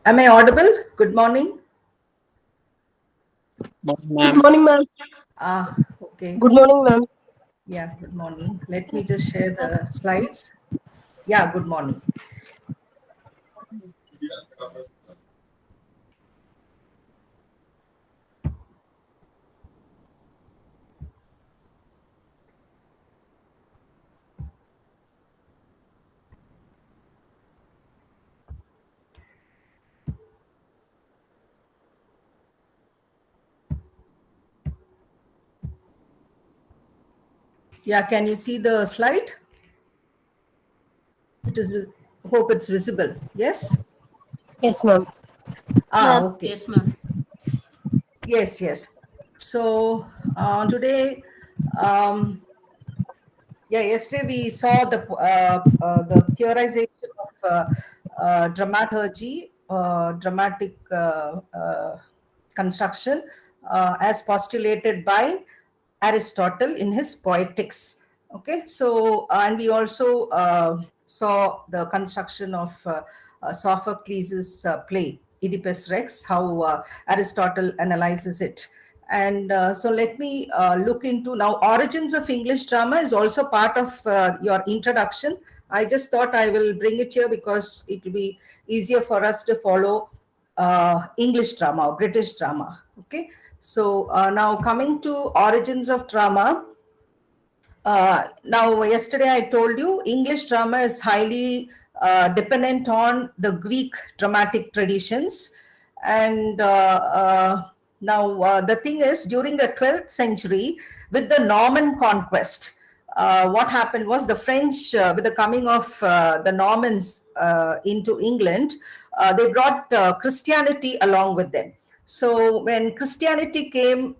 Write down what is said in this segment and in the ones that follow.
Am I audible? Good morning. Morning, Good ma'am. morning, ma'am. Okay. Good morning, ma'am. Yeah, good morning. Let me just share the slides. Yeah, good morning. Yeah, can you see the slide? It is, hope it's visible. Yes? Yes, ma'am. Okay. Yes, ma'am. Yes, yes. So today, um, yeah, yesterday we saw the theorization of dramaturgy, dramatic construction, as postulated by Aristotle in his Poetics. Okay, so and we also saw the construction of Sophocles' play Oedipus Rex, how Aristotle analyzes it. And so let me look into now origins of English drama is also part of your introduction. I just thought I will bring it here because it will be easier for us to follow English drama or British drama. Okay, so now coming to origins of drama. Now, yesterday I told you English drama is highly dependent on the Greek dramatic traditions. And now the thing is, during the 12th century, with the Norman conquest, what happened was the French, with the coming of the Normans into England, they brought Christianity along with them. So when Christianity came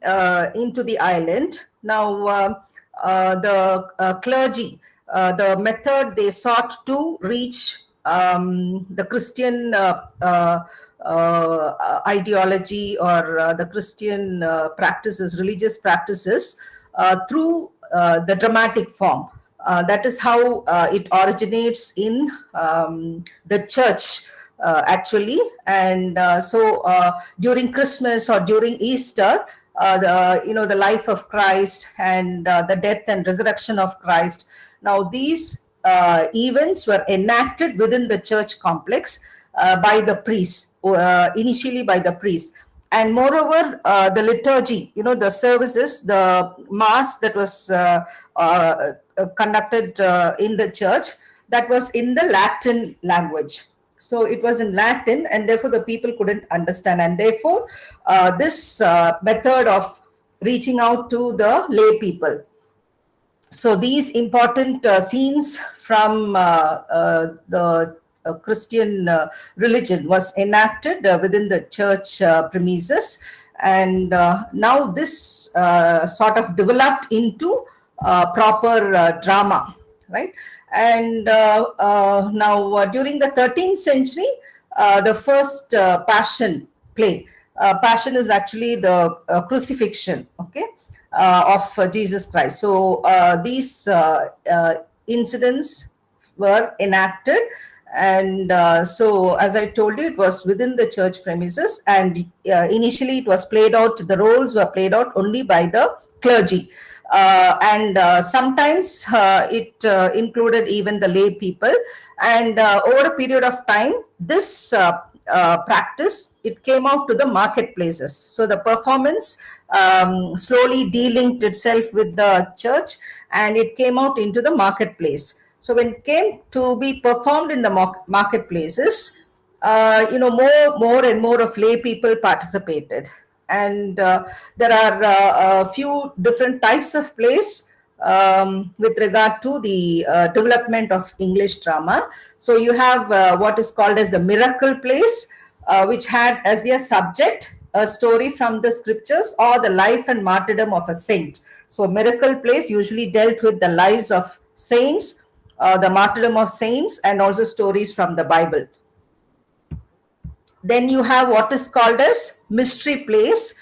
into the island, now the clergy, the method they sought to reach the Christian ideology or the Christian practices, religious practices, through the dramatic form. That is how it originates in the church. Actually, and so during Christmas or during Easter, the life of Christ and the death and resurrection of Christ. Now these events were enacted within the church complex by the priests, initially by the priests. And moreover, the liturgy, the services, the mass that was conducted in the church, that was in the Latin language. So it was in Latin, and therefore the people couldn't understand. And therefore, this method of reaching out to the lay people. So these important scenes from the Christian religion was enacted within the church premises, and now this sort of developed into proper drama, right? And now during the 13th century, the first Passion play. Passion is actually the crucifixion, okay, of Jesus Christ. So these incidents were enacted, and so as I told you, it was within the church premises, and initially it was played out. The roles were played out only by the clergy. And sometimes it included even the lay people. And over a period of time, this practice, it came out to the marketplaces. So the performance slowly delinked itself with the church, and it came out into the marketplace. So when it came to be performed in the marketplaces, more and more of lay people participated. And there are a few different types of plays with regard to the development of English drama. So you have what is called as the miracle plays, which had as their subject a story from the scriptures or the life and martyrdom of a saint. So miracle plays usually dealt with the lives of saints, the martyrdom of saints, and also stories from the Bible. Then you have what is called as mystery plays.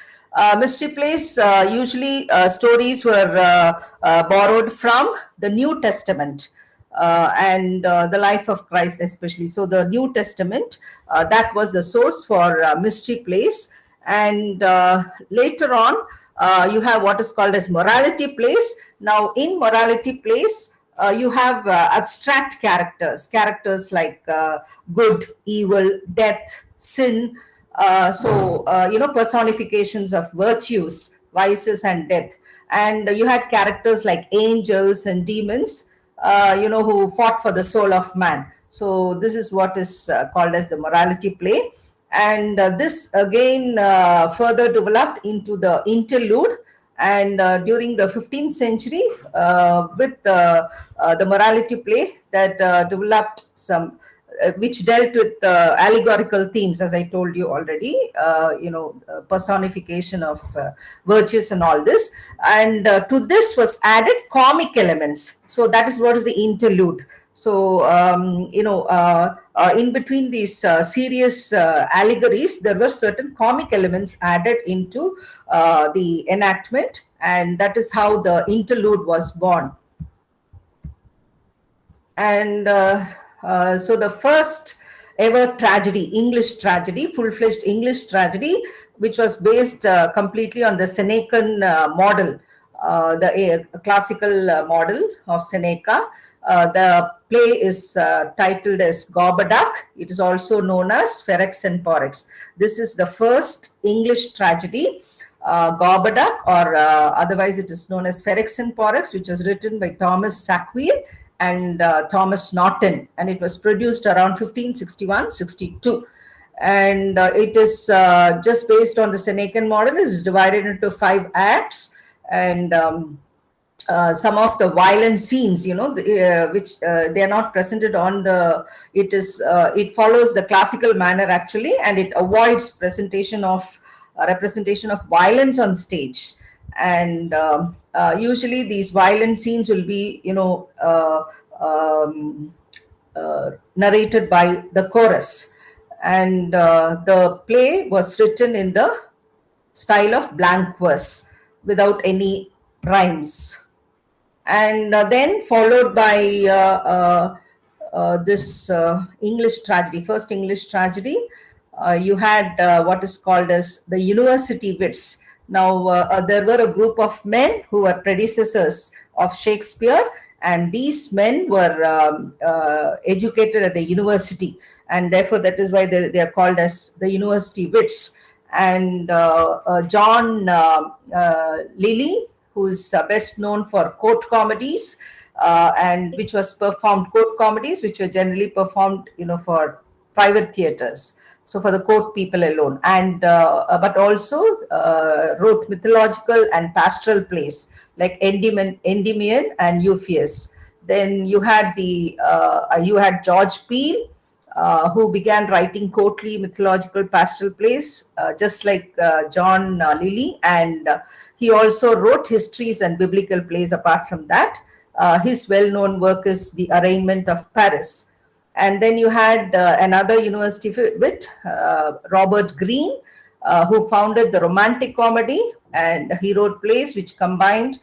Mystery plays, usually stories were borrowed from the New Testament. and the life of Christ, especially. So the New Testament, that was the source for mystery plays. And later on, you have what is called as morality plays. Now, in morality plays, you have abstract characters like good, evil, death, sin. Personifications of virtues, vices, and death. And you had characters like angels and demons, who fought for the soul of man. So this is what is called as the morality play. And this again further developed into the interlude. And during the 15th century, with the morality play that developed some which dealt with allegorical themes, as I told you already, personification of virtues and all this. And to this was added comic elements. So that is what is the interlude. So, in between these serious allegories, there were certain comic elements added into the enactment, and that is how the interlude was born. And so the first ever tragedy, English tragedy, full-fledged English tragedy, which was based completely on the Senecan model, the classical model of Seneca. The play is titled as Gorboduc. It is also known as Ferrex and Porrex. This is the first English tragedy, Gorboduc, or otherwise it is known as Ferrex and Porrex, which was written by Thomas Sackville and Thomas Norton, and it was produced around 1561-62. And it is just based on the Senecan model. It is divided into 5 acts, and some of the violent scenes, which they are not presented on the. It follows the classical manner actually, and it avoids representation of violence on stage. And usually these violent scenes will be, narrated by the chorus. And the play was written in the style of blank verse without any rhymes. And then followed by this English tragedy, first English tragedy, you had what is called as the university wits. Now, there were a group of men who were predecessors of Shakespeare, and these men were educated at the university, and therefore that is why they are called as the university wits. And John Lilly, who is best known for court comedies, and which was performed, court comedies which were generally performed, for private theaters, so for the court people alone. And but also wrote mythological and pastoral plays like Endymion and Euphues. Then you had George Peele, who began writing courtly mythological pastoral plays, just like John Lilly. And he also wrote histories and biblical plays apart from that. His well-known work is The Arraignment of Paris. And then you had another university wit, Robert Greene, who founded the romantic comedy, and he wrote plays which combined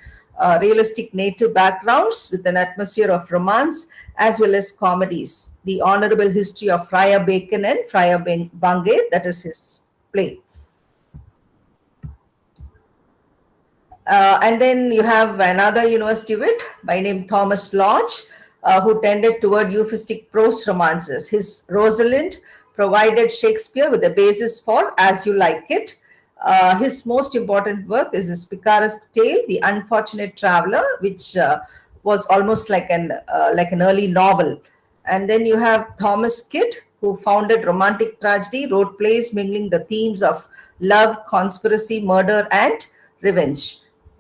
realistic native backgrounds with an atmosphere of romance, as well as comedies. The Honorable History of Friar Bacon and Friar Bungay, that is his play. And then you have another university wit by name Thomas Lodge, who tended toward euphemistic prose romances. His Rosalind provided Shakespeare with a basis for As You Like It. His most important work is his picaresque tale, The Unfortunate Traveler, which was almost like an early novel. And then you have Thomas Kidd, who founded romantic tragedy, wrote plays mingling the themes of love, conspiracy, murder, and revenge.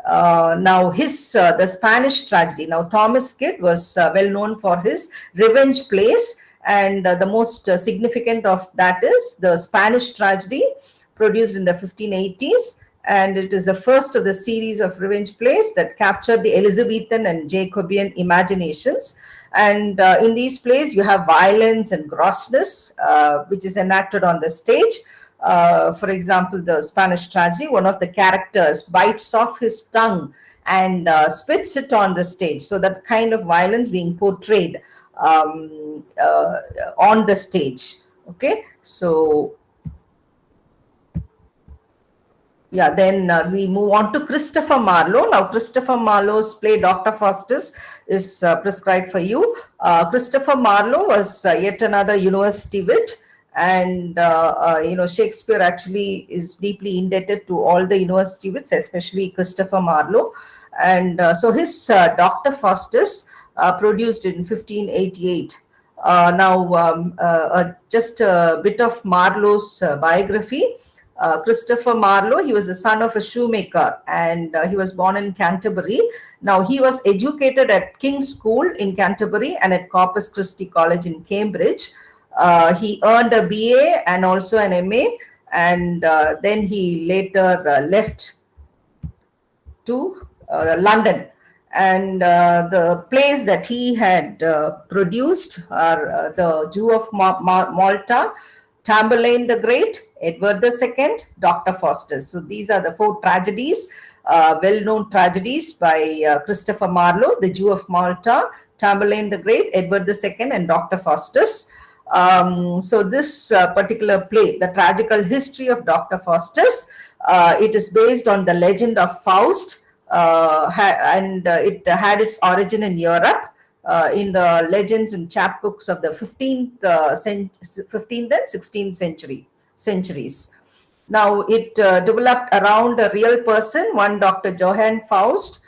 Now the Spanish tragedy. Now Thomas Kidd was well known for his revenge plays, and the most significant of that is the Spanish tragedy, produced in the 1580s, and it is the first of the series of revenge plays that captured the Elizabethan and Jacobean imaginations. And in these plays, you have violence and grossness, which is enacted on the stage. For example, the Spanish tragedy, one of the characters bites off his tongue and spits it on the stage. So that kind of violence being portrayed on the stage. Okay, so yeah, then we move on to Christopher Marlowe. Now, Christopher Marlowe's play Dr. Faustus is prescribed for you. Christopher Marlowe was yet another university wit, and Shakespeare actually is deeply indebted to all the university wits, especially Christopher Marlowe. And so his Dr. Faustus, produced in 1588. Just a bit of Marlowe's biography. Christopher Marlowe, he was the son of a shoemaker, and he was born in Canterbury. Now, he was educated at King's School in Canterbury and at Corpus Christi College in Cambridge. He earned a BA and also an MA, and then he later left to London. And the plays that he had produced are The Jew of Malta, Tamburlaine the Great, Edward II, Dr. Faustus. So these are the four tragedies, well-known tragedies by Christopher Marlowe: The Jew of Malta, Tamburlaine the Great, Edward II, and Dr. Faustus. So this particular play, The Tragical History of Dr. Faustus, it is based on the legend of Faust, and it had its origin in Europe. In the legends and chapbooks of the 15th and 16th centuries. Now, it developed around a real person, one Dr. Johann Faust,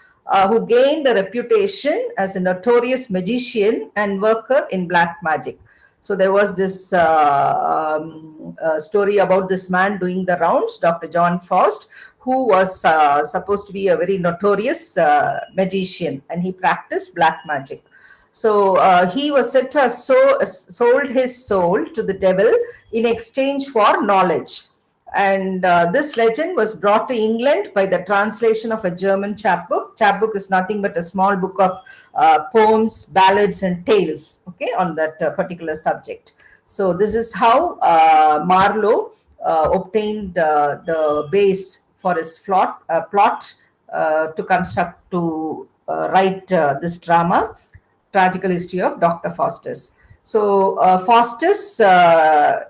who gained a reputation as a notorious magician and worker in black magic. So there was this story about this man doing the rounds, Dr. John Faust, who was supposed to be a very notorious magician, and he practiced black magic. So he was said to have sold his soul to the devil in exchange for knowledge. And this legend was brought to England by the translation of a German chapbook. Chapbook is nothing but a small book of poems, ballads, and tales, okay, on that particular subject. So this is how Marlowe obtained the base for his plot to write this drama, Tragical History of Dr. Faustus. So Faustus,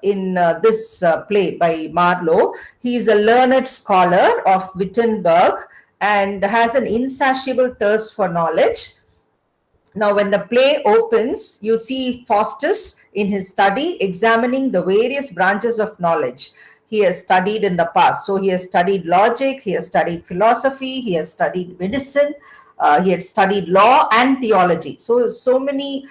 in this play by Marlowe, he is a learned scholar of Wittenberg and has an insatiable thirst for knowledge. Now, when the play opens, you see Faustus in his study examining the various branches of knowledge he has studied in the past. So he has studied logic, he has studied philosophy, he has studied medicine, he had studied law and theology. So many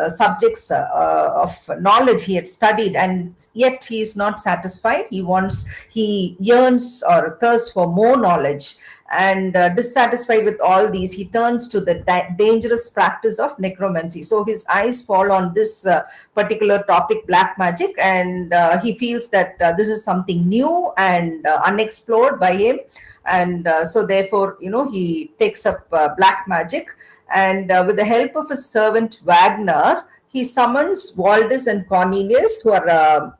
subjects of knowledge he had studied, and yet he is not satisfied. He yearns or thirsts for more knowledge. And dissatisfied with all these, he turns to the dangerous practice of necromancy. So his eyes fall on this particular topic, black magic, and he feels that this is something new and unexplored by him. And so therefore, he takes up black magic, and with the help of his servant Wagner, he summons Waldus and Cornelius, who are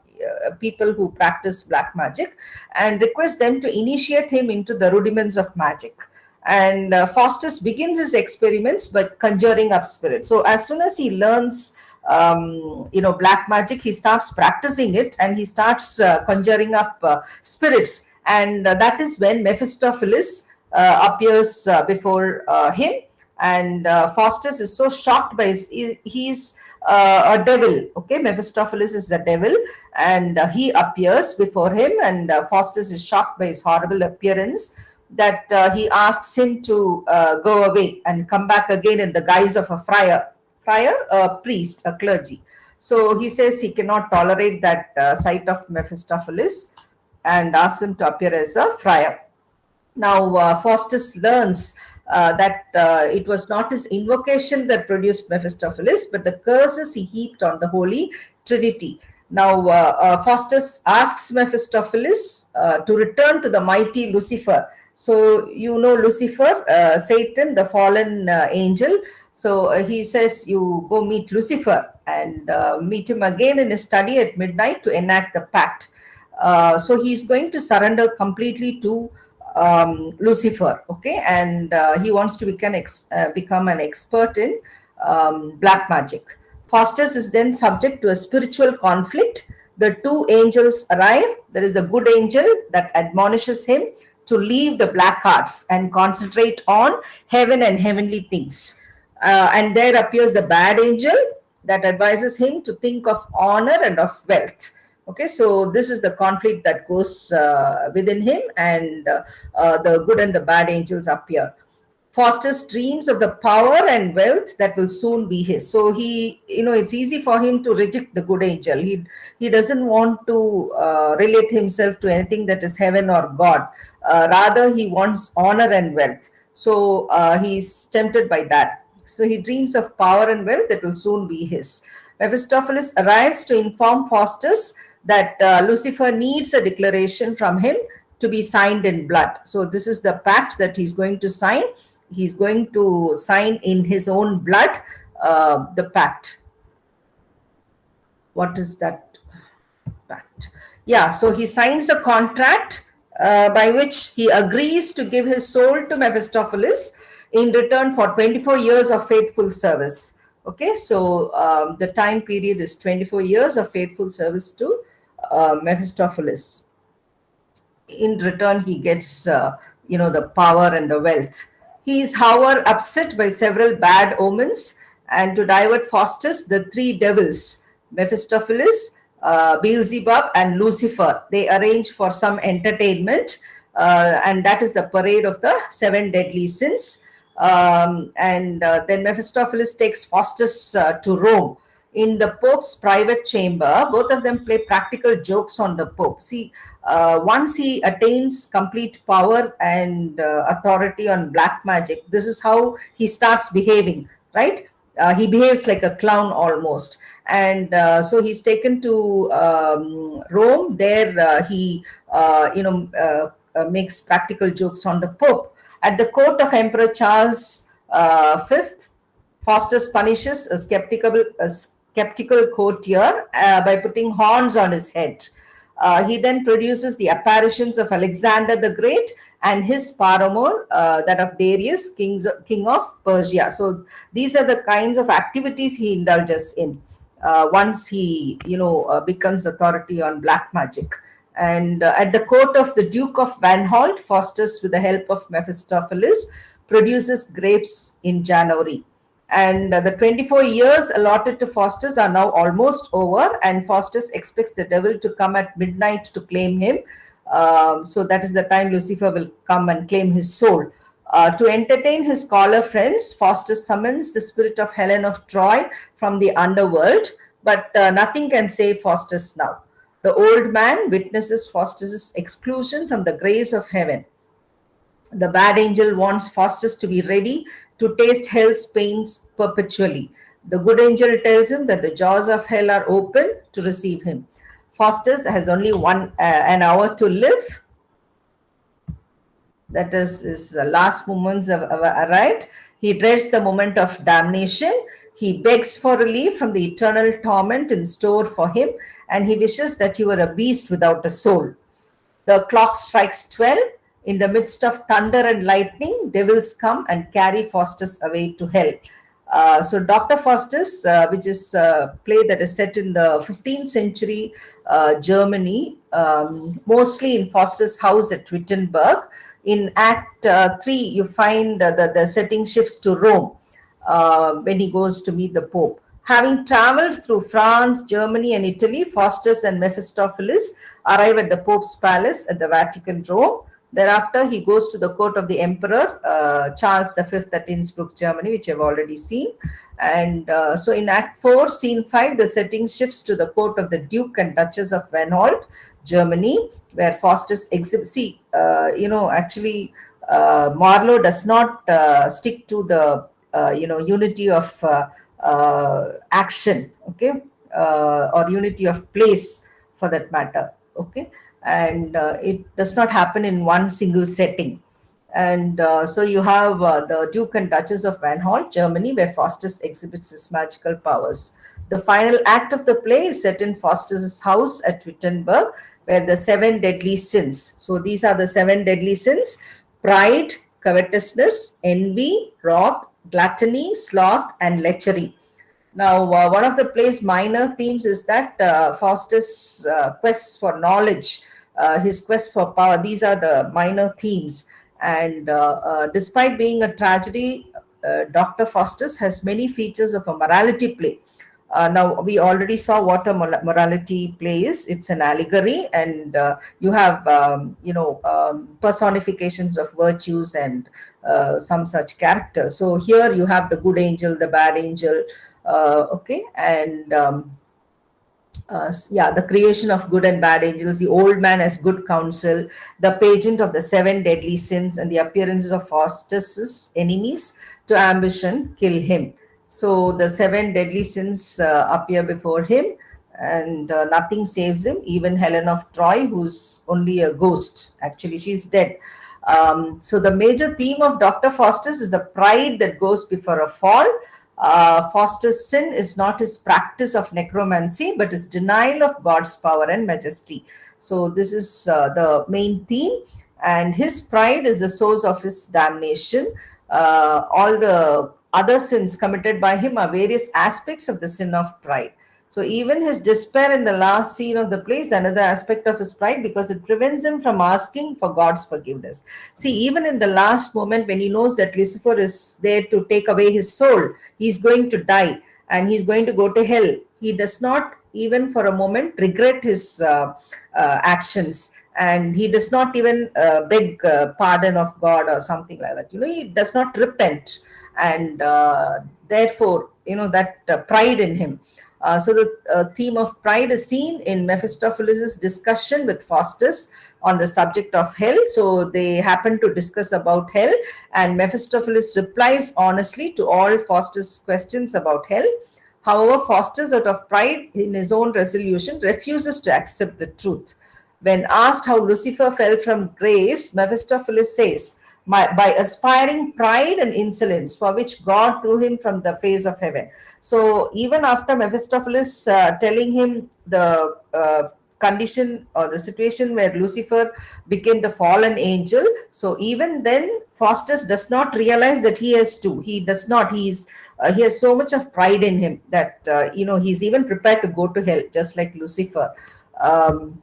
people who practice black magic, and requests them to initiate him into the rudiments of magic. And Faustus begins his experiments by conjuring up spirits. So as soon as he learns black magic, he starts practicing it, and he starts conjuring up spirits. And that is when Mephistopheles appears before him. And Faustus is so shocked by he's a devil. Okay, Mephistopheles is the devil, and he appears before him, and Faustus is shocked by his horrible appearance, that he asks him to go away and come back again in the guise of a friar, a priest, a clergy. So he says he cannot tolerate that sight of Mephistopheles, and asks him to appear as a friar. Now, Faustus learns that it was not his invocation that produced Mephistopheles, but the curses he heaped on the Holy Trinity. Now, Faustus asks Mephistopheles to return to the mighty Lucifer. So, Lucifer, Satan, the fallen angel. So, he says, you go meet Lucifer and meet him again in his study at midnight to enact the pact. So he's going to surrender completely to Lucifer, okay, and he wants to become an expert in black magic. Faustus is then subject to a spiritual conflict. The two angels arrive. There is a good angel that admonishes him to leave the black arts and concentrate on heaven and heavenly things. And there appears the bad angel that advises him to think of honor and of wealth. Okay, so this is the conflict that goes within him, and the good and the bad angels appear. Faustus dreams of the power and wealth that will soon be his. So he, it's easy for him to reject the good angel. He doesn't want to relate himself to anything that is heaven or God. Rather, he wants honor and wealth. So he's tempted by that. So he dreams of power and wealth that will soon be his. Mephistopheles arrives to inform Faustus that Lucifer needs a declaration from him to be signed in blood. So this is the pact that he's going to sign. He's going to sign in his own blood the pact. What is that pact? Yeah, so he signs a contract by which he agrees to give his soul to Mephistopheles in return for 24 years of faithful service. Okay, so the time period is 24 years of faithful service to Mephistopheles. In return, he gets the power and the wealth. He is, however, upset by several bad omens, and to divert Faustus, the three devils, Mephistopheles, Beelzebub, and Lucifer, they arrange for some entertainment, and that is the parade of the seven deadly sins. And then Mephistopheles takes Faustus to Rome. In the Pope's private chamber, both of them play practical jokes on the Pope. See, once he attains complete power and authority on black magic, this is how he starts behaving, right? He behaves like a clown almost. And so he's taken to Rome. There he, makes practical jokes on the Pope. At the court of Emperor Charles V, Faustus punishes a skeptical courtier by putting horns on his head. He then produces the apparitions of Alexander the Great and his paramour, that of Darius, king of Persia. So these are the kinds of activities he indulges in once he, becomes authority on black magic. And at the court of the Duke of Vanholt, Faustus, with the help of Mephistopheles, produces grapes in January. And the 24 years allotted to Faustus are now almost over, and Faustus expects the devil to come at midnight to claim him. So that is the time Lucifer will come and claim his soul. To entertain his scholar friends, Faustus summons the spirit of Helen of Troy from the underworld, but nothing can save Faustus now. The old man witnesses Faustus's exclusion from the grace of heaven. The bad angel wants Faustus to be ready to taste hell's pains perpetually. The good angel tells him that the jaws of hell are open to receive him. Faustus has only an hour to live. That is, his last moments have arrived. He dreads the moment of damnation. He begs for relief from the eternal torment in store for him, and he wishes that he were a beast without a soul. The clock strikes 12. In the midst of thunder and lightning, devils come and carry Faustus away to hell. So Dr. Faustus, which is a play that is set in the 15th century Germany, mostly in Faustus' house at Wittenberg. In Act 3, you find the setting shifts to Rome when he goes to meet the Pope. Having traveled through France, Germany, and Italy, Faustus and Mephistopheles arrive at the Pope's palace at the Vatican, Rome. Thereafter, he goes to the court of the Emperor Charles V at Innsbruck, Germany, which I've already seen. And so in Act 4, Scene 5, the setting shifts to the court of the Duke and Duchess of Vanholt, Germany, where Faustus exhibits. See, actually, Marlowe does not stick to the, unity of action, okay, or unity of place for that matter, okay. And it does not happen in one single setting. And so you have the Duke and Duchess of Vanholt, Germany, where Faustus exhibits his magical powers. The final act of the play is set in Faustus's house at Wittenberg, where the seven deadly sins. So these are the seven deadly sins: pride, covetousness, envy, wrath, gluttony, sloth, and lechery. Now, one of the play's minor themes is that Faustus' quest for knowledge, his quest for power, these are the minor themes. And despite being a tragedy, Dr. Faustus has many features of a morality play. Now, we already saw what a morality play is. It's an allegory, and you have, personifications of virtues and some such characters. So here you have the good angel, the bad angel, okay, and yeah, the creation of good and bad angels, the old man as good counsel, the pageant of the seven deadly sins, and the appearances of Faustus's enemies to ambition kill him. So the seven deadly sins appear before him, and nothing saves him. Even Helen of Troy, who's only a ghost, actually, she's dead. So the major theme of Dr. Faustus is the pride that goes before a fall. Foster's sin is not his practice of necromancy, but his denial of God's power and majesty. So, this is the main theme, and his pride is the source of his damnation. All the other sins committed by him are various aspects of the sin of pride. So even his despair in the last scene of the play is another aspect of his pride, because it prevents him from asking for God's forgiveness. See, even in the last moment when he knows that Lucifer is there to take away his soul, he's going to die and he's going to go to hell. He does not even for a moment regret his actions, and he does not even beg pardon of God or something like that. He does not repent, and therefore, that pride in him. So the theme of pride is seen in Mephistopheles' discussion with Faustus on the subject of hell. So they happen to discuss about hell, and Mephistopheles replies honestly to all Faustus' questions about hell. However, Faustus, out of pride in his own resolution, refuses to accept the truth. When asked how Lucifer fell from grace, Mephistopheles says, by aspiring pride and insolence, for which God threw him from the face of heaven. So even after Mephistopheles telling him the condition or the situation where Lucifer became the fallen angel, so even then Faustus does not realize that he has to. He does not. He has so much of pride in him that he's even prepared to go to hell, just like Lucifer. Um,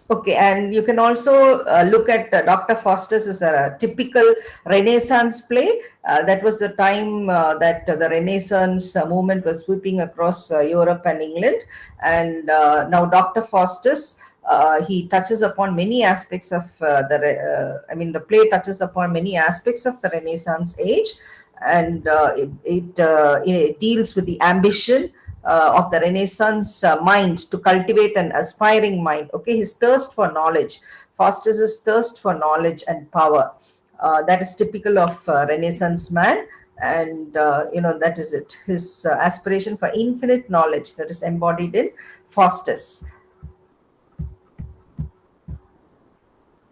Okay, and you can also look at Dr. Faustus as a typical Renaissance play. That was the time that the Renaissance movement was sweeping across Europe and England. And now Dr. Faustus, he touches upon many aspects of the play touches upon many aspects of the Renaissance age, and it deals with the ambition of the Renaissance mind to cultivate an aspiring mind. Okay, his thirst for knowledge, Faustus's thirst for knowledge and power. That is typical of Renaissance man, and that is it. His aspiration for infinite knowledge, that is embodied in Faustus.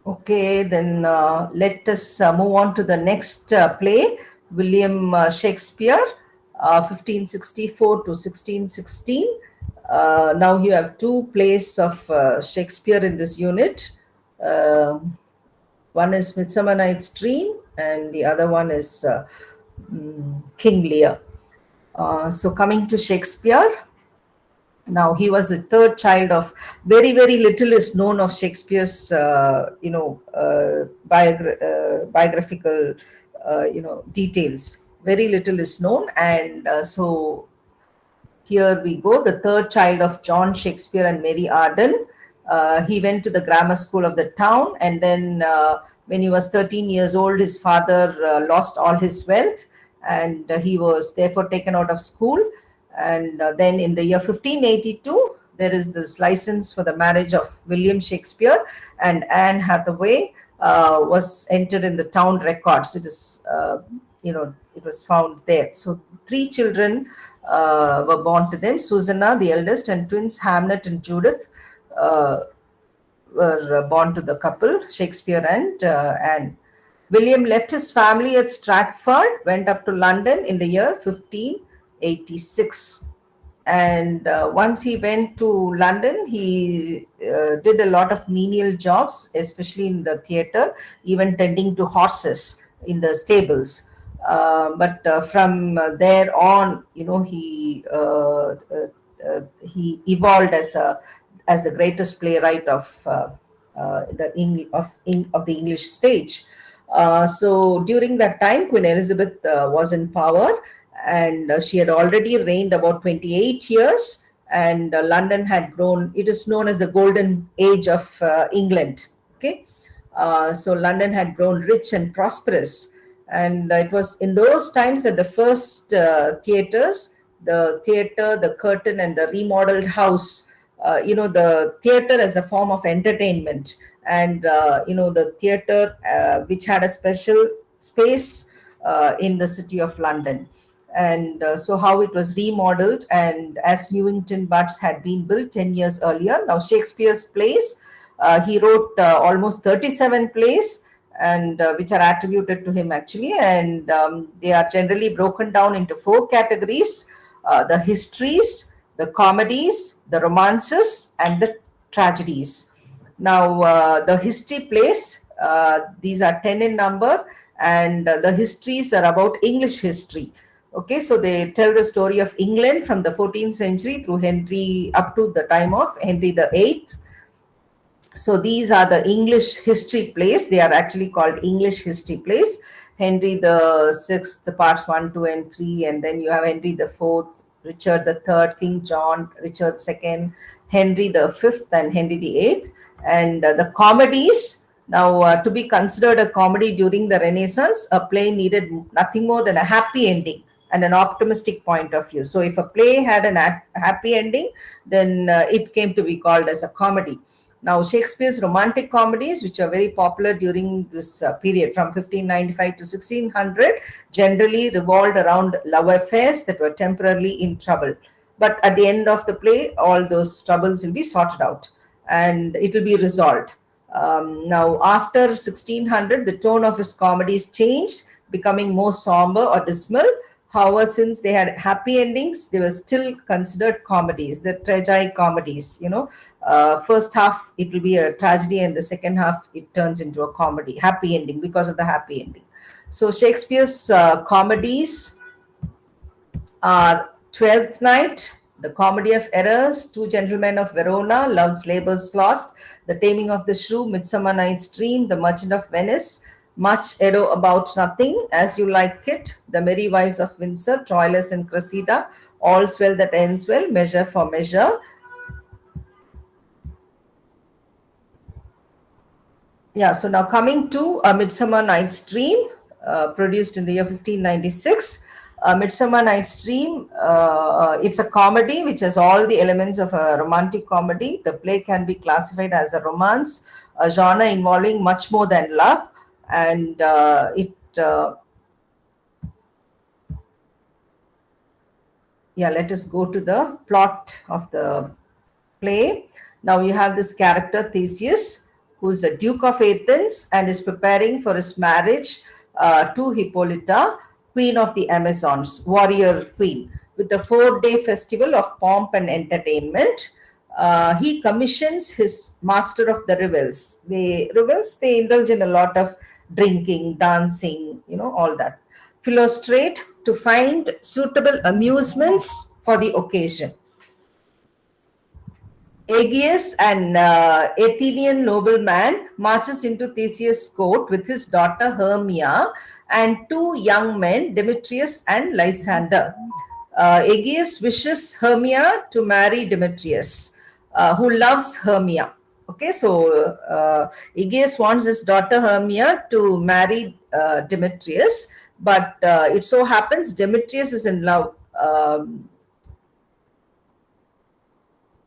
Okay, then let us move on to the next play, William Shakespeare, 1564 to 1616. Now you have two plays of Shakespeare in this unit. One is Midsummer Night's Dream, and the other one is King Lear. So coming to Shakespeare, now he was the third child of, very little is known of Shakespeare's biographical details. Very little is known, and so here we go, the third child of John Shakespeare and Mary Arden. He went to the grammar school of the town, and then when he was 13 years old, his father lost all his wealth, and he was therefore taken out of school. And then in the year 1582, there is this license for the marriage of William Shakespeare and Anne Hathaway was entered in the town records. It is, it was found there. So three children were born to them: Susanna, the eldest, and twins Hamlet and Judith were born to the couple, Shakespeare and Anne. William left his family at Stratford, went up to London in the year 1586. And once he went to London, he did a lot of menial jobs, especially in the theater, even tending to horses in the stables. But from there on, he evolved as the greatest playwright of the English stage. So during that time, Queen Elizabeth was in power, and she had already reigned about 28 years. And London had grown. It is known as the golden age of England. Okay, so London had grown rich and prosperous, and it was in those times that the first theaters, the theater, the curtain, and the remodeled house. The theater as a form of entertainment, and the theater which had a special space in the city of London. And so how it was remodeled, and as Newington Butts had been built 10 years earlier. Now Shakespeare's plays, he wrote almost 37 plays, and which are attributed to him actually, and they are generally broken down into four categories: the histories, the comedies, the romances, and the tragedies. Now, the history plays, these are 10 in number, and the histories are about English history. Okay, so they tell the story of England from the 14th century through Henry up to the time of Henry the Eighth. So these are the English history plays. They are actually called English history plays. Henry the Sixth, parts 1, 2, and 3, and then you have Henry the Fourth, Richard the Third, King John, Richard II, Henry the Fifth, and Henry the Eighth. And the comedies. Now, to be considered a comedy during the Renaissance, a play needed nothing more than a happy ending and an optimistic point of view. So, if a play had a happy ending, then it came to be called as a comedy. Now, Shakespeare's romantic comedies, which are very popular during this period from 1595 to 1600, generally revolved around love affairs that were temporarily in trouble. But at the end of the play, all those troubles will be sorted out and it will be resolved. Now, after 1600, the tone of his comedies changed, becoming more somber or dismal. However, since they had happy endings, they were still considered comedies, the tragi comedies. First half it will be a tragedy, and the second half it turns into a comedy, happy ending because of the happy ending. So Shakespeare's comedies are Twelfth Night, The Comedy of Errors, Two Gentlemen of Verona, Love's Labour's Lost, The Taming of the Shrew, Midsummer Night's Dream, The Merchant of Venice, Much Ado About Nothing, As You Like It, The Merry Wives of Windsor, Troilus and Cressida, All's Well That Ends Well, Measure for Measure. Yeah, so now coming to A Midsummer Night's Dream, produced in the year 1596. Midsummer Night's Dream, it's a comedy which has all the elements of a romantic comedy. The play can be classified as a romance, a genre involving much more than love, and let us go to the plot of the play. Now you have this character Theseus, who is a Duke of Athens and is preparing for his marriage to Hippolyta, Queen of the Amazons, warrior queen. With the 4-day festival of pomp and entertainment, he commissions his master of the revels. They indulge in a lot of drinking, dancing, all that. Philostrate to find suitable amusements for the occasion. Aegeus, an Athenian nobleman, marches into Theseus' court with his daughter Hermia and two young men, Demetrius and Lysander. Aegeus wishes Hermia to marry Demetrius, who loves Hermia. Okay, so Aegeus wants his daughter Hermia to marry Demetrius, but it so happens Demetrius is in love.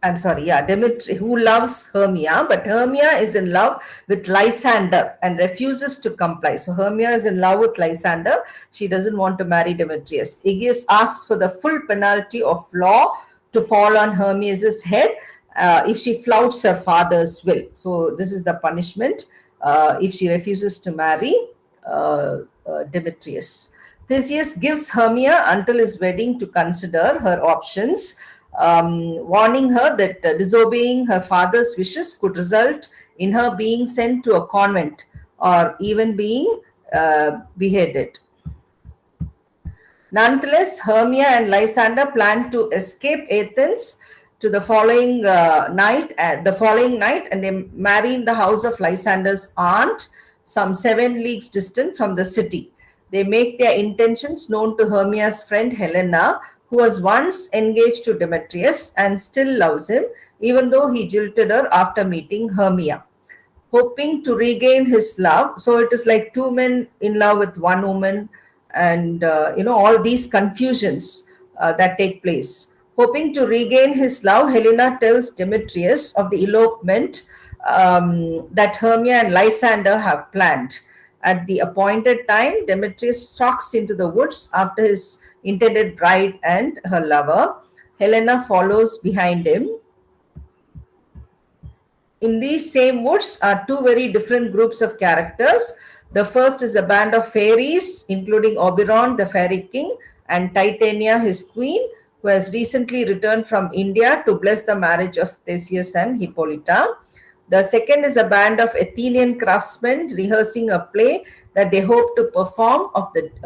Demetri, who loves Hermia, but Hermia is in love with Lysander and refuses to comply. So Hermia is in love with Lysander. She doesn't want to marry Demetrius. Aegeus asks for the full penalty of law to fall on Hermias' head if she flouts her father's will. So this is the punishment if she refuses to marry Demetrius. Theseus gives Hermia until his wedding to consider her options. warning her that disobeying her father's wishes could result in her being sent to a convent or even being beheaded. Nonetheless, Hermia and Lysander planned to escape Athens to the following night, and they marry in the house of Lysander's aunt, some 7 leagues distant from the city. They make their intentions known to Hermia's friend Helena, who was once engaged to Demetrius and still loves him, even though he jilted her after meeting Hermia, hoping to regain his love. So it is like two men in love with one woman, and all these confusions that take place. Hoping to regain his love, Helena tells Demetrius of the elopement that Hermia and Lysander have planned. At the appointed time, Demetrius stalks into the woods after his intended bride and her lover. Helena follows behind him. In these same woods are two very different groups of characters. The first is a band of fairies, including Oberon, the fairy king, and Titania, his queen, who has recently returned from India to bless the marriage of Theseus and Hippolyta. The second is a band of Athenian craftsmen rehearsing a play that they hope to perform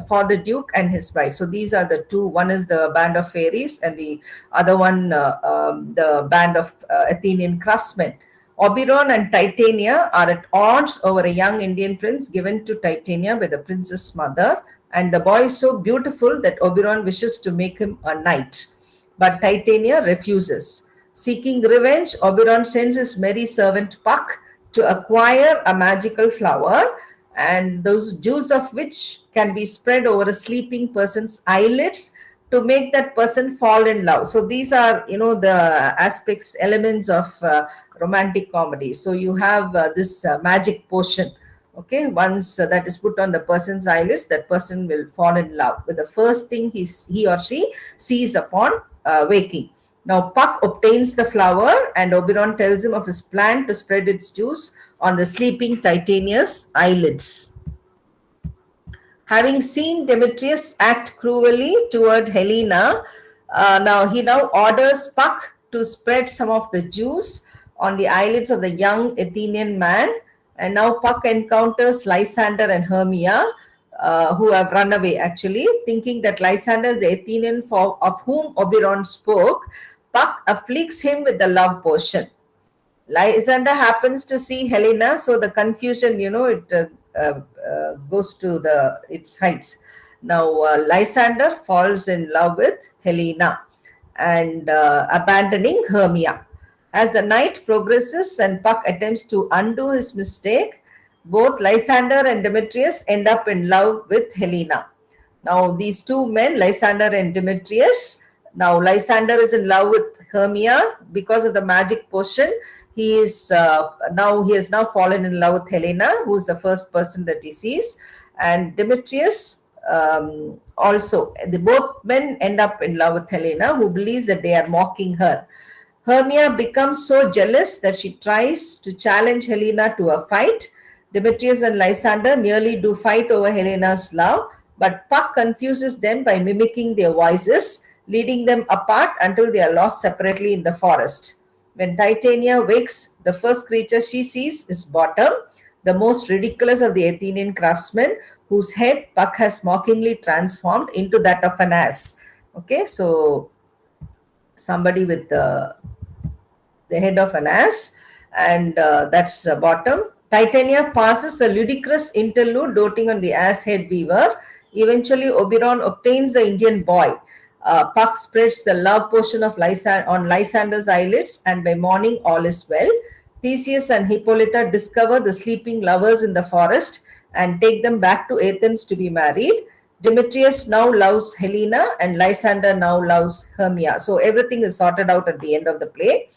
for the Duke and his bride. So these are the two. One is the band of fairies, and the other one, the band of Athenian craftsmen. Oberon and Titania are at odds over a young Indian prince given to Titania by the prince's mother, and the boy is so beautiful that Oberon wishes to make him a knight, but Titania refuses. Seeking revenge, Oberon sends his merry servant Puck to acquire a magical flower, and those juice of which can be spread over a sleeping person's eyelids to make that person fall in love. So these are, the aspects, elements of romantic comedy. So you have this magic potion. Okay, once that is put on the person's eyelids, that person will fall in love with the first thing he or she sees upon waking. Now Puck obtains the flower, and Oberon tells him of his plan to spread its juice on the sleeping Titania's eyelids. Having seen Demetrius act cruelly toward Helena, he now orders Puck to spread some of the juice on the eyelids of the young Athenian man. And now Puck encounters Lysander and Hermia, who have run away actually, thinking that Lysander is the Athenian of whom Oberon spoke. Puck afflicts him with the love potion. Lysander happens to see Helena, so the confusion, it goes to its heights. Now, Lysander falls in love with Helena and abandoning Hermia. As the night progresses and Puck attempts to undo his mistake, both Lysander and Demetrius end up in love with Helena. Now, these two men, Lysander and Demetrius, now Lysander is in love with Hermia because of the magic potion. He has now fallen in love with Helena, who is the first person that he sees, and Demetrius also. Both men end up in love with Helena, who believes that they are mocking her. Hermia becomes so jealous that she tries to challenge Helena to a fight. Demetrius and Lysander nearly do fight over Helena's love, but Puck confuses them by mimicking their voices, leading them apart until they are lost separately in the forest. When Titania wakes, the first creature she sees is Bottom, the most ridiculous of the Athenian craftsmen, whose head Puck has mockingly transformed into that of an ass. Okay, so somebody with the head of an ass, and that's Bottom. Titania passes a ludicrous interlude doting on the ass head weaver. Eventually, Oberon obtains the Indian boy. Puck spreads the love potion of on Lysander's eyelids, and by morning all is well. Theseus and Hippolyta discover the sleeping lovers in the forest and take them back to Athens to be married. Demetrius now loves Helena, and Lysander now loves Hermia. So everything is sorted out at the end of the play.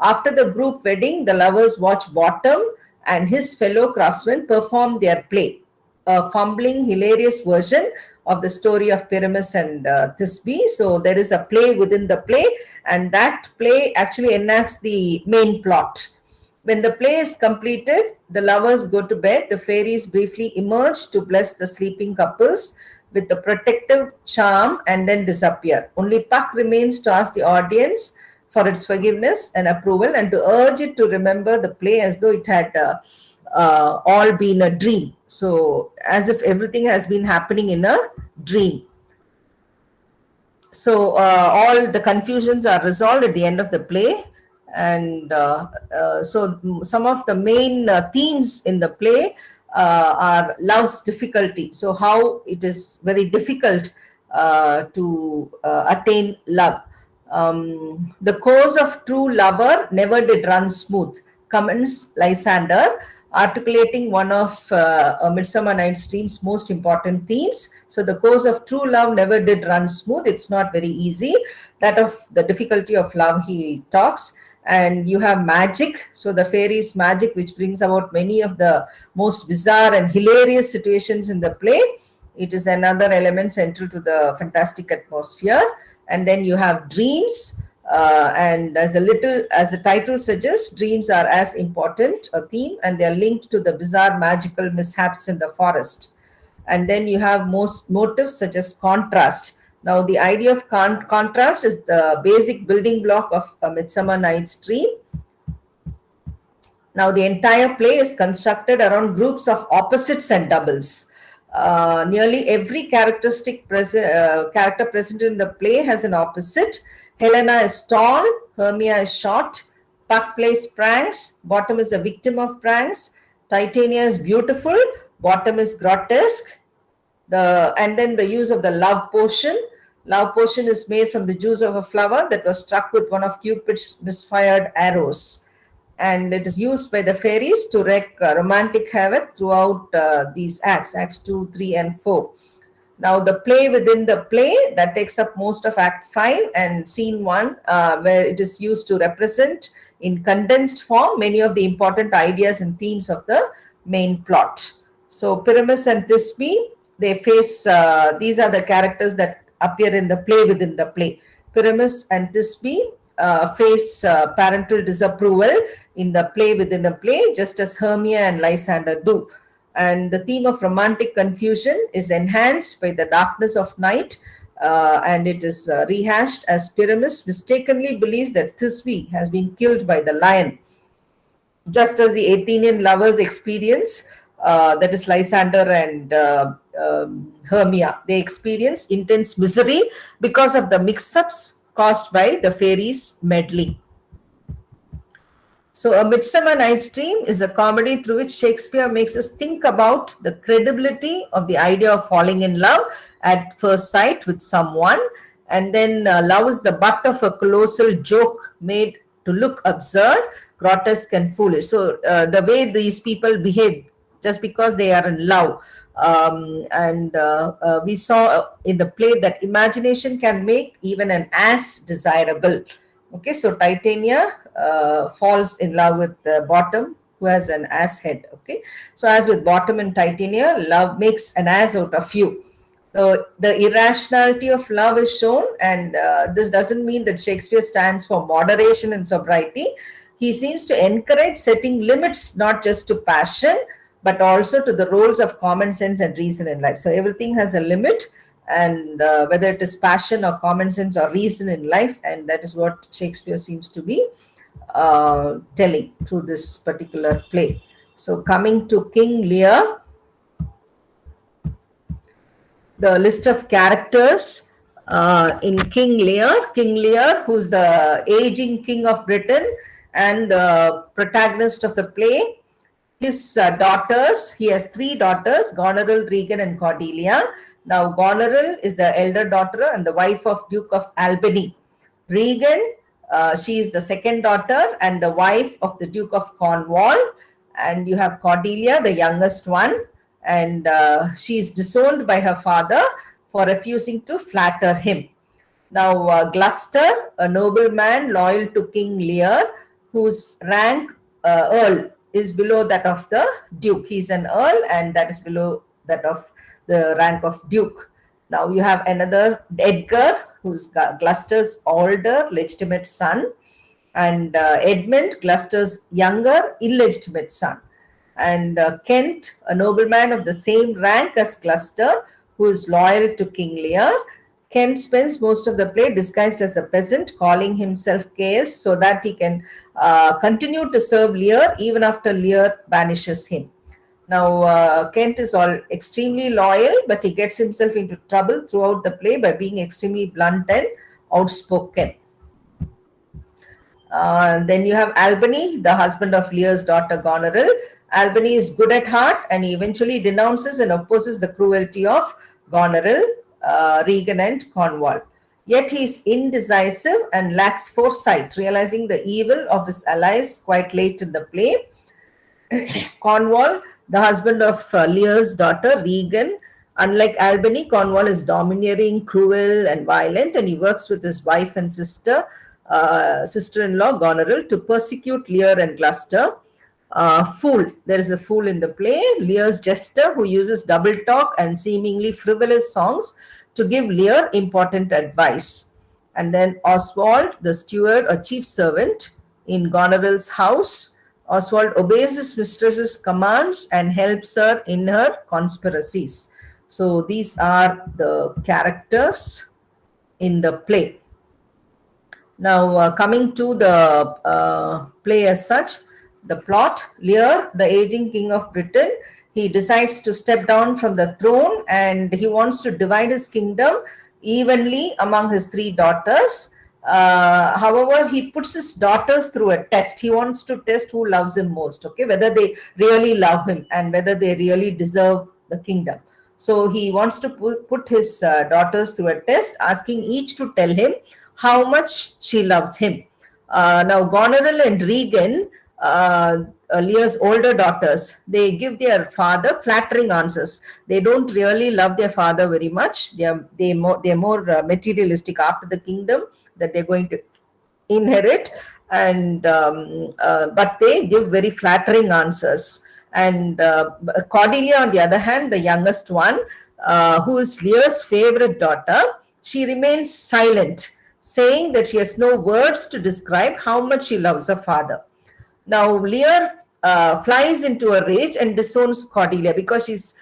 After the group wedding, the lovers watch Bottom and his fellow craftsmen perform their play, a fumbling, hilarious version of the story of Pyramus and Thisbe. So there is a play within the play, and that play actually enacts the main plot. When the play is completed, the lovers go to bed. The fairies briefly emerge to bless the sleeping couples. with the protective charm and then disappear. Only Puck remains to ask the audience for its forgiveness and approval, and to urge it to remember the play as though it had all been a dream. So, as if everything has been happening in a dream. So all the confusions are resolved at the end of the play, and some of the main themes in the play are love's difficulty. So how it is very difficult to attain love. The course of true lover never did run smooth, comments Lysander, articulating one of A Midsummer Night's Dream's most important themes. So the course of true love never did run smooth. It's not very easy. That of the difficulty of love he talks. And you have magic. So the fairies' magic, which brings about many of the most bizarre and hilarious situations in the play. It is another element central to the fantastic atmosphere. And then you have dreams, and as the title suggests, dreams are as important a theme, and they are linked to the bizarre magical mishaps in the forest. And then you have most motives such as contrast. Now the idea of contrast is the basic building block of A Midsummer Night's Dream. Now the entire play is constructed around groups of opposites and doubles. Nearly every character present in the play has an opposite. Helena is tall, Hermia is short, Puck plays pranks, Bottom is the victim of pranks, Titania is beautiful, Bottom is grotesque. And then the use of the love potion. Love potion is made from the juice of a flower that was struck with one of Cupid's misfired arrows. And it is used by the fairies to wreak romantic havoc throughout these acts 2, 3, and 4. Now, the play within the play that takes up most of Act 5 and Scene 1, where it is used to represent in condensed form many of the important ideas and themes of the main plot. So, Pyramus and Thisbe, they face, these are the characters that appear in the play within the play. Pyramus and Thisbe face parental disapproval in the play within the play, just as Hermia and Lysander do. And the theme of romantic confusion is enhanced by the darkness of night, and it is rehashed as Pyramus mistakenly believes that Thisbe has been killed by the lion, just as the Athenian lovers experience, that is Lysander and Hermia, they experience intense misery because of the mix-ups caused by the fairies' meddling. So, A Midsummer Night's Dream is a comedy through which Shakespeare makes us think about the credibility of the idea of falling in love at first sight with someone. And then love is the butt of a colossal joke made to look absurd, grotesque, and foolish. So, the way these people behave just because they are in love. We saw in the play that imagination can make even an ass desirable. Okay, so Titania falls in love with Bottom, who has an ass head. Okay, so as with Bottom and Titania, love makes an ass out of you. So the irrationality of love is shown, and this doesn't mean that Shakespeare stands for moderation and sobriety. He seems to encourage setting limits not just to passion, but also to the roles of common sense and reason in life. So everything has a limit, and whether it is passion or common sense or reason in life, and that is what Shakespeare seems to be telling through this particular play. So coming to King Lear, the list of characters in King Lear, who's the aging king of Britain and the protagonist of the play. His daughters, he has 3 daughters, Goneril, Regan, and Cordelia. Now, Goneril is the elder daughter and the wife of Duke of Albany. Regan, she is the second daughter and the wife of the Duke of Cornwall. And you have Cordelia, the youngest one, and she is disowned by her father for refusing to flatter him. Now, Gloucester, a nobleman loyal to King Lear, whose rank Earl is below that of the Duke. He's an Earl, and that is below that of the rank of Duke. Now you have another Edgar, who's Gloucester's older legitimate son, and Edmund, Gloucester's younger illegitimate son. And Kent, a nobleman of the same rank as Gloucester, who is loyal to King Lear. Kent spends most of the play disguised as a peasant, calling himself Caius so that he can continue to serve Lear even after Lear banishes him. Now, Kent is all extremely loyal, but he gets himself into trouble throughout the play by being extremely blunt and outspoken. Then you have Albany, the husband of Lear's daughter Goneril. Albany is good at heart and he eventually denounces and opposes the cruelty of Goneril, Regan, and Cornwall. Yet he is indecisive and lacks foresight, realizing the evil of his allies quite late in the play. Cornwall, the husband of Lear's daughter Regan, unlike Albany, Cornwall is domineering, cruel, and violent, and he works with his wife and sister-in-law Goneril to persecute Lear and Gloucester. Fool. There is a fool in the play, Lear's jester, who uses double talk and seemingly frivolous songs to give Lear important advice. And then Oswald, the steward or chief servant in Goneril's house. Oswald obeys his mistress's commands and helps her in her conspiracies. So these are the characters in the play. Now, coming to the play as such, the plot: Lear, the aging king of Britain, he decides to step down from the throne and he wants to divide his kingdom evenly among his three daughters. However, he puts his daughters through a test. He wants to test who loves him most, okay, whether they really love him and whether they really deserve the kingdom. So he wants to put his daughters through a test, asking each to tell him how much she loves him. Now, Goneril and Regan, Lear's older daughters, they give their father flattering answers. They don't really love their father very much. They're more materialistic after the kingdom that they're going to inherit, and but they give very flattering answers. And Cordelia, on the other hand, the youngest one, who is Lear's favorite daughter, she remains silent, saying that she has no words to describe how much she loves her father. Now, Lear flies into a rage and disowns Cordelia because she's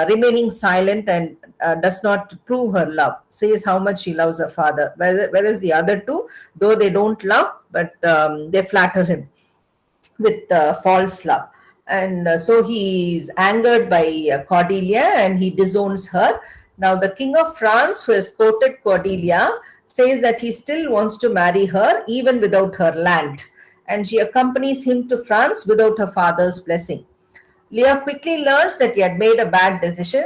remaining silent and does not prove her love, says how much she loves her father. Whereas the other two, though they don't love, but they flatter him with false love. And so he's angered by Cordelia and he disowns her. Now, the King of France, who has courted Cordelia, says that he still wants to marry her even without her land, and she accompanies him to France without her father's blessing. Lear quickly learns that he had made a bad decision.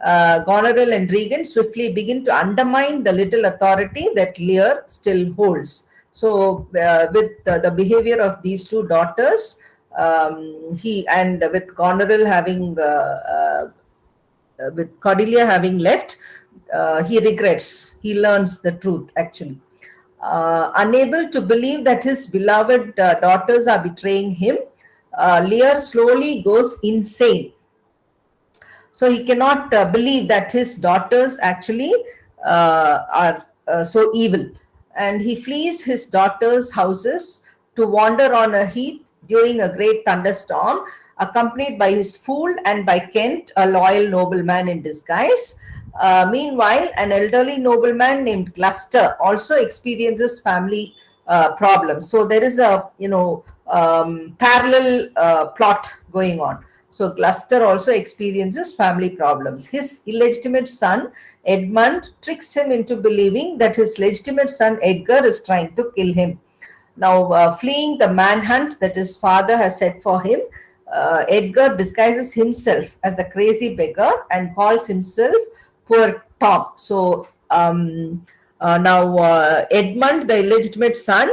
Goneril and Regan swiftly begin to undermine the little authority that Lear still holds. So, with the behavior of these two daughters, with Goneril having, with Cordelia having left, he regrets. He learns the truth actually. Unable to believe that his beloved daughters are betraying him, Lear slowly goes insane. So he cannot believe that his daughters actually are so evil. And he flees his daughters' houses to wander on a heath during a great thunderstorm, accompanied by his fool and by Kent, a loyal nobleman in disguise. Meanwhile, an elderly nobleman named Gloucester also experiences family problems. So there is a parallel plot going on. So Gloucester also experiences family problems. His illegitimate son Edmund tricks him into believing that his legitimate son Edgar is trying to kill him. Now, fleeing the manhunt that his father has set for him, Edgar disguises himself as a crazy beggar and calls himself Poor Tom. So now Edmund, the illegitimate son,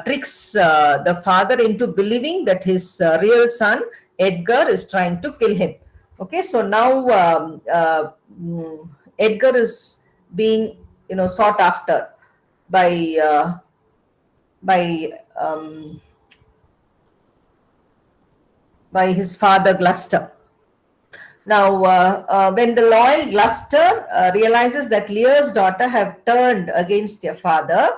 tricks the father into believing that his real son Edgar is trying to kill him. Okay, so now Edgar is being sought after by his father Gloucester. Now, when the loyal Gloucester realizes that Lear's daughter have turned against their father,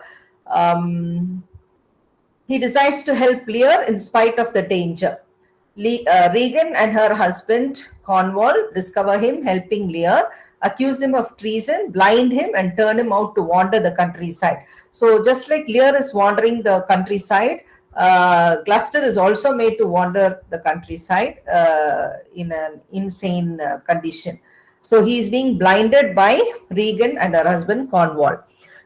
he decides to help Lear in spite of the danger. Regan and her husband Cornwall discover him helping Lear, accuse him of treason, blind him, and turn him out to wander the countryside. So, just like Lear is wandering the countryside, Gloucester is also made to wander the countryside in an insane condition. So, he is being blinded by Regan and her husband Cornwall.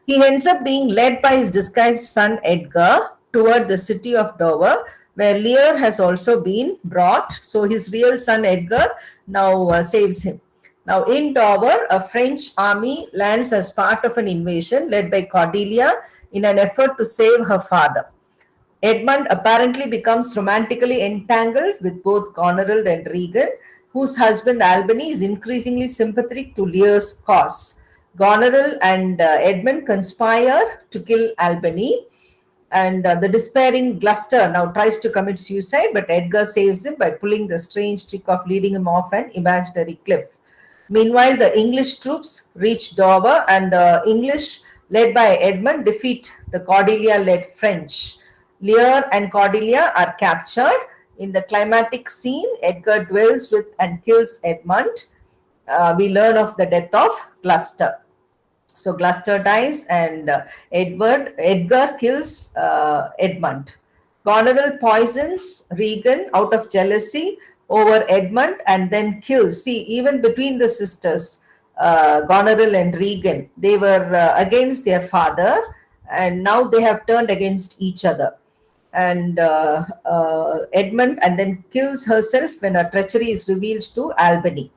He ends up being led by his disguised son Edgar toward the city of Dover, where Lear has also been brought. So his real son Edgar now saves him. Now, in Dover, a French army lands as part of an invasion led by Cordelia in an effort to save her father. Edmund apparently becomes romantically entangled with both Goneril and Regan, whose husband Albany is increasingly sympathetic to Lear's cause. Goneril and Edmund conspire to kill Albany, and the despairing Gloucester now tries to commit suicide, but Edgar saves him by pulling the strange trick of leading him off an imaginary cliff. Meanwhile, the English troops reach Dover, and the English, led by Edmund, defeat the Cordelia-led French. Lear and Cordelia are captured. In the climatic scene, Edgar dwells with and kills Edmund. We learn of the death of Gloucester. So Gloucester dies, and Edgar kills Edmund. Goneril poisons Regan out of jealousy over Edmund and then kills. See, even between the sisters, Goneril and Regan, they were against their father, and now they have turned against each other. And Edmund and then kills herself when her treachery is revealed to Albany.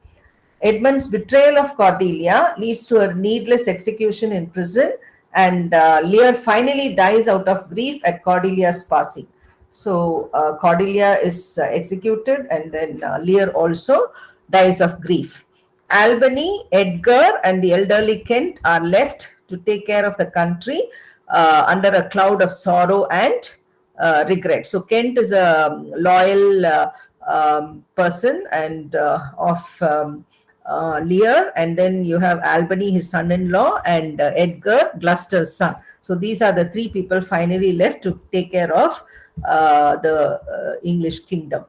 Edmund's betrayal of Cordelia leads to her needless execution in prison, and Lear finally dies out of grief at Cordelia's passing. So Cordelia is executed, and then Lear also dies of grief. Albany, Edgar, and the elderly Kent are left to take care of the country under a cloud of sorrow and regret. So Kent is a loyal person and of Lear, and then you have Albany, his son-in-law, and Edgar, Gloucester's son. So these are the three people finally left to take care of the English kingdom.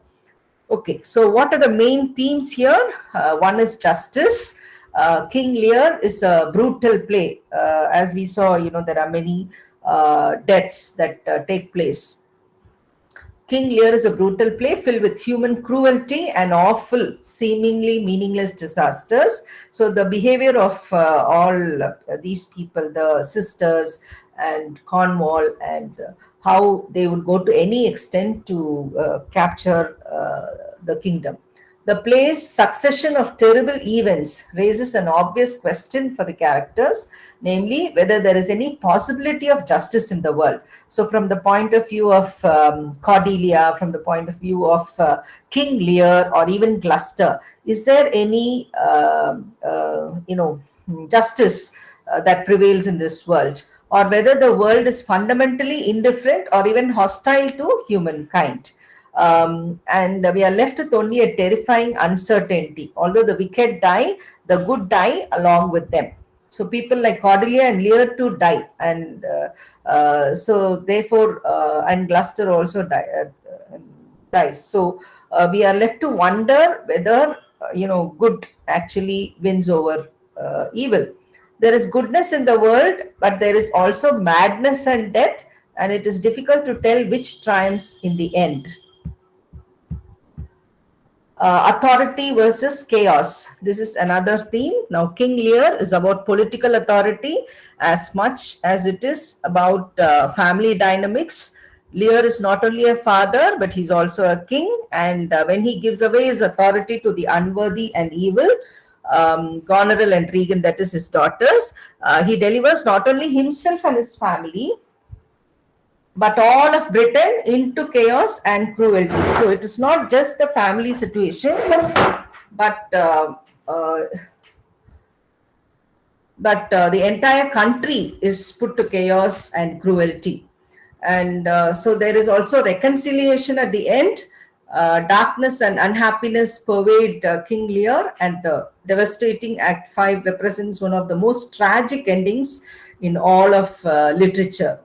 Okay, so what are the main themes here? One is justice. King Lear is a brutal play. As we saw, there are many deaths that take place. King Lear is a brutal play filled with human cruelty and awful, seemingly meaningless disasters. So the behavior of all these people, the sisters and Cornwall, and how they would go to any extent to capture the kingdom. The play's succession of terrible events raises an obvious question for the characters, namely whether there is any possibility of justice in the world. So from the point of view of Cordelia, from the point of view of King Lear, or even Gloucester, is there any justice that prevails in this world, or whether the world is fundamentally indifferent or even hostile to humankind? And we are left with only a terrifying uncertainty. Although the wicked die, the good die along with them. So people like Cordelia and Lear too die, and so therefore, and Gloucester also dies. So we are left to wonder whether good actually wins over evil. There is goodness in the world, but there is also madness and death, and it is difficult to tell which triumphs in the end. Authority versus chaos. This is another theme. Now, King Lear is about political authority as much as it is about family dynamics. Lear is not only a father, but he's also a king. And when he gives away his authority to the unworthy and evil, Goneril and Regan, that is his daughters, he delivers not only himself and his family, but all of Britain into chaos and cruelty. So it is not just the family situation, but the entire country is put to chaos and cruelty. And so there is also reconciliation at the end. Darkness and unhappiness pervade King Lear, and the devastating Act 5 represents one of the most tragic endings in all of literature.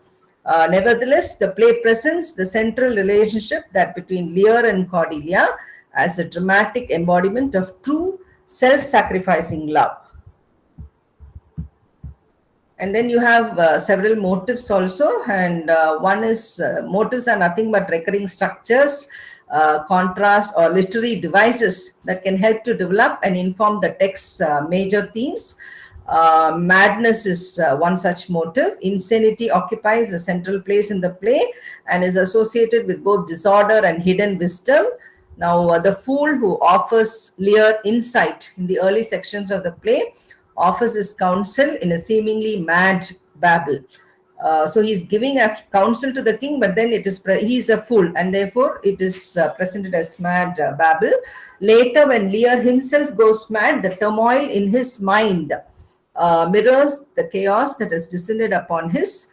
Nevertheless, the play presents the central relationship that between Lear and Cordelia as a dramatic embodiment of true self-sacrificing love. And then you have several motives also, and one is motives are nothing but recurring structures, contrasts, or literary devices that can help to develop and inform the text's major themes. Madness is one such motive. Insanity occupies a central place in the play and is associated with both disorder and hidden wisdom. Now, the fool who offers Lear insight in the early sections of the play offers his counsel in a seemingly mad babble. So he's giving a counsel to the king, but then he's a fool, and therefore it is presented as mad babble. Later, when Lear himself goes mad, the turmoil in his mind mirrors the chaos that has descended upon his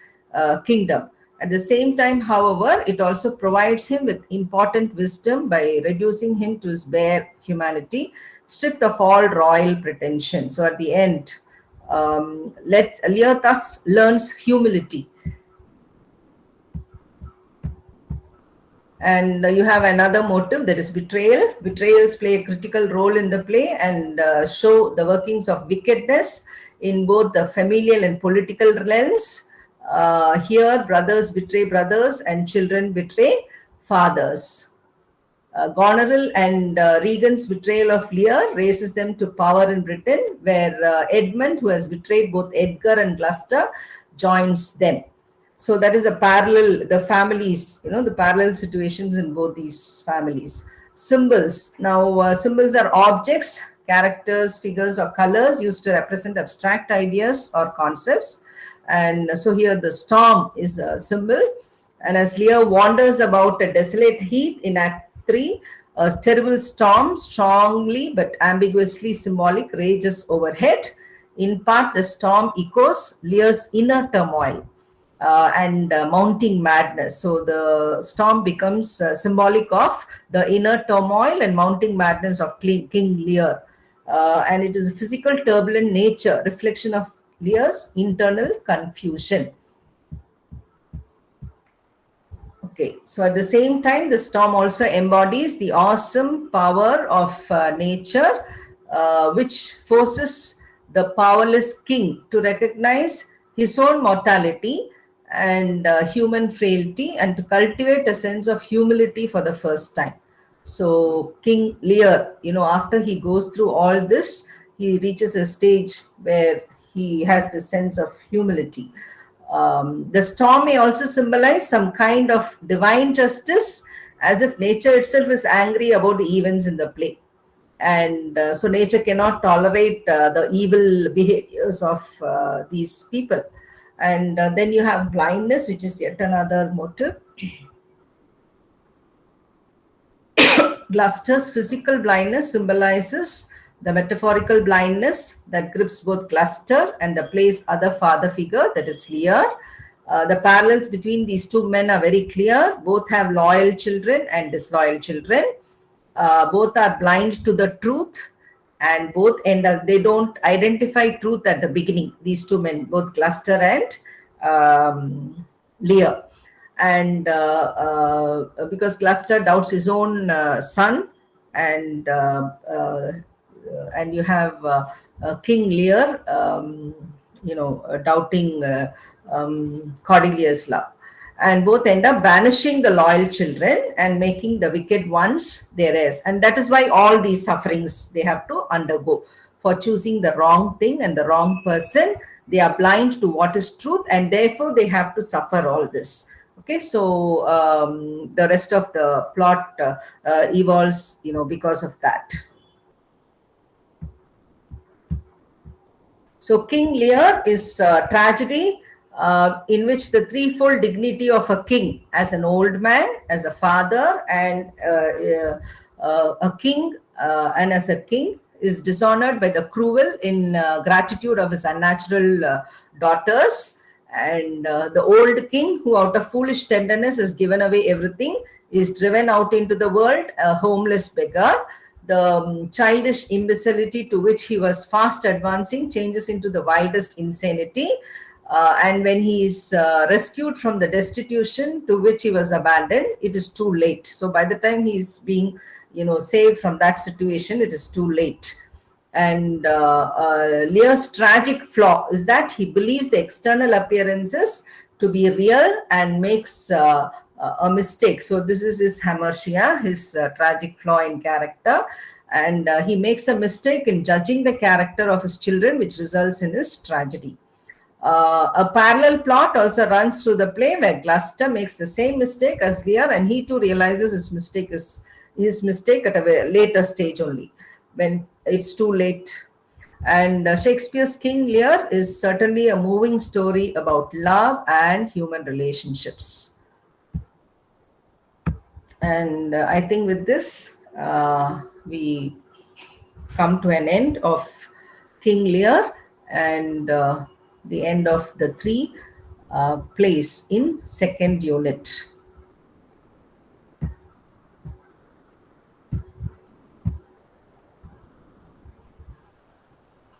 kingdom. At the same time, however, it also provides him with important wisdom by reducing him to his bare humanity, stripped of all royal pretension. So at the end, let Lear thus learns humility. And you have another motive, that is betrayal. Betrayals play a critical role in the play and show the workings of wickedness in both the familial and political realms. Here, brothers betray brothers and children betray fathers. Goneril and Regan's betrayal of Lear raises them to power in Britain, where Edmund, who has betrayed both Edgar and Gloucester, joins them. So that is a parallel, the families, the parallel situations in both these families. Symbols. Now, symbols are objects, characters, figures, or colors used to represent abstract ideas or concepts. And so here the storm is a symbol. And as Lear wanders about a desolate heath in Act 3, a terrible storm, strongly but ambiguously symbolic, rages overhead. In part, the storm echoes Lear's inner turmoil and mounting madness. So the storm becomes symbolic of the inner turmoil and mounting madness of King Lear. And it is a physical, turbulent nature, reflection of Lear's internal confusion. Okay, so at the same time, the storm also embodies the awesome power of nature, which forces the powerless king to recognize his own mortality and human frailty and to cultivate a sense of humility for the first time. So, King Lear, after he goes through all this, he reaches a stage where he has this sense of humility. The storm may also symbolize some kind of divine justice, as if nature itself is angry about the events in the play. And so nature cannot tolerate the evil behaviors of these people. And then you have blindness, which is yet another motive. Gloucester's physical blindness symbolizes the metaphorical blindness that grips both Gloucester and the play's other father figure, that is Lear. The parallels between these two men are very clear. Both have loyal children and disloyal children. Both are blind to the truth, and both end up, they don't identify truth at the beginning. These two men, both Gloucester and Lear. And because Gloucester doubts his own son, and you have King Lear, doubting Cordelia's love. And both end up banishing the loyal children and making the wicked ones their heirs. And that is why all these sufferings they have to undergo for choosing the wrong thing and the wrong person. They are blind to what is truth, and therefore they have to suffer all this. Okay, so the rest of the plot evolves, because of that. So King Lear is a tragedy in which the threefold dignity of a king, as an old man, as a father, and a king, and as a king, is dishonored by the cruel in gratitude of his unnatural daughters. And the old king, who out of foolish tenderness has given away everything, is driven out into the world, a homeless beggar. The childish imbecility to which he was fast advancing changes into the wildest insanity. And when he is rescued from the destitution to which he was abandoned, it is too late. So by the time he is being, saved from that situation, it is too late. And Lear's tragic flaw is that he believes the external appearances to be real and makes a mistake. So this is his hamartia, his tragic flaw in character. And he makes a mistake in judging the character of his children, which results in his tragedy. A parallel plot also runs through the play where Gloucester makes the same mistake as Lear, and he too realizes his mistake at a later stage only, when it's too late. And Shakespeare's King Lear is certainly a moving story about love and human relationships. And I think with this, we come to an end of King Lear and the end of the three plays in second unit.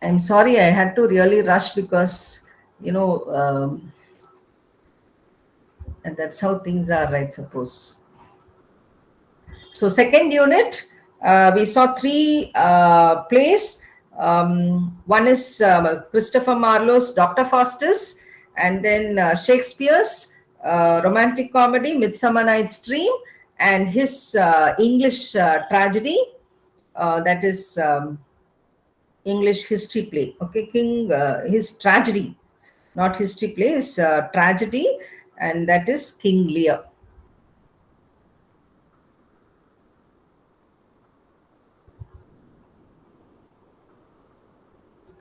I'm sorry I had to really rush because, you know, and that's how things are, I suppose. So, second unit, we saw three plays. One is Christopher Marlowe's Dr. Faustus, and then Shakespeare's romantic comedy Midsummer Night's Dream, and his English tragedy, that is English history play. Okay, his tragedy, not history play, his tragedy, and that is King Lear.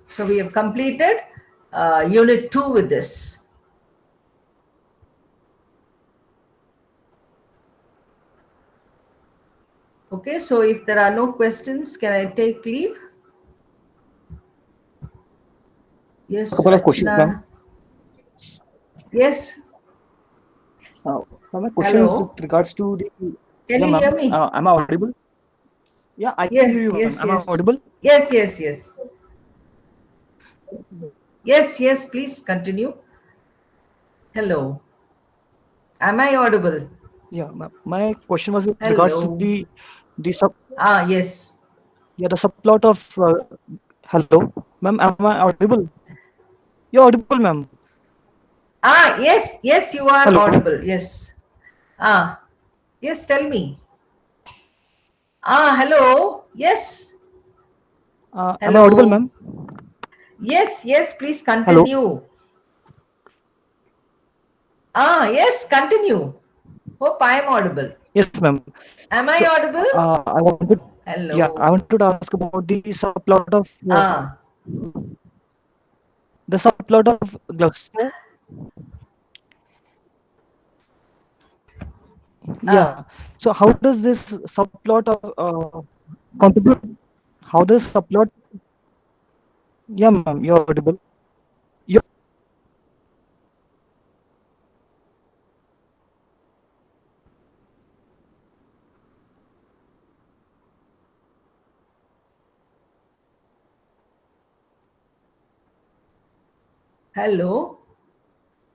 So we have completed unit 2 with this. Okay, so if there are no questions, can I take leave? Yes, Couple of questions, ma'am. Archana. Yes. My question is with Hello. regards to the. Can Yeah, you hear ma'am. me? Am I audible? Yeah, I can hear Yes, you, ma'am. yes, Am I yes. audible? Yes, yes, yes. Yes, yes, please continue. Hello. Am I audible? Yeah, ma'am. My question was with regards to Hello. the sub. Ah, yes. Yeah, the subplot of. Hello, ma'am. Am I audible? You're audible, ma'am. Ah, yes, yes, you are Hello. audible. Yes. Ah, yes, tell me. Ah, hello. Yes. Am I audible, Hello. ma'am? Yes, yes, please Hello. continue. Ah, yes, continue. Hope I am audible. Yes, ma'am. Am So, I audible? I wanted. Yeah, I Hello. wanted to ask about the subplot of Ah, the subplot of Gloucester. Yeah. ah. So how does this subplot of contribute? How does subplot? Yeah, ma'am. You're audible. You Hello.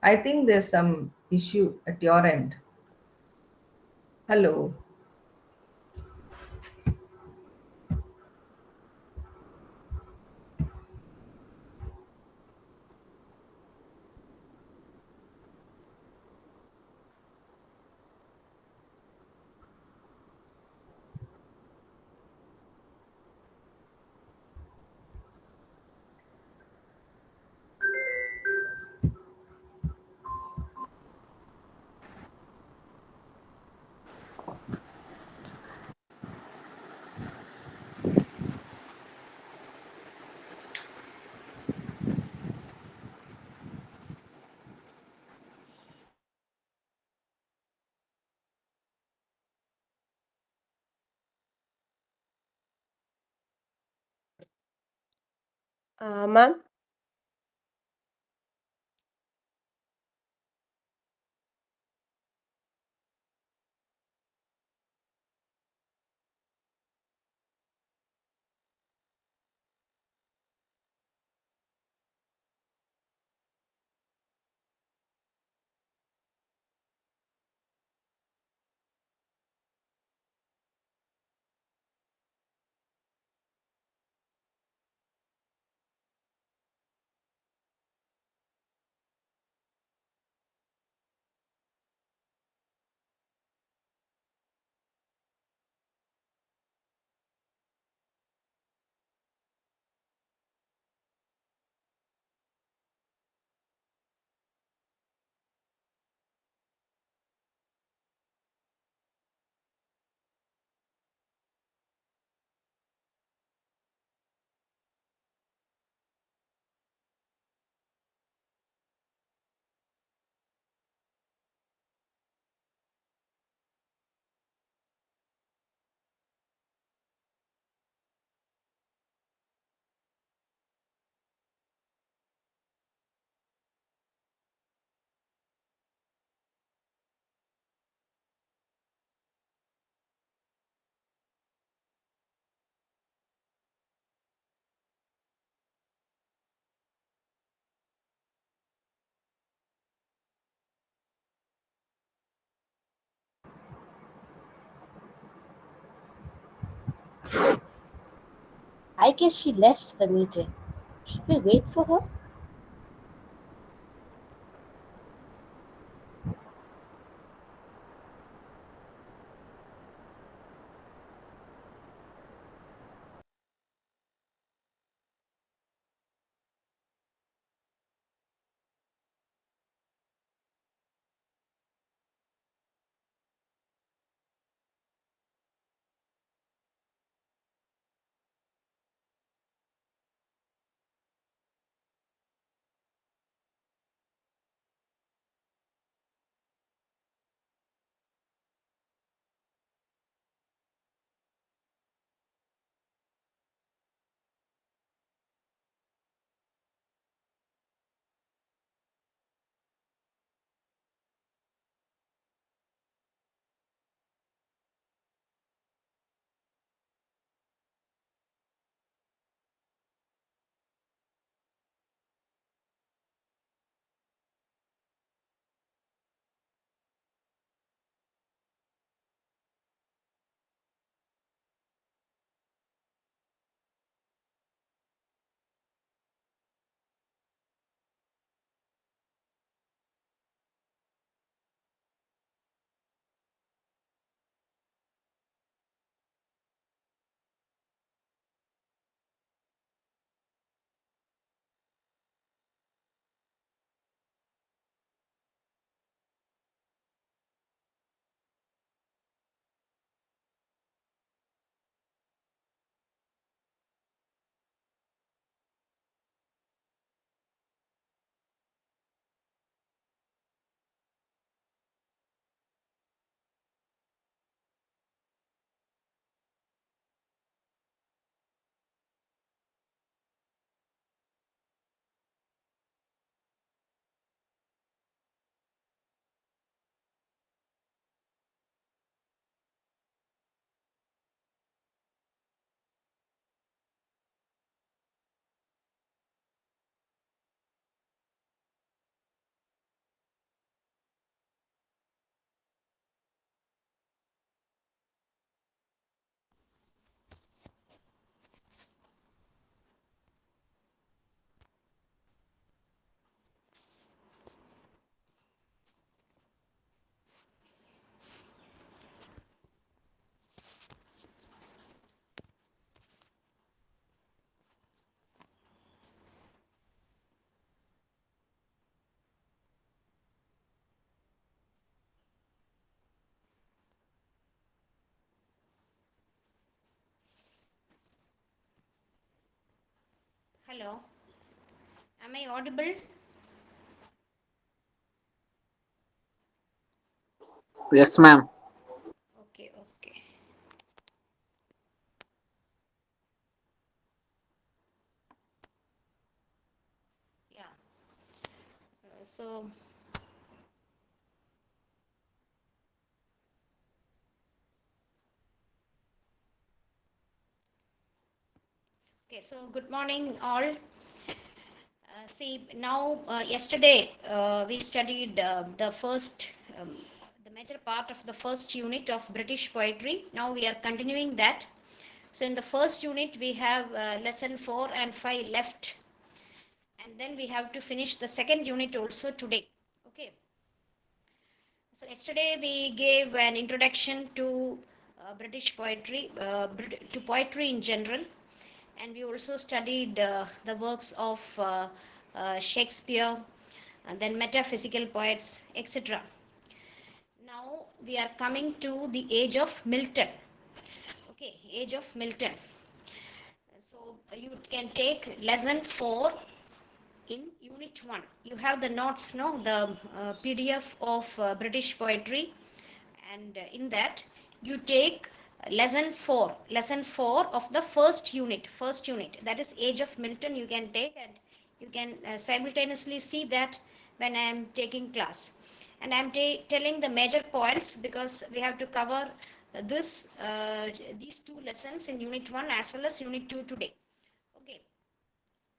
I think there's some issue at your end. Hello. Ma'am, I guess she left the meeting. Should we wait for her? Hello, am I audible? Yes, ma'am. Okay, okay. Yeah. So, okay, so good morning, all. See, now, yesterday we studied the major part of the first unit of British poetry. Now we are continuing that. So, in the first unit, we have lesson 4 and 5 left, and then we have to finish the second unit also today. Okay. So yesterday we gave an introduction to British poetry, to poetry in general, and we also studied the works of Shakespeare, and then metaphysical poets, etc. Now we are coming to the age of Milton. Okay, age of Milton. So you can take lesson 4 in unit 1. You have the notes, no, the PDF of British poetry, and in that you take lesson 4 of the first unit, that is age of Milton. You can take, and you can simultaneously see that when I am taking class, and I am telling the major points because we have to cover this these two lessons in unit 1 as well as unit 2 today. Okay,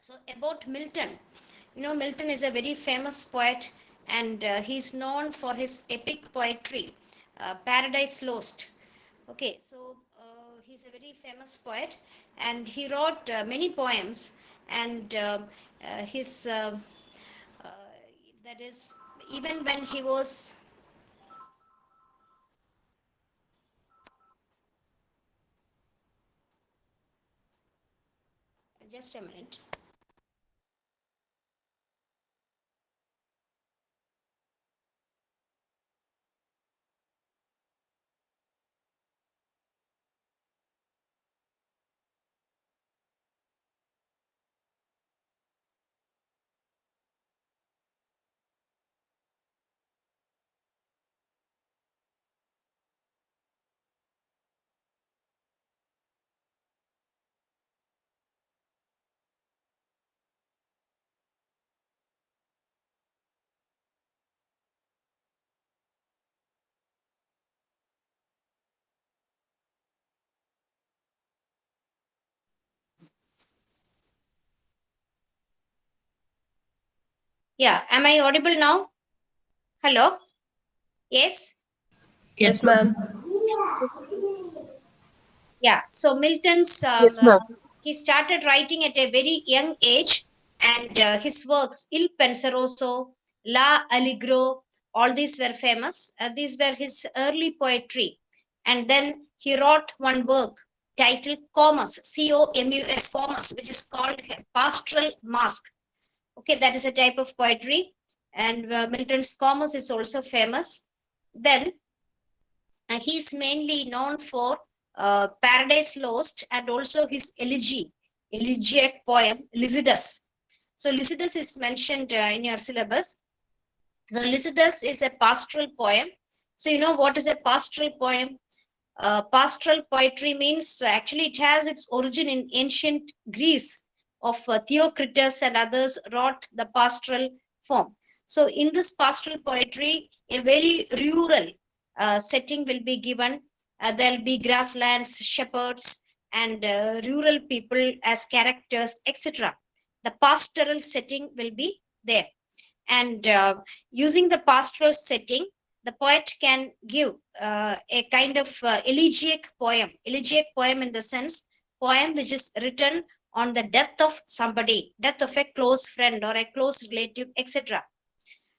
so about Milton, Milton is a very famous poet, and he's known for his epic poetry, Paradise Lost. Okay, so he's a very famous poet, and he wrote many poems. And his that is, even when he was, just a minute. Yeah, am I audible now? Hello? Yes? Yes, ma'am. Yeah, so Milton's, Yes, ma'am. he started writing at a very young age, and his works, Il Penseroso, La Allegro, all these were famous. These were his early poetry. And then he wrote one work titled Comus, Comus, Comus, which is called Pastoral Masque. Okay, that is a type of poetry. And Milton's Comus is also famous. Then he is mainly known for Paradise Lost and also his elegiac poem Lycidas. So Lycidas is mentioned in your syllabus. So Lycidas is a pastoral poem. So you know what is a pastoral poem? Pastoral poetry means actually it has its origin in ancient Greece of Theocritus and others wrote the pastoral form. So in this pastoral poetry, a very rural setting will be given. There'll be grasslands, shepherds, and rural people as characters, etc. The pastoral setting will be there. And using the pastoral setting, the poet can give a kind of elegiac poem in the sense, poem which is written on the death of somebody, death of a close friend or a close relative, etc.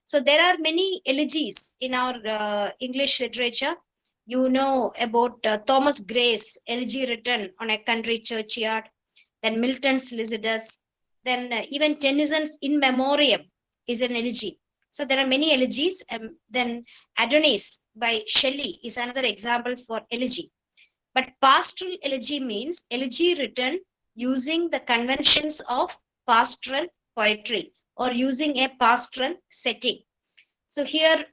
So there are many elegies in our English literature. You know about Thomas Gray's elegy written on a country churchyard, then Milton's Lycidas, then even Tennyson's In Memoriam is an elegy. So there are many elegies. Then Adonis by Shelley is another example for elegy. But pastoral elegy means elegy written using the conventions of pastoral poetry or using a pastoral setting. So here,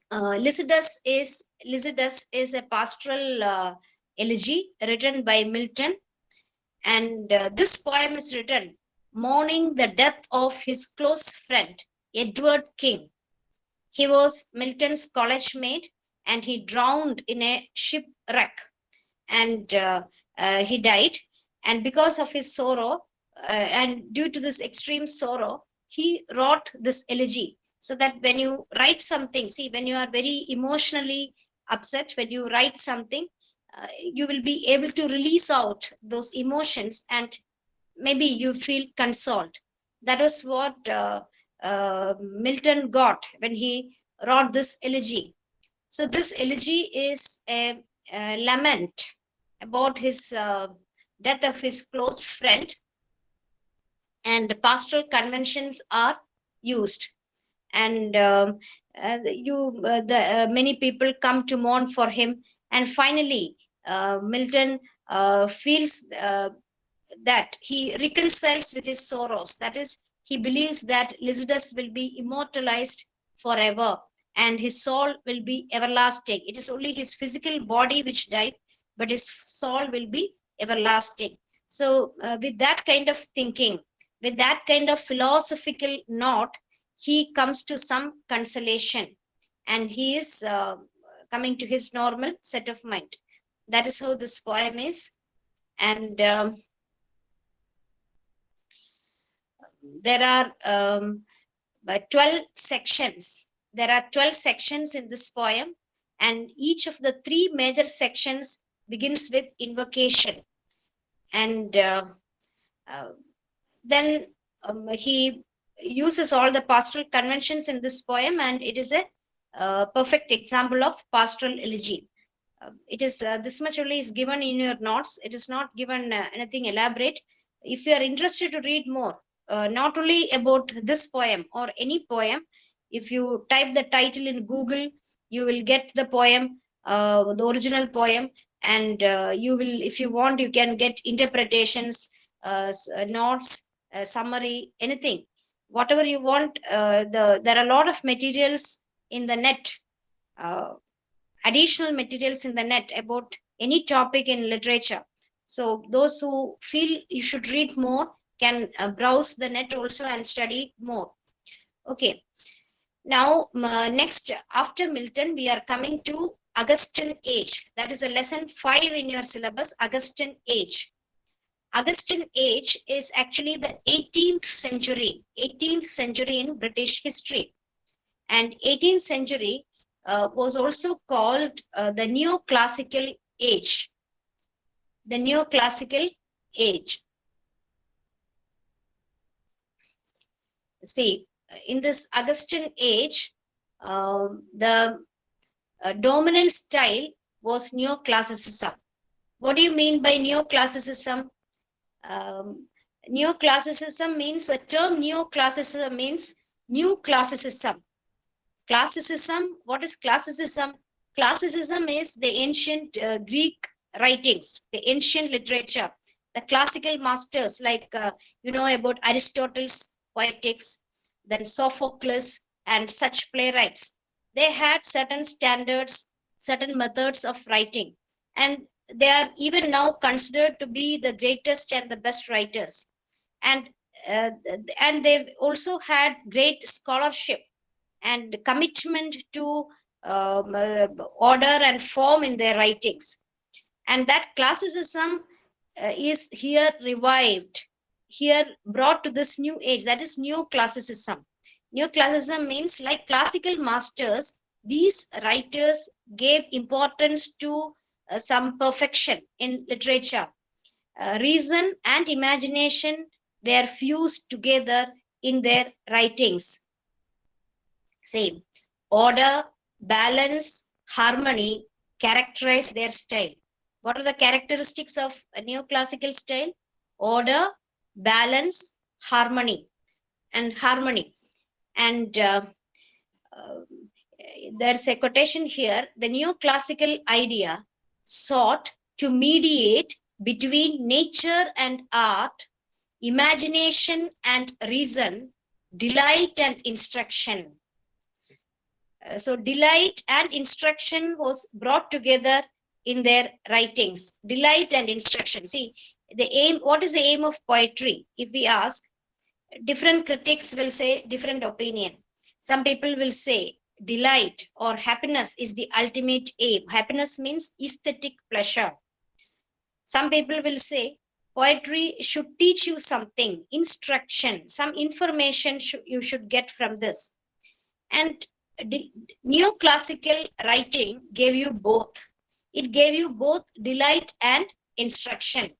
Lycidas is a pastoral elegy written by Milton, and this poem is written mourning the death of his close friend Edward King. He was Milton's college mate, and he drowned in a shipwreck, and he died. And because of his sorrow, and due to this extreme sorrow, he wrote this elegy. So that when you write something, see, when you are very emotionally upset, when you write something, you will be able to release out those emotions, and maybe you feel consoled. That is what Milton got when he wrote this elegy. So this elegy is a lament about his death of his close friend, and pastoral conventions are used. And many people come to mourn for him, and finally Milton feels that he reconciles with his sorrows. That is, he believes that Lycidas will be immortalized forever and his soul will be everlasting. It is only his physical body which died, but his soul will be everlasting. So, with that kind of thinking, with that kind of philosophical note, he comes to some consolation, and he is coming to his normal set of mind. That is how this poem is. And there are 12 sections. There are 12 sections in this poem, and each of the three major sections begins with invocation, and uh, then he uses all the pastoral conventions in this poem, and it is a perfect example of pastoral elegy. It is this much only is given in your notes. It is not given anything elaborate. If you are interested to read more, not only about this poem or any poem, if you type the title in Google, you will get the poem, the original poem, and you will, if you want, you can get interpretations, notes, summary, anything, whatever you want. There are a lot of materials in the net. Uh, Additional materials in the net about any topic in literature. So those who feel you should read more can browse the net also and study more. Okay. Now, next, after Milton, we are coming to Augustan age. That is a lesson 5 in your syllabus, Augustan age. Augustan age is actually the 18th century in British history. And 18th century was also called the neoclassical age. The neoclassical age. See, in this Augustan age, the dominant style was neoclassicism. What do you mean by neoclassicism? Neoclassicism means, the term neoclassicism means new classicism. Classicism, what is classicism? Classicism is the ancient Greek writings, the ancient literature, the classical masters, like you know about Aristotle's Poetics, then Sophocles and such playwrights. They had certain standards, certain methods of writing, and they are even now considered to be the greatest and the best writers. And they've also had great scholarship and commitment to order and form in their writings. And that classicism is here revived, here brought to this new age, that is neoclassicism. Neoclassicism means, like classical masters, these writers gave importance to some perfection in literature. Reason and imagination were fused together in their writings. Same. Order, balance, harmony characterize their style. What are the characteristics of a neoclassical style? Order, balance, harmony. And there's a quotation here. The neoclassical idea sought to mediate between nature and art, imagination and reason, delight and instruction. So delight and instruction was brought together in their writings. Delight and instruction. See, the aim, what is the aim of poetry? If we ask, different critics will say different opinion. Some people will say delight or happiness is the ultimate aim. Happiness means aesthetic pleasure. Some people will say poetry should teach you something, instruction, some information you should get from this. And neoclassical writing gave you both. It gave you both delight and instruction.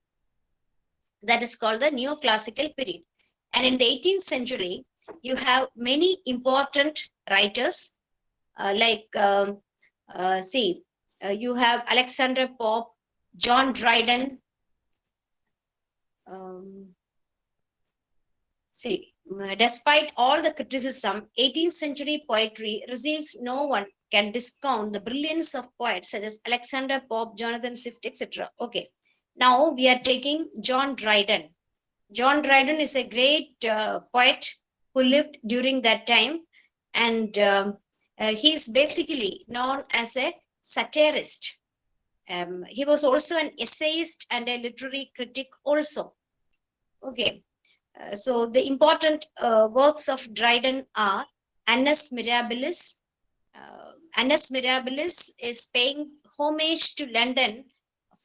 That is called the neoclassical period. And in the 18th century, you have many important writers you have Alexander Pope, John Dryden. Despite all the criticism, 18th century poetry receives no one can discount the brilliance of poets such as Alexander Pope, Jonathan Swift, etc. Okay, now we are taking John Dryden. John Dryden is a great poet who lived during that time, and he is basically known as a satirist. He was also an essayist and a literary critic also. Okay. So the important works of Dryden are Annus Mirabilis. Annus Mirabilis is paying homage to London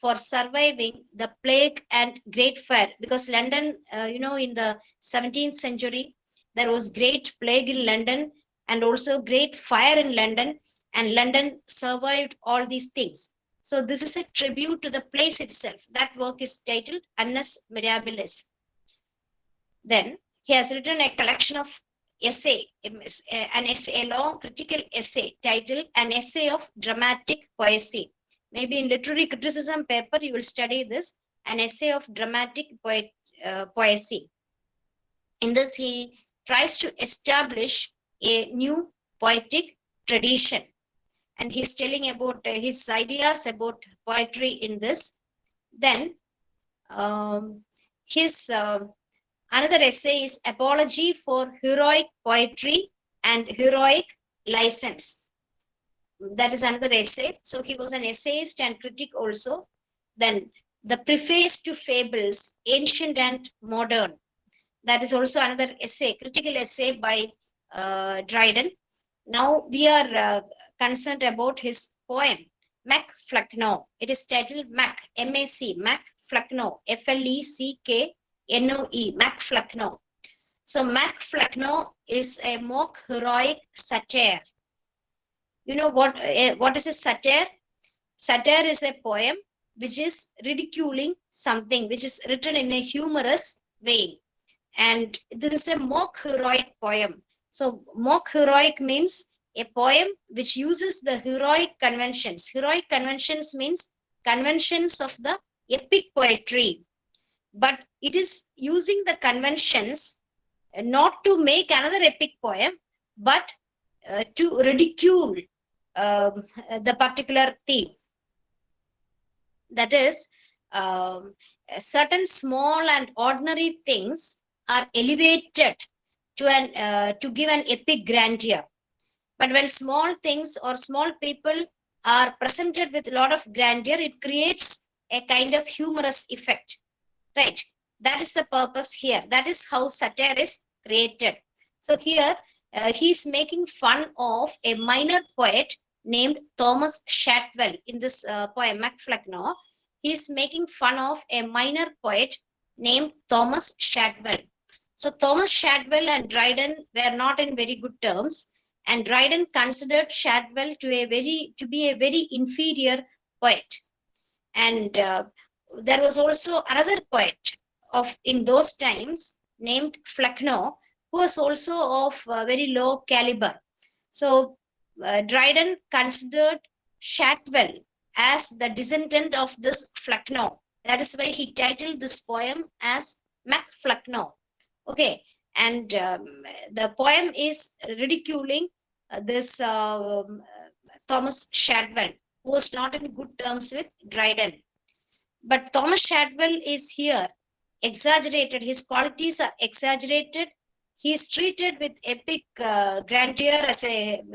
for surviving the plague and Great Fire, because London, in the 17th century, there was great plague in London and also great fire in London, and London survived all these things. So this is a tribute to the place itself. That work is titled Annus Mirabilis. Then he has written a collection of essay, an essay, a long critical essay titled An Essay of Dramatic Poesy. Maybe in literary criticism paper you will study this, an essay of dramatic poesy. In this, he tries to establish a new poetic tradition, and he's telling about his ideas about poetry in this. Then his another essay is Apology for Heroic Poetry and Heroic License. That is another essay. So he was an essayist and critic also. Then the Preface to Fables, Ancient and Modern. That is also another essay, critical essay by Dryden. Now we are concerned about his poem, Mac Flecknoe. It is titled Mac, M-A-C, Mac Flecknoe, F-L-E-C-K-N-O-E, Mac Flecknoe. So Mac Flecknoe is a mock heroic satire. You know what is a satire? Satire is a poem which is ridiculing something, which is written in a humorous vein. And this is a mock heroic poem. So mock heroic means a poem which uses the heroic conventions. Heroic conventions means conventions of the epic poetry, but it is using the conventions not to make another epic poem, but to ridicule the particular theme. That is, certain small and ordinary things are elevated to give an epic grandeur. But when small things or small people are presented with a lot of grandeur, it creates a kind of humorous effect, right? That is the purpose here. That is how satire is created. So here he's making fun of a minor poet named Thomas Shadwell in this poem, Mac Flecknoe. He's making fun of a minor poet named Thomas Shadwell. So Thomas Shadwell and Dryden were not in very good terms, and Dryden considered Shadwell to be a very inferior poet. And there was also another poet of in those times named Flecknoe, who was also of very low caliber. So Dryden considered Shadwell as the descendant of this Flecknoe. That is why he titled this poem as Mac Flecknoe. Okay, and the poem is ridiculing this Thomas Shadwell, who was not in good terms with Dryden. But Thomas Shadwell is here exaggerated. His qualities are exaggerated. He is treated with epic grandeur,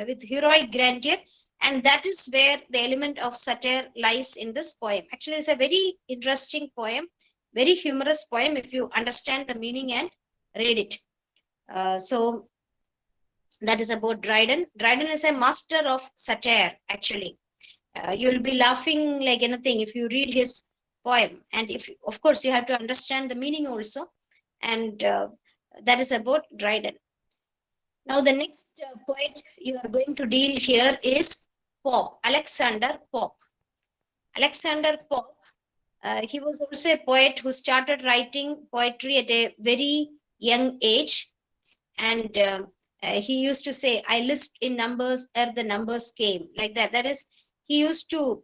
with heroic grandeur, and that is where the element of satire lies in this poem. Actually, it's a very interesting poem, very humorous poem if you understand the meaning and read it. So that is about Dryden. Dryden is a master of satire, actually. You'll be laughing like anything if you read his poem, and if of course you have to understand the meaning also, and that is about Dryden. Now the next poet you are going to deal here is Pope, Alexander Pope. Alexander Pope, he was also a poet who started writing poetry at a very young age, and he used to say, I lisped in numbers ere the numbers came, like that. That is, he used to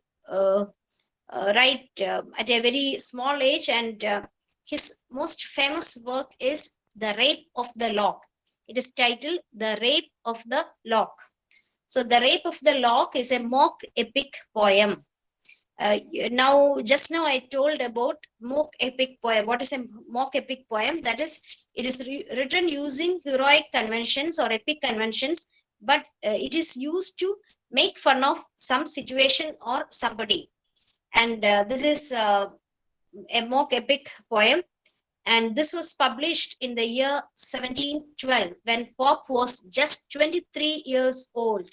write at a very small age, and his most famous work is The Rape of the Lock. It is titled The Rape of the Lock. So The Rape of the Lock is a mock epic poem. Just now I told about mock epic poem. What is a mock epic poem? That is, it is written using heroic conventions or epic conventions, but it is used to make fun of some situation or somebody. And this is a mock epic poem. And this was published in the year 1712 when Pope was just 23 years old.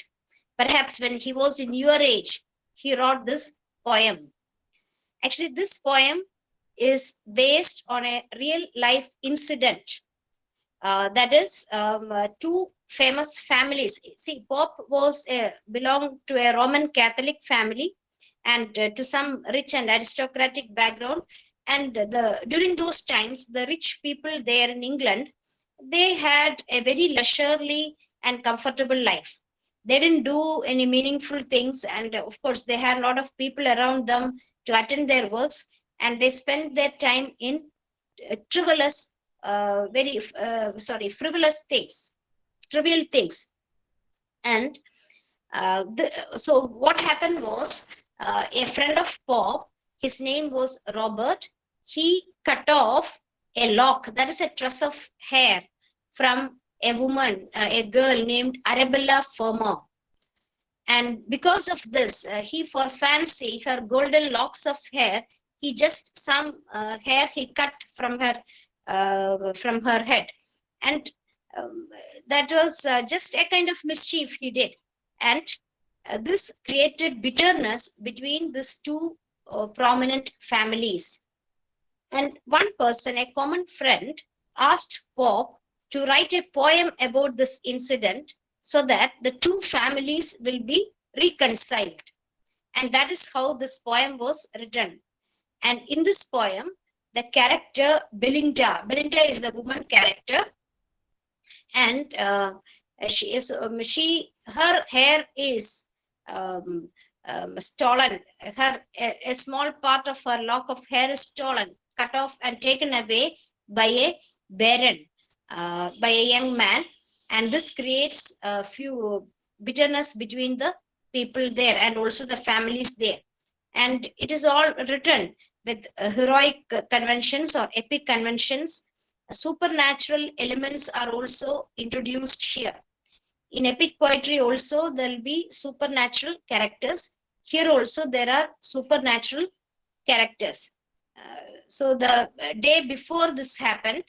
Perhaps when he was in your age, he wrote this poem. Actually, this poem is based on a real life incident. That is, two famous families. See, Pope was belonged to a Roman Catholic family, and to some rich and aristocratic background. And during those times, the rich people there in England, they had a very leisurely and comfortable life. They didn't do any meaningful things, and of course, they had a lot of people around them to attend their works, and they spent their time in frivolous, frivolous things, trivial things. And so what happened was, a friend of Pope, his name was Robert, he cut off a lock, that is a truss of hair, from a woman, a girl named Arabella Fermor. And because of this, he, for fancy her golden locks of hair, he just some hair he cut from her head. And that was just a kind of mischief he did. And this created bitterness between these two prominent families. And one person, a common friend, asked Pope to write a poem about this incident so that the two families will be reconciled. And that is how this poem was written. And in this poem, the character Belinda is the woman character, and her hair is stolen. A small part of her lock of hair is stolen, cut off, and taken away by a baron, by a young man, and this creates a few bitterness between the people there and also the families there. And it is all written with heroic conventions or epic conventions. Supernatural elements are also introduced here. In epic poetry also there will be supernatural characters. Here also there are supernatural characters. So the day before this happened,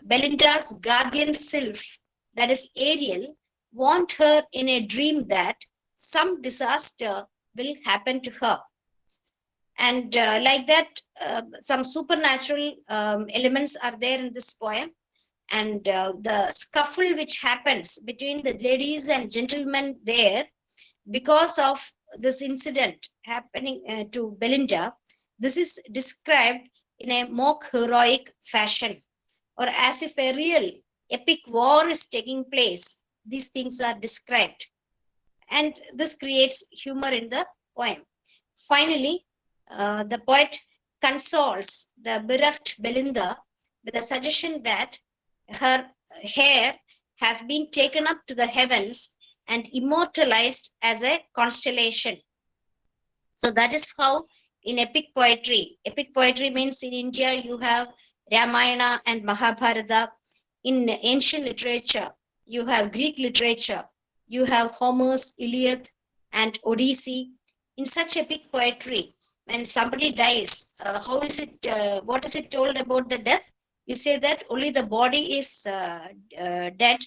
Belinda's guardian sylph, that is Ariel, warned her in a dream that some disaster will happen to her. And like that, some supernatural elements are there in this poem. And the scuffle which happens between the ladies and gentlemen there, because of this incident happening to Belinda, this is described in a mock heroic fashion, or as if a real epic war is taking place. These things are described, and this creates humor in the poem. Finally, the poet consoles the bereft Belinda with a suggestion that her hair has been taken up to the heavens and immortalized as a constellation. So that is how in epic poetry means in India you have Ramayana and Mahabharata. In ancient literature, you have Greek literature, you have Homer's Iliad and Odyssey. In such epic poetry, when somebody dies, what is it told about the death? You say that only the body is dead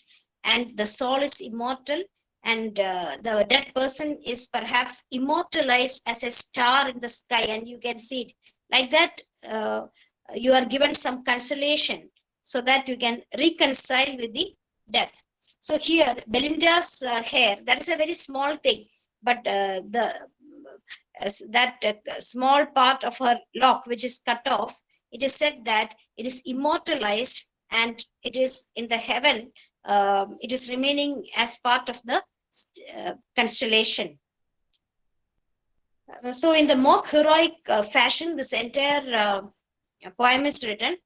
and the soul is immortal, and the dead person is perhaps immortalized as a star in the sky, and you can see it like that. You are given some consolation so that you can reconcile with the death. So here Belinda's hair, that is a very small thing, but that small part of her lock which is cut off, it is said that it is immortalized and it is in the heaven. It is remaining as part of the constellation. So in the mock heroic fashion, this entire poem is written,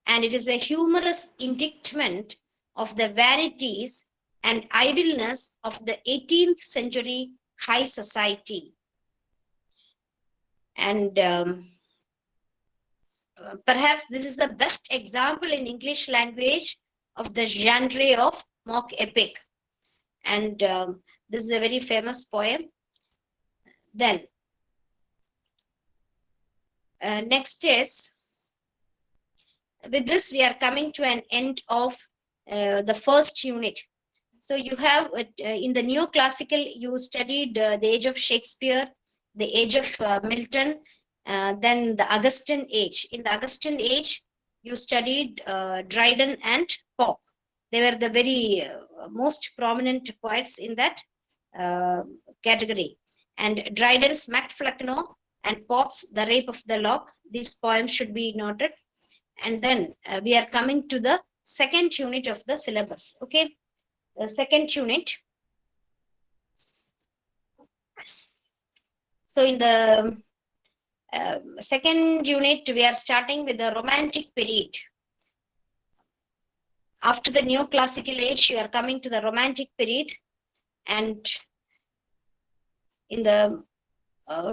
and it is a humorous indictment of the vanities and idleness of the 18th century high society. And perhaps this is the best example in English language of the genre of mock epic. And this is a very famous poem. Then next is, with this we are coming to an end of the first unit. So you have in the neoclassical, you studied the age of Shakespeare, the age of Milton, then the Augustan age. In the Augustan age, you studied Dryden and Pope. They were the very most prominent poets in that category. and Dryden's Macflacno and Pope's The Rape of the Lock. These poems should be noted. And then we are coming to the second unit of the syllabus. Okay, the second unit. So in the second unit, we are starting with the Romantic period. After the neoclassical age, you are coming to the Romantic period, and in the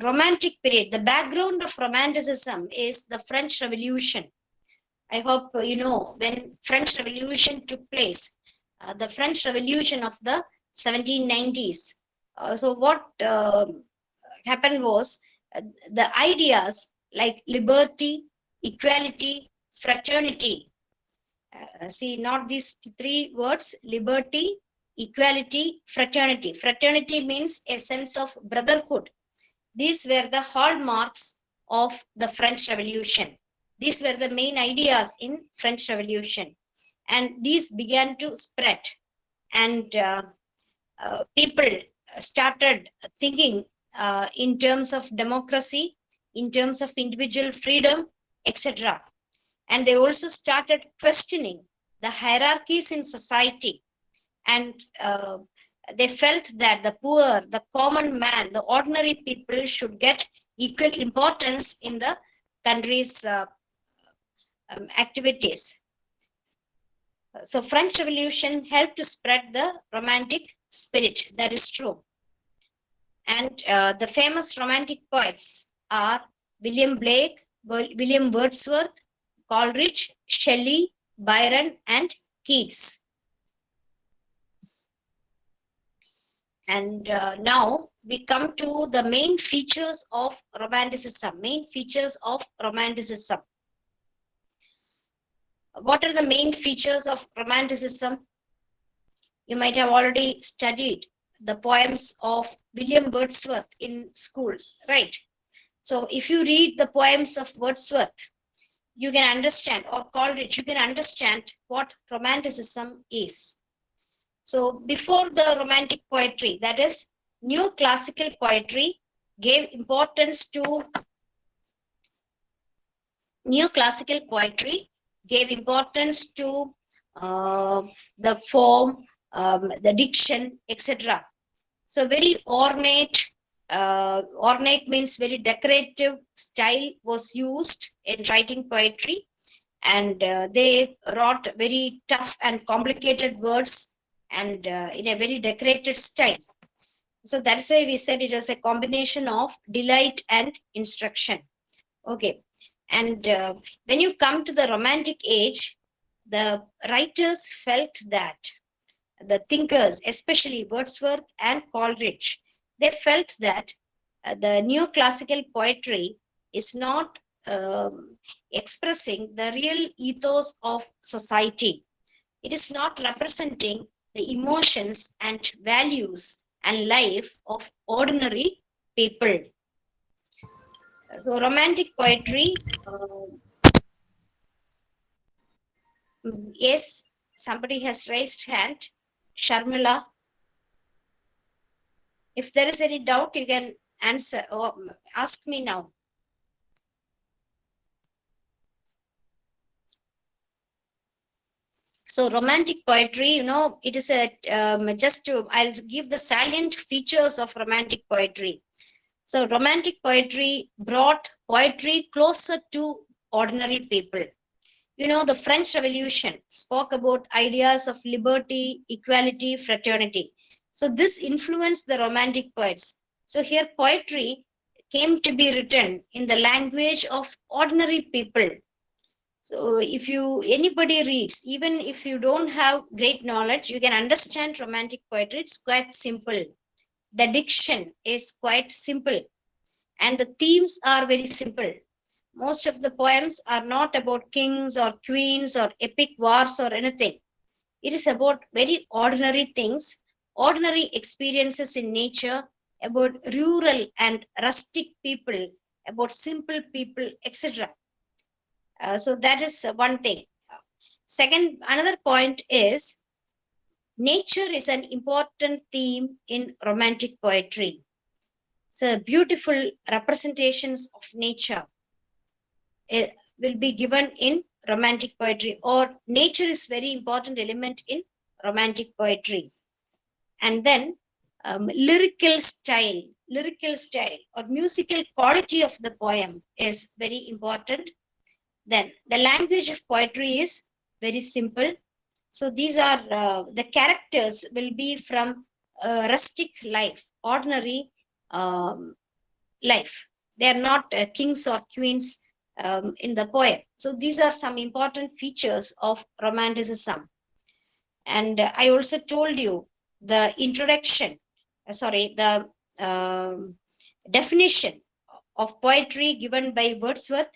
Romantic period, the background of Romanticism is the French Revolution. I hope you know when French Revolution took place, the French Revolution of the 1790s. So what happened was the ideas like liberty, equality, fraternity. See, not these three words: liberty, equality, fraternity. Fraternity means a sense of brotherhood. These were the hallmarks of the French Revolution. These were the main ideas in French Revolution, and these began to spread, and people started thinking in terms of democracy, in terms of individual freedom, etc. And they also started questioning the hierarchies in society, and they felt that the poor, the common man, the ordinary people should get equal importance in the country's activities. So French Revolution helped to spread the romantic spirit. That is true. And the famous romantic poets are William Blake, William Wordsworth, Coleridge, Shelley, Byron, and Keats. And now we come to the main features of Romanticism. Main features of Romanticism. What are the main features of Romanticism? You might have already studied the poems of William Wordsworth in schools, right? So if you read the poems of Wordsworth, you can understand, or Coleridge, you can understand what Romanticism is. So before the Romantic poetry, that is neoclassical poetry, gave importance to neoclassical poetry, gave importance to the form, the diction, etc. So very ornate, ornate means very decorative style was used in writing poetry, and they wrote very tough and complicated words, and in a very decorated style. So that's why we said it was a combination of delight and instruction. Okay. And when you come to the Romantic age, the writers felt that the thinkers, especially Wordsworth and Coleridge, they felt that the neoclassical poetry is not expressing the real ethos of society. It is not representing the emotions and values and life of ordinary people. So Romantic poetry, yes, somebody has raised hand. Sharmila. If there is any doubt, you can answer or ask me now. So Romantic poetry, you know, it is a I'll give the salient features of Romantic poetry. So Romantic poetry brought poetry closer to ordinary people. You know, the French Revolution spoke about ideas of liberty, equality, fraternity. So this influenced the Romantic poets. So here poetry came to be written in the language of ordinary people. So if anybody reads, even if you don't have great knowledge, you can understand Romantic poetry. It's quite simple. The diction is quite simple, and the themes are very simple. Most of the poems are not about kings or queens or epic wars or anything. It is about very ordinary things, ordinary experiences in nature, about rural and rustic people, about simple people, etc. So that is one thing. Second, another point is nature is an important theme in Romantic poetry. So beautiful representations of nature will be given in romantic poetry, or nature is very important element in romantic poetry. And then lyrical style or musical quality of the poem is very important. Then the language of poetry is very simple. So these are the characters will be from rustic life, ordinary life. They are not kings or queens in the poem. So these are some important features of romanticism. And I also told you the introduction, the definition of poetry given by Wordsworth: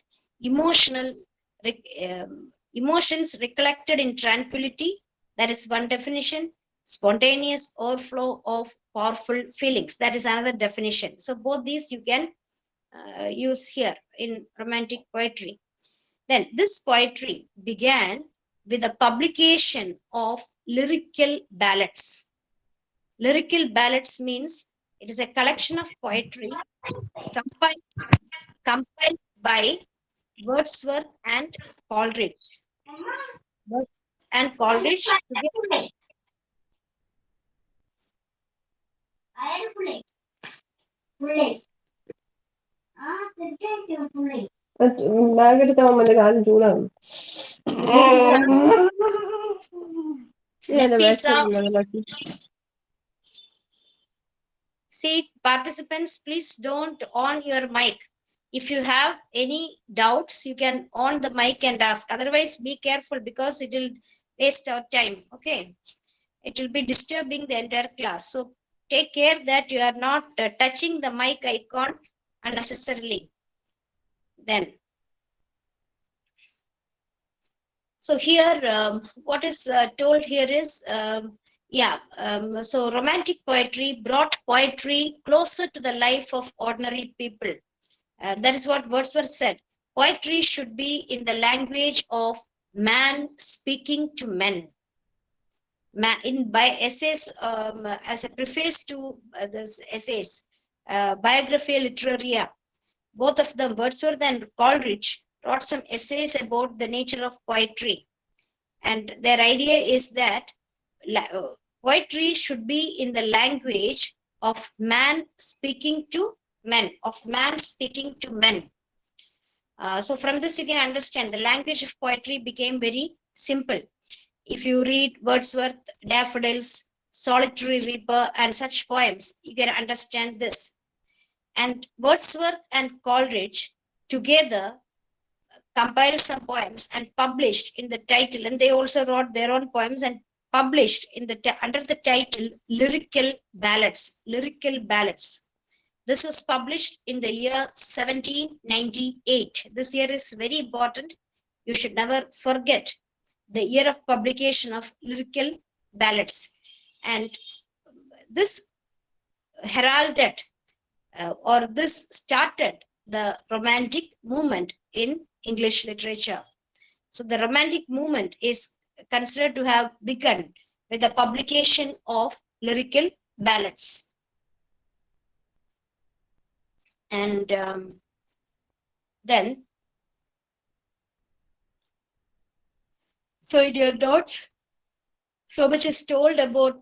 emotions recollected in tranquility. That is one definition. Spontaneous overflow of powerful feelings. That is another definition. So both these you can use here in romantic poetry. Then this poetry began with the publication of lyrical ballads. Lyrical ballads means it is a collection of poetry compiled by Wordsworth and Coleridge. And Coleridge together. Bag എടുക്കാൻ വന്ന കാലം ചൂടാണ് See, participants, please don't on your mic. If you have any doubts, you can on the mic and ask. Otherwise, be careful because it will waste our time. Okay, it will be disturbing the entire class. So take care that you are not touching the mic icon unnecessarily. Then, so here what is told here is so romantic poetry brought poetry closer to the life of ordinary people. That is what Wordsworth said. Poetry should be in the language of man speaking to men. By essays, as a preface to this essays, Biographia Literaria, both of them, Wordsworth and Coleridge, wrote some essays about the nature of poetry. And their idea is that poetry should be in the language of man speaking to men, so from this you can understand the language of poetry became very simple. If you read Wordsworth, Daffodils, Solitary Reaper, and such poems, you can understand this. And Wordsworth and Coleridge together compiled some poems and published in the title, and they also wrote their own poems and published in the under the title Lyrical Ballads. This was published in the year 1798. This year is very important. You should never forget the year of publication of Lyrical Ballads. And this heralded or this started the romantic movement in English literature. So the romantic movement is considered to have begun with the publication of lyrical ballads. And then, so in your notes, so much is told about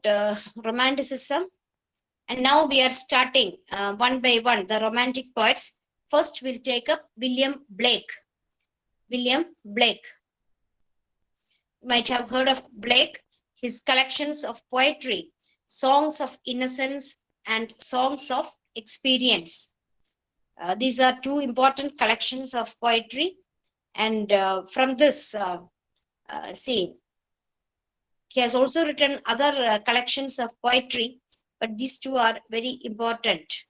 romanticism. And now we are starting one by one the romantic poets. First, we'll take up William Blake. You might have heard of Blake. His collections of poetry, songs of innocence and songs of experience. These are two important collections of poetry. And from this, see, he has also written other collections of poetry, but these two are very important.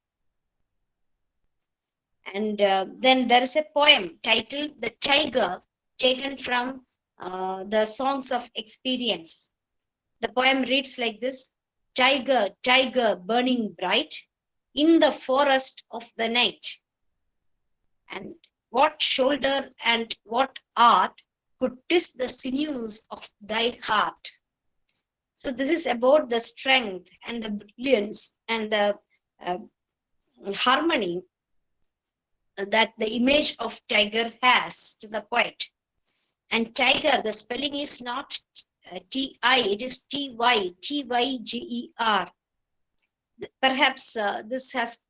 And then there is a poem titled The Tiger, taken from the Songs of Experience. The poem reads like this: Tiger, tiger, burning bright in the forest of the night, and what shoulder and what art could twist the sinews of thy heart? So this is about the strength and the brilliance and the harmony that the image of tiger has to the poet. And tiger, the spelling is not T-I, it is T-Y, T-Y-G-E-R. Perhaps this has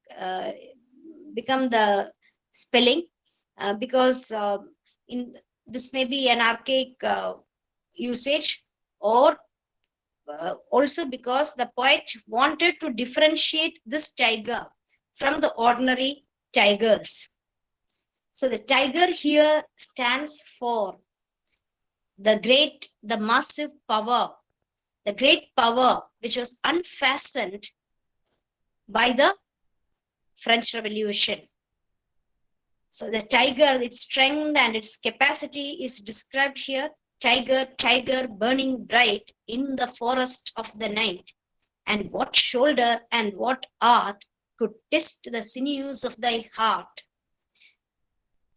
become the spelling because in this may be an archaic usage, or also because the poet wanted to differentiate this tiger from the ordinary tigers. So the tiger here stands for the great, the massive power, the great power which was unfastened by the French Revolution. So the tiger, its strength and its capacity is described here. Tiger, tiger, burning bright in the forest of the night. And what shoulder and what art could test the sinews of thy heart?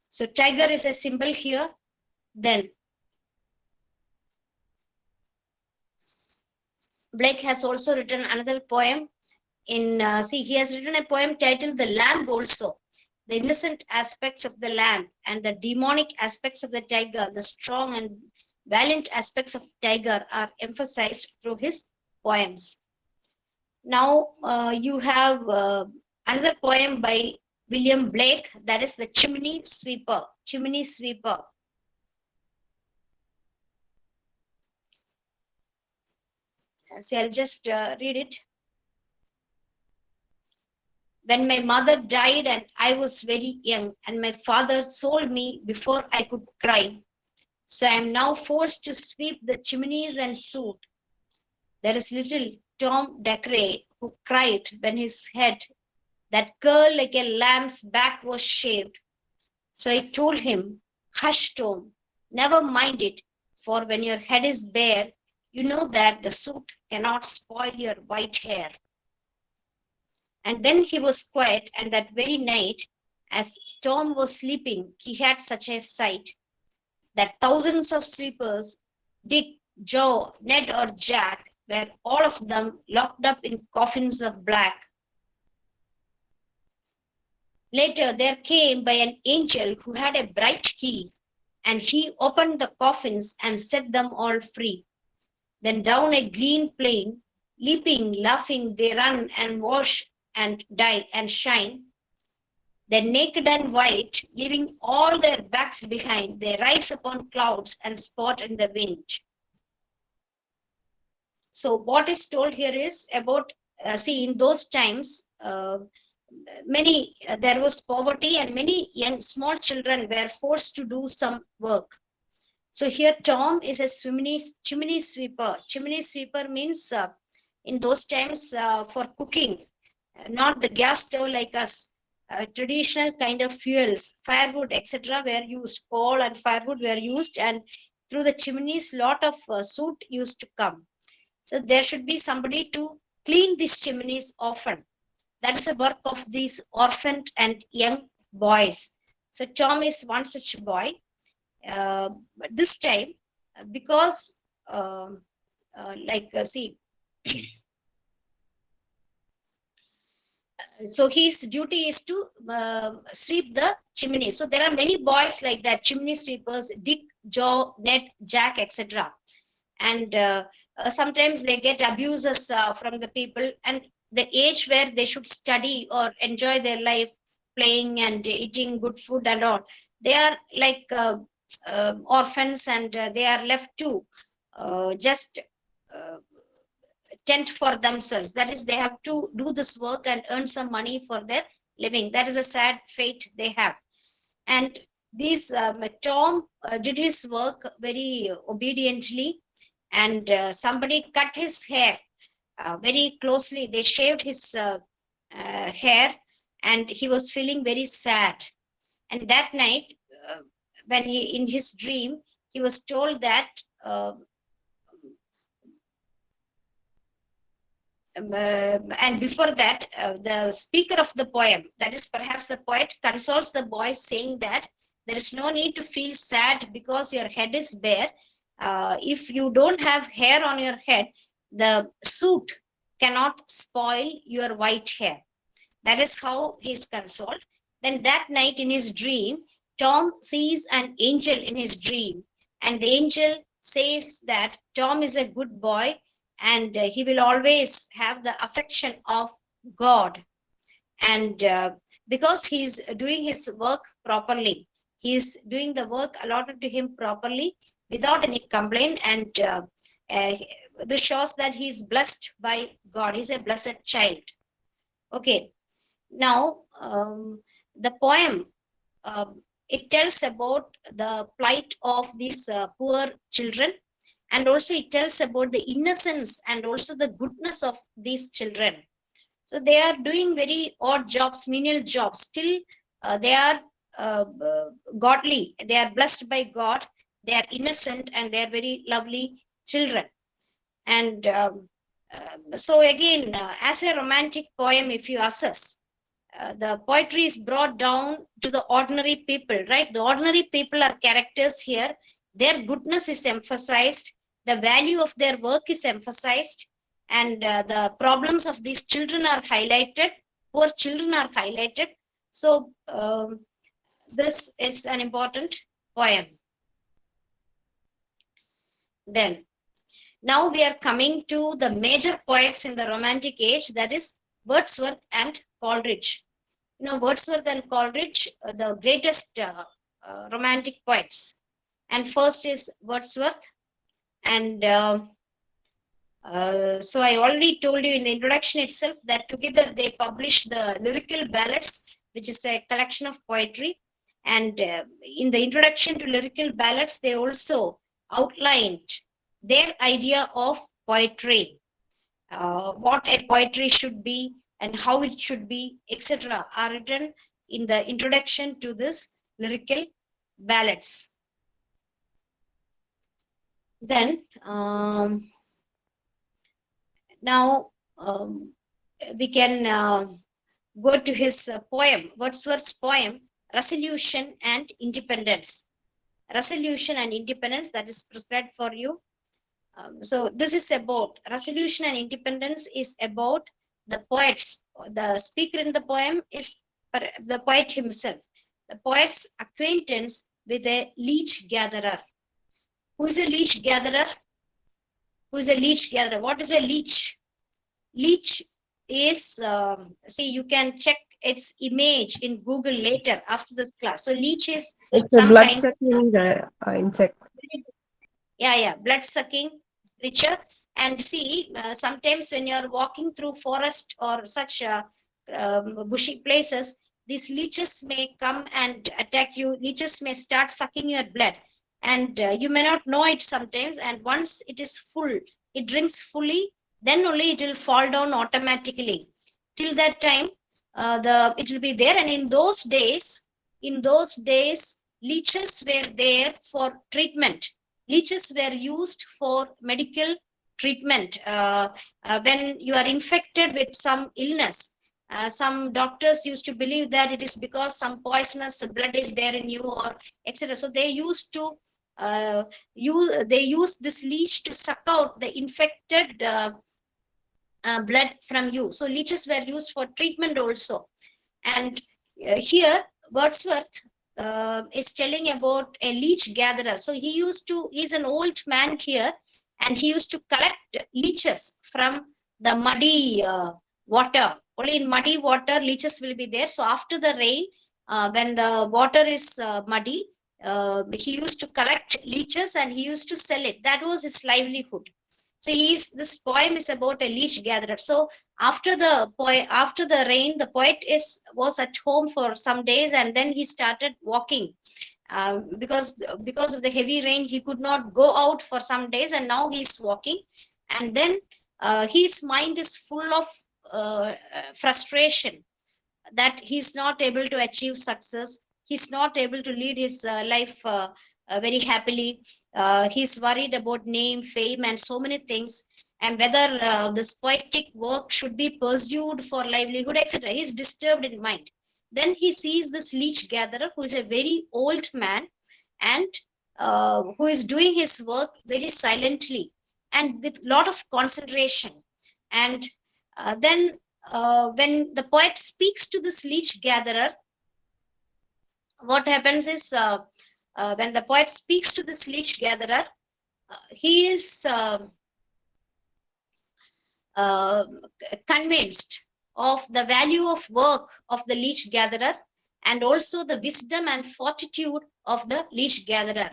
So tiger is a symbol here. Then Blake has also written another poem. He has written a poem titled The Lamb also. The innocent aspects of the lamb and the demonic aspects of the tiger, the strong and valiant aspects of tiger are emphasized through his poems. Now you have another poem by William Blake, that is the Chimney Sweeper. Chimney Sweeper. So I'll just read it. When my mother died and I was very young, and my father sold me before I could cry, so I am now forced to sweep the chimneys and soot. There is little Tom Dacre who cried when his head, that curled like a lamb's back, was shaved. So I told him, hush, Tom, never mind it, for when your head is bare, you know that the soot cannot spoil your white hair. And then he was quiet, and that very night, as Tom was sleeping, he had such a sight that thousands of sleepers, Dick, Joe, Ned, or Jack, were all of them locked up in coffins of black. Later there came by an angel who had a bright key, and he opened the coffins and set them all free. Then down a green plain, leaping, laughing, they run and wash and die and shine. Then naked and white, leaving all their backs behind, they rise upon clouds and spot in the wind. So what is told here is about, in those times, there was poverty, and many young small children were forced to do some work. So here Tom is a chimney sweeper. Chimney sweeper means in those times for cooking, not the gas stove like us. Traditional kind of fuels, firewood, etc. were used. Coal and firewood were used, and through the chimneys, lot of soot used to come. So there should be somebody to clean these chimneys often. That is the work of these orphaned and young boys. So Tom is one such boy. But this time, because so his duty is to sweep the chimney. So there are many boys like that, chimney sweepers, Dick, Joe, Ned, Jack, etc. And sometimes they get abuses from the people, and the age where they should study or enjoy their life, playing and eating good food and all, they are like orphans, and they are left to just tent for themselves. That is, they have to do this work and earn some money for their living. That is a sad fate they have. And these Tom did his work very obediently, and somebody cut his hair very closely. They shaved his hair, and he was feeling very sad. And that night, when in his dream, he was told that and before that, the speaker of the poem, that is perhaps the poet, consoles the boy, saying that there is no need to feel sad because your head is bare. If you don't have hair on your head, the soot cannot spoil your white hair. That is how he is consoled. Then that night in his dream, Tom sees an angel in his dream, and the angel says that Tom is a good boy and he will always have the affection of God. And because he's doing his work properly, he's doing the work allotted to him properly without any complaint, and uh, this shows that he's blessed by God. He's a blessed child. Okay, now the poem, it tells about the plight of these poor children, and also it tells about the innocence and also the goodness of these children. So they are doing very odd jobs, menial jobs. Still, they are godly. They are blessed by God. They are innocent and they are very lovely children. And so again, as a romantic poem, if you assess, the poetry is brought down to the ordinary people, right? The ordinary people are characters here. Their goodness is emphasized. The value of their work is emphasized. And the problems of these children are highlighted. Poor children are highlighted. So this is an important poem. Then, now we are coming to the major poets in the Romantic age, that is Wordsworth and Coleridge. Wordsworth and Coleridge, the greatest romantic poets. And first is Wordsworth. And so I already told you in the introduction itself that together they published the Lyrical Ballads, which is a collection of poetry. And in the introduction to Lyrical Ballads, they also outlined their idea of poetry, what a poetry should be and how it should be, etc., are written in the introduction to this Lyrical Ballads. Then now we can go to his poem, Wordsworth's poem, Resolution and Independence. Resolution and Independence, that is prescribed for you. So this is about resolution and independence, is about the poets. The speaker in the poem is the poet himself. The poet's acquaintance with a leech gatherer. Who is a leech gatherer? Who is a leech gatherer? What is a leech? Leech is, see, you can check its image in Google later after this class. So leech is It's a some blood kind sucking insect. blood sucking creature. And see, sometimes when you're walking through forest or such bushy places, these leeches may come and attack you. Leeches may start sucking your blood, and you may not know it sometimes. And once it is full, it drinks fully, then only it will fall down automatically. Till that time, it will be there. And in those days, leeches were there for treatment. Leeches were used for medical treatment. When you are infected with some illness, some doctors used to believe that it is because some poisonous blood is there in you, or etc. So they used to use this leech to suck out the infected blood from you. So leeches were used for treatment also. And here Wordsworth is telling about a leech gatherer. So he's an old man here, and he used to collect leeches from the muddy water. Only in muddy water leeches will be there. So after the rain, when the water is muddy, he used to collect leeches and he used to sell it. That was his livelihood. So this poem is about a leech gatherer. So after the rain, the poet was at home for some days, and then he started walking. Because of the heavy rain, he could not go out for some days, and now he's walking. And then his mind is full of frustration that he's not able to achieve success. He's not able to lead his life very happily. He's worried about name, fame, and so many things, and whether this poetic work should be pursued for livelihood, etc. He's disturbed in mind. Then he sees this leech gatherer, who is a very old man, and who is doing his work very silently and with lot of concentration. And then when the poet speaks to this leech gatherer, what happens is when the poet speaks to this leech gatherer, he is uh, convinced of the value of work of the leech gatherer and also the wisdom and fortitude of the leech gatherer.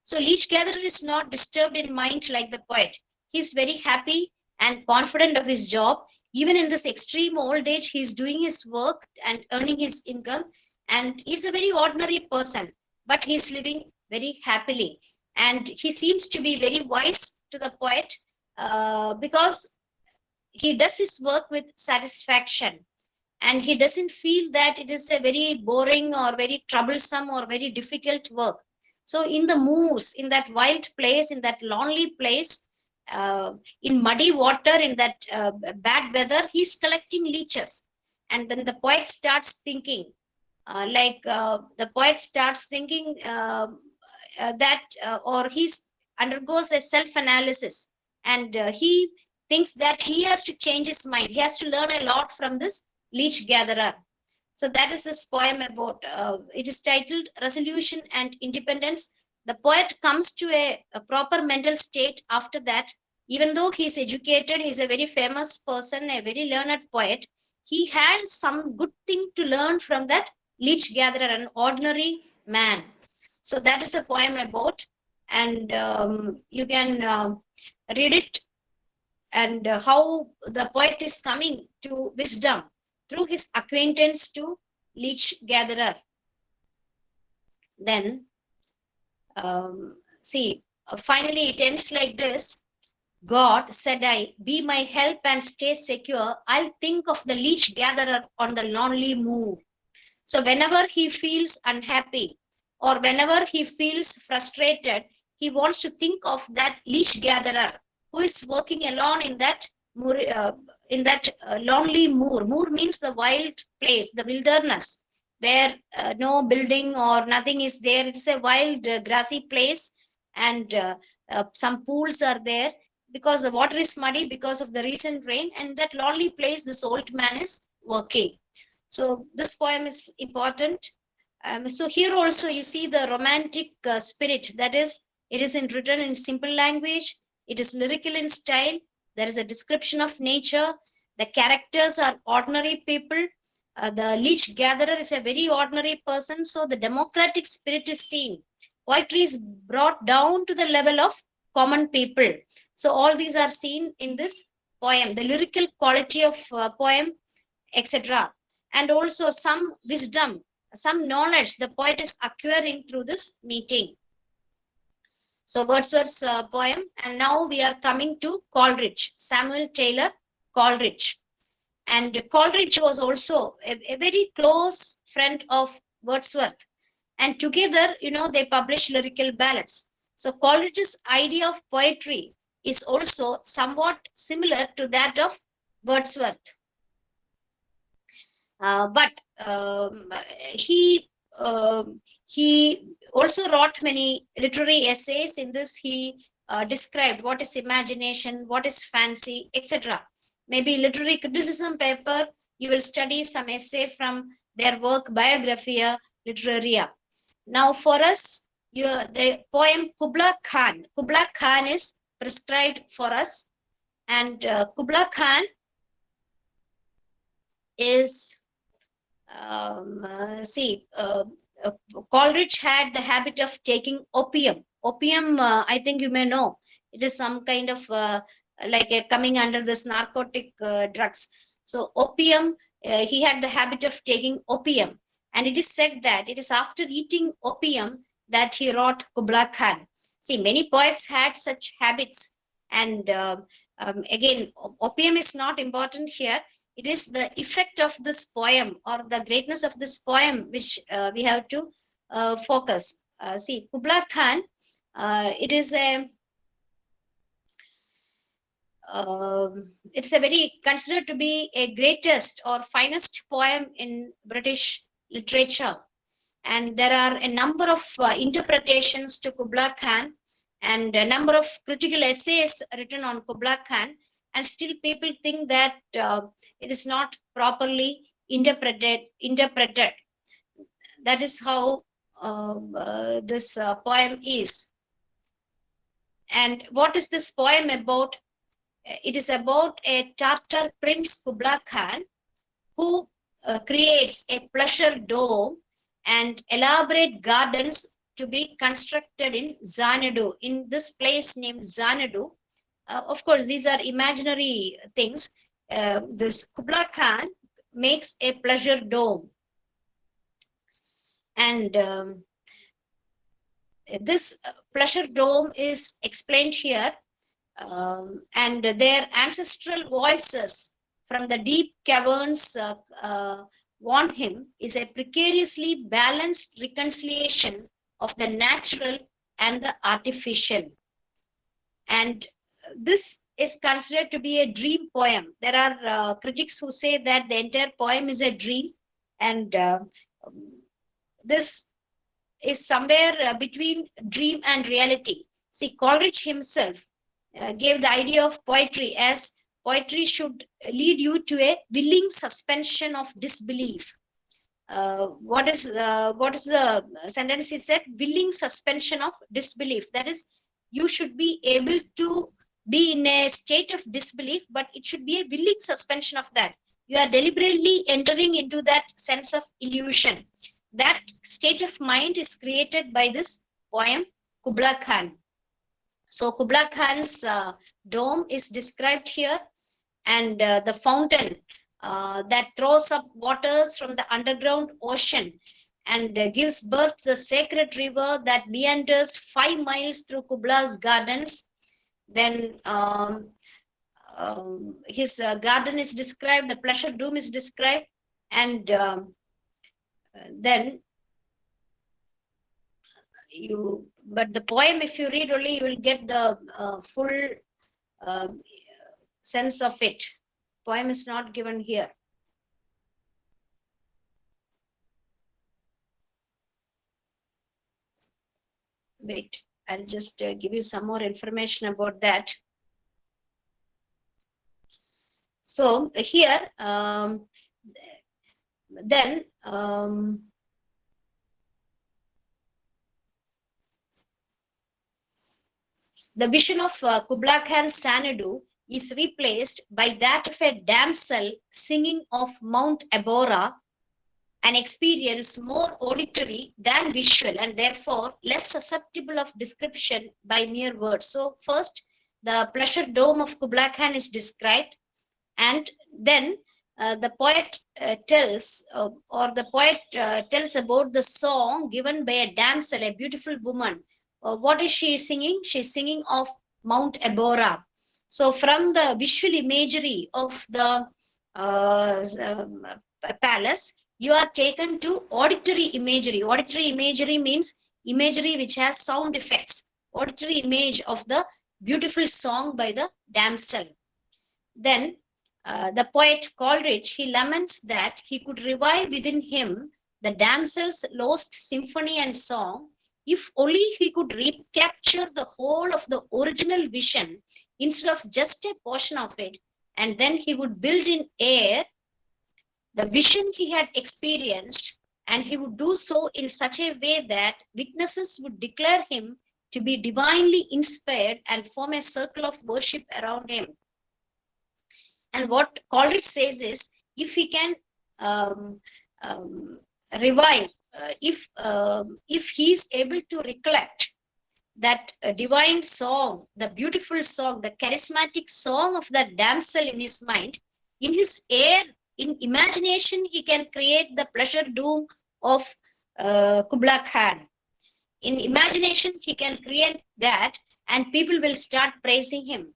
So leech gatherer is not disturbed in mind like the poet. He is very happy and confident of his job. Even in this extreme old age, he is doing his work and earning his income. And he's a very ordinary person, but he's living very happily. And he seems to be very wise to the poet because he does his work with satisfaction, and he doesn't feel that it is a very boring or very troublesome or very difficult work. So in the moors, in that wild place, in that lonely place, in muddy water, in that bad weather, he's collecting leeches. And then the poet starts thinking, the poet starts thinking or he undergoes a self-analysis, and he thinks that he has to change his mind. He has to learn a lot from this leech gatherer. So that is this poem about, it is titled Resolution and Independence. The poet comes to a proper mental state after that. Even though he is educated, he is a very famous person, a very learned poet, he had some good thing to learn from that leech gatherer, an ordinary man. So that is the poem about, and you can read it, and how the poet is coming to wisdom through his acquaintance to leech gatherer. Then finally it ends like this. God, said I, be my help and stay secure. I'll think of the leech gatherer on the lonely moor. So whenever he feels unhappy or whenever he feels frustrated, he wants to think of that leech gatherer who is working alone in that lonely moor. Moor means the wild place, the wilderness, where no building or nothing is there. It's a wild, grassy place, and some pools are there because the water is muddy because of the recent rain. And that lonely place, this old man is working. So this poem is important. So here also you see the romantic spirit. That is, it is written in simple language. It is lyrical in style. There is a description of nature. The characters are ordinary people. The leech gatherer is a very ordinary person. So the democratic spirit is seen. Poetry is brought down to the level of common people. So all these are seen in this poem. The lyrical quality of poem, etc. And also some wisdom, some knowledge the poet is acquiring through this meeting. So Wordsworth's poem. And now we are coming to Coleridge, Samuel Taylor Coleridge. And Coleridge was also a very close friend of Wordsworth. And together, they published lyrical ballads. So Coleridge's idea of poetry is also somewhat similar to that of Wordsworth. But he also wrote many literary essays. In this, he described what is imagination, what is fancy, etc. Maybe literary criticism paper, you will study some essay from their work Biographia Literaria. Now for us, the poem Kubla Khan. Kubla Khan is prescribed for us, and Kubla Khan is Coleridge had the habit of taking opium. Opium, I think you may know, it is some kind of coming under this narcotic drugs. So opium, he had the habit of taking opium, and it is said that it is after eating opium that he wrote Kubla Khan. See, many poets had such habits, and again, opium is not important here. It is the effect of this poem or the greatness of this poem which we have to focus. See, Kubla Khan, it's a very considered to be a greatest or finest poem in British literature. And there are a number of interpretations to Kubla Khan and a number of critical essays written on Kubla Khan. and still people think that it is not properly interpreted. That is how this poem is. And what is this poem about? It is about a Tartar prince, Kublai Khan, who creates a pleasure dome and elaborate gardens to be constructed in Xanadu, in this place named Xanadu. Of course, these are imaginary things. This Kublai Khan makes a pleasure dome. And this pleasure dome is explained here. And their ancestral voices from the deep caverns warn him is a precariously balanced reconciliation of the natural and the artificial. And this is considered to be a dream poem. There are critics who say that the entire poem is a dream, and this is somewhere between dream and reality. See, Coleridge himself gave the idea of poetry as poetry should lead you to a willing suspension of disbelief. What is the sentence he said? Willing suspension of disbelief. That is, you should be able to be in a state of disbelief, but it should be a willing suspension of that. You are deliberately entering into that sense of illusion. That state of mind is created by this poem, Kublai Khan. So Kublai Khan's dome is described here, and the fountain that throws up waters from the underground ocean and gives birth to the sacred river that meanders 5 miles through Kublai's gardens. Then his garden is described, the pleasure dome is described, and then but the poem, if you read only, you will get the full sense of it. Poem is not given here. Wait, I'll just give you some more information about that. So here, then the vision of Kublai Khan Xanadu is replaced by that of a damsel singing of Mount Abora, an experience more auditory than visual and therefore less susceptible of description by mere words. So first, the pleasure dome of Kublai Khan is described, and then the poet tells about the song given by a damsel, a beautiful woman. What is she singing? She's singing of Mount Abora. So from the visual imagery of the palace, you are taken to auditory imagery. Auditory imagery means imagery which has sound effects. Auditory image of the beautiful song by the damsel. Then the poet Coleridge, he laments that he could revive within him the damsel's lost symphony and song if only he could recapture the whole of the original vision instead of just a portion of it, and then he would build in air the vision he had experienced, and he would do so in such a way that witnesses would declare him to be divinely inspired and form a circle of worship around him. And what Coleridge says is, if he can revive, if he is able to recollect that divine song, the beautiful song, the charismatic song of that damsel in his mind, in his air, in imagination, he can create the pleasure dome of Kublai Khan. In imagination, he can create that, and people will start praising him.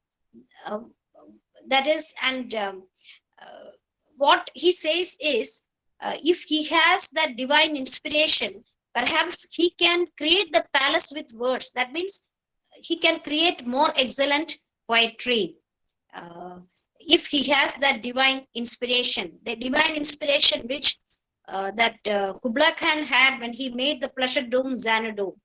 That is, and what he says is, if he has that divine inspiration, perhaps he can create the palace with words. That means he can create more excellent poetry. If he has that divine inspiration, the divine inspiration which that Kublai Khan had when he made the pleasure dome Xanadu.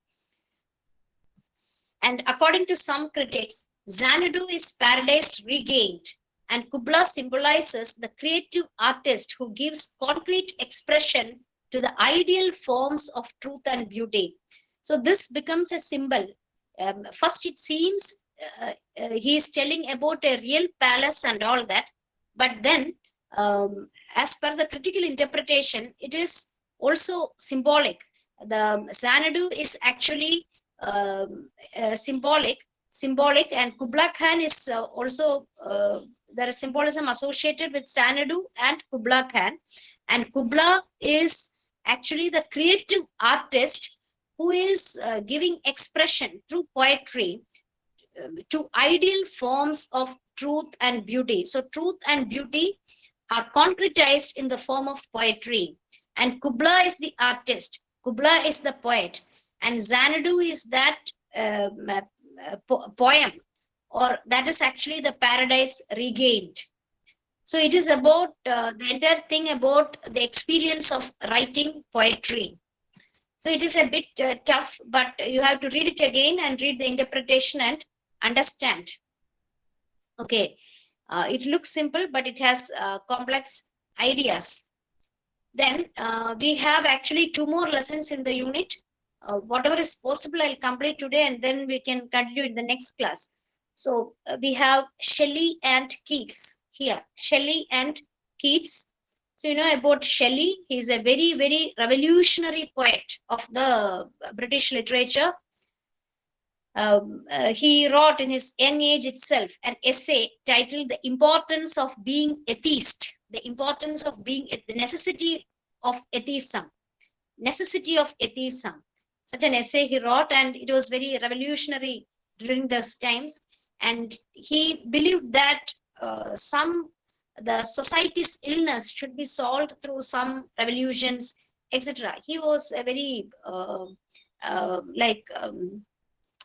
And according to some critics, Xanadu is paradise regained, and Kubla symbolizes the creative artist who gives concrete expression to the ideal forms of truth and beauty. So this becomes a symbol. First, it seems he is telling about a real palace and all that, but then, as per the critical interpretation, it is also symbolic. The Xanadu is actually symbolic, and Kubla Khan is also there is symbolism associated with Xanadu and Kubla Khan, and Kubla is actually the creative artist who is giving expression through poetry to ideal forms of truth and beauty. So truth and beauty are concretized in the form of poetry, and Kubla is the artist, Kubla is the poet, and Xanadu is that poem, or that is actually the paradise regained. So it is about the entire thing about the experience of writing poetry. So it is a bit tough, but you have to read it again and read the interpretation and understand. Okay, it looks simple, but it has complex ideas. Then we have actually 2 more lessons in the unit. Whatever is possible, I'll complete today, and then we can continue in the next class. So we have Shelley and Keats here. Shelley and Keats. So you know about Shelley. He is a very, very revolutionary poet of the British literature. He wrote in his young age itself an essay titled "The Importance of Being Atheist." The importance of being the necessity of atheism. Necessity of atheism. Such an essay he wrote, and it was very revolutionary during those times. And he believed that the society's illness should be solved through some revolutions, etc. He was a very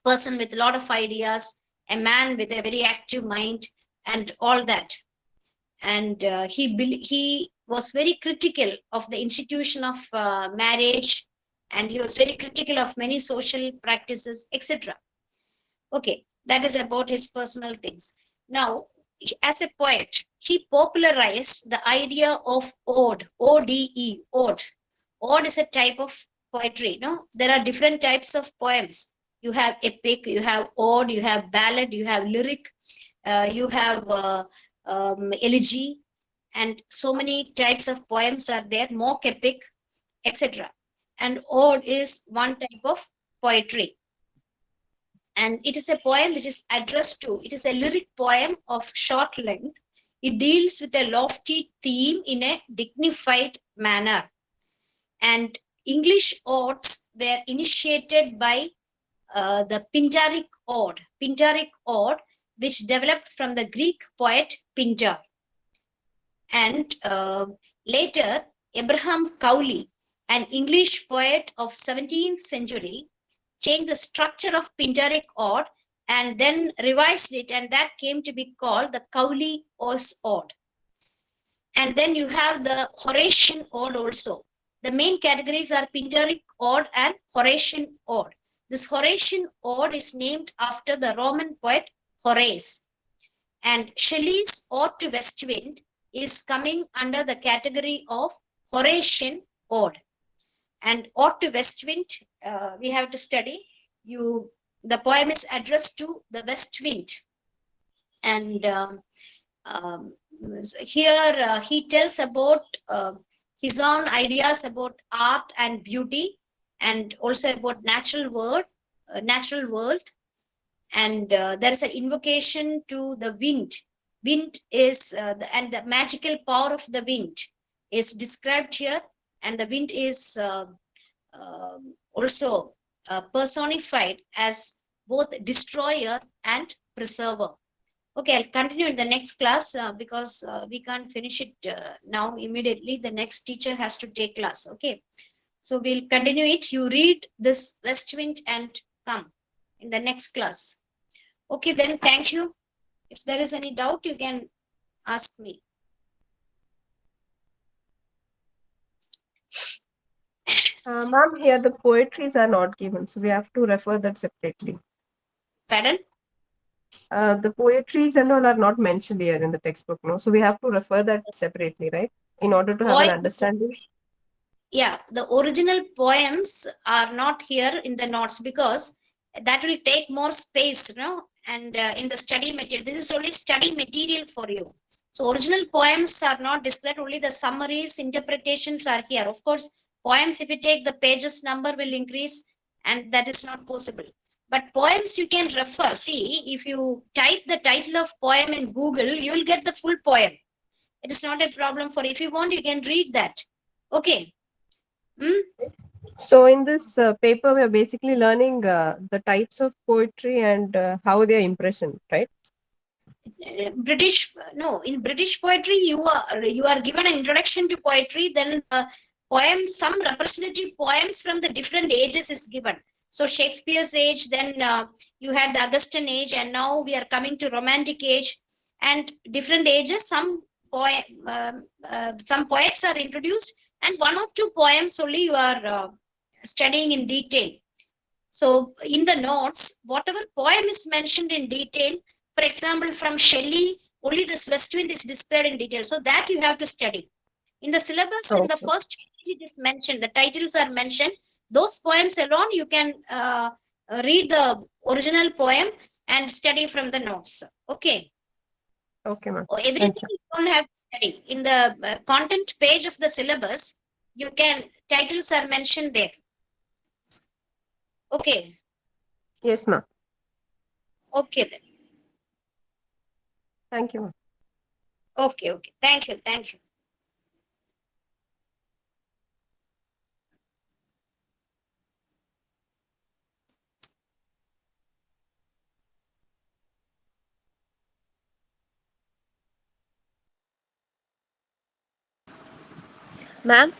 person with a lot of ideas, a man with a very active mind, and all that. And he was very critical of the institution of marriage, and he was very critical of many social practices, etc. Okay, that is about his personal things. Now, as a poet, he popularized the idea of ode, ode, ode. Ode is a type of poetry. No, there are different types of poems. You have epic, you have ode, you have ballad, you have lyric, you have elegy, and so many types of poems are there, mock epic, etc. And ode is one type of poetry, and it is a poem which is addressed to, it is a lyric poem of short length. It deals with a lofty theme in a dignified manner, and English odes were initiated by the Pindaric ode, which developed from the Greek poet Pindar. And later, Abraham Cowley, an English poet of 17th century, changed the structure of Pindaric ode and then revised it, and that came to be called the Cowley's ode. And then you have the Horatian ode also. The main categories are Pindaric ode and Horatian ode. This Horatian ode is named after the Roman poet Horace. And Shelley's Ode to West Wind is coming under the category of Horatian ode. And Ode to West Wind, we have to study. The poem is addressed to the west wind. And here he tells about his own ideas about art and beauty, and also about natural world. And there is an invocation to the wind. Wind is and the magical power of the wind is described here, and the wind is also personified as both destroyer and preserver. Okay, I'll continue in the next class because we can't finish it now immediately. The next teacher has to take class. Okay, so we'll continue it. You read this West Wind and come in the next class. Okay, then thank you. If there is any doubt, you can ask me. Ma'am, here the poetries are not given, so we have to refer that separately. Pardon? The poetries and all are not mentioned here in the textbook, no? So we have to refer that separately, right? In order to have an Poem, understanding. yeah, the original poems are not here in the notes because that will take more space, you know, and in the study material. This is only study material for you. So original poems are not displayed, only the summaries, interpretations are here. Of course, poems, if you take the pages number will increase, and that is not possible. But poems you can refer. See, if you type the title of poem in Google, you will get the full poem. It is not a problem for, if you want, you can read that. Okay. Hmm? So in this paper, we are basically learning the types of poetry and how they are impression, right? British, no, in British poetry, you are given an introduction to poetry, then poems, some representative poems from the different ages is given. So Shakespeare's age, then you had the Augustan age, and now we are coming to Romantic age, and different ages. Some poets are introduced, and one or two poems only you are studying in detail. So in the notes, whatever poem is mentioned in detail, for example, from Shelley, only this west wind is displayed in detail. So that you have to study. In the syllabus, in the Okay. first page, it is mentioned, the titles are mentioned. Those poems alone, you can read the original poem and study from the notes. Okay. Okay, ma'am. Everything Thank you. you don't have to study. In the content page of the syllabus, you can, titles are mentioned there. Okay. Yes, ma'am. Okay then. Thank you, ma'am. Okay, okay. Thank you, thank you. Ma'am?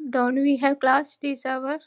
Don't we have class this hour?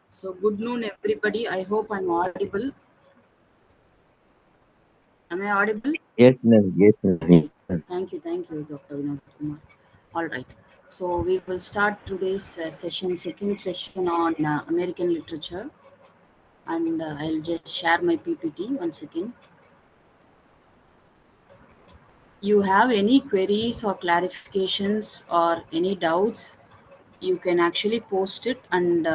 So, good noon, everybody. I hope I'm audible. Am I audible? Yes, ma'am. Yes, ma'am. Okay. Thank you, Dr. Vinod Kumar. All right. So, we will start today's session, second session on American literature. And I'll just share my PPT once again. You have any queries or clarifications or any doubts, you can actually post it, and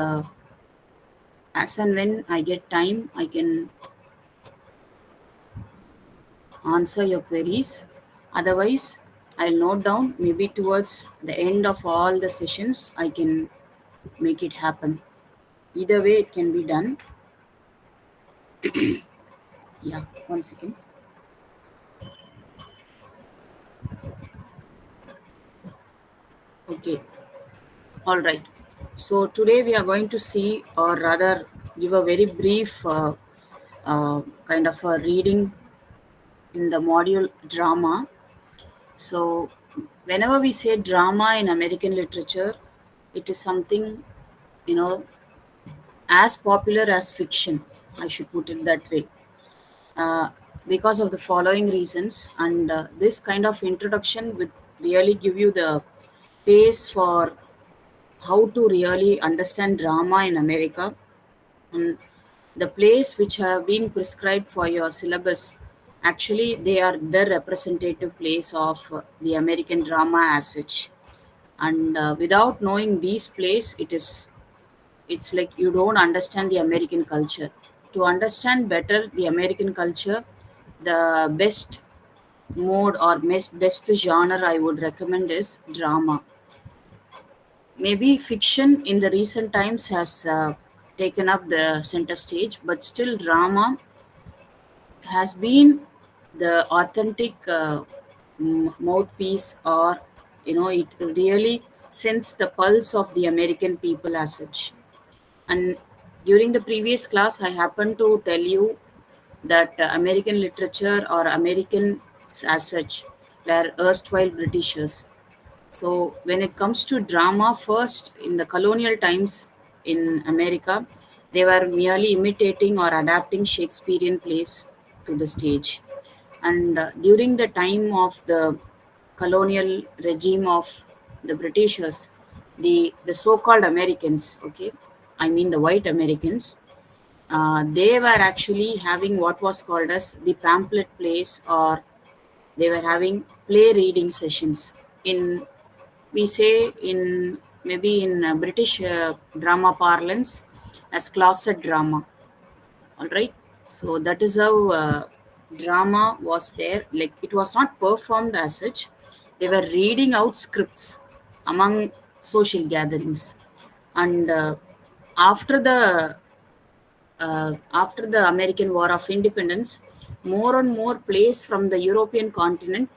as and when I get time, I can answer your queries. Otherwise, I'll note down, maybe towards the end of all the sessions, I can make it happen. Either way, it can be done. Yeah, one second. Okay, all right. So today we are going to see, or rather, give a very brief kind of a reading in the module drama. So, whenever we say drama in American literature, it is something, you know, as popular as fiction. I should put it that way. because of the following reasons. And this kind of introduction would really give you the base for how to really understand drama in America. And the plays which have been prescribed for your syllabus, actually they are the representative plays of the American drama as such. And without knowing these plays, it's like you don't understand the American culture. To understand better the American culture, the best mode or best genre I would recommend is drama. Maybe fiction in the recent times has taken up the center stage, but still drama has been the authentic mouthpiece, or it really sends the pulse of the American people as such. And during the previous class, I happened to tell you that American literature or Americans as such were erstwhile Britishers. So when it comes to drama, first in the colonial times in America, they were merely imitating or adapting Shakespearean plays to the stage. And during the time of the colonial regime of the Britishers, the so-called Americans, okay, I mean the white Americans, they were actually having what was called as the pamphlet plays, or they were having play reading sessions in, we say in, maybe in British drama parlance, as closet drama. All right. So that is how drama was there. Like, it was not performed as such. They were reading out scripts among social gatherings. And after the after the American War of Independence, more and more plays from the European continent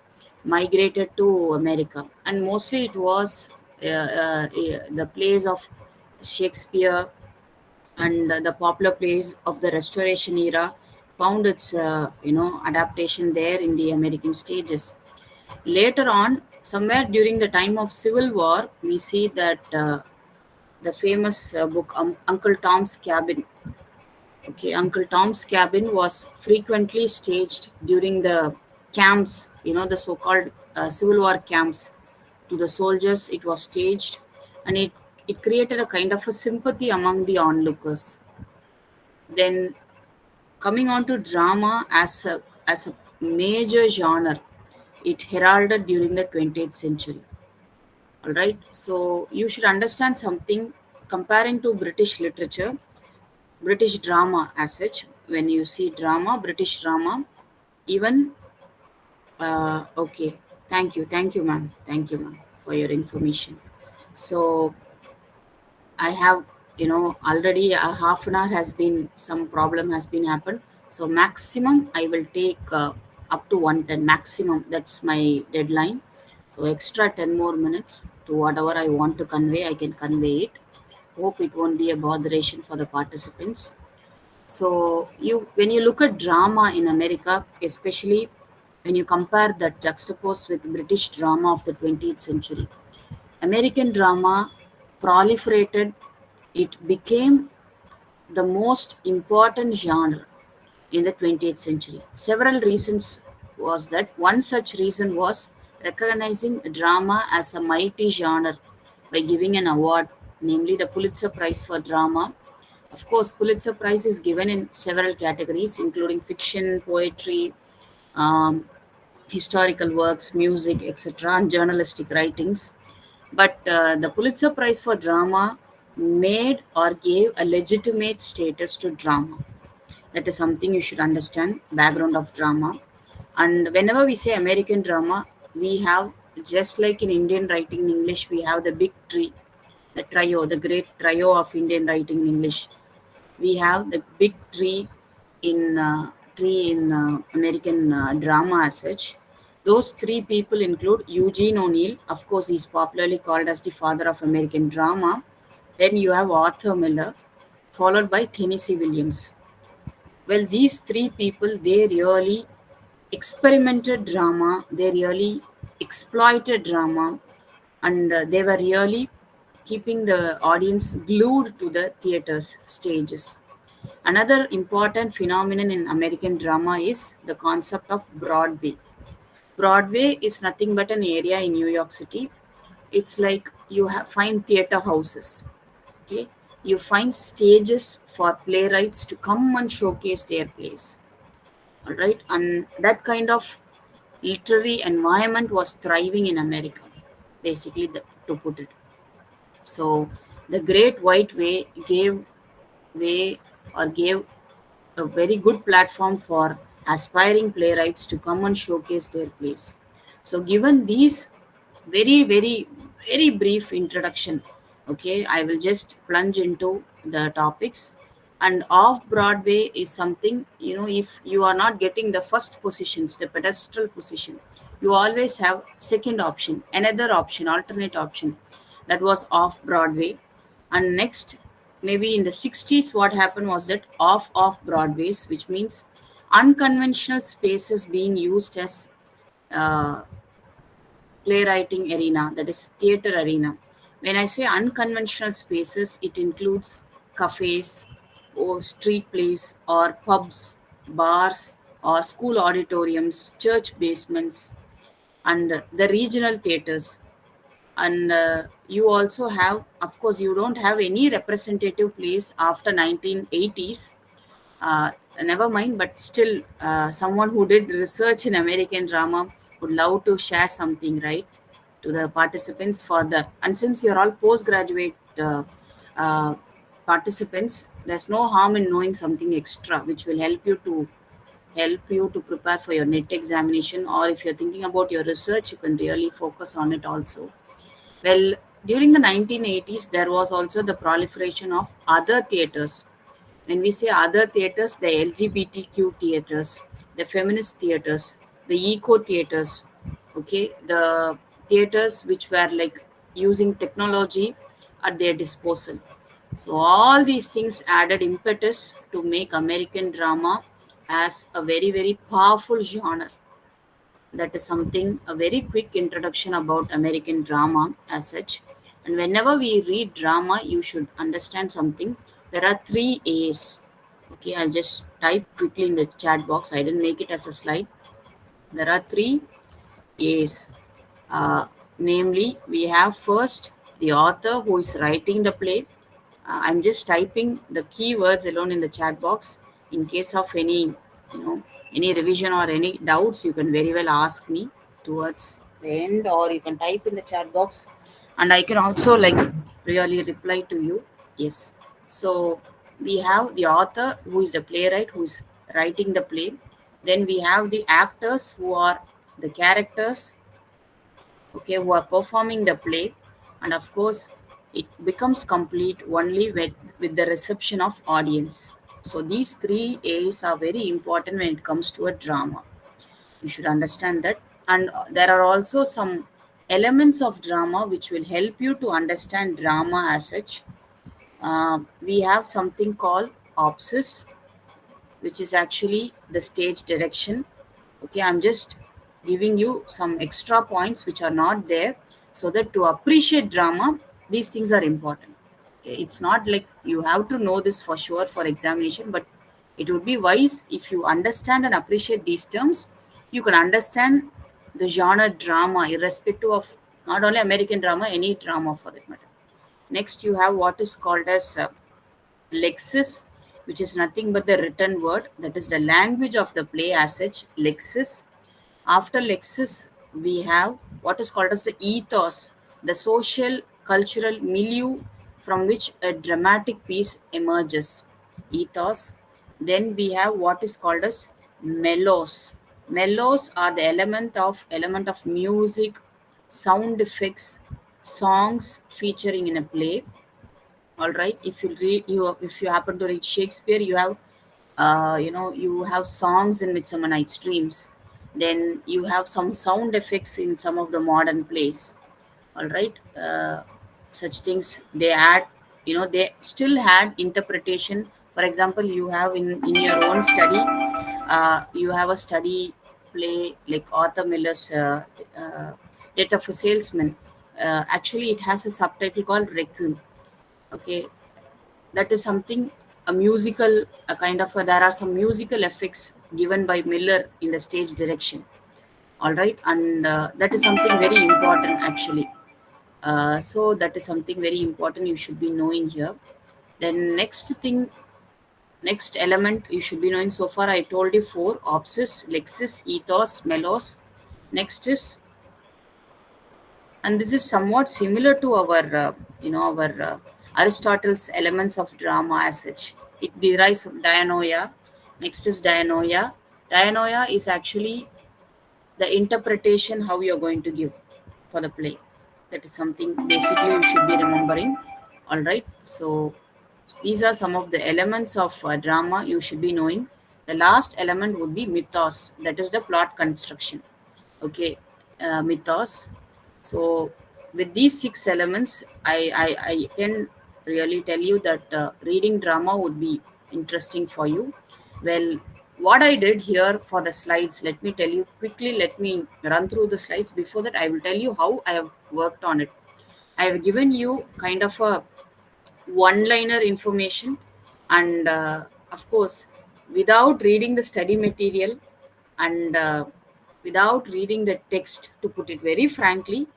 migrated to America, and mostly it was the plays of Shakespeare, and the popular plays of the Restoration era found its adaptation there in the American stages. Later on, somewhere during the time of Civil War, we see that the famous book Uncle Tom's Cabin. Okay, Uncle Tom's Cabin was frequently staged during the camps, the so-called Civil War camps. To the soldiers, it was staged, and it created a kind of a sympathy among the onlookers. Then, coming on to drama as a major genre, it heralded during the 20th century. All right, so you should understand something comparing to British literature, British drama as such. When you see drama, British drama, even okay. Thank you, ma'am. Thank you, ma'am, for your information. So I have, already a half an hour has been, some problem has been happened. So maximum I will take up to 110 maximum. That's my deadline. So extra 10 more minutes to whatever I want to convey, I can convey it. Hope it won't be a botheration for the participants. So when you look at drama in America, especially when you compare that juxtaposed with British drama of the 20th century, American drama proliferated. It became the most important genre in the 20th century. Several reasons was that. One such reason was recognizing drama as a mighty genre by giving an award, namely the Pulitzer Prize for Drama. Of course, Pulitzer Prize is given in several categories, including fiction, poetry, um, historical works, music, etc., and journalistic writings. But the Pulitzer Prize for Drama made or gave a legitimate status to drama. That is something you should understand, background of drama. And whenever we say American drama, we have, just like in Indian writing in English, we have the big tree, the trio, the great trio of Indian writing in English. We have the big tree in American drama as such. Those three people include Eugene O'Neill. Of course, he's popularly called as the father of American drama. Then you have Arthur Miller, followed by Tennessee Williams. Well, these three people, they really experimented drama, they really exploited drama, and they were really keeping the audience glued to the theaters stages. Another important phenomenon in American drama is the concept of Broadway. Broadway is nothing but an area in New York City. It's like you find theater houses. Okay, you find stages for playwrights to come and showcase their plays. All right, and that kind of literary environment was thriving in America, basically, to put it. So, the Great White Way way gave a very good platform for aspiring playwrights to come and showcase their plays. So, given these very, very, very brief introduction, okay, I will just plunge into the topics. And off Broadway is something, if you are not getting the first positions, the pedestal position, you always have second option, another option, alternate option, that was off Broadway. And next, maybe in the 60s, what happened was that off Broadways, which means unconventional spaces being used as uh, playwriting arena, that is theater arena. When I say unconventional spaces, it includes cafes or street plays or pubs, bars or school auditoriums, church basements, and the regional theaters. And you also have, of course, you don't have any representative plays after 1980s. uh, Never mind, but still, someone who did research in American drama would love to share something, right, to the participants for the. And since you're all postgraduate uh, participants, there's no harm in knowing something extra which will help you to prepare for your net examination, or if you're thinking about your research, you can really focus on it also. Well, during the 1980s, there was also the proliferation of other theaters. When we say other theaters, the LGBTQ theaters, the feminist theaters, the eco theaters, okay, the theaters which were like using technology at their disposal. So all these things added impetus to make American drama as a very, very powerful genre. That is something, a very quick introduction about American drama as such. And whenever we read drama, you should understand something. There are three A's. Okay, I'll just type quickly in the chat box. I didn't make it as a slide. There are three A's. Namely, we have first the author who is writing the play. I'm just typing the keywords alone in the chat box. In case of any revision or any doubts, you can very well ask me towards the end, or you can type in the chat box, and I can also like really reply to you. Yes. So we have the author who is the playwright who is writing the play. Then we have the actors who are the characters, okay, who are performing the play. And of course, it becomes complete only with the reception of audience. So these three A's are very important when it comes to a drama. You should understand that. And there are also some elements of drama which will help you to understand drama as such. We have something called opsis, which is actually the stage direction. Okay, I'm just giving you some extra points which are not there, so that to appreciate drama, these things are important. Okay, it's not like you have to know this for sure for examination, but it would be wise if you understand and appreciate these terms. You can understand the genre drama irrespective of not only American drama, any drama for that matter. Next, you have what is called as lexis, which is nothing but the written word, that is the language of the play as such, lexis. After lexis, we have what is called as the ethos, the social cultural milieu from which a dramatic piece emerges. Ethos. Then we have what is called as melos. Melos are the element of music, sound effects, songs featuring in a play. All right, if you happen to read Shakespeare, you have you have songs in Midsummer Night's Dreams. Then you have some sound effects in some of the modern plays. All right, such things they add, they still had interpretation. For example, you have in your own study, you have a study play like Arthur Miller's Death of a Salesman. Actually, it has a subtitle called Requiem. Okay, that is something a musical, a kind of a, there are some musical effects given by Miller in the stage direction. All right, and that is something very important actually. So that is something very important you should be knowing here. Then next thing, next element you should be knowing. So far I told you four: opsis, lexis, ethos, melos. Next is, and this is somewhat similar to our our Aristotle's elements of drama as such. It derives from dianoia. Next is dianoia. Dianoia is actually the interpretation how you're going to give for the play. That is something basically you should be remembering. All right, so these are some of the elements of drama you should be knowing. The last element would be mythos, that is the plot construction. Okay, mythos. So with these six elements, I can really tell you that reading drama would be interesting for you. Well, what I did here for the slides, let me tell you quickly. Let me run through the slides. Before that, I will tell you how I have worked on it. I have given you kind of a one liner information, and of course, without reading the study material, and without reading the text, to put it very frankly,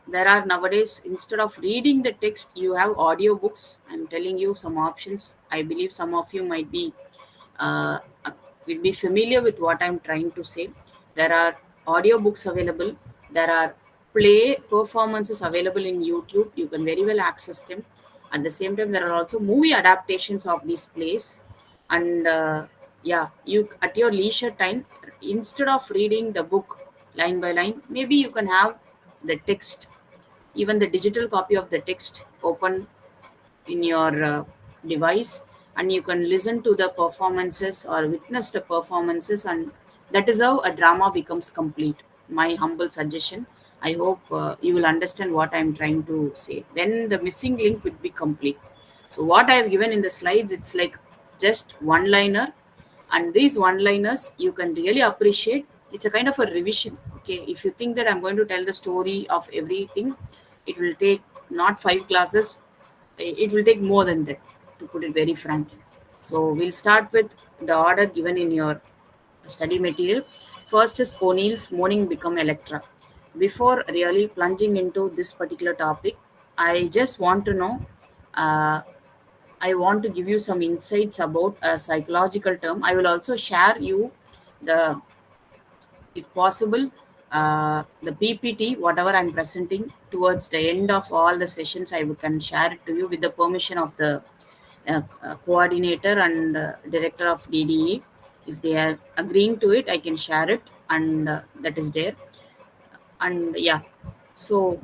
there are nowadays, instead of reading the text, you have audiobooks. I'm telling you some options. I believe some of you might be uh, will be familiar with what I'm trying to say. There are audiobooks available. There are play performances available in YouTube. You can very well access them. At the same time, there are also movie adaptations of these plays. And yeah, you at your leisure time, instead of reading the book line by line, maybe you can have the text, even the digital copy of the text open in your device, and you can listen to the performances or witness the performances, and that is how a drama becomes complete. My humble suggestion. I hope you will understand what I'm trying to say. Then the missing link would be complete. So what I have given in the slides, it's like just one liner, and these one liners you can really appreciate. It's a kind of a revision. Okay, if you think that I'm going to tell the story of everything, it will take not 5 classes, it will take more than that, to put it very frankly. So we'll start with the order given in your study material. First is O'Neill's Morning Become Electra. Before really plunging into this particular topic, I just want to know, uh, I want to give you some insights about a psychological term. I will also share you the, if possible, the PPT, whatever I'm presenting towards the end of all the sessions, I can share it to you with the permission of the coordinator and director of DDE. If they are agreeing to it, I can share it, and that is there. And yeah, so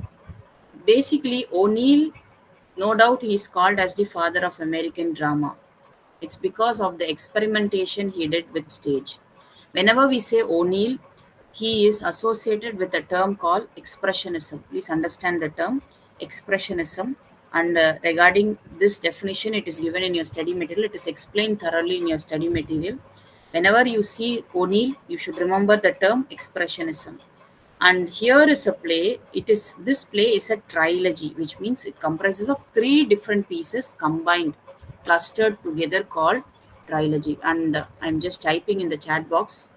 basically, O'Neill, no doubt, he is called as the father of American drama. It's because of the experimentation he did with stage. Whenever we say O'Neill, he is associated with a term called expressionism. Please understand the term expressionism. And regarding this definition, it is given in your study material. It is explained thoroughly in your study material. Whenever you see O'Neill, you should remember the term expressionism. And here is a play. It is, this play is a trilogy, which means it comprises of three different pieces combined, clustered together, called trilogy. And I'm just typing in the chat box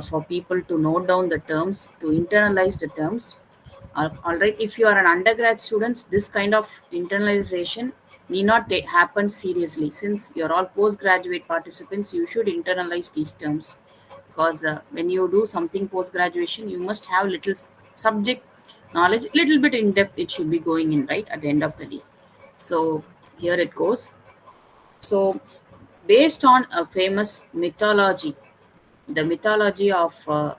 for people to note down the terms, to internalize the terms. All right, if you are an undergrad students, this kind of internalization need not happen seriously. Since you're all postgraduate participants, you should internalize these terms, because when you do something post graduation, you must have little subject knowledge, little bit in depth. It should be going in, right, at the end of the day. So here it goes. So based on a famous mythology, the mythology of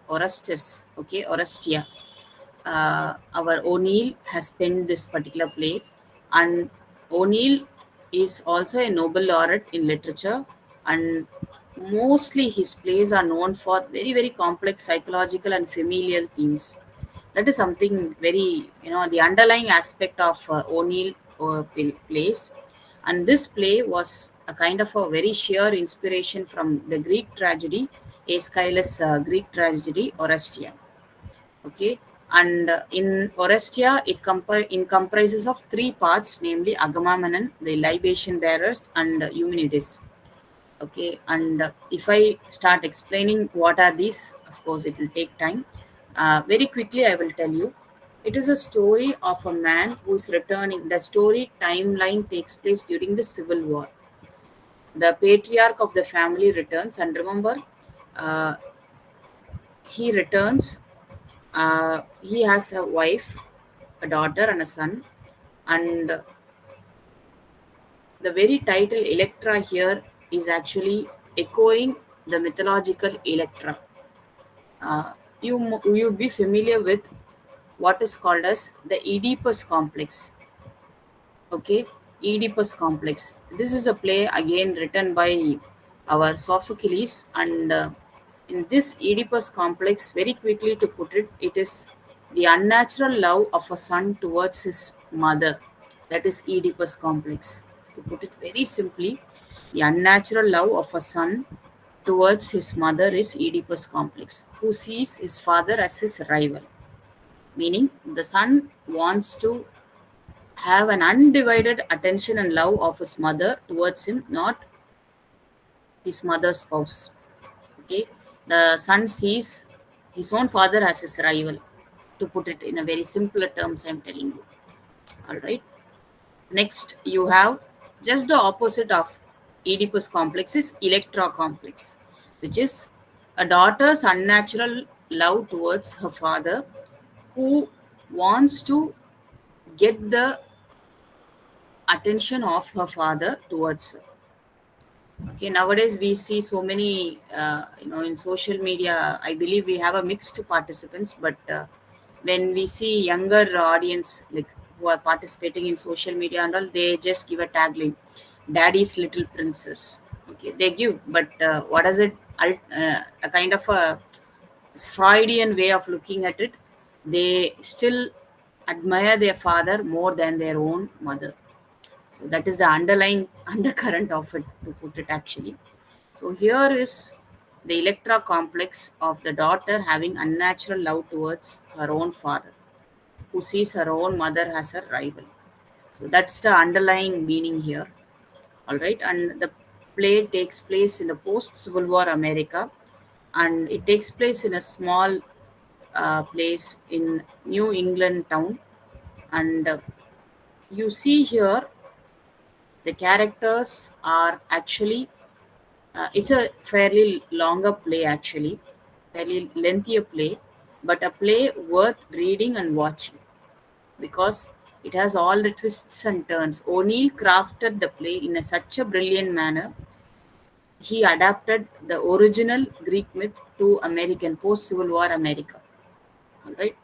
Orestes, okay, Orestia, our O'Neill has penned this particular play, and O'Neill is also a Nobel laureate in literature, and mostly his plays are known for very very complex psychological and familial themes. That is something very, the underlying aspect of O'Neill plays, and this play was a kind of a very sheer inspiration from the Greek tragedy, Aeschylus' Greek tragedy Orestia. Okay, And in Orestia, it comprises of three parts, namely Agamemnon, the libation bearers, and Eumenides. Okay, and if I start explaining what are these, of course, it will take time. Very quickly, I will tell you. It is a story of a man who is returning. The story timeline takes place during the Civil War. The patriarch of the family returns, and remember, uh, he returns. He has a wife, a daughter, and a son. And the very title Electra here is actually echoing the mythological Electra. You would be familiar with what is called as the Oedipus complex. Okay, Oedipus complex. This is a play again written by our Sophocles, and in this Oedipus complex, very quickly to put it, it is the unnatural love of a son towards his mother. That is Oedipus complex. To put it very simply, the unnatural love of a son towards his mother is Oedipus complex, who sees his father as his rival. Meaning, the son wants to have an undivided attention and love of his mother towards him, not his mother's spouse. Okay, the son sees his own father as his rival. To put it in a very simpler terms, I'm telling you. All right. Next, you have just the opposite of Oedipus complex is Electra complex, which is a daughter's unnatural love towards her father, who wants to get the attention of her father towards her. Okay, nowadays we see so many, in social media. I believe we have a mixed participants, but when we see younger audience like who are participating in social media and all, they just give a tagline, "Daddy's Little Princess." Okay, they give, but what is it? A kind of a Freudian way of looking at it. They still admire their father more than their own mother. So that is the underlying undercurrent of it, to put it actually. So here is the Electra complex of the daughter having unnatural love towards her own father, who sees her own mother as her rival. So that's the underlying meaning here. All right, and the play takes place in the post-Civil War America, and it takes place in a small place in New England town. And you see here the characters are actually it's a fairly longer play actually, fairly lengthier play, but a play worth reading and watching because it has all the twists and turns. O'Neill crafted the play in such a brilliant manner. He adapted the original Greek myth to American post-Civil War America. All right.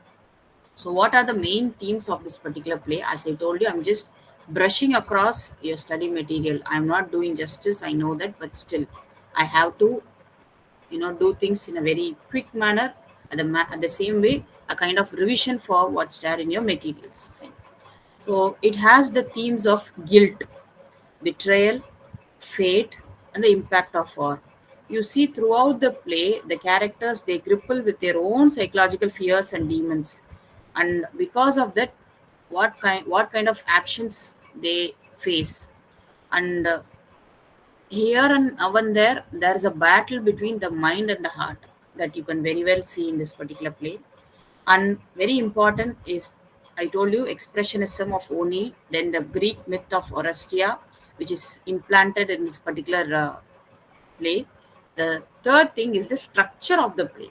So, what are the main themes of this particular play? As I told you, I'm just brushing across your study material. I'm not doing justice. I know that, but still, I have to, do things in a very quick manner. At the same way, a kind of revision for what's there in your materials. So, it has the themes of guilt, betrayal, fate, and the impact of war. You see throughout the play, the characters they grapple with their own psychological fears and demons, and because of that, what kind of actions they face. And here and now and there is a battle between the mind and the heart that you can very well see in this particular play. And very important is, I told you, expressionism of O'Neill, then the Greek myth of Orestia, which is implanted in this particular play. The third thing is the structure of the play.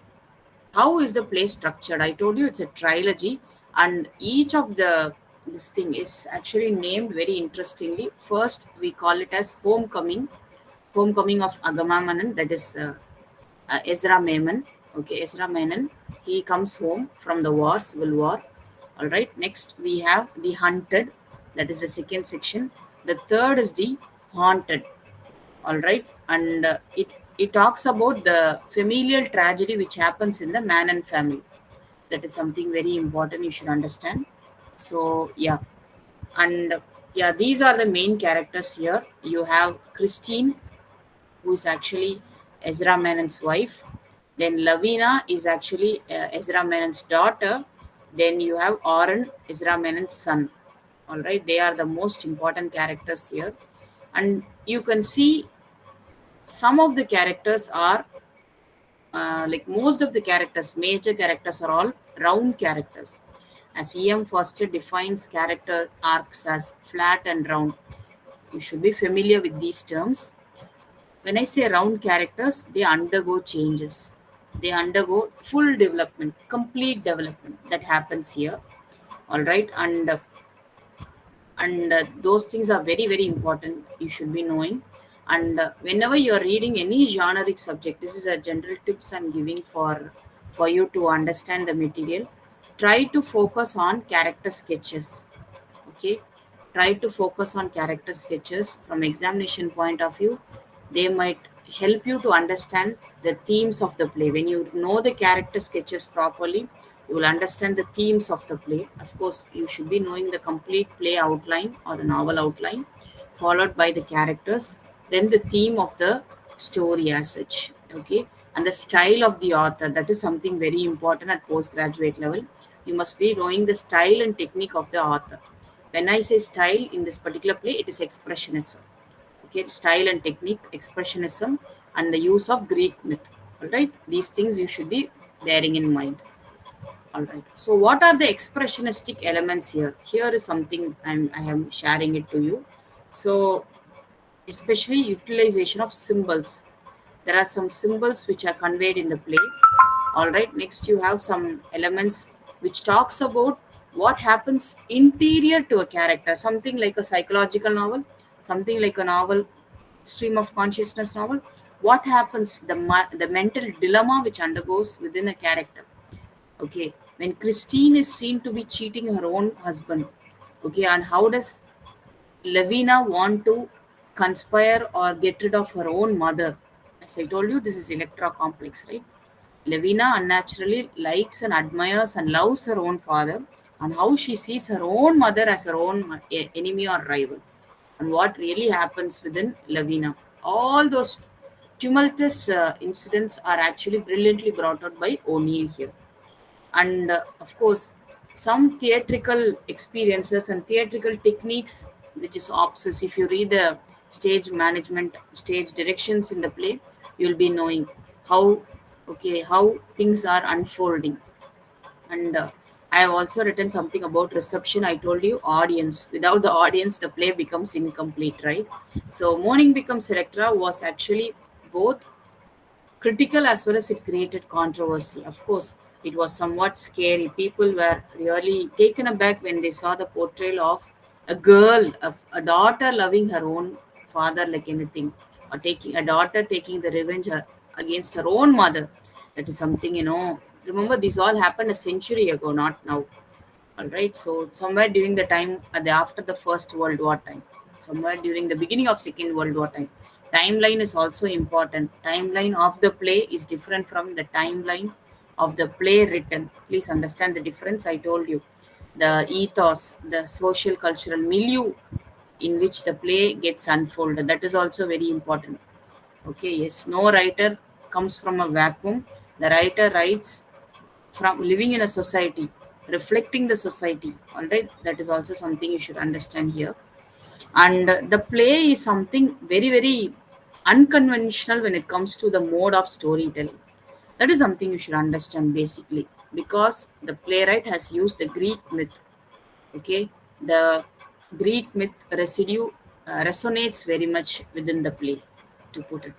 How is the play structured? I told you it's a trilogy, and each of the this thing is actually named very interestingly. First, we call it as Homecoming of Agamemnon, that is Ezra Maimon. Okay, Ezra Menon. He comes home from the war, Civil War. All right. Next, we have the Hunted. That is the second section. The third is the Haunted. All right, and it talks about the familial tragedy which happens in the man and family. That is something very important you should understand. So yeah, and yeah, these are the main characters here. You have Christine, who is actually Ezra Menon's wife. Then Lavina is actually Ezra Menon's daughter. Then you have Oren, Ezra Menon's son. All right, they are the most important characters here, and you can see some of the characters are like most of the characters, major characters are all round characters. As E.M. Foster defines character arcs as flat and round, you should be familiar with these terms. When I say round characters, they undergo changes. They undergo full development, complete development that happens here. All right, and those things are very very important. You should be knowing. And whenever you are reading any generic subject, this is a general tips I'm giving for you to understand the material. Try to focus on character sketches. Okay, try to focus on character sketches from examination point of view. They might help you to understand the themes of the play. When you know the character sketches properly, you will understand the themes of the play. Of course, you should be knowing the complete play outline or the novel outline, followed by the characters, then the theme of the story as such. Okay, and the style of the author, that is something very important at postgraduate level. You must be knowing the style and technique of the author. When I say style in this particular play, it is expressionism. Okay, style and technique, expressionism, and the use of Greek myth. All right, these things you should be bearing in mind. All right. So, what are the expressionistic elements here? Here is something I am sharing it to you. So, especially utilization of symbols. There are some symbols which are conveyed in the play. All right, next you have some elements which talks about what happens interior to a character, something like a psychological novel, something like a novel, stream of consciousness novel. What happens, the mental dilemma which undergoes within a character. Okay, when Christine is seen to be cheating her own husband. Okay, and how does Lavina want to conspire or get rid of her own mother? As I told you, this is Electra complex, right? Lavina unnaturally likes and admires and loves her own father, and how she sees her own mother as her own enemy or rival, and what really happens within Lavina. All those tumultuous incidents are actually brilliantly brought out by O'Neill here. And of course, some theatrical experiences and theatrical techniques, which is obsess. If you read the stage management, stage directions in the play, you'll be knowing how, okay, how things are unfolding. And I have also written something about reception. I told you audience. Without the audience, the play becomes incomplete, right? So Morning Becomes Electra was actually both critical as well as it created controversy. Of course, it was somewhat scary. People were really taken aback when they saw the portrayal of a girl, a daughter loving her own father like anything, or taking a daughter taking the revenge against her own mother. That is something, Remember, this all happened a century ago, not now. All right, so somewhere during the time after the First World War time, somewhere during the beginning of Second World War time, timeline is also important. Timeline of the play is different from the timeline of the play written. Please understand the difference. I told you the ethos, the social cultural milieu in which the play gets unfolded. That is also very important. Okay, yes, no writer comes from a vacuum. The writer writes from living in a society, reflecting the society. All right, that is also something you should understand here. And the play is something very very unconventional when it comes to the mode of storytelling. That is something you should understand basically, because the playwright has used the Greek myth. Okay, the Greek myth residue resonates very much within the play, to put it.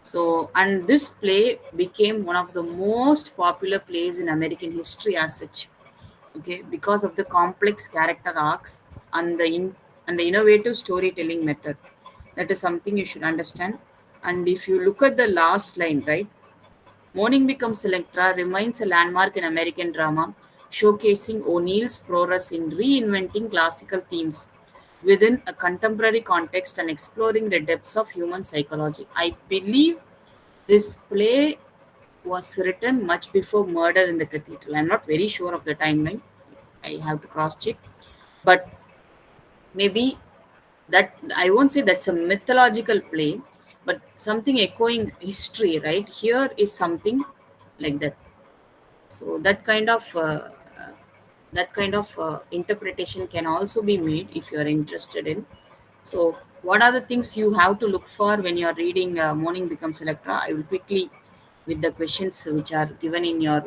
So, and this play became one of the most popular plays in American history as such. Okay, because of the complex character arcs and and the innovative storytelling method. That is something you should understand. And if you look at the last line, right? Morning Becomes Electra remains a landmark in American drama, showcasing O'Neill's prowess in reinventing classical themes within a contemporary context and exploring the depths of human psychology. I believe this play was written much before Murder in the Cathedral. I'm not very sure of the timeline. I have to cross check. But maybe that, I won't say that's a mythological play, but something echoing history, right? Here is something like that. So that kind of that kind of interpretation can also be made if you are interested in. So, what are the things you have to look for when you are reading Morning Becomes Electra? I will quickly, with the questions which are given in your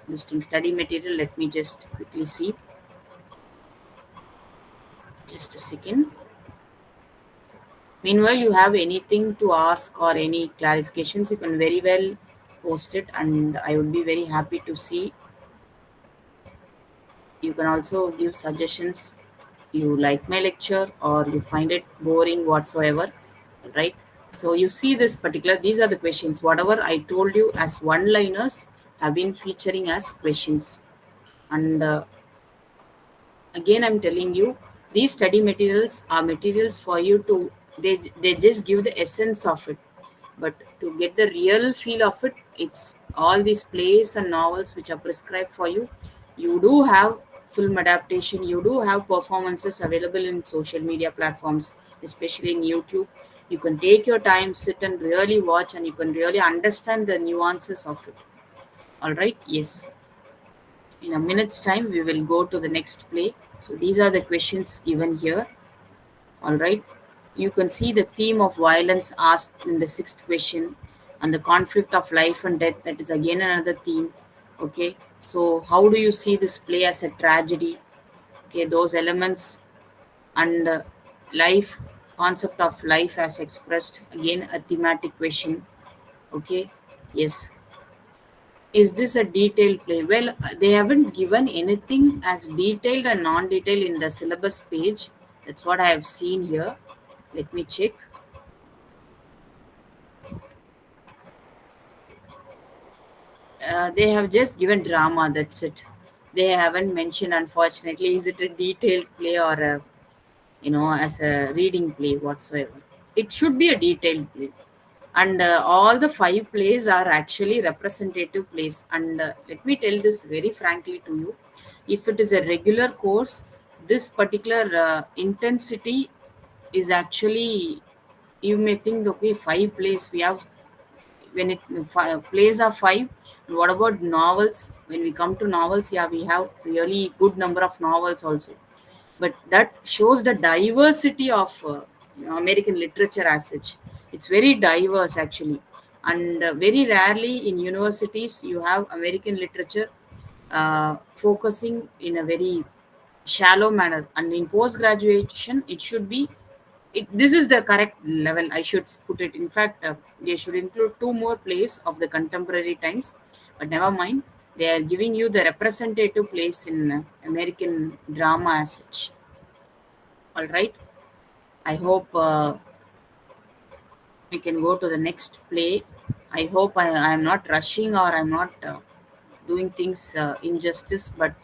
listing study material, let me just quickly see. Just a second. Meanwhile, you have anything to ask or any clarifications, you can very well post it, and I would be very happy to see. You can also give suggestions. You like my lecture or you find it boring whatsoever, right? So you see this particular, these are the questions. Whatever I told you as one-liners have been featuring as questions. And again, I'm telling you, these study materials are materials for you to, they just give the essence of it, but to get the real feel of it, it's all these plays and novels which are prescribed for you. You do have film adaptation, you do have performances available in social media platforms, especially in YouTube. You can take your time, sit and really watch, and you can really understand the nuances of it. All right, yes, in a minute's time we will go to the next play. So these are the questions given here. All right, you can see the theme of violence asked in the sixth question, and the conflict of life and death, that is again another theme. Okay, so how do you see this play as a tragedy? Okay, those elements, and life, concept of life as expressed, again a thematic question. Okay, yes, is this a detailed play? Well, they haven't given anything as detailed and non-detailed in the syllabus page. That's what I have seen here. Let me check. They have just given drama, that's it. They haven't mentioned, unfortunately, is it a detailed play or a, as a reading play whatsoever. It should be a detailed play. And all the five plays are actually representative plays. And let me tell this very frankly to you. If it is a regular course, this particular intensity is actually, you may think, okay, five plays we have. When it plays are five, what about novels? When we come to novels, yeah, we have really good number of novels also, but that shows the diversity of American literature as such. It's very diverse actually, and very rarely in universities you have American literature focusing in a very shallow manner, and in post graduation it should be, this is the correct level, I should put it. In fact, they should include two more plays of the contemporary times, but never mind. They are giving you the representative place in American drama as such. All right, I hope we can go to the next play. I hope I am not rushing or I'm not doing things injustice, but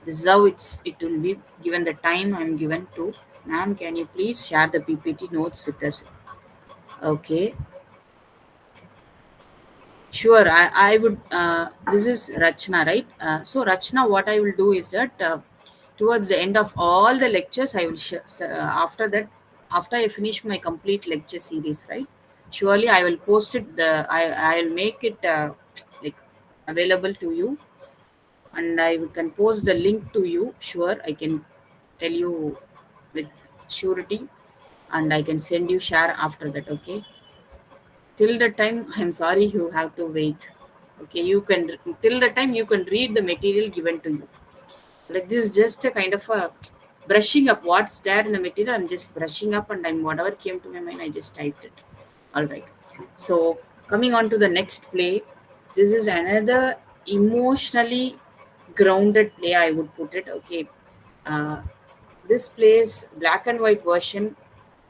this is how it will be given the time I'm given to. Ma'am, can you please share the PPT notes with us? Okay, sure. I would. This is Rachna, right? So Rachna, what I will do is that towards the end of all the lectures, I will after that, after I finish my complete lecture series, right? Surely I will post it. I'll make it like available to you, and I can post the link to you. Sure, I can tell you with surety, and I can send you share after that. Okay. Till the time, I'm sorry, you have to wait. Okay, you can, till the time you can read the material given to you. Like, this is just a kind of a brushing up what's there in the material. I'm just brushing up, and I'm whatever came to my mind, I just typed it. All right, so coming on to the next play, this is another emotionally grounded play, I would put it. Okay, uh, this plays black and white version.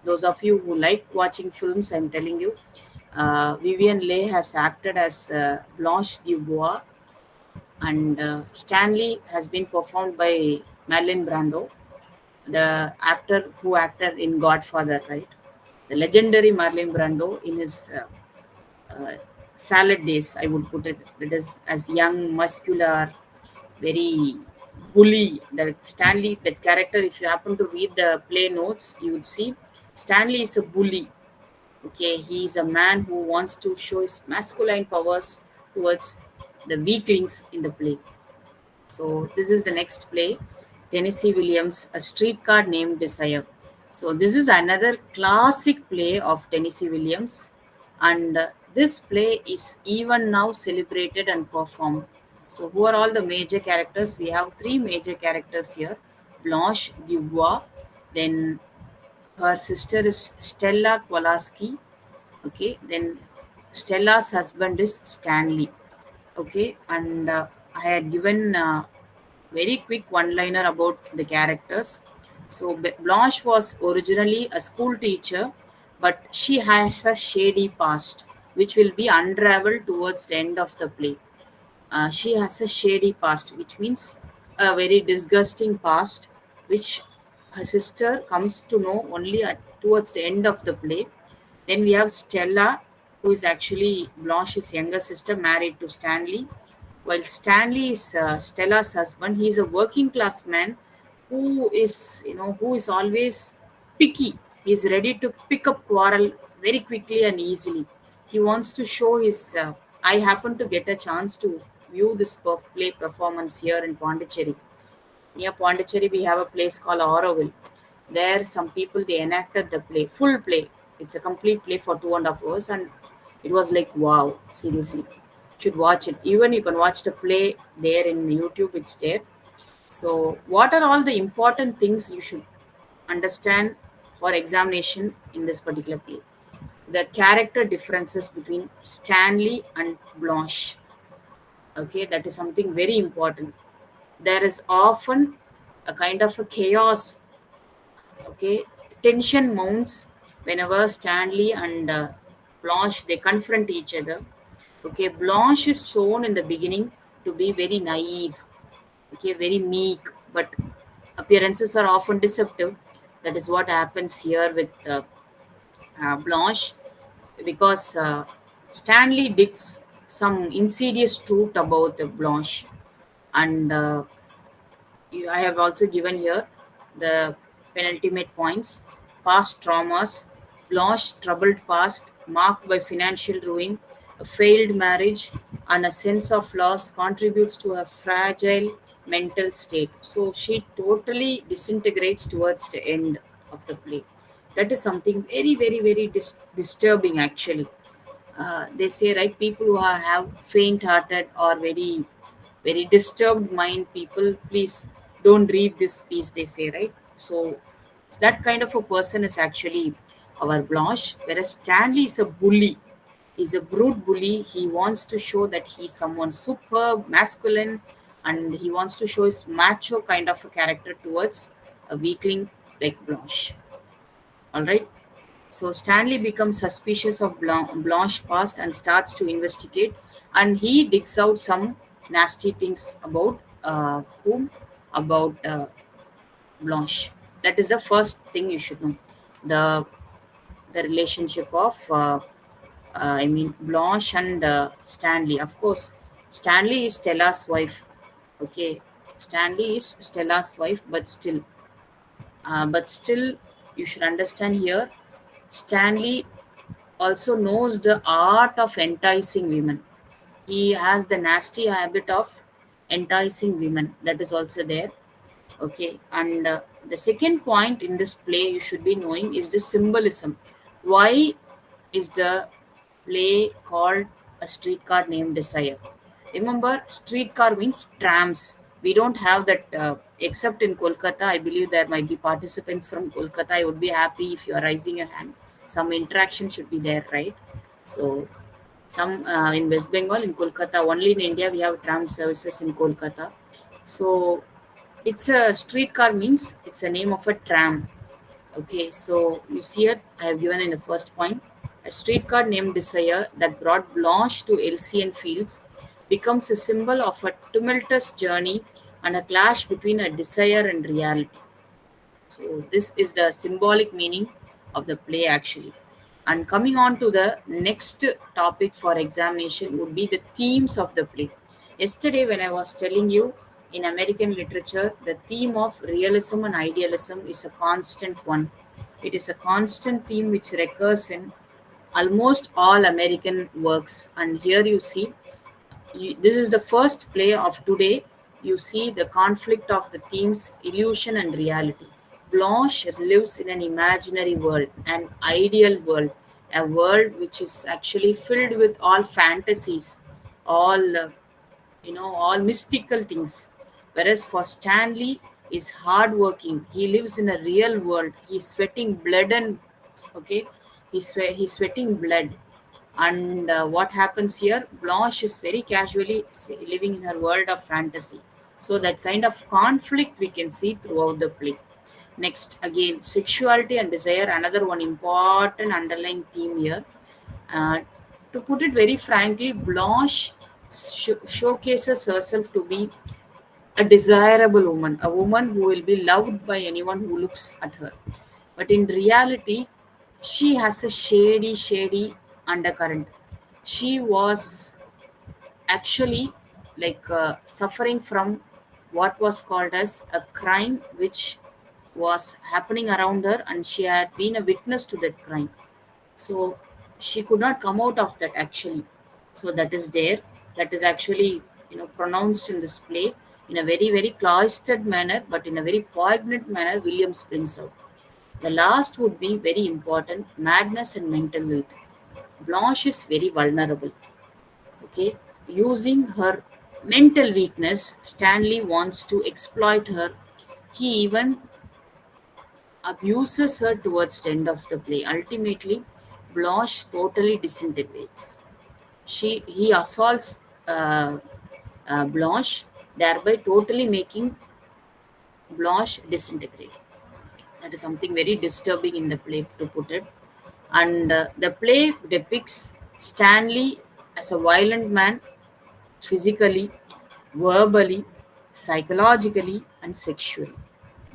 Those of you who like watching films, I'm telling you, Vivian Leigh has acted as Blanche Dubois, and Stanley has been performed by Marlon Brando, the actor who acted in Godfather, right? The legendary Marlon Brando in his uh, salad days, I would put it. It is as young, muscular, very bully. That Stanley, that character, if you happen to read the play notes, you would see Stanley is a bully. Okay, he is a man who wants to show his masculine powers towards the weaklings in the play. So this is the next play, Tennessee Williams, A Streetcar Named Desire. So this is another classic play of Tennessee Williams, and this play is even now celebrated and performed. So who are all the major characters? We have three major characters here: Blanche Dubois, then her sister is Stella Kowalski. Okay, then Stella's husband is Stanley. Okay, and I had given very quick one liner about the characters. So Blanche was originally a school teacher, but she has a shady past which will be unraveled towards the end of the play. She has a shady past, which means a very disgusting past, which her sister comes to know only towards the end of the play. Then we have Stella, who is actually Blanche's younger sister, married to Stanley. While Stanley is Stella's husband, he is a working class man who is always picky. He is ready to pick up quarrel very quickly and easily. He wants to show his. I happen to get a chance to view this play performance here in Pondicherry. Near Pondicherry, we have a place called Auroville. There, some people they enacted the play, full play. It's a complete play for 2.5 hours, and it was like wow, seriously, should watch it. Even you can watch the play there in YouTube. It's there. So, what are all the important things you should understand for examination in this particular play? The character differences between Stanley and Blanche. Okay, that is something very important. There is often a kind of a chaos. Okay, tension mounts whenever Stanley and Blanche they confront each other. Okay, Blanche is shown in the beginning to be very naive, okay, very meek, but appearances are often deceptive. That is what happens here with Blanche, because Stanley digs some insidious truth about Blanche, and I have also given here the penultimate points. Past traumas, Blanche's troubled past, marked by financial ruin, a failed marriage, and a sense of loss contributes to her fragile mental state. So she totally disintegrates towards the end of the play. That is something very, very, very disturbing actually. They say, right, people who have faint hearted or very very disturbed mind people, please don't read this piece, they say, right? So that kind of a person is actually our Blanche, whereas Stanley is a bully. He's a brute bully. He wants to show that he's someone superb, masculine, and he wants to show his macho kind of a character towards a weakling like Blanche. All right. So Stanley becomes suspicious of Blanche's past and starts to investigate, and he digs out some nasty things about whom? About Blanche. That is the first thing you should know. The the relationship of Blanche and Stanley. Of course, Stanley is Stella's wife. Okay, Stanley is Stella's wife, but still, you should understand here. Stanley also knows the art of enticing women. He has the nasty habit of enticing women. That is also there. Okay, and the second point in this play you should be knowing is the symbolism. Why is the play called A Streetcar Named Desire? Remember, streetcar means trams. We don't have that except in Kolkata. I believe there might be participants from Kolkata. I would be happy if you are raising a hand. Some interaction should be there, right? So, some in West Bengal, in Kolkata, only in India we have tram services in Kolkata. So, it's a streetcar means it's a name of a tram. Okay, so you see it, I have given in the first point. A streetcar named Desire that brought Blanche to Elysian Fields becomes a symbol of a tumultuous journey and a clash between a desire and reality. So, this is the symbolic meaning of the play actually. And coming on to the next topic for examination would be the themes of the play. Yesterday, when I was telling you in American literature, the theme of realism and idealism is a constant one. It is a constant theme which recurs in almost all American works. And here you see, this is the first play of today you see the conflict of the themes illusion and reality. Blanche lives in an imaginary world, an ideal world, a world which is actually filled with all fantasies, all all mystical things. Whereas for Stanley is hardworking. He lives in a real world. He's sweating blood and okay, he's sweating blood. And what happens here? Blanche is very casually living in her world of fantasy. So that kind of conflict we can see throughout the play. Next, again, sexuality and desire, another one important underlying theme here. Uh, to put it very frankly, Blanche showcases herself to be a desirable woman, a woman who will be loved by anyone who looks at her. But in reality, she has a shady undercurrent. She was actually suffering from what was called as a crime which was happening around her, and she had been a witness to that crime. So she could not come out of that actually. So that is there. That is actually pronounced in this play in a very cloistered manner, but in a very poignant manner. Williams brings out. The last would be very important: madness and mental health. Blanche is very vulnerable. Okay, using her mental weakness, Stanley wants to exploit her. He even abuses her towards the end of the play. Ultimately, Blanche totally disintegrates. He assaults Blanche, thereby totally making Blanche disintegrate. That is something very disturbing in the play, to put it. And the play depicts Stanley as a violent man, physically, verbally, psychologically, and sexually.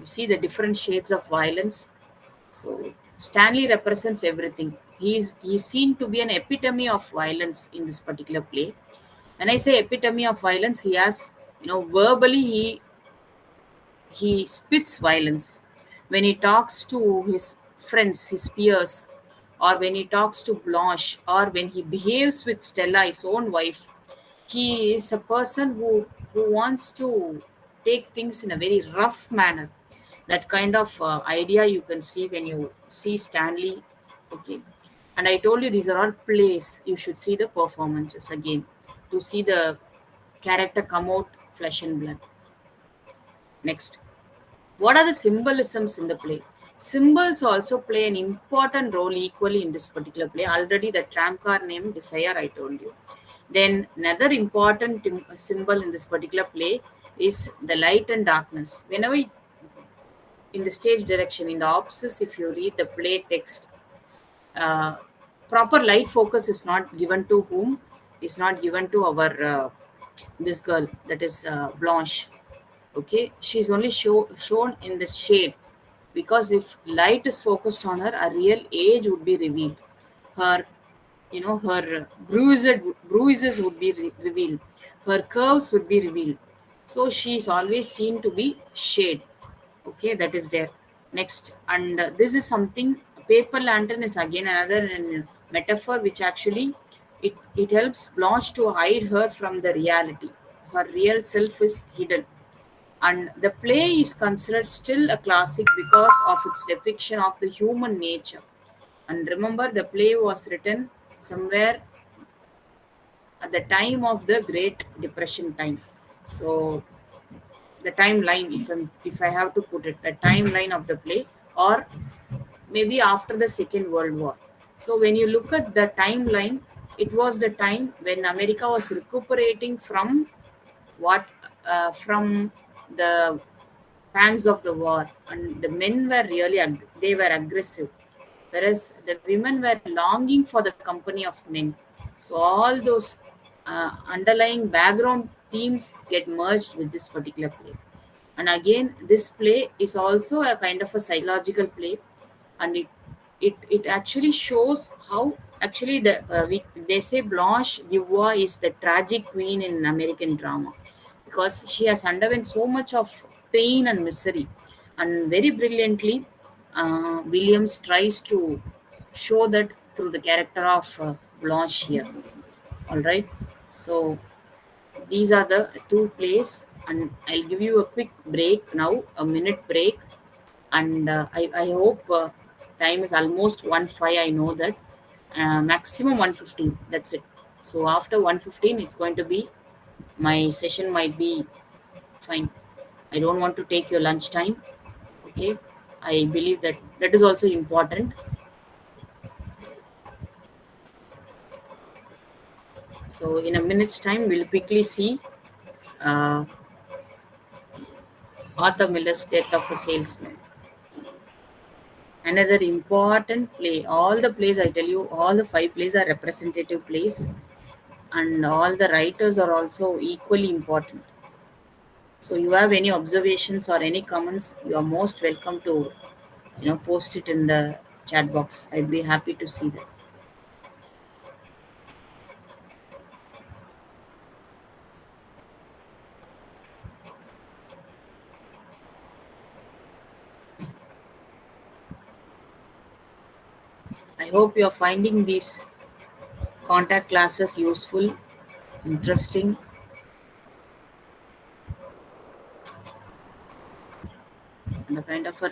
You see the different shades of violence. So Stanley represents everything. He's seen to be an epitome of violence in this particular play. When I say epitome of violence, he has, verbally he spits violence. When he talks to his friends, his peers, or when he talks to Blanche, or when he behaves with Stella, his own wife, he is a person who wants to take things in a very rough manner. That kind of idea you can see when you see Stanley. Okay, and I told you these are all plays. You should see the performances again to see the character come out flesh and blood. Next, what are the symbolisms in the play? Symbols also play an important role equally in this particular play. Already the tram car name Desire I told you. Then another important symbol in this particular play is the light and darkness. Whenever in the stage direction, in the opsis, if you read the play text, uh, proper light focus is not given to whom? Is not given to our this girl, that is Blanche. Okay, she's only shown in the shade, because if light is focused on her, a real age would be revealed. Her, her bruises would be revealed. Her curves would be revealed. So she is always seen to be shade. Okay, that is there. Next, and this is something. Paper lantern is again another metaphor which actually it helps Blanche to hide her from the reality. Her real self is hidden, and the play is considered still a classic because of its depiction of the human nature. And remember, the play was written somewhere at the time of the Great Depression time. So the timeline, if I have to put it, the timeline of the play, or maybe after the Second World War. So when you look at the timeline, it was the time when America was recuperating from what from the pangs of the war, and the men were really they were aggressive, whereas the women were longing for the company of men. So all those underlying background themes get merged with this particular play. And again, this play is also a kind of a psychological play, and it actually shows how actually they say Blanche Dubois is the tragic queen in American drama, because she has underwent so much of pain and misery, and very brilliantly Williams tries to show that through the character of Blanche here. All right, so these are the two plays and I'll give you a quick break now, a minute break, and I hope time is almost 1:05. I know that maximum 1:15. That's it. So after 1:15, it's going to be my session might be fine. I don't want to take your lunch time. Okay, I believe that that is also important. So in a minute's time, we'll quickly see uh, Arthur Miller's Death of a Salesman. Another important play. All the plays I tell you, all the five plays are representative plays, and all the writers are also equally important. So you have any observations or any comments, you are most welcome to post it in the chat box. I'd be happy to see that. I hope you are finding these contact classes useful, interesting, and a kind of a.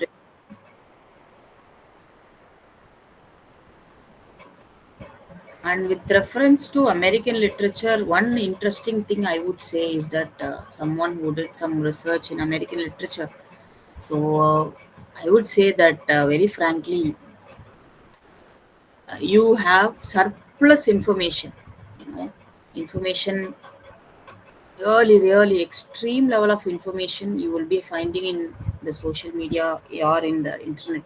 And with reference to American literature, one interesting thing I would say is that someone who did some research in American literature. So I would say that very frankly, you have surplus information. Information, really, really extreme level of information you will be finding in the social media or in the internet.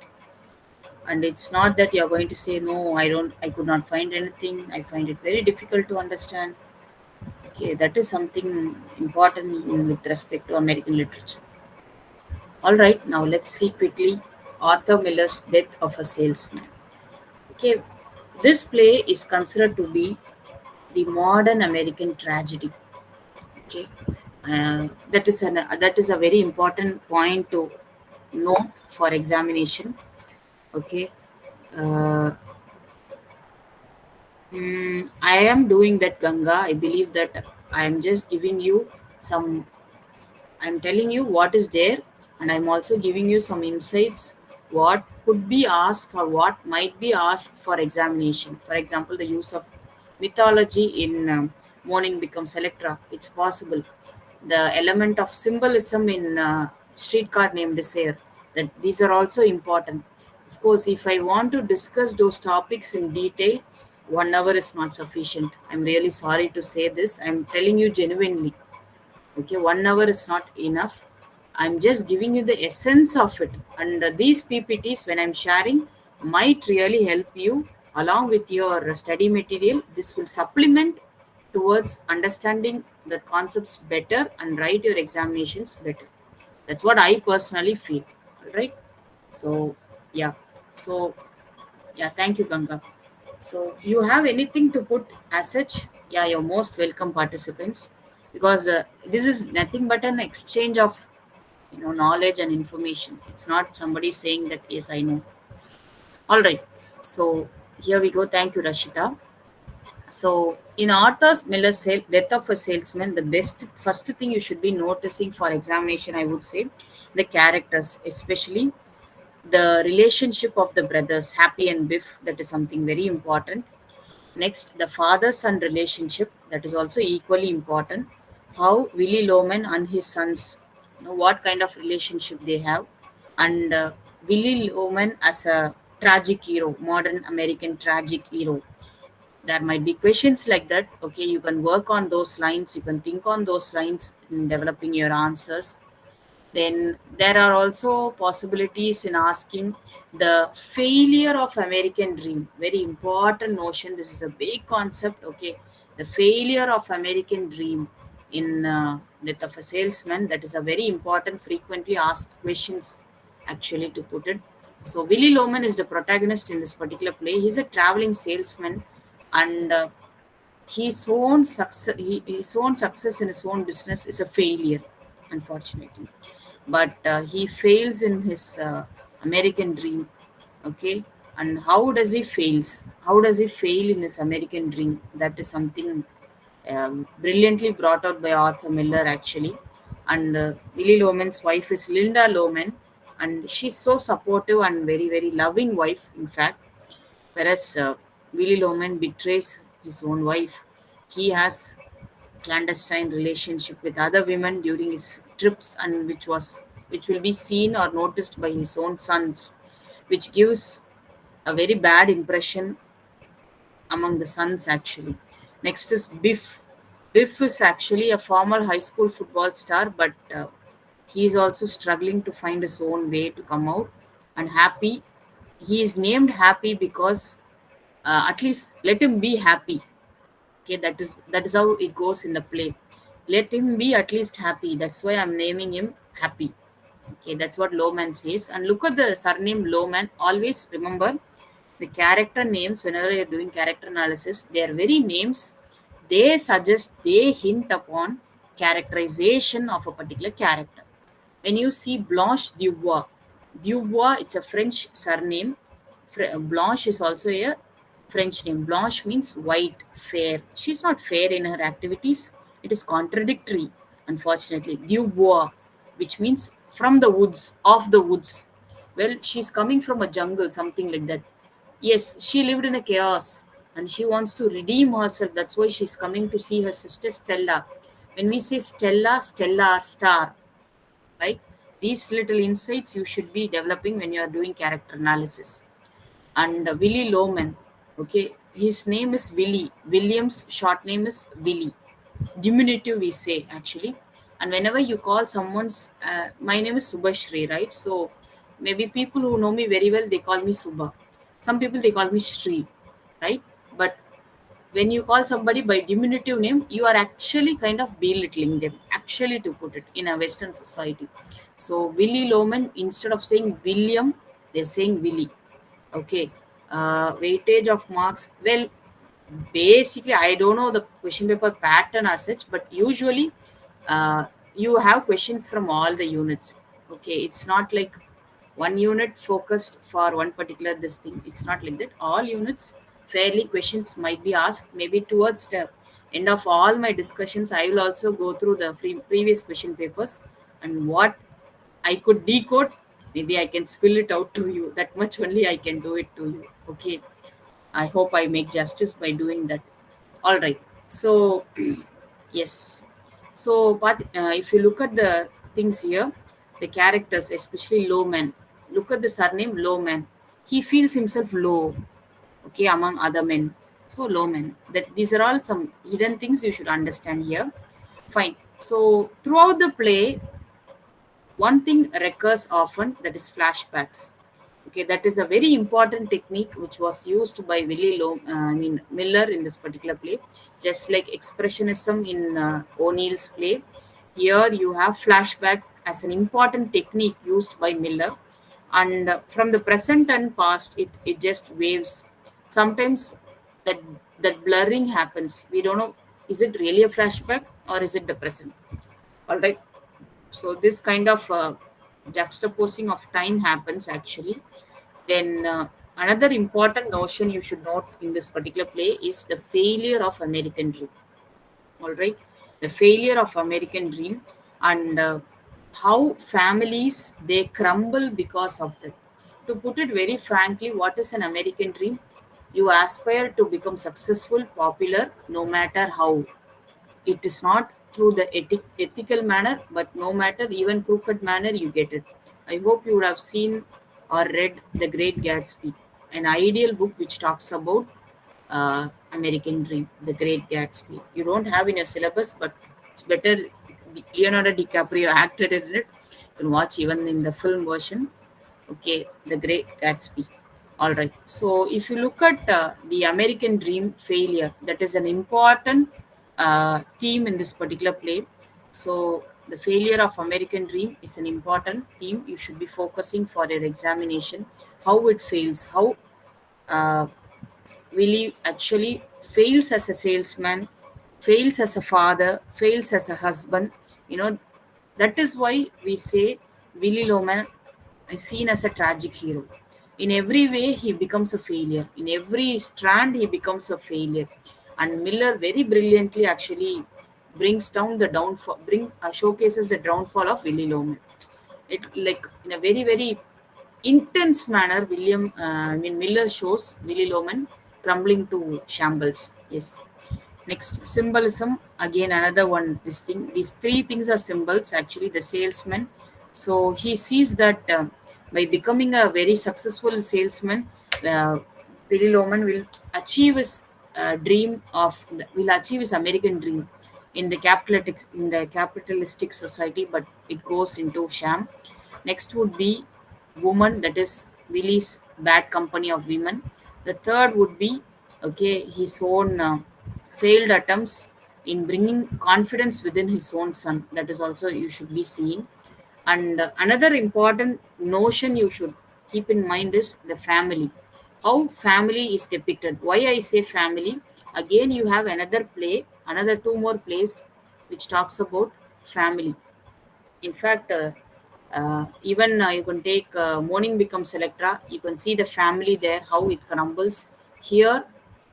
And it's not that you're going to say, no, I could not find anything. I find it very difficult to understand. Okay, that is something important with respect to American literature. All right, now let's see quickly Arthur Miller's Death of a Salesman. Okay, this play is considered to be the modern American tragedy. Okay, that is a very important point to note for examination. Okay, uh, I am doing that, Ganga. I believe that I am just giving you some. I'm telling you what is there, and I'm also giving you some insights what could be asked or what might be asked for examination. For example, the use of mythology in Morning Becomes Electra. It's possible. The element of symbolism in Streetcar Named Desire. That these are also important. Of course, if I want to discuss those topics in detail, 1 hour is not sufficient. I'm really sorry to say this. I'm telling you genuinely. Okay, 1 hour is not enough. I'm just giving you the essence of it, and these PPTs when I'm sharing might really help you along with your study material. This will supplement towards understanding the concepts better and write your examinations better. That's what I personally feel. All right, so yeah, so yeah, thank you, Ganga. So, you have anything to put as such? Yeah, you're most welcome, participants, because this is nothing but an exchange of knowledge and information. It's not somebody saying that yes, I know. All right. So here we go. Thank you, Rashida. So in Arthur Miller's Death of a Salesman, the best first thing you should be noticing for examination, I would say, the characters, especially the relationship of the brothers, Happy and Biff. That is something very important. Next, the father-son relationship, that is also equally important. How Willie Loman and his sons, what kind of relationship they have, and Willie Loman as a tragic hero, modern American tragic hero. There might be questions like that. Okay, you can work on those lines. You can think on those lines in developing your answers. Then there are also possibilities in asking the failure of American dream. Very important notion. This is a big concept. Okay, the failure of American dream in Death of a Salesman. That is a very important, frequently asked questions. Actually, to put it. So Willie Loman is the protagonist in this particular play. He's a traveling salesman, and his own success in his own business is a failure, unfortunately. But he fails in his American dream. Okay, and how does he fails? How does he fail in his American dream? That is something brilliantly brought out by Arthur Miller. Actually, and Willie Loman's wife is Linda Loman, and she's so supportive and very very loving wife, in fact. Whereas Willie Loman betrays his own wife. He has clandestine relationship with other women during his trips, and which will be seen or noticed by his own sons, which gives a very bad impression among the sons actually. Next is Biff. Biff is actually a former high school football star, but he is also struggling to find his own way to come out. And Happy, he is named Happy because at least let him be happy. Okay, that is how it goes in the play. Let him be at least happy. That's why I'm naming him Happy. Okay, that's what Lowman says. And look at the surname Lowman. Always remember the character names whenever you're doing character analysis. Their very names, they suggest, they hint upon characterization of a particular character. When you see Blanche Dubois, Dubois, it's a French surname. Blanche is also a French name. Blanche means white, fair. She's not fair in her activities. It is contradictory, unfortunately. Dubois, which means from the woods, of the woods. Well, she's coming from a jungle, something like that. Yes, she lived in a chaos and she wants to redeem herself. That's why she's coming to see her sister Stella. When we say Stella, Stella, star, right? These little insights you should be developing when you are doing character analysis. And Willie Loman, okay, his name is Willie. William's short name is Willie. Diminutive, we say actually. And whenever you call someone's, my name is Subhashri, right? So maybe people who know me very well, they call me Subha. Some people they call me Shri, right? But when you call somebody by diminutive name, you are actually kind of belittling them, actually, to put it in a Western society. So Willie Loman, instead of saying William, they're saying Willie. Okay. Weightage of marks, well, basically I don't know the question paper pattern as such, but usually uh, you have questions from all the units. Okay, it's not like one unit focused for one particular this thing. It's not like that. All units fairly questions might be asked. Maybe towards the end of all my discussions, I will also go through the previous question papers, and what I could decode, maybe I can spill it out to you. That much only I can do it to you. Okay, I hope I make justice by doing that. All right. So yes. So, but if you look at the things here, the characters, especially Lowman, look at the surname Lowman. He feels himself low, okay, among other men. So, Lowman. That these are all some hidden things you should understand here. Fine. So, throughout the play, one thing recurs often, that is flashbacks. Okay, that is a very important technique which was used by Miller in this particular play. Just like expressionism in O'Neill's play, here you have flashback as an important technique used by Miller. And from the present and past, it just waves. Sometimes that that blurring happens. We don't know, is it really a flashback or is it the present? All right. So this kind of juxtaposing of time happens actually. Then another important notion you should note in this particular play is the failure of American dream. All right, the failure of American dream, and how families they crumble because of that. To put it very frankly, what is an American dream? You aspire to become successful, popular, no matter how. It is not through the ethical manner, but no matter even crooked manner, you get it. I hope you would have seen or read The Great Gatsby, an ideal book which talks about American Dream, The Great Gatsby. You don't have in your syllabus, but it's better. Leonardo DiCaprio acted in it. You can watch even in the film version. Okay, The Great Gatsby. All right. So if you look at the American Dream failure, that is an important theme in this particular play. So the failure of American Dream is an important theme. You should be focusing for your examination. How it fails. How uh, Willie actually fails as a salesman, fails as a father, fails as a husband. You know, that is why we say Willie Loman is seen as a tragic hero. In every way, he becomes a failure. In every strand, he becomes a failure. And Miller very brilliantly actually brings down the downfall, showcases the downfall of Willy Loman. It like in a very very intense manner. Miller shows Willy Loman crumbling to shambles. Yes. Next, symbolism. Again, another one. This thing. These three things are symbols. Actually, the salesman. So he sees that by becoming a very successful salesman, Billy Loman will achieve his dream of will achieve his American dream in the capitalistic society, but it goes into sham. Next would be woman, that is Willy's bad company of women. The third would be his own failed attempts in bringing confidence within his own son. That is also you should be seeing. And another important notion you should keep in mind is the family. How family is depicted. Why I say family? Again, you have another play, another two more plays which talks about family. In fact, even you can take Morning Becomes Electra. You can see the family there, how it crumbles. Here,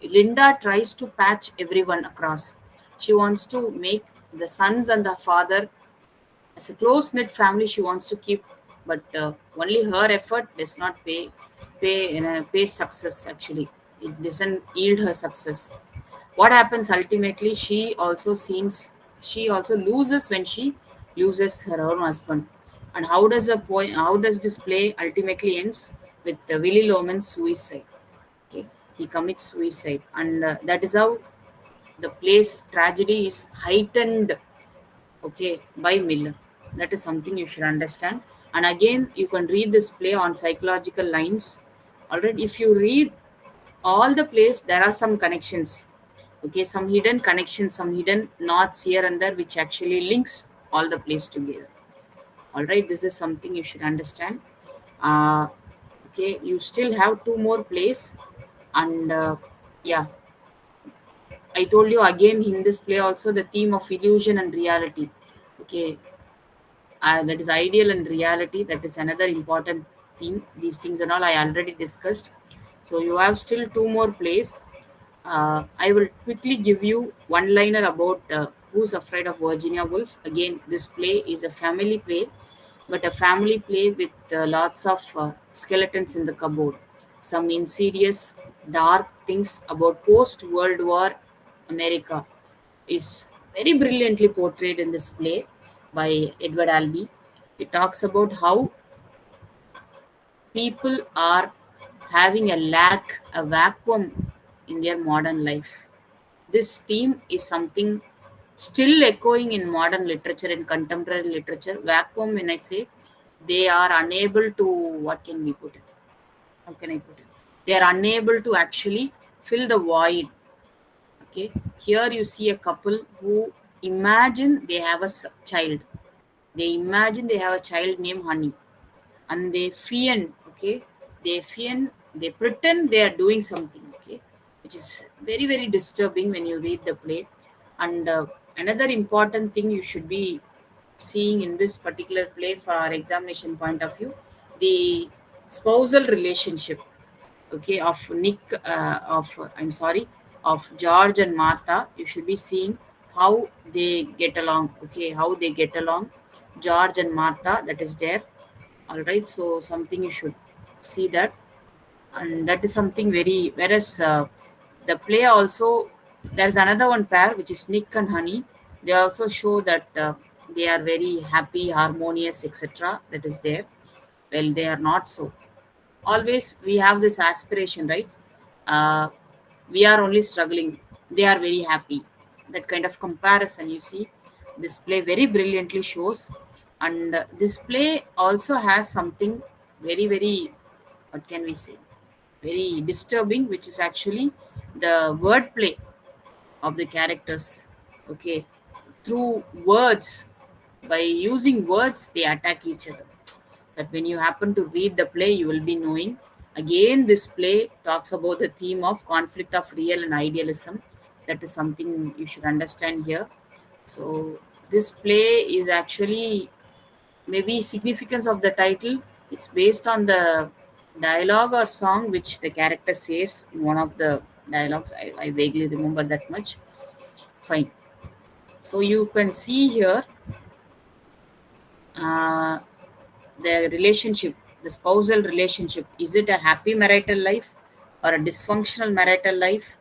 Linda tries to patch everyone across. She wants to make the sons and the father as a close knit family. She wants to keep, but only her effort does not pay success. Actually, it doesn't yield her success. What happens ultimately? She also loses when she loses her own husband. And how does this play ultimately ends with Willy Loman's suicide? Okay, he commits suicide, and that is how the play's tragedy is heightened, by Miller. That is something you should understand. And again, you can read this play on psychological lines. Already, if you read all the plays, there are some connections. Okay, some hidden connections, some hidden knots here and there, which actually links all the plays together. All right, this is something you should understand. Uh, you still have two more plays, and yeah, I told you again in this play also the theme of illusion and reality. Okay, that is ideal and reality. That is another important theme. These things and all I already discussed. So you have still two more plays. I will quickly give you one liner about Who's Afraid of Virginia Woolf. Again, this play is a family play, but a family play with lots of skeletons in the cupboard. Some insidious, dark things about post World War America is very brilliantly portrayed in this play by Edward Albee. It talks about how people are having a vacuum in their modern life. This theme is something still echoing in modern literature, in contemporary literature. Vacuum, when I say, they are unable to, what can we put it? How can I put it? They are unable to actually fill the void. Okay, here you see a couple who imagine they have a child. They imagine they have a child named Honey, and they fiend. Okay, they pretend they are doing something. Okay, which is very very disturbing when you read the play. And another important thing you should be seeing in this particular play for our examination point of view, the spousal relationship, of Nick, I'm sorry, of George and Martha. You should be seeing how they get along. Okay, how they get along, George and Martha. That is there. All right. So something you should see that, and that is something very. Whereas the play also, there's another one pair which is Nick and Honey. They also show that they are very happy, harmonious, etc. That is there. Well, they are not so. Always we have this aspiration, right? uh, we are only struggling, they are very happy. That kind of comparison, you see, this play very brilliantly shows. And this play also has something very very, what can we say, very disturbing, which is actually the wordplay of the characters. Okay, through words, by using words they attack each other. That when you happen to read the play, you will be knowing. Again, this play talks about the theme of conflict of real and idealism. That is something you should understand here. So this play is actually, maybe significance of the title, it's based on the dialogue or song which the character says in one of the dialogues. I vaguely remember that much. Fine. So you can see here uh, the relationship, the spousal relationship. Is it a happy marital life or a dysfunctional marital life?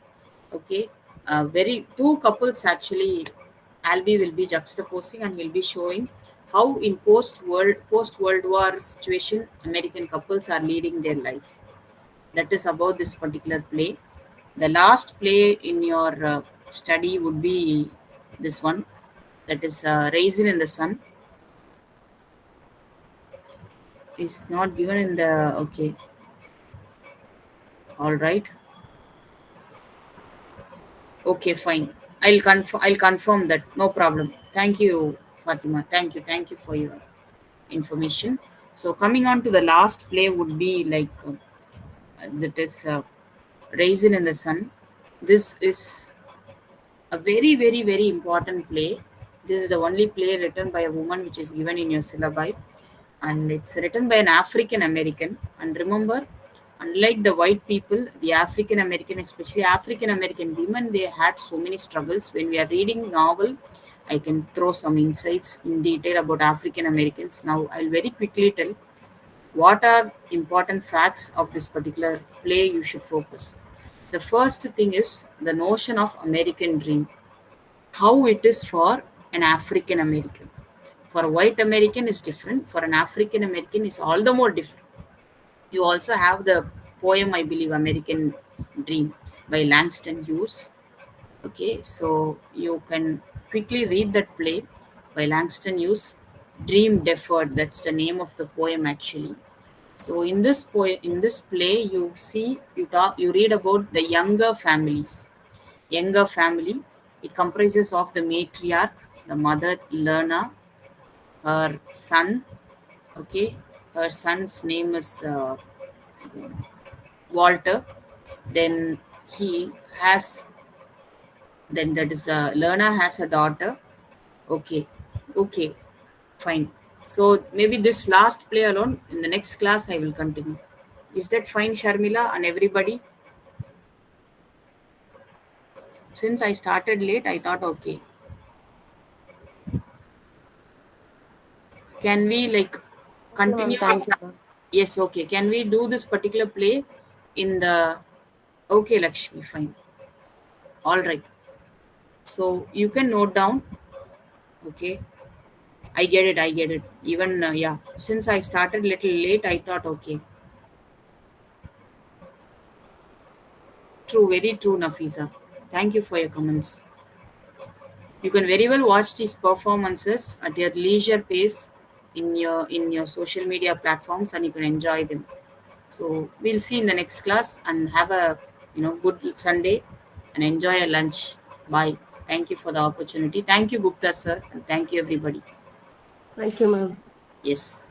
Okay, very two couples actually. Albie will be juxtaposing and he'll be showing how in post World War situation American couples are leading their life. That is about this particular play. The last play in your study would be this one, that is Raisin in the Sun. Is not given in the, okay, all right, okay, fine. I'll confirm that, no problem. Thank you, Fatima. Thank you for your information. So coming on to the last play would be like that is Raisin in the Sun. This is a very important play. This is the only play written by a woman which is given in your syllabi, and it's written by an African American. And remember, unlike the white people, the African American, especially African American women, they had so many struggles. When we are reading novel, I can throw some insights in detail about African Americans. Now, I'll very quickly tell what are important facts of this particular play you should focus. The first thing is the notion of American dream, how it is for an African American. For a white American is different. For an African American is all the more different. You also have the poem, I believe, American Dream by Langston Hughes. Okay, so you can quickly read that play by Langston Hughes. Dream Deferred. That's the name of the poem actually. So in this poem, in this play, you read about the younger families. Younger family. It comprises of the matriarch, the mother Lerna, her son. Okay, her son's name is Walter. Then he has, then that is Lerna has a daughter. Okay, okay, fine. So maybe this last play alone. In the next class, I will continue. Is that fine, Sharmila and everybody? Since I started late, I thought okay. Can we like Okay, ma'am. continue? Thank you, ma'am. Yes, okay. Can we do this particular play in the, okay, Lakshmi, fine. All right. So you can note down. Okay. I get it. I get it. Even, yeah. Since I started little late, I thought, okay. True. Very true, Nafisa. Thank you for your comments. You can very well watch these performances at your leisure pace in your social media platforms, and you can enjoy them. So we'll see in the next class and have a good Sunday and enjoy your lunch. Bye. Thank you for the opportunity. Thank you, Gupta sir, and thank you everybody. Thank you, ma'am. Yes.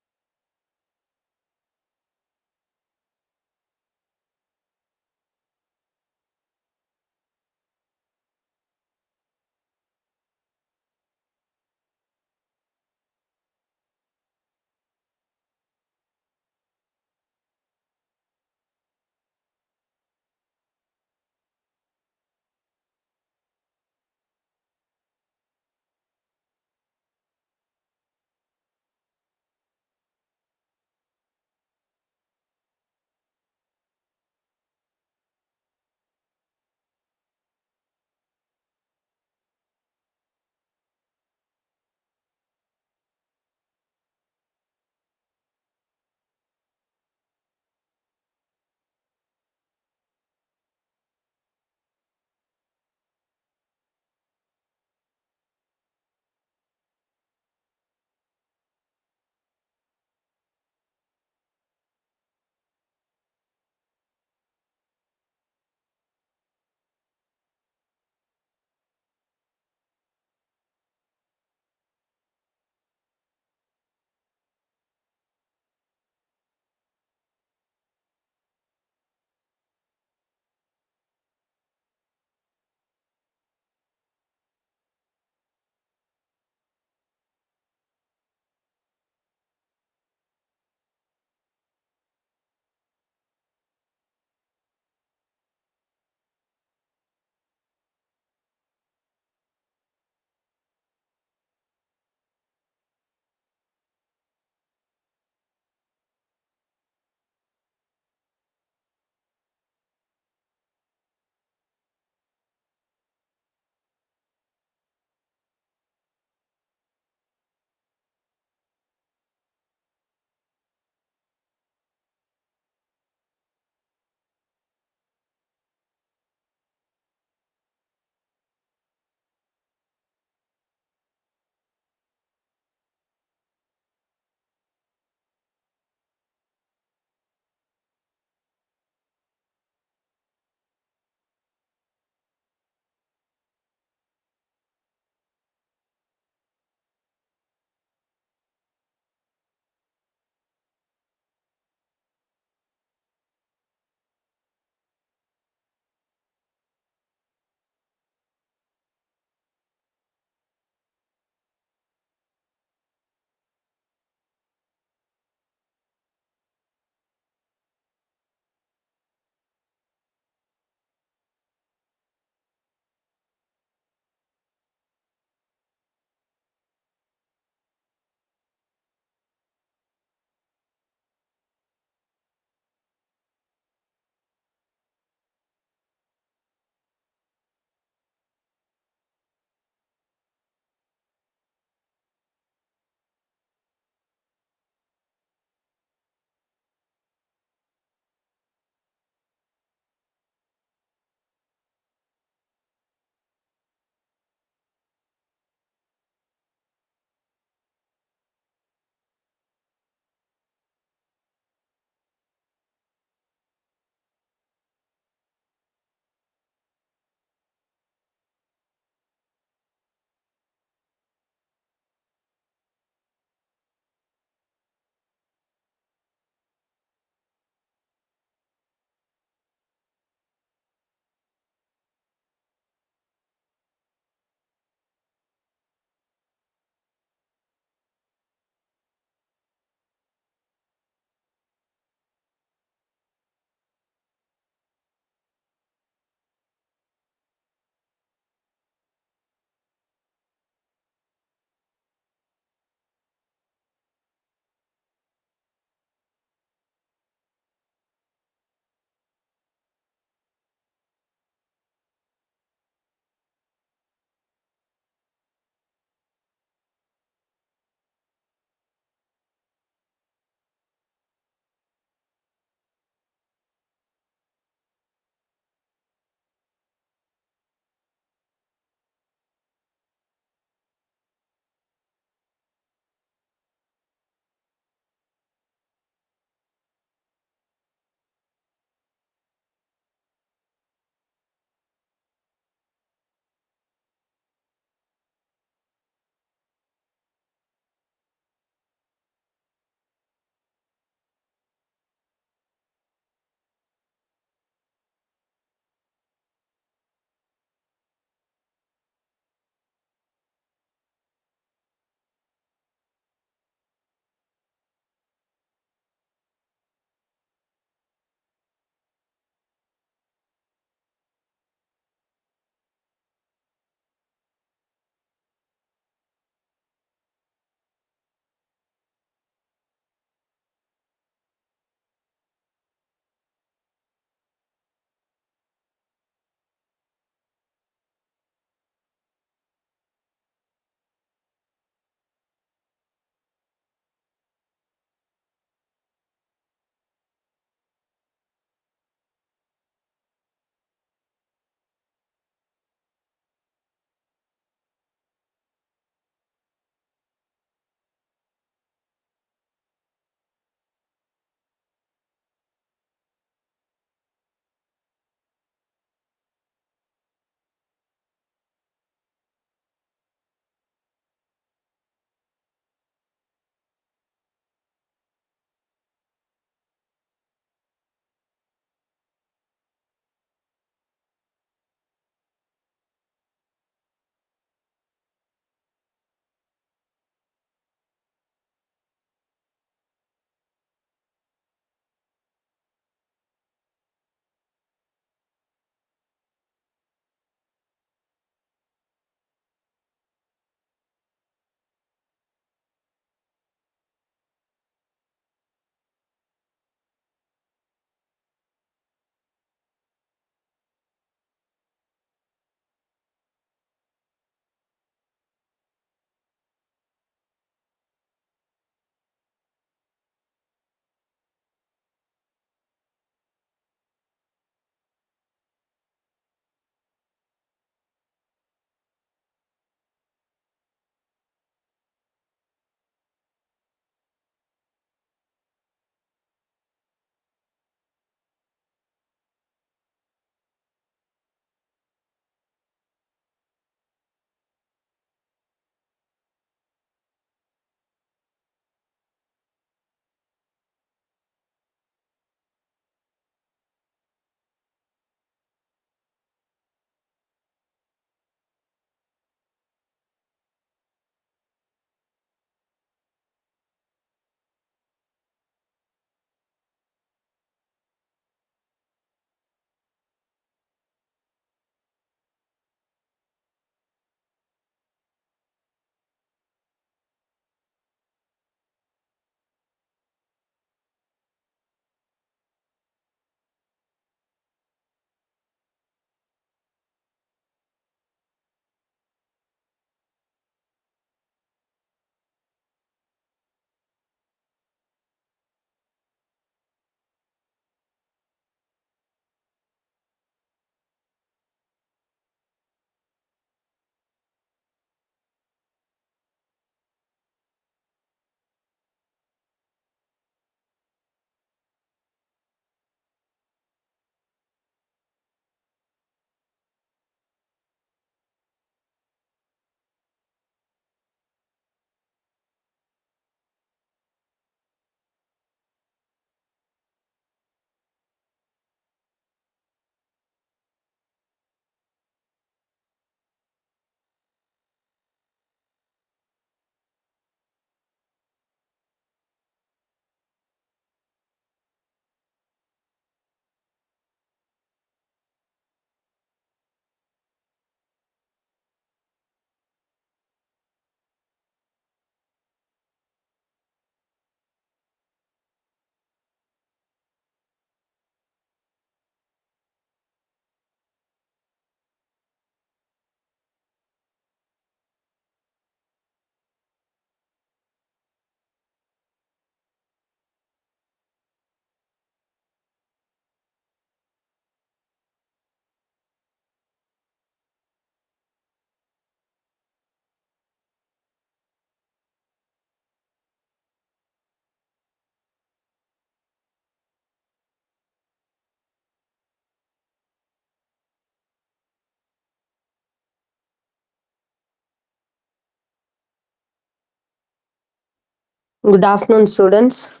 Good afternoon, students.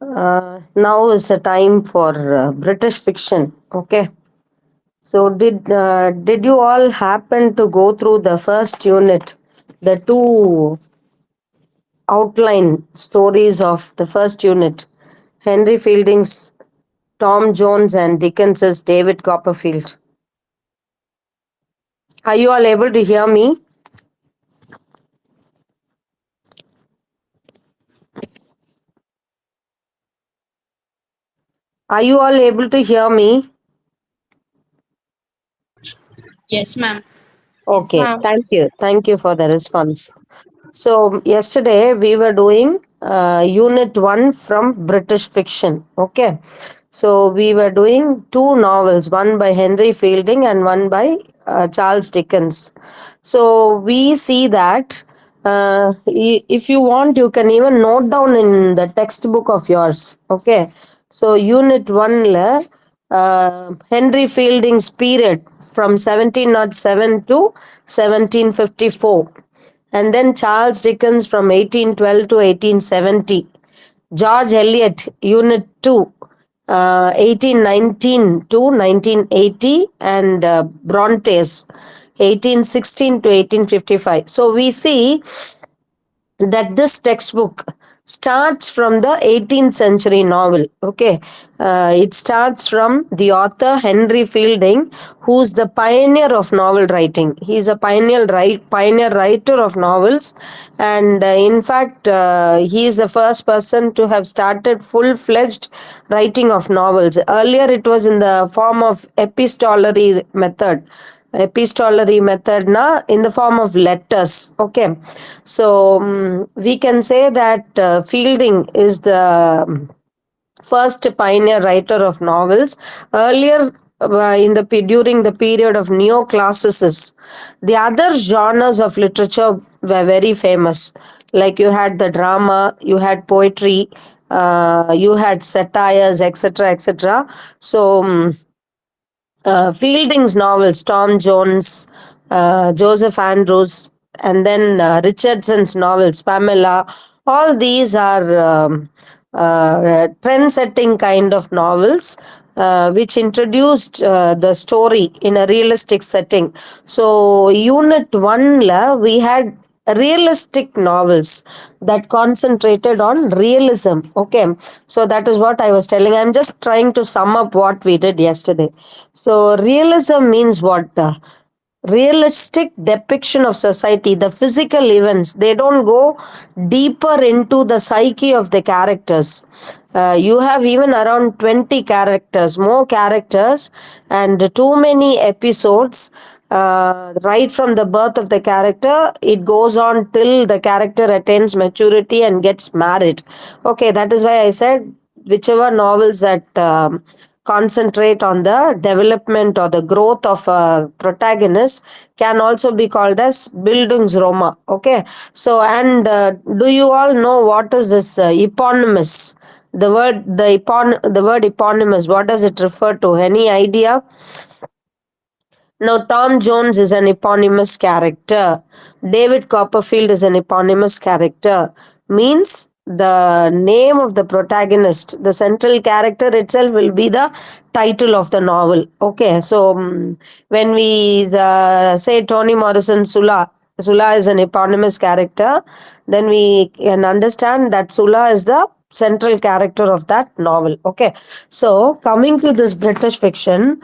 Now is the time for British fiction. Okay. So, did you all happen to go through the first unit, the two outline stories of the first unit, Henry Fielding's Tom Jones and Dickens's David Copperfield? Are you all able to hear me? Are you all able to hear me? Yes, ma'am. Okay, Ma'am. thank you. Thank you for the response. So, yesterday we were doing unit 1 from British fiction. Okay. So, we were doing two novels, one by Henry Fielding and one by Charles Dickens. So, we see that if you want, you can even note down in the textbook of yours. Okay. So, unit 1, Henry Fielding's period from 1707 to 1754, and then Charles Dickens from 1812 to 1870. George Eliot, Unit 2, 1819 to 1980, and Bronte's 1816 to 1855. So we see that this textbook starts from the 18th century novel. Okay. It starts from the author Henry Fielding, who's the pioneer of novel writing. He's a pioneer writer of novels, and in fact, he is the first person to have started full-fledged writing of novels. Earlier, it was in the form of epistolary method na in the form of letters. Okay. So we can say that Fielding is the first pioneer writer of novels. Earlier, during the period of neoclassicists, the other genres of literature were very famous. Like you had the drama, you had poetry, you had satires, etc., etc. So Fielding's novels, Tom Jones, Joseph Andrews, and then Richardson's novels, Pamela, all these are trend setting kind of novels. Which introduced the story in a realistic setting. So, Unit 1, we had realistic novels that concentrated on realism. Okay. So, that is what I was telling. I'm just trying to sum up what we did yesterday. So, realism means what? Realistic depiction of society, the physical events. They don't go deeper into the psyche of the characters. You have even around 20 characters, more characters, and too many episodes. Right from the birth of the character, it goes on till the character attains maturity and gets married. Okay, that is why I said whichever novels that concentrate on the development or the growth of a protagonist can also be called as Bildungsroma. Okay. So, and do you all know what is this eponymous? The word eponymous, what does it refer to? Any idea? Now, Tom Jones is an eponymous character. David Copperfield is an eponymous character. Means the name of the protagonist, the central character itself will be the title of the novel. Okay, so when we say Toni Morrison Sula is an eponymous character, then we can understand that Sula is the central character of that novel. Okay, so coming to this British fiction,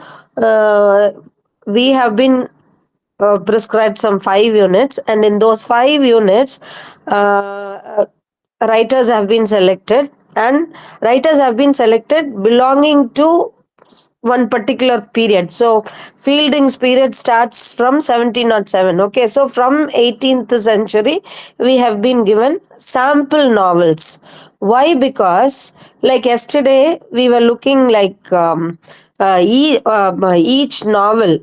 we have been prescribed some 5 units, and in those 5 units, writers have been selected, and writers have been selected belonging to one particular period. So Fielding's period starts from 1707. Okay, so from 18th century we have been given sample novels. Why? Because like yesterday we were looking like each novel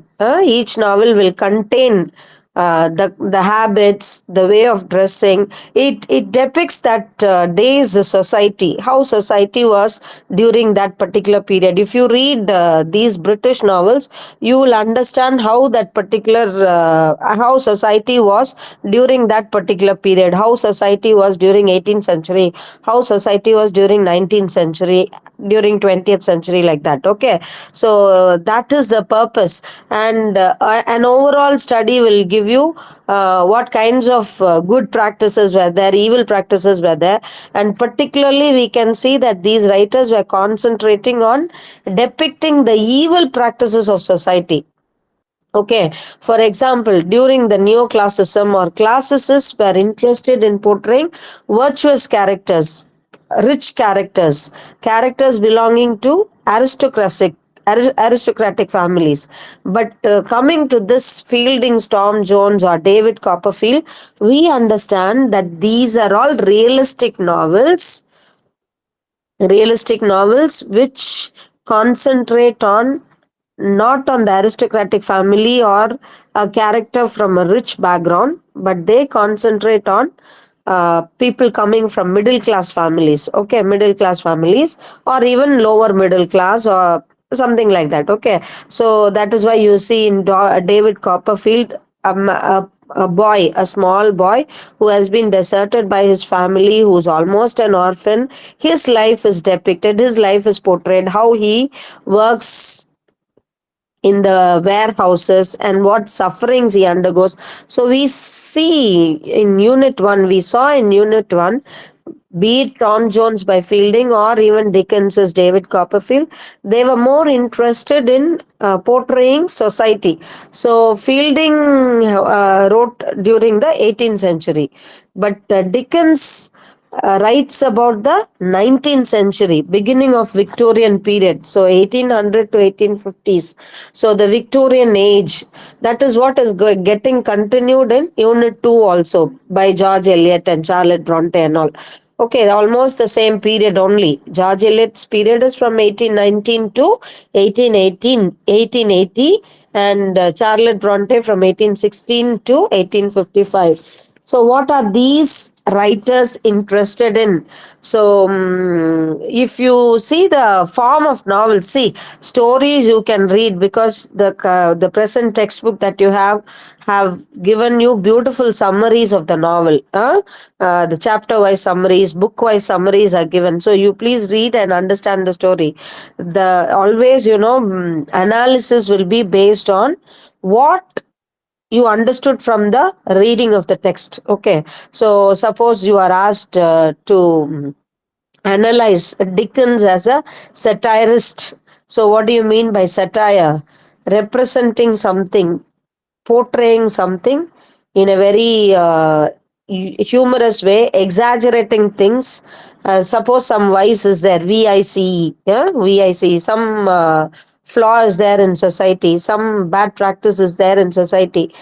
will contain the habits, the way of dressing. It depicts that day's society, how society was during that particular period. If you read these British novels, you will understand how that particular how society was during that particular period, how society was during 18th century, how society was during 19th century, during 20th century, like that. Okay, so that is the purpose. And an overall study will give you what kinds of good practices were there, evil practices were there. And particularly we can see that these writers were concentrating on depicting the evil practices of society. Okay, for example, during the neoclassicism or classicists were interested in portraying virtuous characters, rich characters, characters belonging to aristocratic families. But coming to this Fielding, Tom Jones, or David Copperfield, we understand that these are all realistic novels which concentrate on not on the aristocratic family or a character from a rich background, but they concentrate on people coming from middle class families. Okay, middle class families, or even lower middle class, or something like that. Okay, so that is why you see in David Copperfield, a boy, a small boy who has been deserted by his family, who's almost an orphan. His life is depicted, his life is portrayed, how he works in the warehouses and what sufferings he undergoes. So we see in Unit 1, we saw in Unit 1, be it Tom Jones by Fielding or even Dickens's David Copperfield, they were more interested in portraying society. So Fielding wrote during the 18th century, but Dickens writes about the 19th century, beginning of Victorian period, so 1800 to 1850s. So the Victorian age, that is what is getting continued in Unit 2 also, by George Eliot and Charlotte Bronte and all. Okay, almost the same period only. George Eliot's period is from 1819 to 1880, and Charlotte Bronte from 1816 to 1855. So, what are these writers interested in? So, if you see the form of novels, see stories you can read, because the present textbook that you have given you beautiful summaries of the novel. The chapter wise summaries, book wise summaries are given. So you please read and understand the story. The always, analysis will be based on what you understood from the reading of the text. Okay, so suppose you are asked to analyze Dickens as a satirist. So what do you mean by satire? Representing something, portraying something in a very humorous way, exaggerating things. Suppose some vice is there, VICE, yeah, VICE, some flaw is there in society, some bad practice is there in society,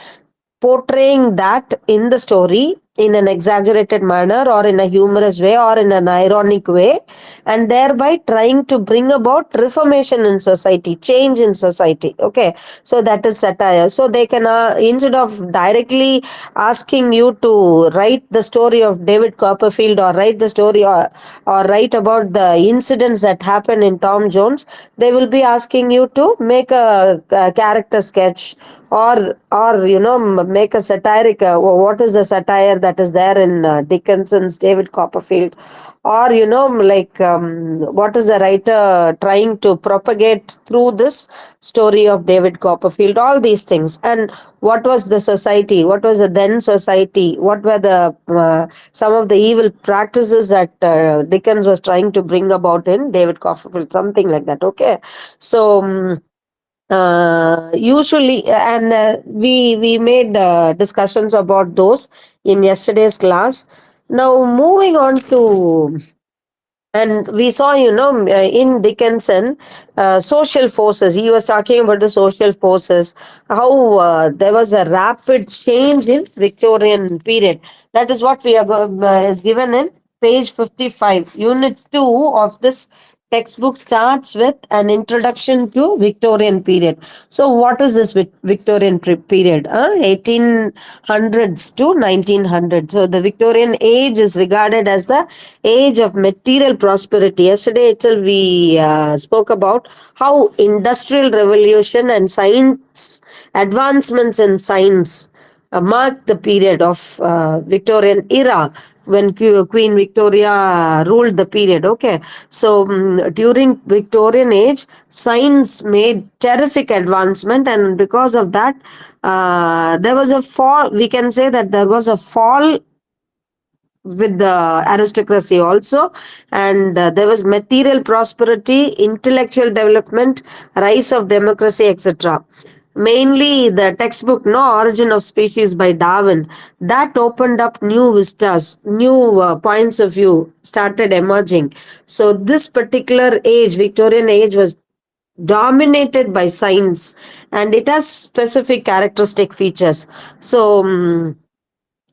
portraying that in the story in an exaggerated manner or in a humorous way or in an ironic way, and thereby trying to bring about reformation in society, change in society. Okay, so that is satire. So they can instead of directly asking you to write the story of David Copperfield, or write the story, or write about the incidents that happen in Tom Jones, they will be asking you to make a character sketch, or make a satiric what is the satire that is there in Dickinson's David Copperfield, or what is the writer trying to propagate through this story of David Copperfield, all these things. And what was the society, what was the then society, what were the some of the evil practices that Dickens was trying to bring about in David Copperfield, something like that. Okay, so usually, and we made discussions about those in yesterday's class. Now moving on to, and we saw, in Dickinson, social forces. He was talking about the social forces, how there was a rapid change in Victorian period. That is what we are is given in page 55, unit 2 of this textbook starts with an introduction to Victorian period. So, what is this Victorian period? 1800s to 1900s. So, the Victorian age is regarded as the age of material prosperity. Yesterday itself, we spoke about how industrial revolution and science advancements in science marked the period of Victorian era when Queen Victoria ruled the period. Okay, so during Victorian age, science made terrific advancement, and because of that, there was a fall. We can say that there was a fall with the aristocracy also, and there was material prosperity, intellectual development, rise of democracy, etc. Mainly the textbook No Origin of Species by Darwin, that opened up new vistas, new points of view started emerging. So this particular age, Victorian age, was dominated by science, and it has specific characteristic features. So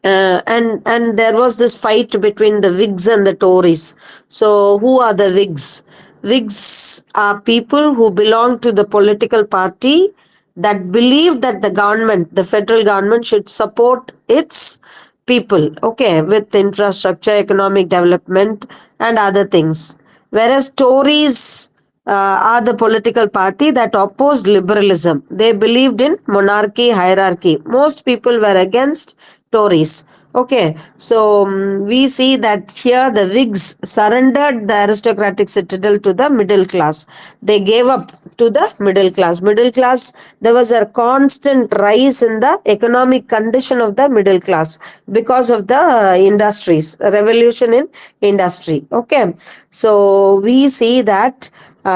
and there was this fight between the Whigs and the Tories. So who are the Whigs? Whigs are people who belong to the political party that believe that the government, the federal government, should support its people, okay, with infrastructure, economic development, and other things. Whereas Tories are the political party that opposed liberalism. They believed in monarchy, hierarchy. Most people were against Tories. Okay, so we see that here the Whigs surrendered the aristocratic citadel to the middle class. They gave up to the middle class. Middle class, there was a constant rise in the economic condition of the middle class because of the industries, revolution in industry. Okay, so we see that this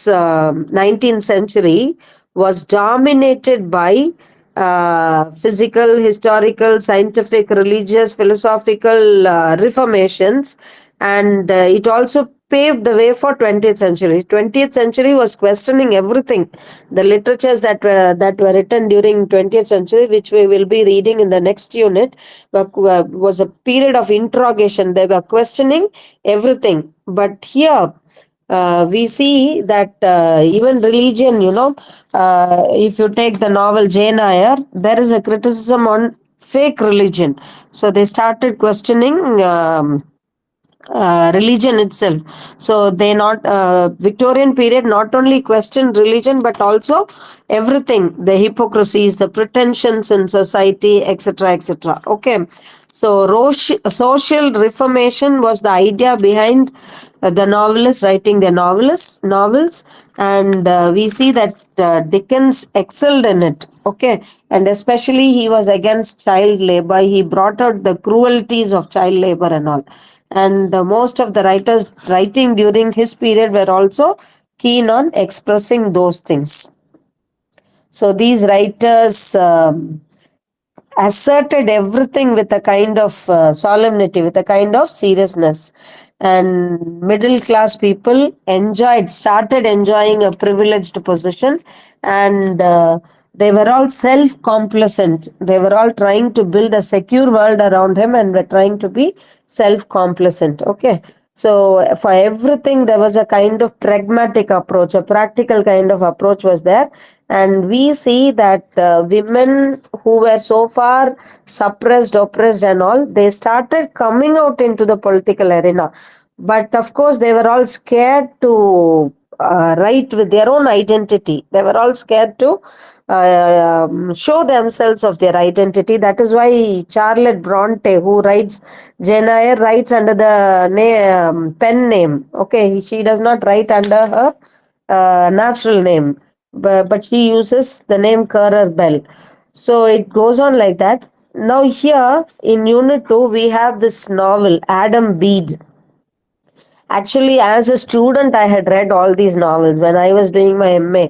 19th century was dominated by physical, historical, scientific, religious, philosophical reformations, and it also paved the way for 20th century. 20th century was questioning everything. The literatures that were written during 20th century, which we will be reading in the next unit, was a period of interrogation. They were questioning everything. But here we see that even religion, if you take the novel Jane Eyre, there is a criticism on fake religion. So they started questioning religion itself. So they not Victorian period not only questioned religion but also everything, the hypocrisies, the pretensions in society, etc., etc. Okay, so social reformation was the idea behind the novelists writing their novels, and we see that Dickens excelled in it. Okay, and especially he was against child labor. He brought out the cruelties of child labor and all. And most of the writers writing during his period were also keen on expressing those things. So these writers asserted everything with a kind of solemnity, with a kind of seriousness. And middle class people started enjoying a privileged position, and they were all self complacent. They were all trying to build a secure world around him and were trying to be self complacent. Okay. So for everything, there was a kind of pragmatic approach, a practical kind of approach was there. And we see that women who were so far suppressed, oppressed and all, they started coming out into the political arena. But of course, they were all scared to write with their own identity. They were all scared to show themselves of their identity. That is why Charlotte Bronte, who writes Jane Eyre, writes under the pen name. Okay, she does not write under her natural name, but she uses the name Currer Bell. So it goes on like that. Now here in Unit 2, we have this novel, Adam Bede. Actually, as a student, I had read all these novels. When I was doing my MA,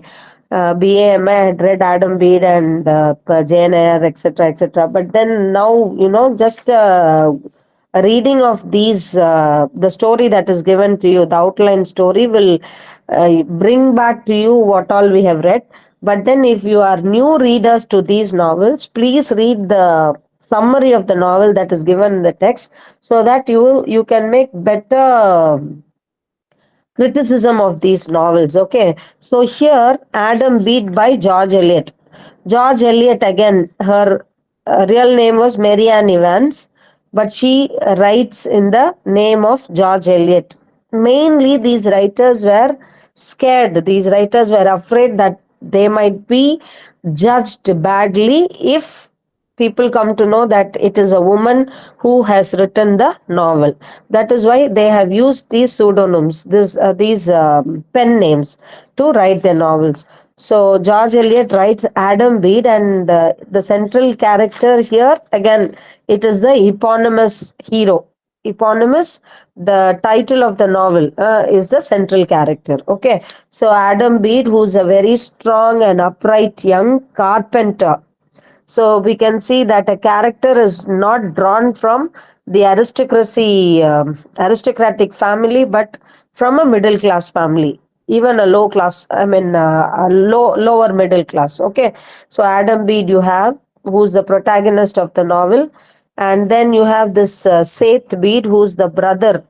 BA, MA, I had read Adam Bede and Jane Eyre, etc., etc. But then now, just a reading of these, the story that is given to you, the outline story will bring back to you what all we have read. But then if you are new readers to these novels, please read the summary of the novel that is given in the text, so that you can make better criticism of these novels. Okay, so here Adam Beat by George Eliot. George Eliot, again, her real name was Mary Ann Evans, but she writes in the name of George Eliot. Mainly, these writers were scared, these writers were afraid that they might be judged badly if people come to know that it is a woman who has written the novel. That is why they have used these pseudonyms, these pen names, to write their novels. So George Eliot writes Adam Bede, and the central character here, again, it is the eponymous hero. Eponymous, the title of the novel, is the central character. Okay, so Adam Bede, who's a very strong and upright young carpenter. So we can see that a character is not drawn from the aristocratic family, but from a middle class family, even a low class. I mean, a lower middle class. Okay, so Adam Bede you have, who's the protagonist of the novel, and then you have this Seth Bede, who's the brother,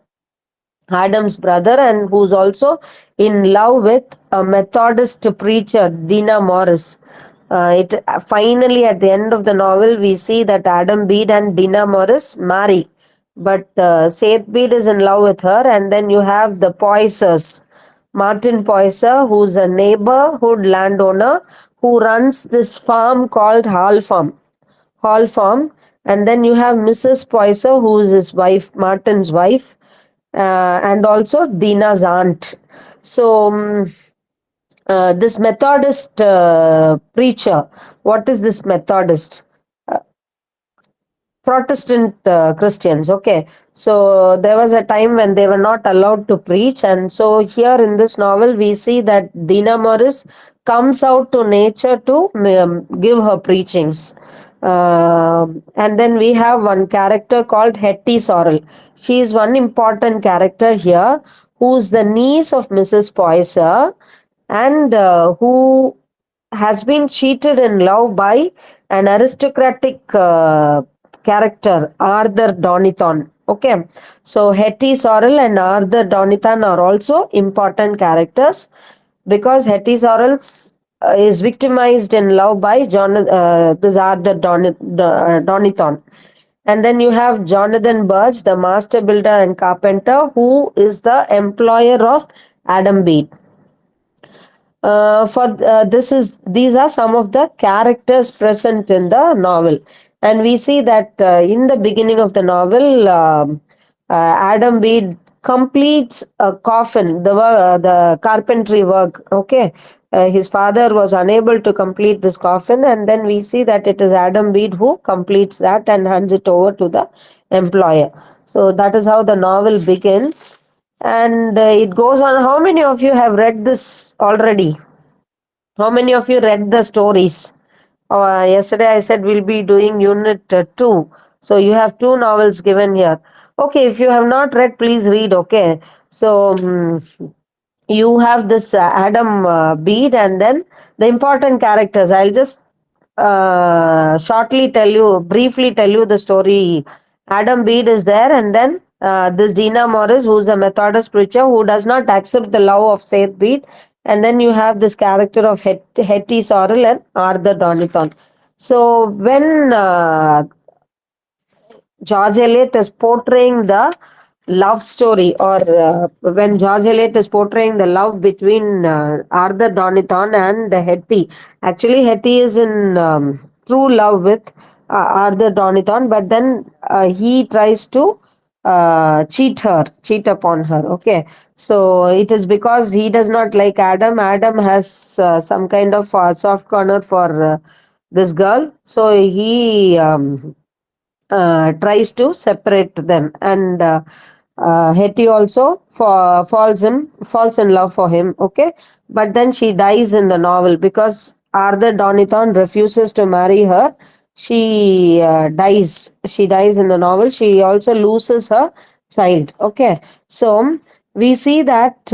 Adam's brother, and who's also in love with a Methodist preacher, Dina Morris. It finally, at the end of the novel, we see that Adam Bede and Dina Morris marry, but Seth Bede is in love with her. And then you have the Poissers, Martin Poisser, who's a neighborhood landowner who runs this farm called Hall Farm. And then you have Mrs. Poisser, who is his wife, Martin's wife, and also Dina's aunt. So, this Methodist preacher, what is this Methodist? Protestant Christians. Okay, so there was a time when they were not allowed to preach, and so here in this novel we see that Dina Morris comes out to nature to give her preachings. And then we have one character called Hetty Sorrel. She is one important character here, who's the niece of Mrs. Poisser, and who has been cheated in love by an aristocratic character, Arthur Donithon. Okay, so Hetty Sorrel and Arthur Donithon are also important characters, because Hetty Sorrel is victimized in love by this Arthur Donithon. And then you have Jonathan Birch, the master builder and carpenter, who is the employer of Adam Bede. For these are some of the characters present in the novel, and we see that in the beginning of the novel, Adam Bede completes a coffin, the carpentry work. Okay, his father was unable to complete this coffin, and then we see that it is Adam Bede who completes that and hands it over to the employer. So that is how the novel begins. And it goes on. How many of you have read this already? How many of you read the stories? Yesterday I said we'll be doing unit 2. So you have 2 novels given here. Okay, if you have not read, please read. Okay, so you have this Adam Bede, and then the important characters. I'll just briefly tell you the story. Adam Bede is there, and then this Dina Morris, who's a Methodist preacher who does not accept the love of Seth Bede, and then you have this character of Hetty Sorrel and Arthur Donithon. So when George Eliot is portraying the love story, or when George Eliot is portraying the love between Arthur Donithon and Hetty. Actually, Hetty is in true love with Arthur Donithon, but then he tries to cheat upon her. Okay, so it is because he does not like Adam. Adam has some kind of soft corner for this girl, so he tries to separate them, and Hetty also falls in love for him. Okay, but then she dies in the novel because Arthur Donithon refuses to marry her. She dies. She dies in the novel. She also loses her child. Okay, so we see that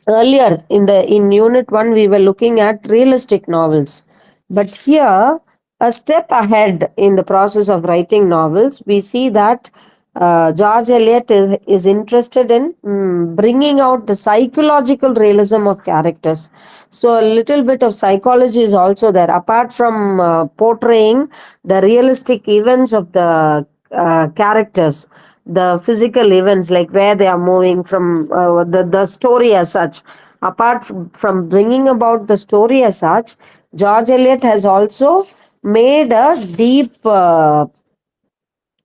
earlier in unit 1 we were looking at realistic novels, but here a step ahead in the process of writing novels, we see that George Eliot is interested in bringing out the psychological realism of characters. So, a little bit of psychology is also there, apart from portraying the realistic events of the characters, the physical events, like where they are moving from, the story as such. Apart from bringing about the story as such, George Eliot has also made a deep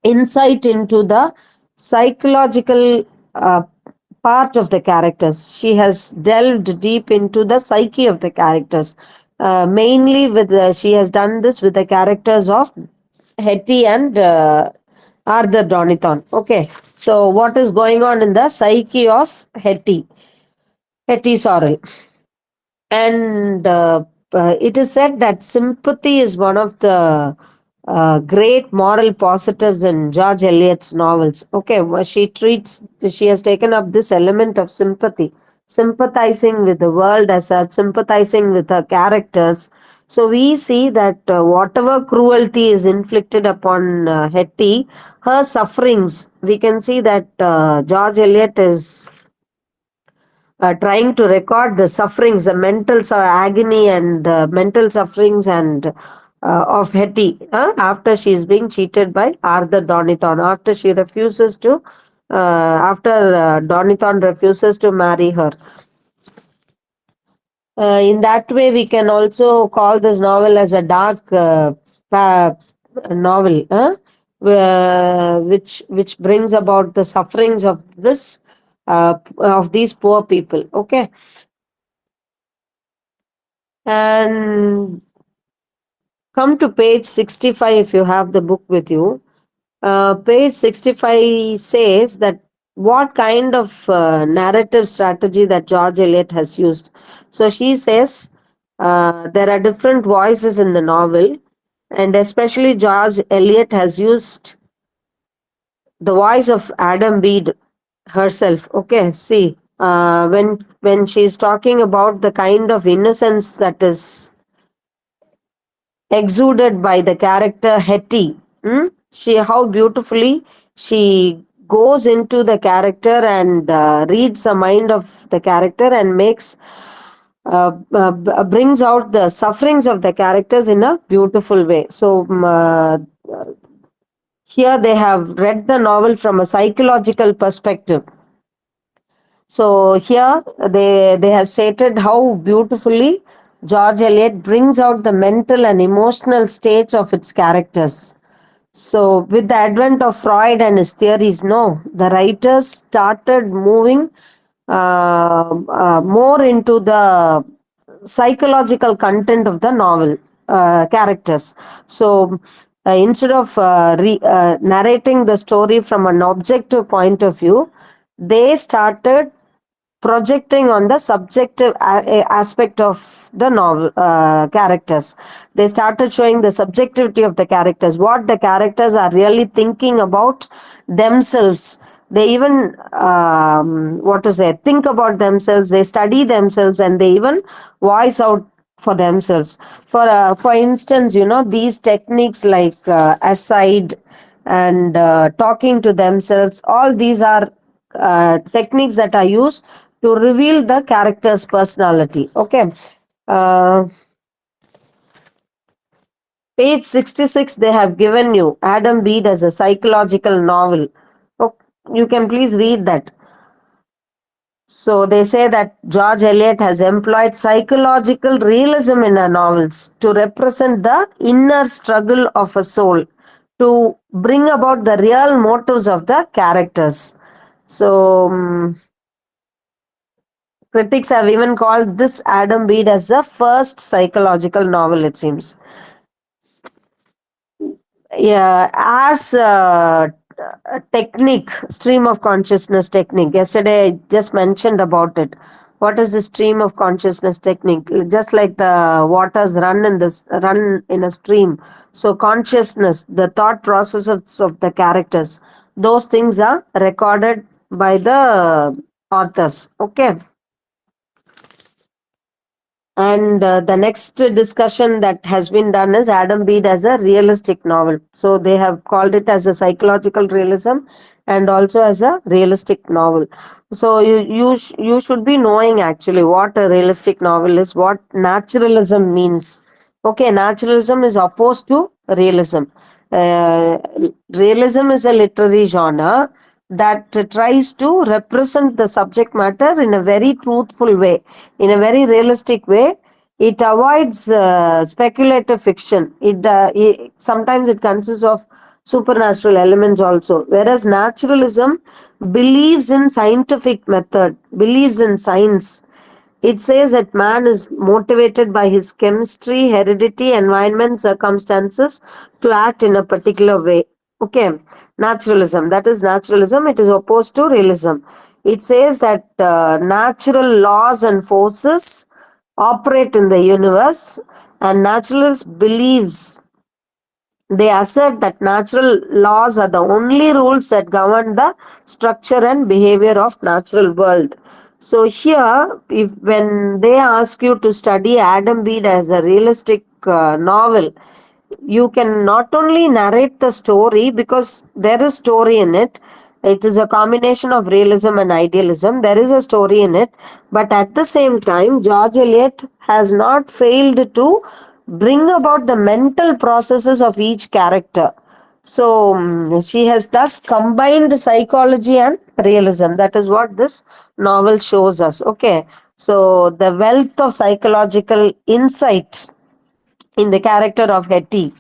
insight into the psychological part of the characters. She has delved deep into the psyche of the characters. Mainly she has done this with the characters of Hetty and Arthur Doniton. Okay, so what is going on in the psyche of Hetty Sorrel? And it is said that sympathy is one of the great moral positives in George Eliot's novels. Okay, she has taken up this element of sympathy, sympathizing with the world as such, sympathizing with her characters. So we see that whatever cruelty is inflicted upon Hetty, her sufferings, we can see that George Eliot is trying to record the sufferings, the mental agony and the mental sufferings and of Hetty after she is being cheated by Arthur Doniton, after she refuses to, after Doniton refuses to marry her. In that way, we can also call this novel as a dark novel, which brings about the sufferings of these poor people. Okay, and come to page 65 if you have the book with you. Page 65 says that what kind of narrative strategy that George Eliot has used. So she says there are different voices in the novel, and especially George Eliot has used the voice of Adam Bede herself. Okay, see, when she's talking about the kind of innocence that is exuded by the character Hetty. She how beautifully she goes into the character and reads the mind of the character and brings out the sufferings of the characters in a beautiful way. So here they have read the novel from a psychological perspective. So here they have stated how beautifully George Eliot brings out the mental and emotional states of its characters. So with the advent of Freud and his theories, no, the writers started moving more into the psychological content of the novel characters. So instead of narrating the story from an objective point of view, they started projecting on the subjective aspect of the novel characters. They started showing the subjectivity of the characters, what the characters are really thinking about themselves. They even think about themselves, they study themselves, and they even voice out for themselves. For instance, these techniques like aside and talking to themselves, all these are techniques that are used to reveal the character's personality. Okay. Page 66, they have given you Adam Bede as a psychological novel. Okay, you can please read that. So they say that George Eliot has employed psychological realism in her novels to represent the inner struggle of a soul, to bring about the real motives of the characters. So critics have even called this Adam Bede as the first psychological novel, it seems. Yeah, as a technique, stream of consciousness technique. Yesterday, I just mentioned about it. What is the stream of consciousness technique? Just like the waters run in a stream. So consciousness, the thought processes of the characters, those things are recorded by the authors. Okay. And the next discussion that has been done is Adam Bede as a realistic novel. So they have called it as a psychological realism and also as a realistic novel. So you should be knowing actually what a realistic novel is, what naturalism means. Okay, naturalism is opposed to realism. Uh, Realism is a literary genre that tries to represent the subject matter in a very truthful way, in a very realistic way. It avoids speculative fiction. Sometimes it consists of supernatural elements also. Whereas naturalism believes in scientific method, believes in science. It says that man is motivated by his chemistry, heredity, environment, circumstances to act in a particular way. Okay, naturalism. That is naturalism. It is opposed to realism. It says that natural laws and forces operate in the universe, and naturalist believes, they assert that natural laws are the only rules that govern the structure and behavior of natural world. So here, if when they ask you to study Adam Bede as a realistic novel, you can not only narrate the story, because there is story in it. It is a combination of realism and idealism. There is a story in it, but at the same time, George Eliot has not failed to bring about the mental processes of each character. So she has thus combined psychology and realism. That is what this novel shows us. Okay, so the wealth of psychological insight in the character of Hetty,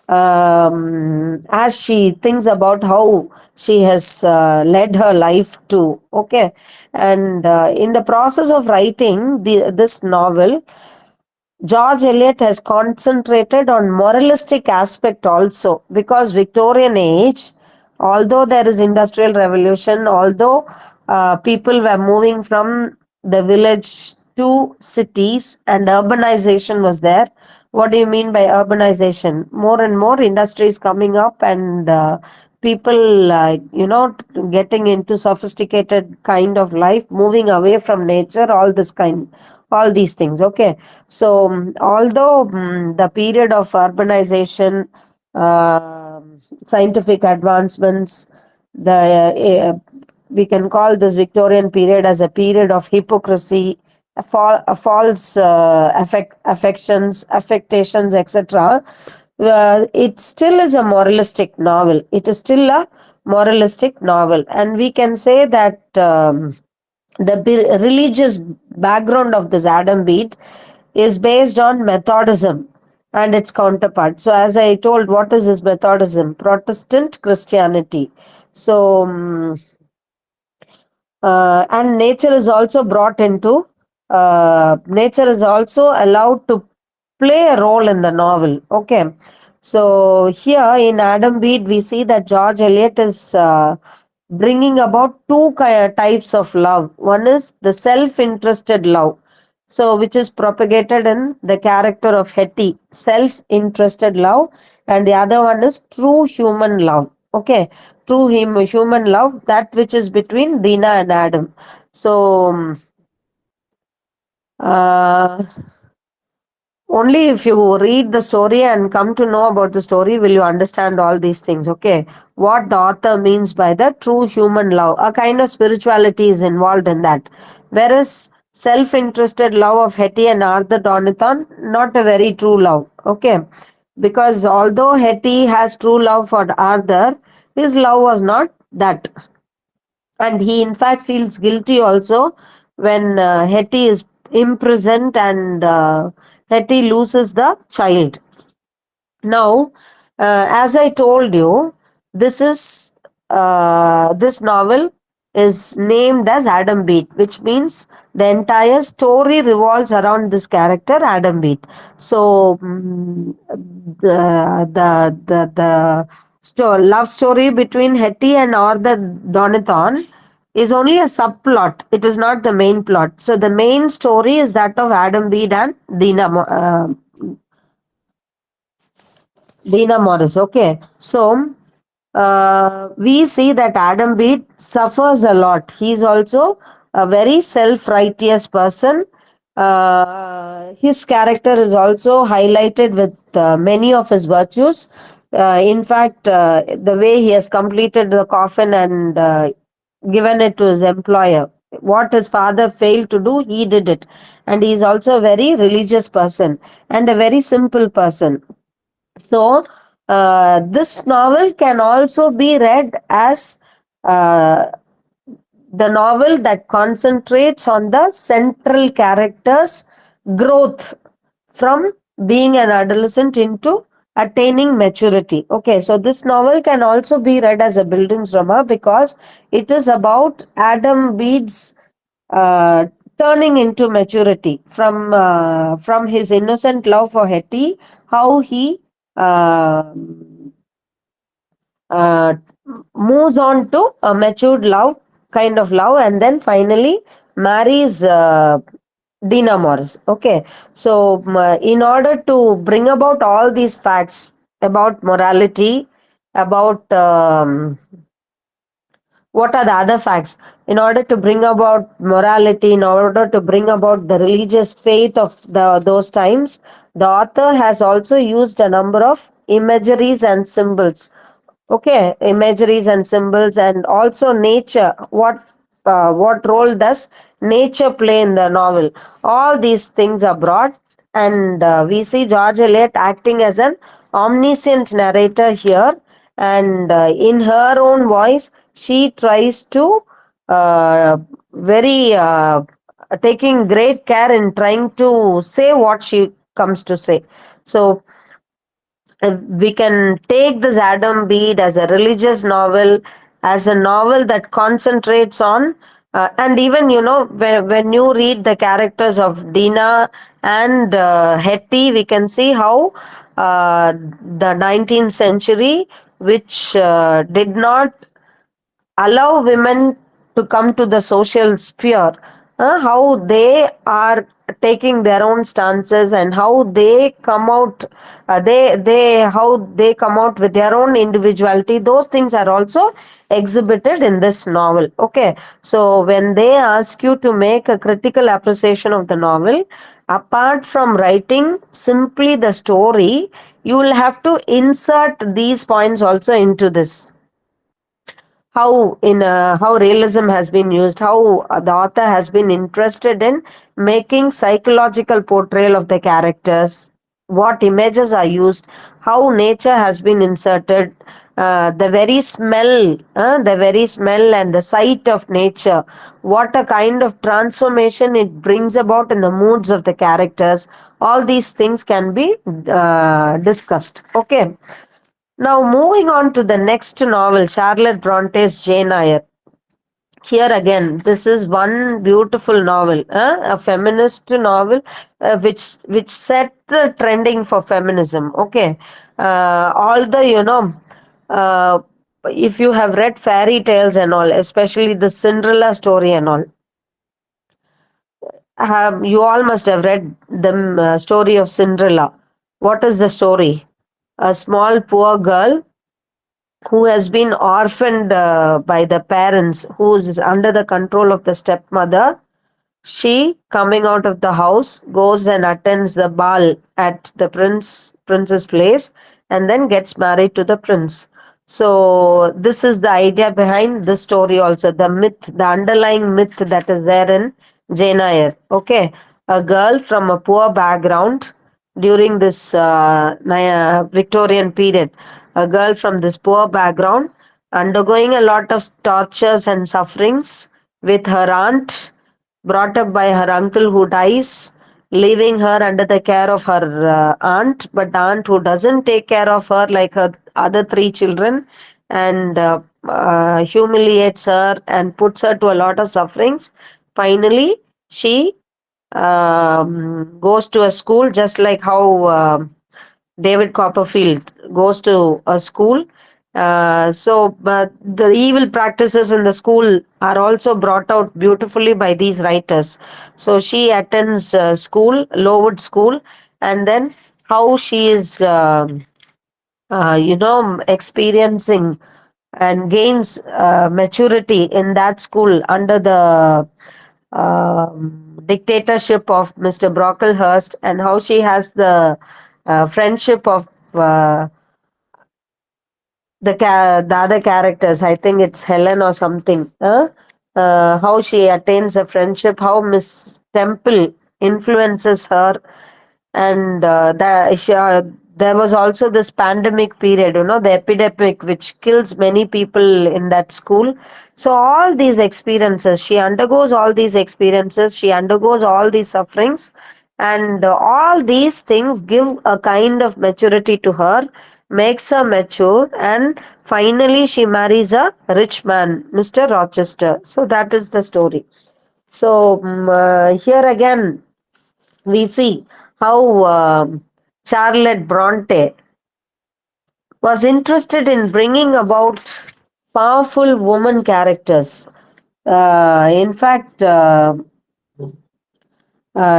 as she thinks about how she has led her life to. Okay, and in the process of writing this novel, George Eliot has concentrated on moralistic aspect also, because Victorian age, although there is industrial revolution, although people were moving from the village to cities and urbanization was there. What do you mean by urbanization? More and more industries coming up, and people getting into sophisticated kind of life, moving away from nature, all these things. Okay, so although the period of urbanization, scientific advancements, the we can call this Victorian period as a period of hypocrisy, false affectations, etc. It still is a moralistic novel. It is still a moralistic novel, and we can say that the religious background of this Adam Bede is based on Methodism and its counterpart. So, as I told, what is this Methodism? Protestant Christianity. So, and nature is also brought into, nature is also allowed to play a role in the novel. Okay, so here in Adam Bede, we see that George Eliot is bringing about two types of love. One is the self-interested love, so which is propagated in the character of Hetty, self-interested love, and the other one is true human love. Okay, true human love, that which is between Dina and Adam. So uh, only if you read the story and come to know about the story will you understand all these things. Okay, what the author means by the true human love, a kind of spirituality is involved in that, whereas self-interested love of Hetty and Arthur Donathon, not a very true love. Okay, because although Hetty has true love for Arthur, his love was not that, and he in fact feels guilty also when Hetty is imprisoned and Hetty loses the child. Now, as I told you, this novel is named as Adam Bede, which means the entire story revolves around this character Adam Bede. So the love story between Hetty and Arthur Donathon is only a subplot. It is not the main plot. So the main story is that of Adam Bede and Dina Morris. Okay, so we see that Adam Bede suffers a lot. He is also a very self-righteous person. His character is also highlighted with many of his virtues. In fact, the way he has completed the coffin and given it to his employer. What his father failed to do, he did it. And he is also a very religious person and a very simple person. So, this novel can also be read as uh, the novel that concentrates on the central character's growth from being an adolescent into attaining maturity. Okay, so this novel can also be read as a Bildungsroman because it is about Adam Bede's uh, turning into maturity from his innocent love for Hetty, how he uh, uh, moves on to a matured love, kind of love, and then finally marries Dina Morris. Okay, so in order to bring about all these facts about morality, about what are the other facts, in order to bring about morality, in order to bring about the religious faith of those times, the author has also used a number of imageries and symbols. Okay, imageries and symbols, and also nature. What role does nature play in the novel? All these things are brought, and we see George Eliot acting as an omniscient narrator here, and in her own voice, she tries to very taking great care in trying to say what she comes to say. So we can take this Adam Bede as a religious novel, as a novel that concentrates on, and even when you read the characters of Dina and Hetty, we can see how the 19th century, which did not allow women to come to the social sphere, how they are taking their own stances and how they come out, they how they come out with their own individuality. Those things are also exhibited in this novel. Okay, so when they ask you to make a critical appreciation of the novel, apart from writing simply the story, you will have to insert these points also into this. How realism has been used, how the author has been interested in making psychological portrayal of the characters, what images are used, how nature has been inserted, the very smell and the sight of nature, what a kind of transformation it brings about in the moods of the characters. All these things can be discussed. Okay, now, moving on to the next novel, Charlotte Bronte's Jane Eyre. Here again, this is one beautiful novel, a feminist novel, which set the trending for feminism. Okay, all the uh, if you have read fairy tales and all, especially the Cinderella story and all, you all must have read the story of Cinderella. What is the story? A small poor girl who has been orphaned by the parents, who is under the control of the stepmother. She, coming out of the house, goes and attends the ball at the prince's place, and then gets married to the prince. So this is the idea behind this story also, the myth, the underlying myth that is there in Jane Eyre. Okay, a girl from a poor background during this Victorian period, a girl from this poor background undergoing a lot of tortures and sufferings with her aunt, brought up by her uncle who dies, leaving her under the care of her aunt, but the aunt who doesn't take care of her like her other three children, and humiliates her and puts her to a lot of sufferings. Finally, she goes to a school, just like how David Copperfield goes to a school. But the evil practices in the school are also brought out beautifully by these writers. So she attends school, Lowood School, and then how she is, experiencing and gains maturity in that school under the dictatorship of Mr. Brocklehurst, and how she has the friendship of the other characters. I think it's Helen or something. How she attains a friendship, how Miss Temple influences her, and there was also this pandemic period, the epidemic which kills many people in that school. So all these experiences, she undergoes all these experiences, she undergoes all these sufferings, and all these things give a kind of maturity to her, makes her mature, and finally she marries a rich man, Mr. Rochester. So that is the story. So here again we see how Charlotte Bronte was interested in bringing about powerful woman characters. In fact,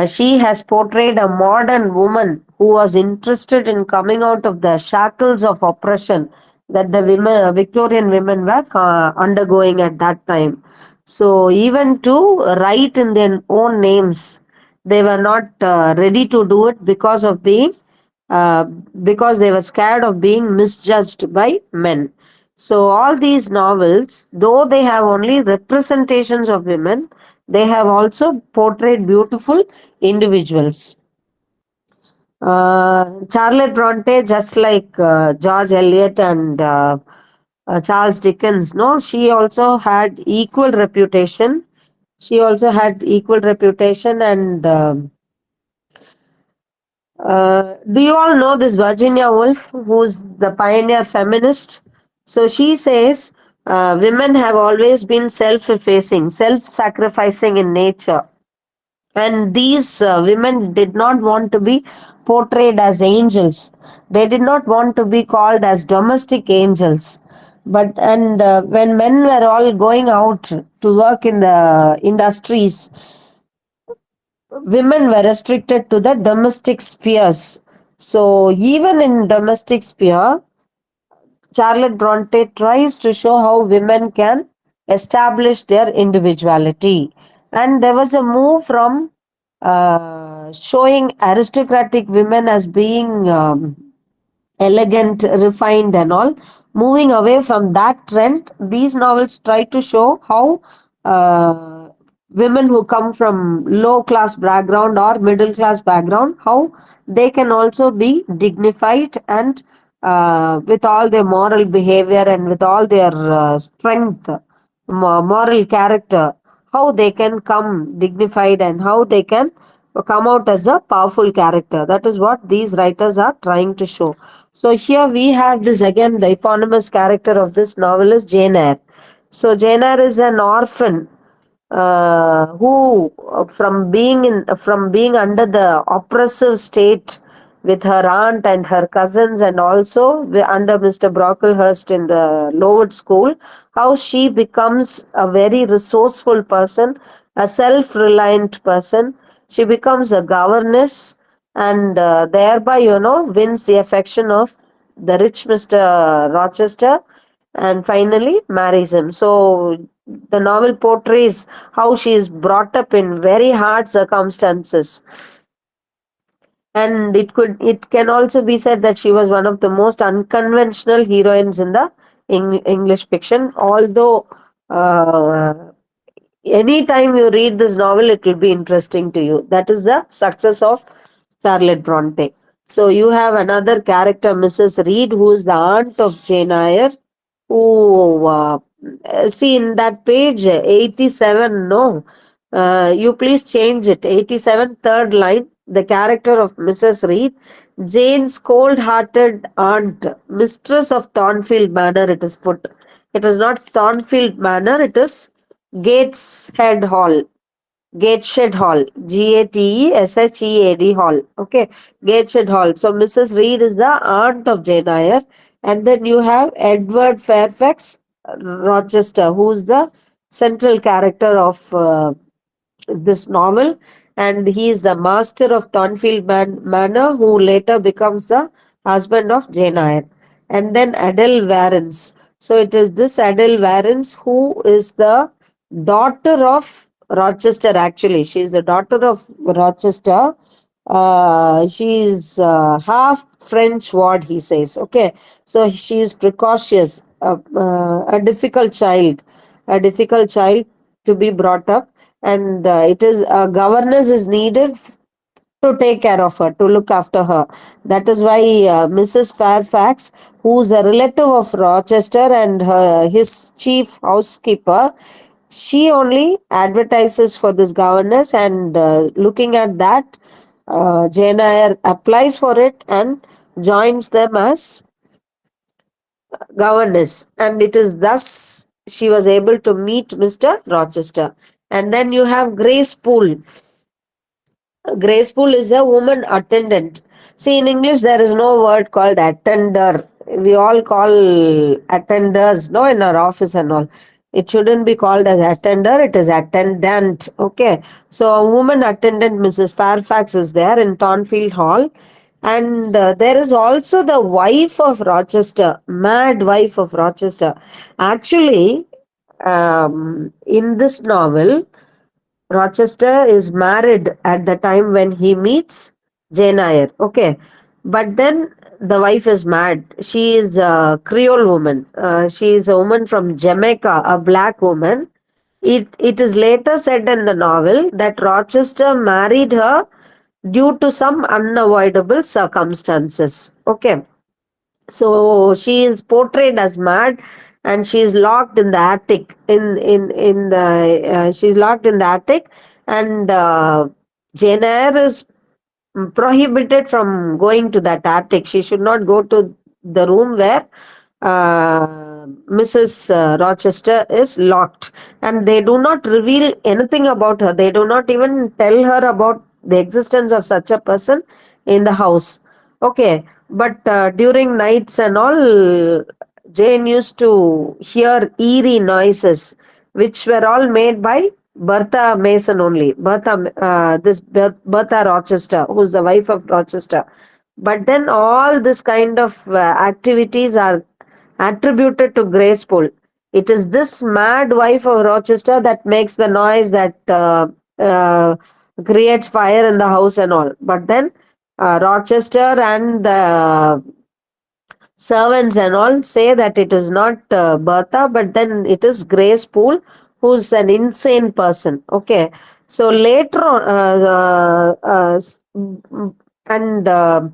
she has portrayed a modern woman who was interested in coming out of the shackles of oppression that the women, Victorian women, were undergoing at that time. So, even to write in their own names, they were not ready to do it uh, because they were scared of being misjudged by men. So, all these novels, though they have only representations of women, they have also portrayed beautiful individuals. Charlotte Bronte, just like George Eliot and Charles Dickens, no, she also had equal reputation. She also had equal reputation, and do you all know this Virginia Woolf, who's the pioneer feminist? So she says women have always been self-effacing, self-sacrificing in nature, and these women did not want to be portrayed as angels. They did not want to be called as domestic angels. But and when men were all going out to work in the industries, women were restricted to the domestic spheres. So even in domestic sphere, Charlotte Bronte tries to show how women can establish their individuality. And there was a move from showing aristocratic women as being elegant, refined, and all. Moving away from that trend, these novels try to show how women who come from low class background or middle class background, how they can also be dignified and with all their moral behavior and with all their strength, moral character, how they can come dignified and how they can come out as a powerful character. That is what these writers are trying to show. So here we have this again, the eponymous character of this novel is Jane Eyre. So Jane Eyre is an orphan who from being under the oppressive state with her aunt and her cousins, and also under Mr. Brocklehurst in the Lowood school, how she becomes a very resourceful person, a self-reliant person. She becomes a governess, and thereby, wins the affection of the rich Mr. Rochester, and finally marries him. So the novel portrays how she is brought up in very hard circumstances, and it can also be said that she was one of the most unconventional heroines in the English fiction. Although anytime you read this novel, it will be interesting to you. That is the success of Charlotte Bronte. So you have another character, Mrs. Reed, who is the aunt of Jane Eyre, who see in that page 87. No, you please change it. 87, third line. The character of Mrs. Reed, Jane's cold-hearted aunt, mistress of Thornfield Manor. It is put. It is not Thornfield Manor. It is Gateshead Hall. Gateshead Hall. Gateshead Hall. Okay. Gateshead Hall. So Mrs. Reed is the aunt of Jane Eyre. And then you have Edward Fairfax Rochester, who's the central character of this novel. And he is the master of Thornfield Manor, who later becomes the husband of Jane Eyre. And then Adele Warrens. So it is this Adele Warrens who is the daughter of Rochester, actually. She's the daughter of Rochester. She's half French, what he says. Okay. So she is precocious, a difficult child to be brought up. And it is a governess is needed to take care of her, to look after her. That is why Mrs. Fairfax, who's a relative of Rochester and his chief housekeeper, she only advertises for this governess, and looking at that, Jane Eyre applies for it and joins them as governess. And it is thus she was able to meet Mr. Rochester. And then you have Grace Poole. Graceful is a woman attendant. See, in English, there is no word called attender. We all call attenders, no, in our office and all. It shouldn't be called as attender, it is attendant. Okay. So, a woman attendant, Mrs. Fairfax, is there in Thornfield Hall. And there is also the wife of Rochester, mad wife of Rochester. Actually, in this novel, Rochester is married at the time when he meets Jane Eyre. Okay. But then the wife is mad. She is a Creole woman. She is a woman from Jamaica, a black woman. It is later said in the novel that Rochester married her due to some unavoidable circumstances. Okay. So she is portrayed as mad, and she is locked in the attic. In the she's locked in the attic, and Jane Eyre is prohibited from going to that attic. She should not go to the room where Mrs. Rochester is locked, and they do not reveal anything about her. They do not even tell her about the existence of such a person in the house. Okay, but during nights and all, Jane used to hear eerie noises, which were all made by Bertha Mason only. Bertha Rochester, who's the wife of Rochester. But then all this kind of activities are attributed to Grace Poole. It is this mad wife of Rochester that makes the noise, that creates fire in the house and all. But then Rochester and the servants and all say that it is not Bertha, but then it is Grace Poole, who's an insane person. Okay. So later on, and the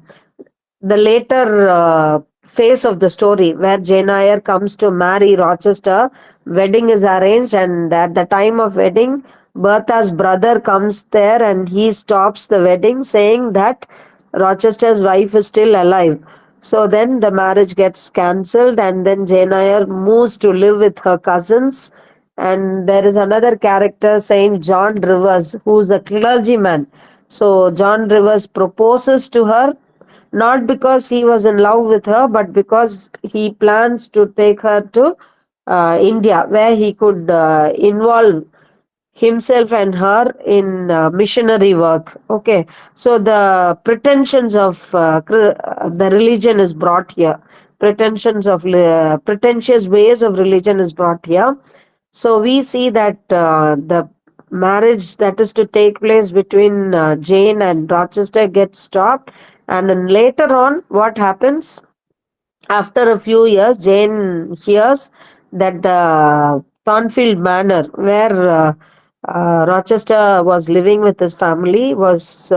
later phase of the story where Jane Eyre comes to marry Rochester, wedding is arranged, and at the time of wedding, Bertha's brother comes there and he stops the wedding, saying that Rochester's wife is still alive. So then the marriage gets cancelled, and then Jane Eyre moves to live with her cousins. And there is another character, Saint John Rivers, who's a clergyman. So John Rivers proposes to her, not because he was in love with her, but because he plans to take her to India, where he could involve himself and her in missionary work. Okay, so the pretensions of the religion is brought here. Pretentious ways of religion is brought here. So we see that the marriage that is to take place between Jane and Rochester gets stopped, and then later on, what happens? After a few years, Jane hears that the Thornfield Manor, where Rochester was living with his family, was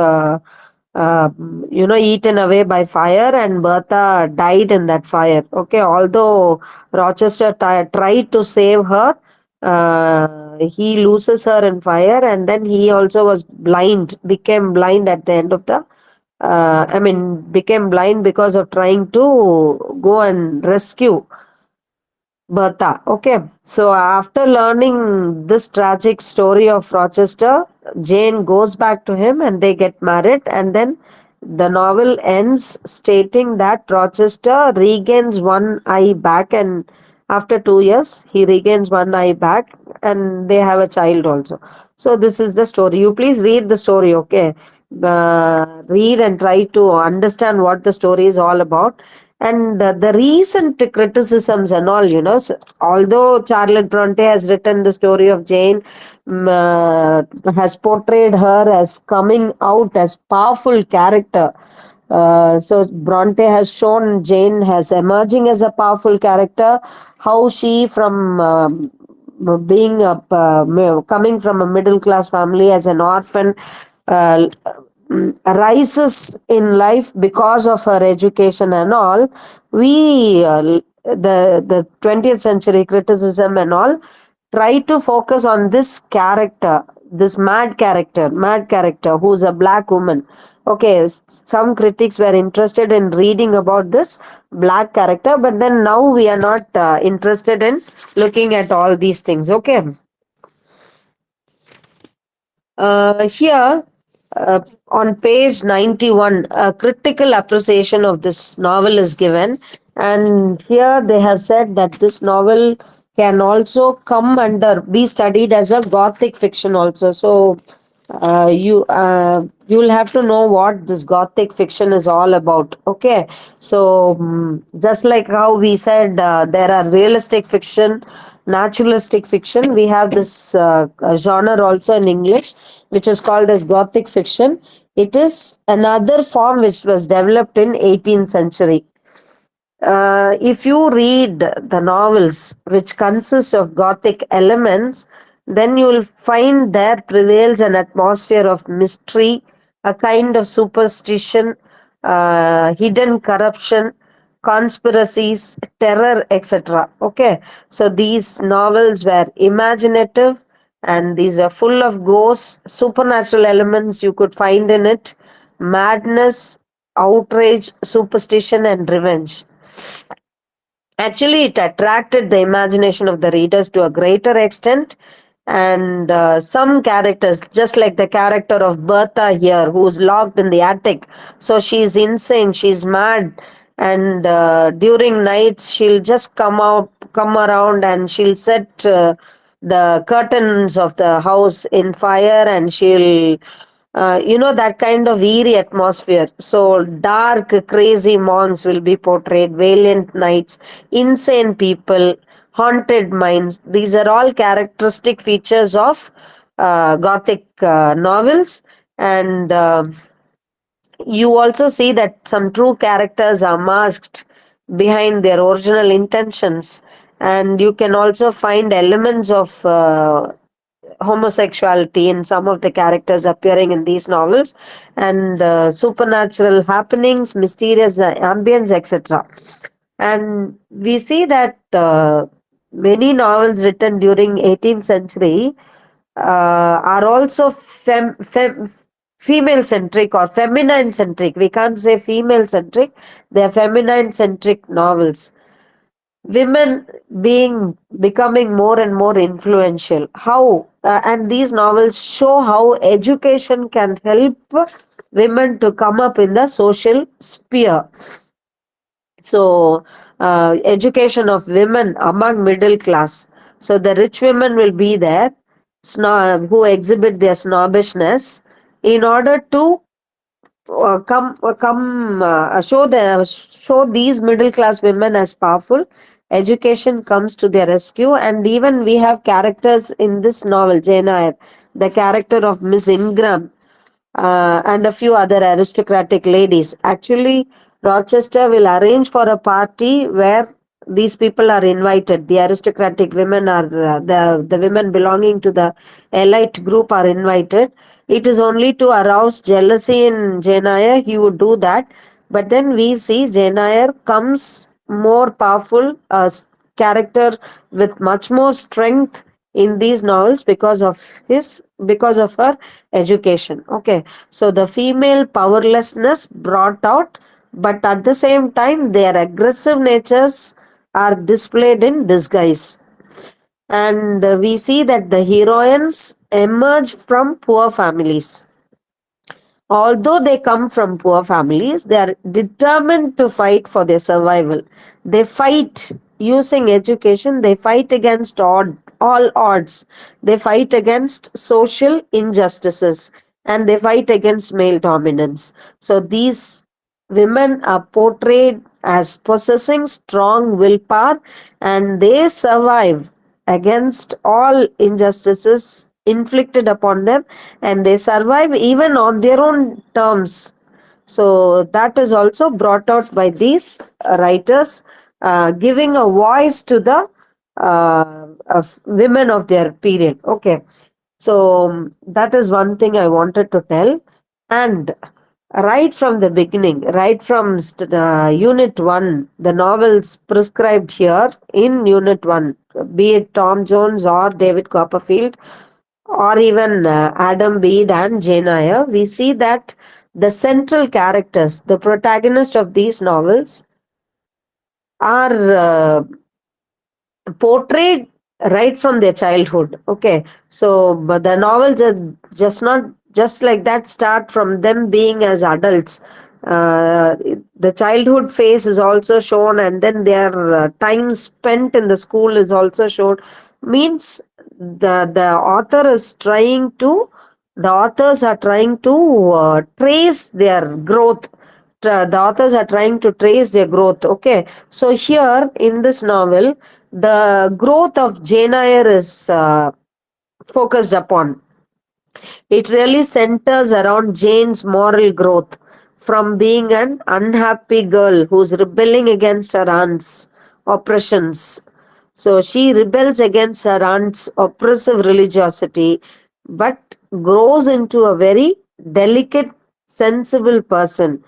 eaten away by fire, and Bertha died in that fire. Okay, although Rochester tried to save her, he loses her in fire, and then he also was became blind at the end of the became blind because of trying to go and rescue Bertha. Okay. So after learning this tragic story of Rochester, Jane goes back to him and they get married. And then the novel ends stating that Rochester regains one eye back, and after 2 years, he regains one eye back, and they have a child also. So this is the story. You please read the story, okay? Read and try to understand what the story is all about. And the recent criticisms and all, although Charlotte Bronte has written the story of Jane, has portrayed her as coming out as powerful character. So Bronte has shown Jane as emerging as a powerful character, how she from being coming from a middle class family as an orphan, uh, rises in life because of her education and all. We the 20th century criticism and all try to focus on this character, this mad character who's a black woman. Okay, some critics were interested in reading about this black character, but then now we are not interested in looking at all these things. Okay. Here, on page 91, a critical appreciation of this novel is given. And here they have said that this novel can also come under, be studied as a gothic fiction also. So, you'll have to know what this gothic fiction is all about. Okay, so just like how we said, there are realistic fiction, naturalistic fiction, we have this genre also in English, which is called as gothic fiction. It is another form which was developed in 18th century. If you read the novels which consist of gothic elements, then you will find there prevails an atmosphere of mystery, a kind of superstition, hidden corruption, conspiracies, terror, etc. Okay, so these novels were imaginative and these were full of ghosts, supernatural elements you could find in it, madness, outrage, superstition, and revenge. Actually, it attracted the imagination of the readers to a greater extent. And some characters, just like the character of Bertha here, who's locked in the attic. So she's insane, she's mad. And during nights, she'll just come around, and she'll set the curtains of the house in fire, and she'll that kind of eerie atmosphere. So, dark, crazy monks will be portrayed, valiant knights, insane people, haunted minds. These are all characteristic features of Gothic novels. And you also see that some true characters are masked behind their original intentions. And you can also find elements of homosexuality in some of the characters appearing in these novels, and supernatural happenings, mysterious ambience, etc. And we see that many novels written during 18th century are also female centric or feminine centric. We can't say female centric, they are feminine centric novels. Women becoming more and more influential. How and these novels show how education can help women to come up in the social sphere. So education of women among middle class. So the rich women will be there, who exhibit their snobbishness in order to show these middle class women as powerful. Education comes to their rescue. And even we have characters in this novel, Jane Eyre, the character of Miss Ingram, and a few other aristocratic ladies. Actually, Rochester will arrange for a party where these people are invited. The aristocratic women are the women belonging to the elite group are invited. It is only to arouse jealousy in Jane Eyre he would do that. But then we see Jane Eyre comes more powerful, character with much more strength in these novels because of her education. Okay, so the female powerlessness brought out, but at the same time their aggressive natures are displayed in disguise. And we see that the heroines emerge from poor families. Although they come from poor families, they are determined to fight for their survival. They fight using education, they fight against all odds. They fight against social injustices, and they fight against male dominance. So these women are portrayed as possessing strong willpower, and they survive against all injustices inflicted upon them, and they survive even on their own terms. So that is also brought out by these writers, giving a voice to the of women of their period. Okay, so that is one thing I wanted to tell. And right from the beginning, right from Unit 1, the novels prescribed here in Unit 1, be it Tom Jones or David Copperfield, or even Adam Bede and Jane Eyre, we see that the central characters, the protagonist of these novels, are portrayed right from their childhood. Okay, so but the novel just not just like that start from them being as adults. The childhood phase is also shown, and then their time spent in the school is also shown. Means the author is trying to the authors are trying to trace their growth. The authors are trying to trace their growth. Okay, so here in this novel, the growth of Jane Eyre is focused upon. It really centers around Jane's moral growth from being an unhappy girl who's rebelling against her aunt's oppressions. So she rebels against her aunt's oppressive religiosity, but grows into a very delicate, sensible person,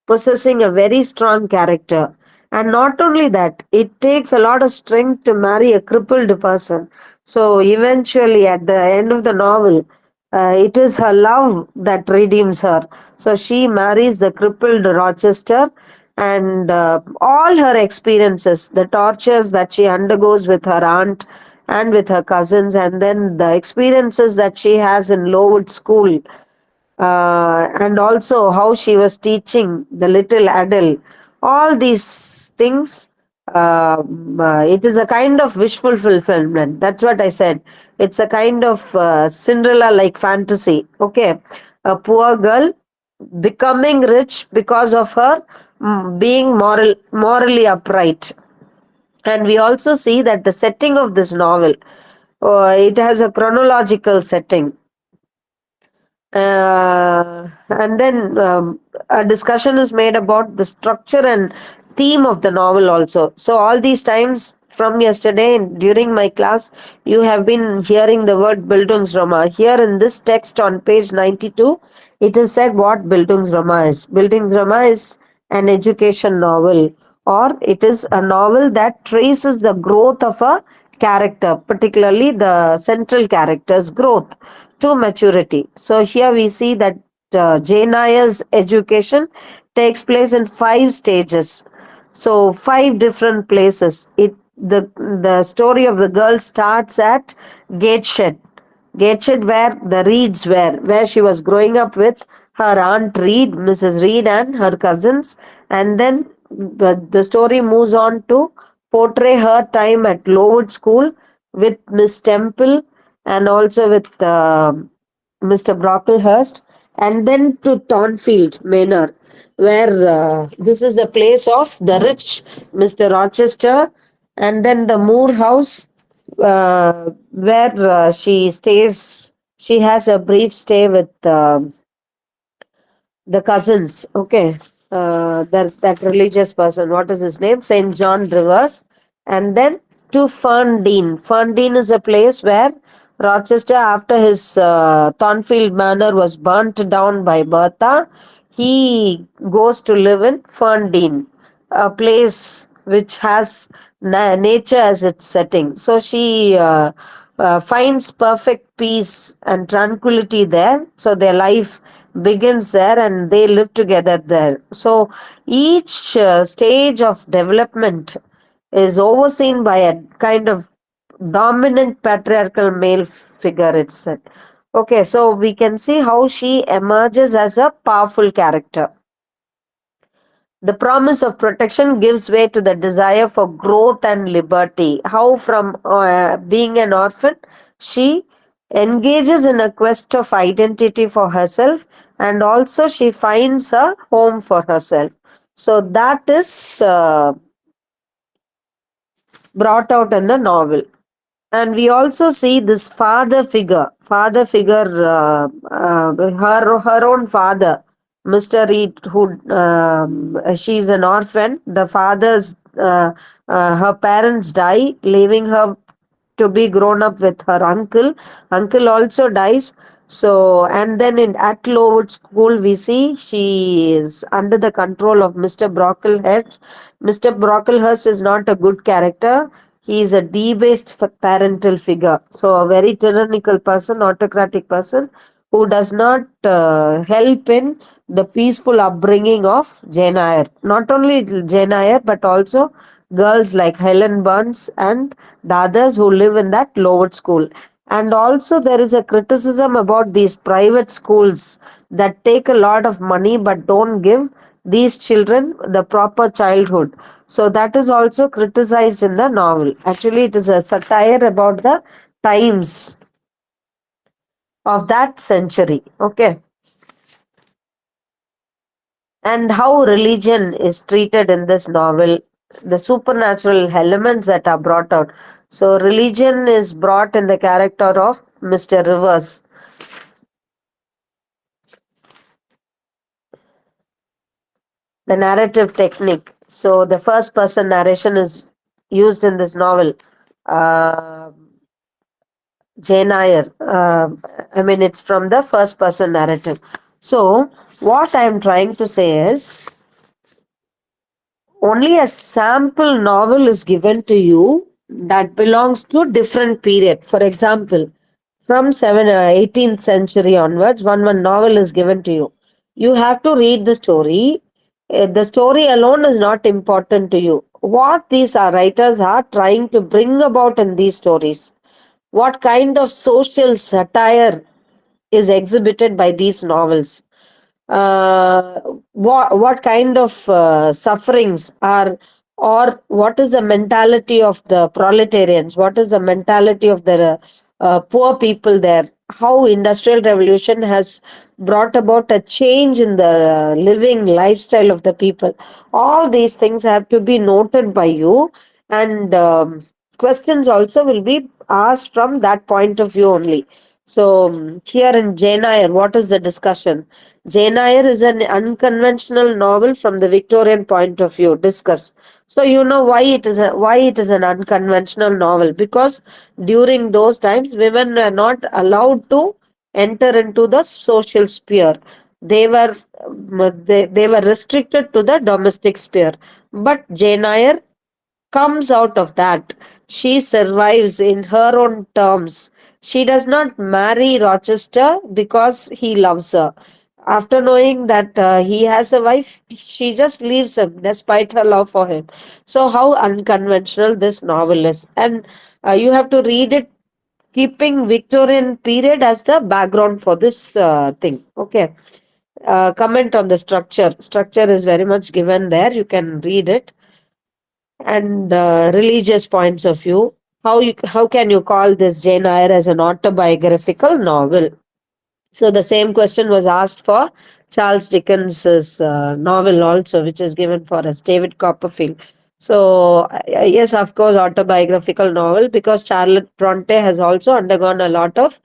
possessing a very strong character. And not only that, it takes a lot of strength to marry a crippled person. So eventually, at the end of the novel, it is her love that redeems her. So she marries the crippled Rochester, and all her experiences, the tortures that she undergoes with her aunt and with her cousins, and then the experiences that she has in Lowood School, and also how she was teaching the little Adele. All these things, it is a kind of wish fulfillment. That's what I said. It's a kind of Cinderella like fantasy. Okay, a poor girl becoming rich because of her being morally upright. And we also see that the setting of this novel, it has a chronological setting. And then a discussion is made about the structure and theme of the novel also. So all these times from yesterday during my class, you have been hearing the word Bildungsroman. Here in this text on page 92, it is said what Bildungsroman is. Bildungsroman is an education novel, or it is a novel that traces the growth of a character, particularly the central character's growth to maturity. So here we see that Jane Eyre's education takes place in 5 stages. So 5 different places. The story of the girl starts at Gateshead. Gateshead, where the Reeds were, where she was growing up with her aunt Reed, Mrs. Reed, and her cousins. And then the story moves on to portray her time at Lowood School with Miss Temple, and also with Mr. Brocklehurst, and then to Thornfield Manor, where this is the place of the rich Mr. Rochester, and then the Moore House, where she stays. She has a brief stay with the cousins. Okay, that religious person. What is his name? Saint John Rivers. And then to Ferndean. Ferndean is a place where Rochester, after his Thornfield Manor was burnt down by Bertha, he goes to live in Ferndean, a place which has nature as its setting. So she finds perfect peace and tranquility there. So their life begins there, and they live together there. So each stage of development is overseen by a kind of dominant patriarchal male figure, it's said. Okay, so we can see how she emerges as a powerful character. The promise of protection gives way to the desire for growth and liberty. How, from being an orphan, she engages in a quest of identity for herself, and also she finds a home for herself. So that is brought out in the novel. And we also see this father figure, her own father, Mr. Reed, who she's an orphan. The her parents die, leaving her to be grown up with her uncle. Uncle also dies. So, and then at Lowood School, we see she is under the control of Mr. Brocklehurst. Mr. Brocklehurst is not a good character. He is a debased parental figure. So, a very tyrannical person, autocratic person who does not help in the peaceful upbringing of Jane Eyre. Not only Jane Eyre, but also girls like Helen Burns and the others who live in that Lowood school. And also, there is a criticism about these private schools that take a lot of money but don't give these children the proper childhood. So, that is also criticized in the novel. Actually, it is a satire about the times of that century. Okay. And how religion is treated in this novel, the supernatural elements that are brought out. So, religion is brought in the character of Mr. Rivers. The narrative technique. So, the first person narration is used in this novel. Uh, Jane Eyre. I mean, it's from the first person narrative. So, what I'm trying to say is only a sample novel is given to you that belongs to a different period. For example, from 18th century onwards, one novel is given to you. You have to read the story. The story alone is not important to you. What these writers are trying to bring about in these stories, what kind of social satire is exhibited by these novels, uh, what kind of sufferings are, or what is the mentality of the proletarians, what is the mentality of the poor people there, how industrial revolution has brought about a change in the living lifestyle of the people. All these things have to be noted by you, and questions also will be asked from that point of view only. So here in Jane Eyre, what is the discussion? Jane Eyre is an unconventional novel from the Victorian point of view. Discuss. So you know why it is an unconventional novel, because during those times women were not allowed to enter into the social sphere. They were they were restricted to the domestic sphere. But Jane Eyre comes out of that. She survives in her own terms. She does not marry Rochester because he loves her. After knowing that he has a wife, she just leaves him despite her love for him. So, how unconventional this novel is. And you have to read it keeping Victorian period as the background for this thing. Okay. Comment on the structure. Structure is very much given there. You can read it. And religious points of view. How can you call this Jane Eyre as an autobiographical novel? So the same question was asked for Charles Dickens's novel also, which is given for us, David Copperfield. So yes, of course, autobiographical novel, because Charlotte Bronte has also undergone a lot of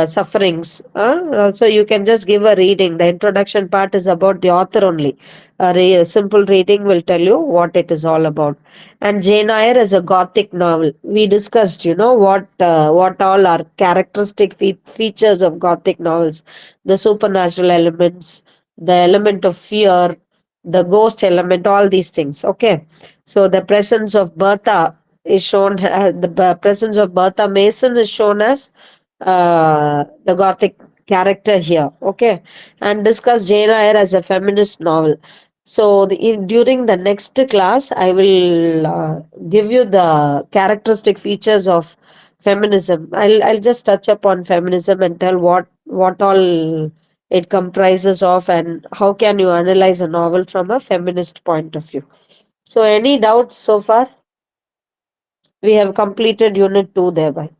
sufferings. So you can just give a reading. The introduction part is about the author only. A simple reading will tell you what it is all about. And Jane Eyre is a Gothic novel. We discussed, what all are characteristic features of Gothic novels: the supernatural elements, the element of fear, the ghost element, all these things. Okay, so the presence of Bertha is shown. The presence of Bertha Mason is shown as the Gothic character here. Okay, and discuss Jane Eyre as a feminist novel. So, during the next class, I will give you the characteristic features of feminism. I'll just touch upon feminism and tell what all it comprises of, and how can you analyze a novel from a feminist point of view. So, any doubts so far? We have completed Unit 2 thereby.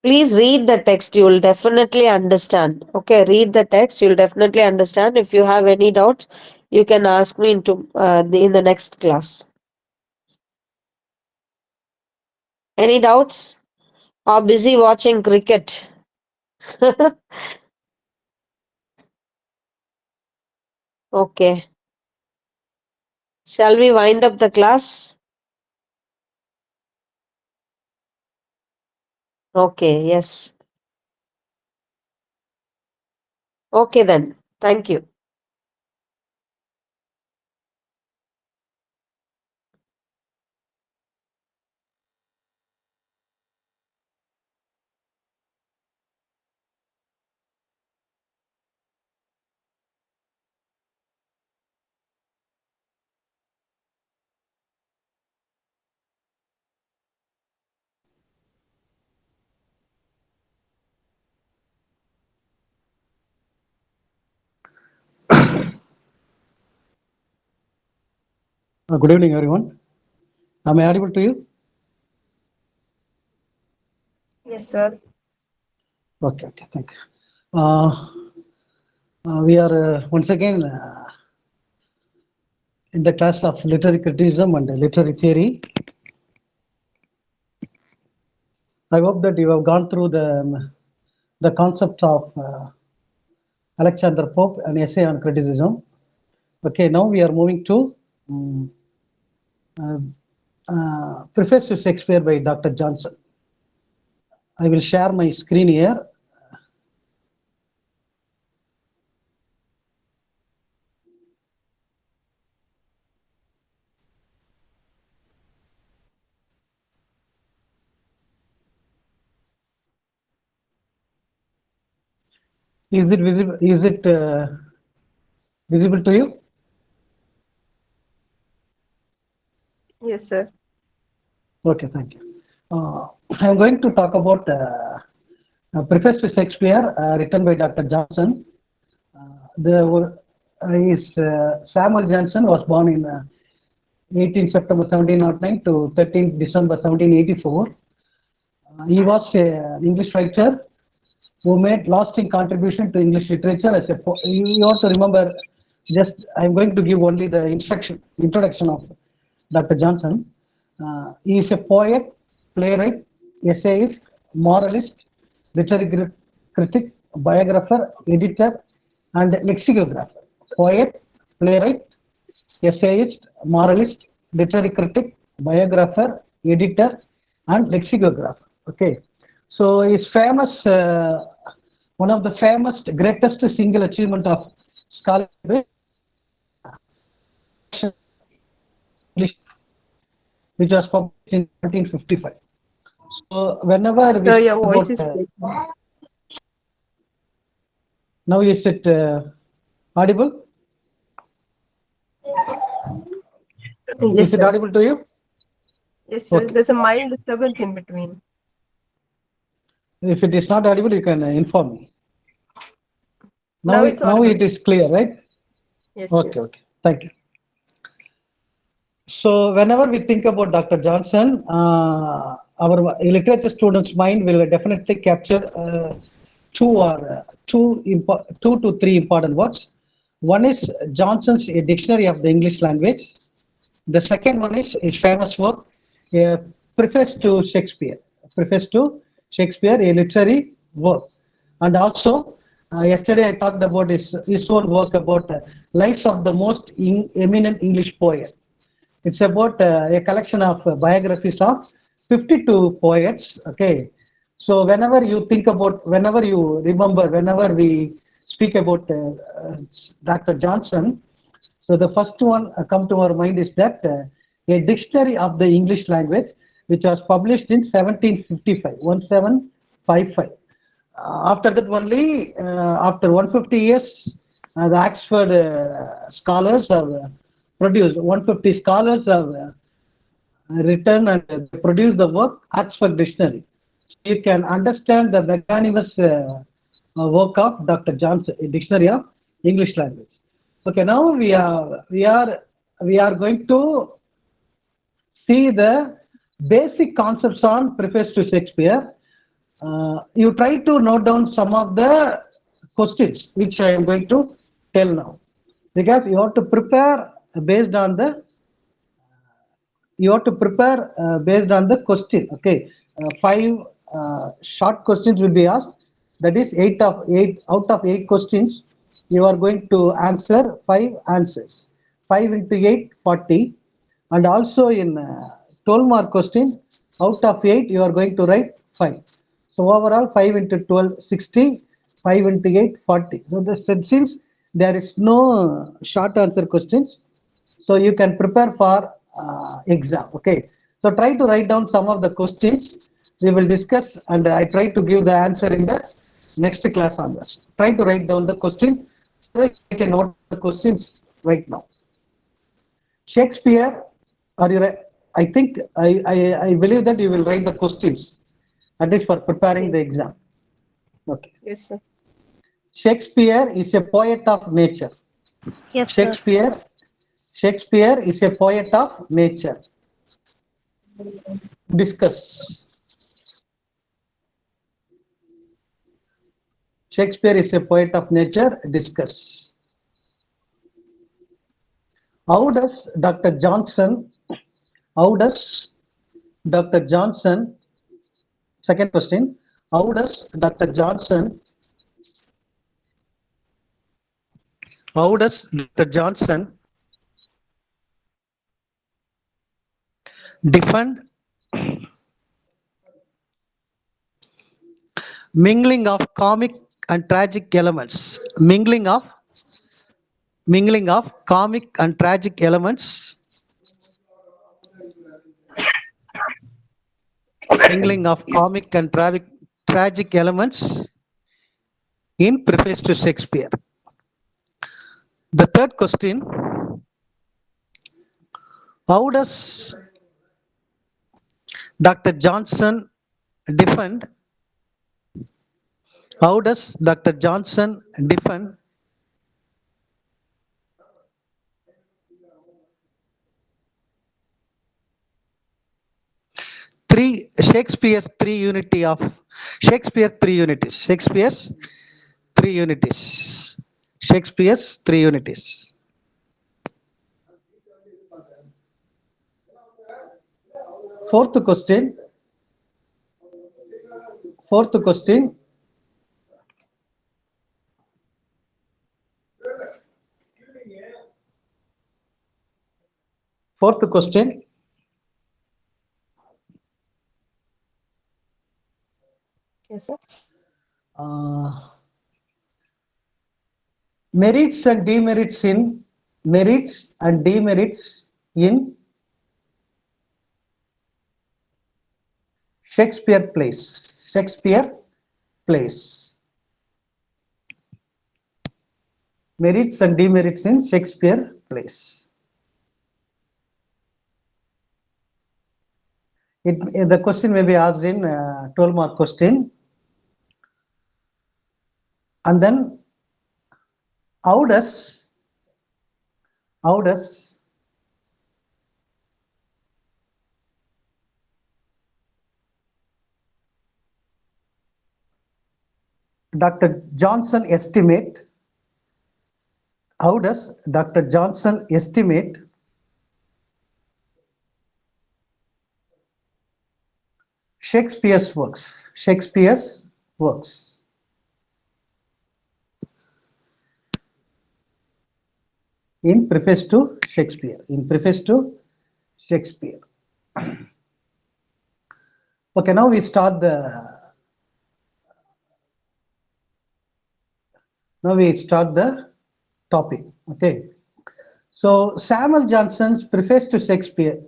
Please read the text. You will definitely understand. Okay, read the text. You'll definitely understand. If you have any doubts, you can ask me in the next class. Any doubts? Or busy watching cricket? Okay. Shall we wind up the class? Okay, yes. Okay then. Thank you. Good evening, everyone. Am I audible to you? Yes, sir. Okay, thank you. We are once again in the class of literary criticism and literary theory. I hope that you have gone through the concept of Alexander Pope, an essay on criticism. Okay, now we are moving to Preface to Shakespeare by Dr. Johnson. I will share my screen here. Is it visible? Is it visible to you? Yes, sir. Okay, thank you. I'm going to talk about Preface to Shakespeare, written by Dr. Johnson. Samuel Johnson was born in 18 September 1709 to 13 December 1784. He was an English writer who made lasting contribution to English literature. You have to remember, just I'm going to give only the introduction of Dr. Johnson. He is a poet, playwright, essayist, moralist, literary critic, biographer, editor, and lexicographer. Poet, playwright, essayist, moralist, literary critic, biographer, editor, and lexicographer. Okay, so he's famous. One of the famous, greatest single achievement of scholarship, which was published in 1955. So whenever we Sir, your talk voice about is breaking. now, is it audible? Yes, Is it sir. audible to you? Yes, sir. Okay. There's a mild disturbance in between. If it is not audible, you can inform me. Now it's Now audible. it is clear, right? Yes, Okay, yes. okay. Thank you. So whenever we think about Dr. Johnson, our literature students' mind will definitely capture two to three important words. One is Johnson's A Dictionary of the English Language. The second one is his famous work, Preface to Shakespeare. Preface to Shakespeare, a literary work. And also, yesterday I talked about his own work about lives of the most eminent English poet. It's about a collection of biographies of 52 poets. Okay, so whenever you think about, whenever you remember, whenever we speak about Dr. Johnson, so the first one come to our mind is that a dictionary of the English language, which was published in 1755, 1755. After that only, after 150 years, the Oxford scholars have produced, 150 scholars have written and produced the work Oxford Dictionary. You can understand the magnanimous work of Dr. Johnson, a dictionary of English language. Okay, now we are going to see the basic concepts on Preface to Shakespeare. you try to note down some of the questions which I am going to tell now, because you have to prepare based on the based on the question. Okay, five short questions will be asked. That is eight out of 8 questions. You are going to answer 5 answers. 5 into 8, 40. And also in 12-mark question, out of 8, you are going to write 5. So overall, 5 into 12, 60. 5 into 8, 40. So since there is no short answer questions, so you can prepare for exam. Okay, so try to write down some of the questions we will discuss, and I try to give the answer in the next class onwards. Try to write down the question so you can note the questions right now. Shakespeare, are you right? I think I believe that you will write the questions, at least for preparing the exam. Okay. Yes, sir. Shakespeare is a poet of nature. Yes, sir. Shakespeare is a poet of nature. Discuss. Shakespeare is a poet of nature. Discuss. How does Dr. Johnson, second question, how does Dr. Johnson defend mingling of comic and tragic elements? Mingling of comic and tragic elements. Mingling of comic and tragic elements in preface to Shakespeare. The third question, how does Dr. Johnson defend Shakespeare's three unities. Fourth question. Yes, sir. Merits and demerits in Shakespeare plays. Merits and demerits in Shakespeare plays. The question may be asked in 12-mark question. And then how does Dr. Johnson estimate Shakespeare's works in preface to Shakespeare. Okay, now we start the topic. Okay, so Samuel Johnson's preface to Shakespeare,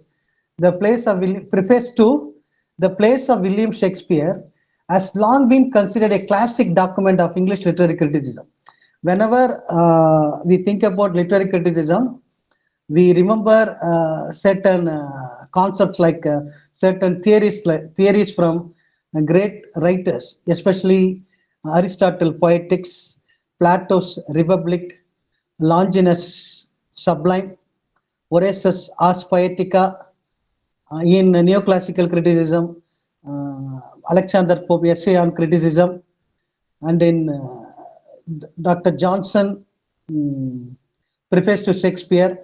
preface to the plays of William Shakespeare, has long been considered a classic document of English literary criticism. Whenever we think about literary criticism, we remember certain concepts like certain theories from great writers, especially Aristotle Poetics, Plato's Republic, Longinus Sublime, Horace's Ars Poetica. In neoclassical criticism, Alexander Pope essay on criticism, and in Dr. Johnson preface to Shakespeare,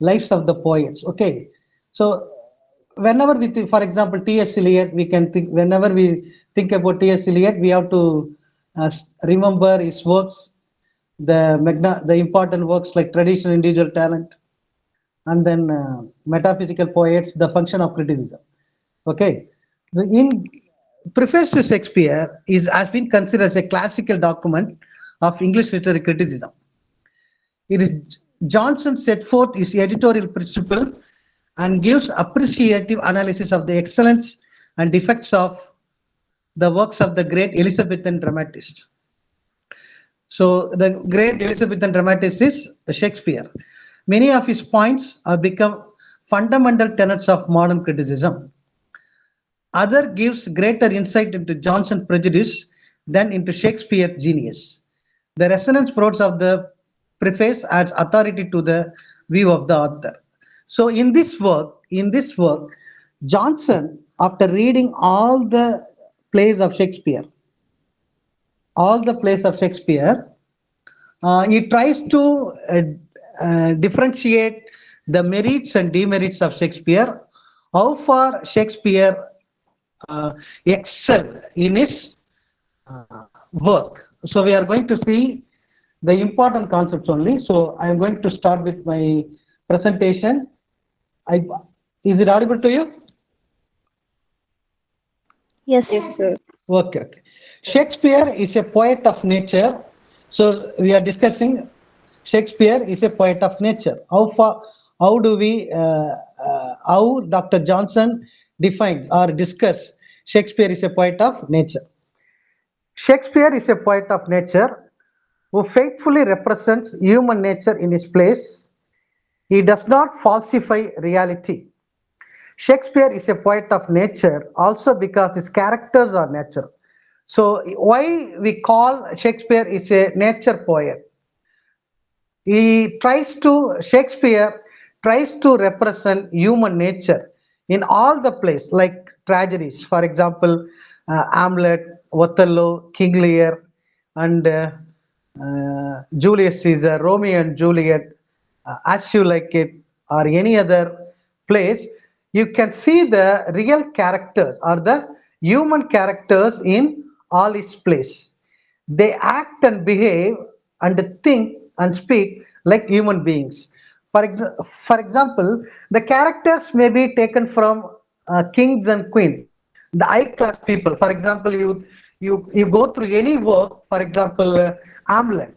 Lives of the Poets. Okay, so whenever we think, for example, T.S. Eliot, we can think, whenever we think about T.S. Eliot, we have to remember his works, the important works like Traditional Individual Talent, and then Metaphysical Poets, The Function of Criticism. Okay, in preface to Shakespeare has been considered as a classical document of English literary criticism. It is Johnson set forth his editorial principle and gives appreciative analysis of the excellence and defects of the works of the great Elizabethan dramatist. So the great Elizabethan dramatist is Shakespeare. Many of his points have become fundamental tenets of modern criticism. Other gives greater insight into Johnson's prejudice than into Shakespeare's genius. The resonance prods of the preface adds authority to the view of the author. So in this work, Johnson, after reading all the plays of Shakespeare, he tries to differentiate the merits and demerits of Shakespeare, how far Shakespeare excel in his work. So we are going to see the important concepts only. So I am going to start with my presentation. Is it audible to you? Yes. Yes, sir. Okay. Shakespeare is a poet of nature. So we are discussing Shakespeare is a poet of nature. How Dr. Johnson defines or discuss Shakespeare is a poet of nature. Shakespeare is a poet of nature who faithfully represents human nature in his plays. He does not falsify reality. Shakespeare is a poet of nature also because his characters are natural. So why we call Shakespeare is a nature poet? Shakespeare tries to represent human nature in all the plays, like tragedies, for example, Hamlet, Othello, King Lear, and Julius Caesar, Romeo and Juliet, As You Like It, or any other plays. You can see the real characters or the human characters in all his plays. They act and behave and think and speak like human beings. For example, the characters may be taken from kings and queens, the high class people. For example, you go through any work. For example, Hamlet.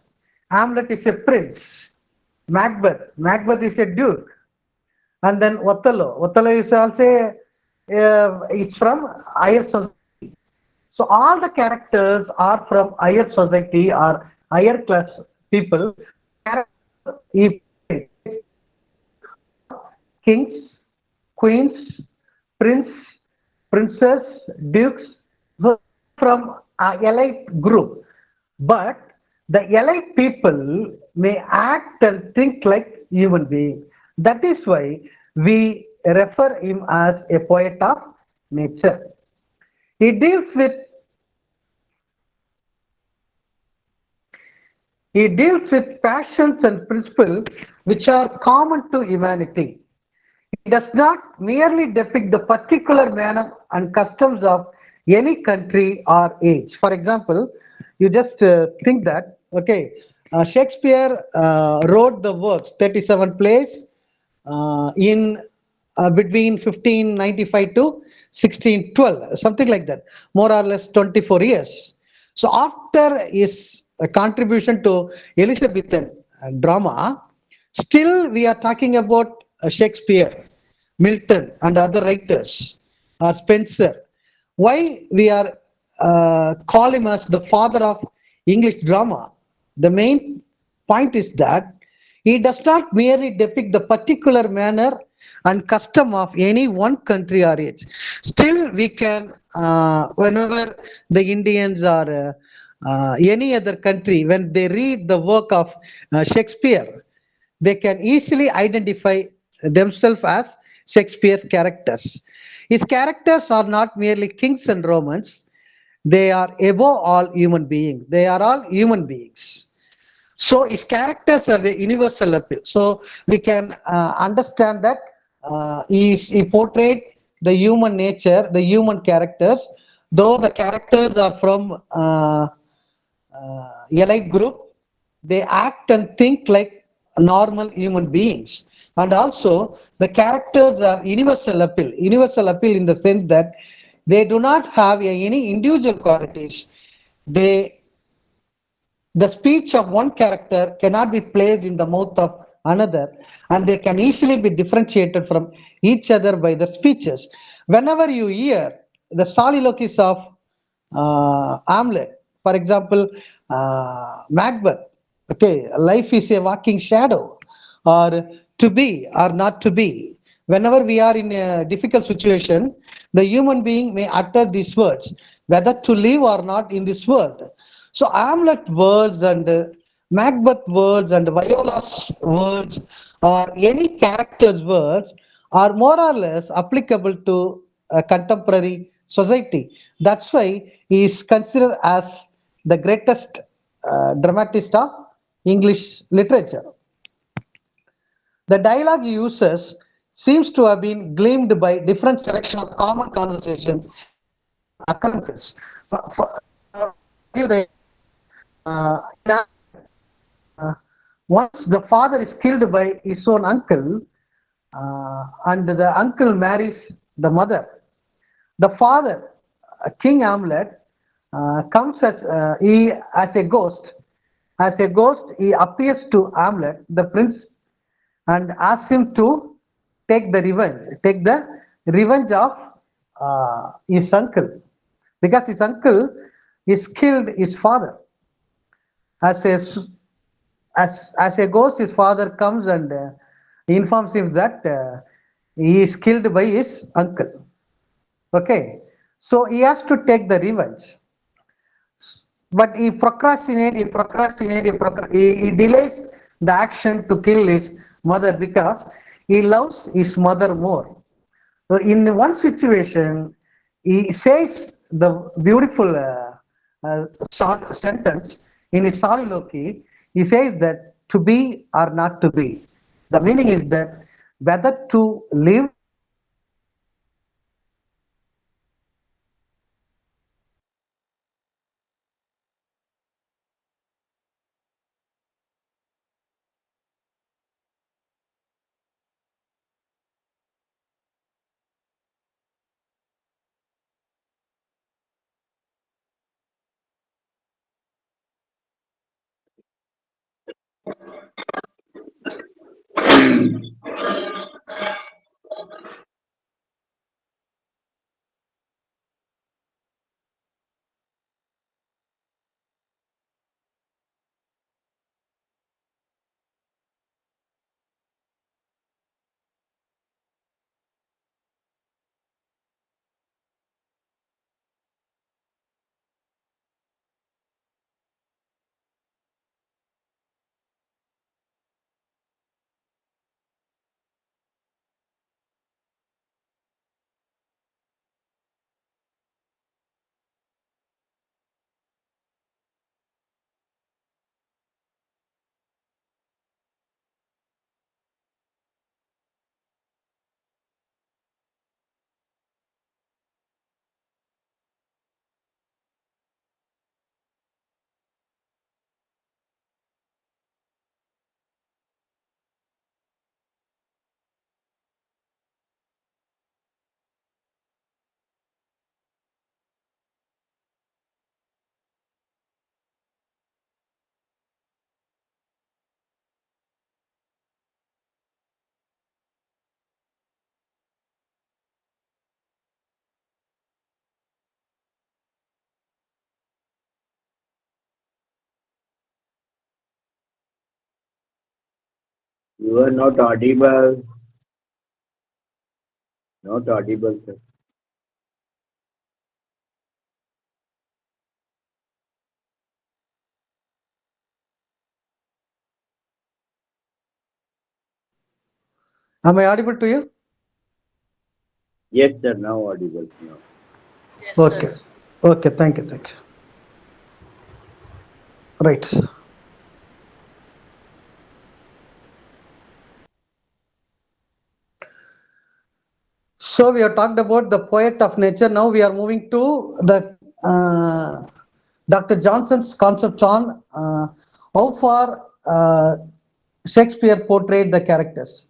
Hamlet is a prince. Macbeth is a duke. And then Othello is also is from higher society. So all the characters are from higher society or higher class people. If kings, queens, prince, princess, dukes were from a elite group, but the elite people may act and think like human beings. That is why we refer him as a poet of nature. He deals with passions and principles which are common to humanity. He does not merely depict the particular manner and customs of any country or age. For example, you just think that, okay, Shakespeare wrote the works, 37 plays in between 1595 to 1612, something like that, more or less 24 years. So after his contribution to Elizabethan drama, still we are talking about Shakespeare, Milton, and other writers, Spencer. Why we are call him as the father of English drama? The main point is that he does not merely depict the particular manner and custom of any one country or age. Still, we can, whenever the Indians or any other country, when they read the work of Shakespeare, they can easily identify themselves as Shakespeare's characters. His characters are not merely kings and Romans, They are above all human beings. They are all human beings. So his characters have a universal appeal. So we can understand that he portrayed the human nature, the human characters, though the characters are from elite group, they act and think like normal human beings. And also the characters are universal appeal in the sense that they do not have any individual qualities. They the speech of one character cannot be placed in the mouth of another, and they can easily be differentiated from each other by the speeches. Whenever you hear the soliloquies of Hamlet, for example, Macbeth, okay, life is a walking shadow, or to be or not to be. Whenever we are in a difficult situation, the human being may utter these words, whether to live or not in this world. So Hamlet words and Macbeth words and Viola's words or any character's words are more or less applicable to a contemporary society. That's why he is considered as the greatest dramatist of English literature. The dialogue he uses seems to have been gleaned by different selection of common conversation and common occurrences. Give the once the father is killed by his own uncle, and the uncle marries the mother. The father, King Hamlet, comes as a ghost. As a ghost, he appears to Hamlet, the prince, and asks him to take the revenge of his uncle, because his uncle is killed his father. As a as a ghost, his father comes and informs him that he is killed by his uncle. Okay, so he has to take the revenge, but he delays the action to kill his mother because he loves his mother more. So in one situation, he says the beautiful sentence in his soliloquy. He says that to be or not to be. The meaning is that whether to live or not to live. So You are not audible. Not audible, sir. am I audible to you? Yes, sir. Now audible. Now. Yes, Okay. sir. Okay, thank you, thank you. Right. So we have talked about the poet of nature. Now we are moving to the Dr. Johnson's concept on how far Shakespeare portrayed the characters.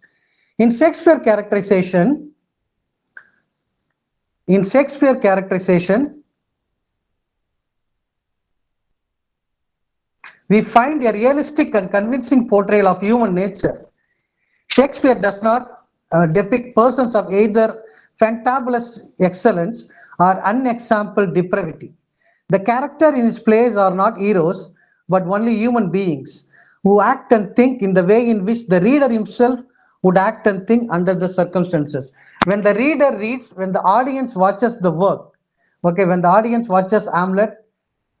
In Shakespeare characterization, in Shakespeare characterization, we find a realistic and convincing portrayal of human nature. Shakespeare does not depict persons of either fantabulous excellence or unexampled depravity. The character in his plays are not heroes, but only human beings who act and think in the way in which the reader himself would act and think under the circumstances. When the reader reads, when the audience watches the work, okay, when the audience watches Hamlet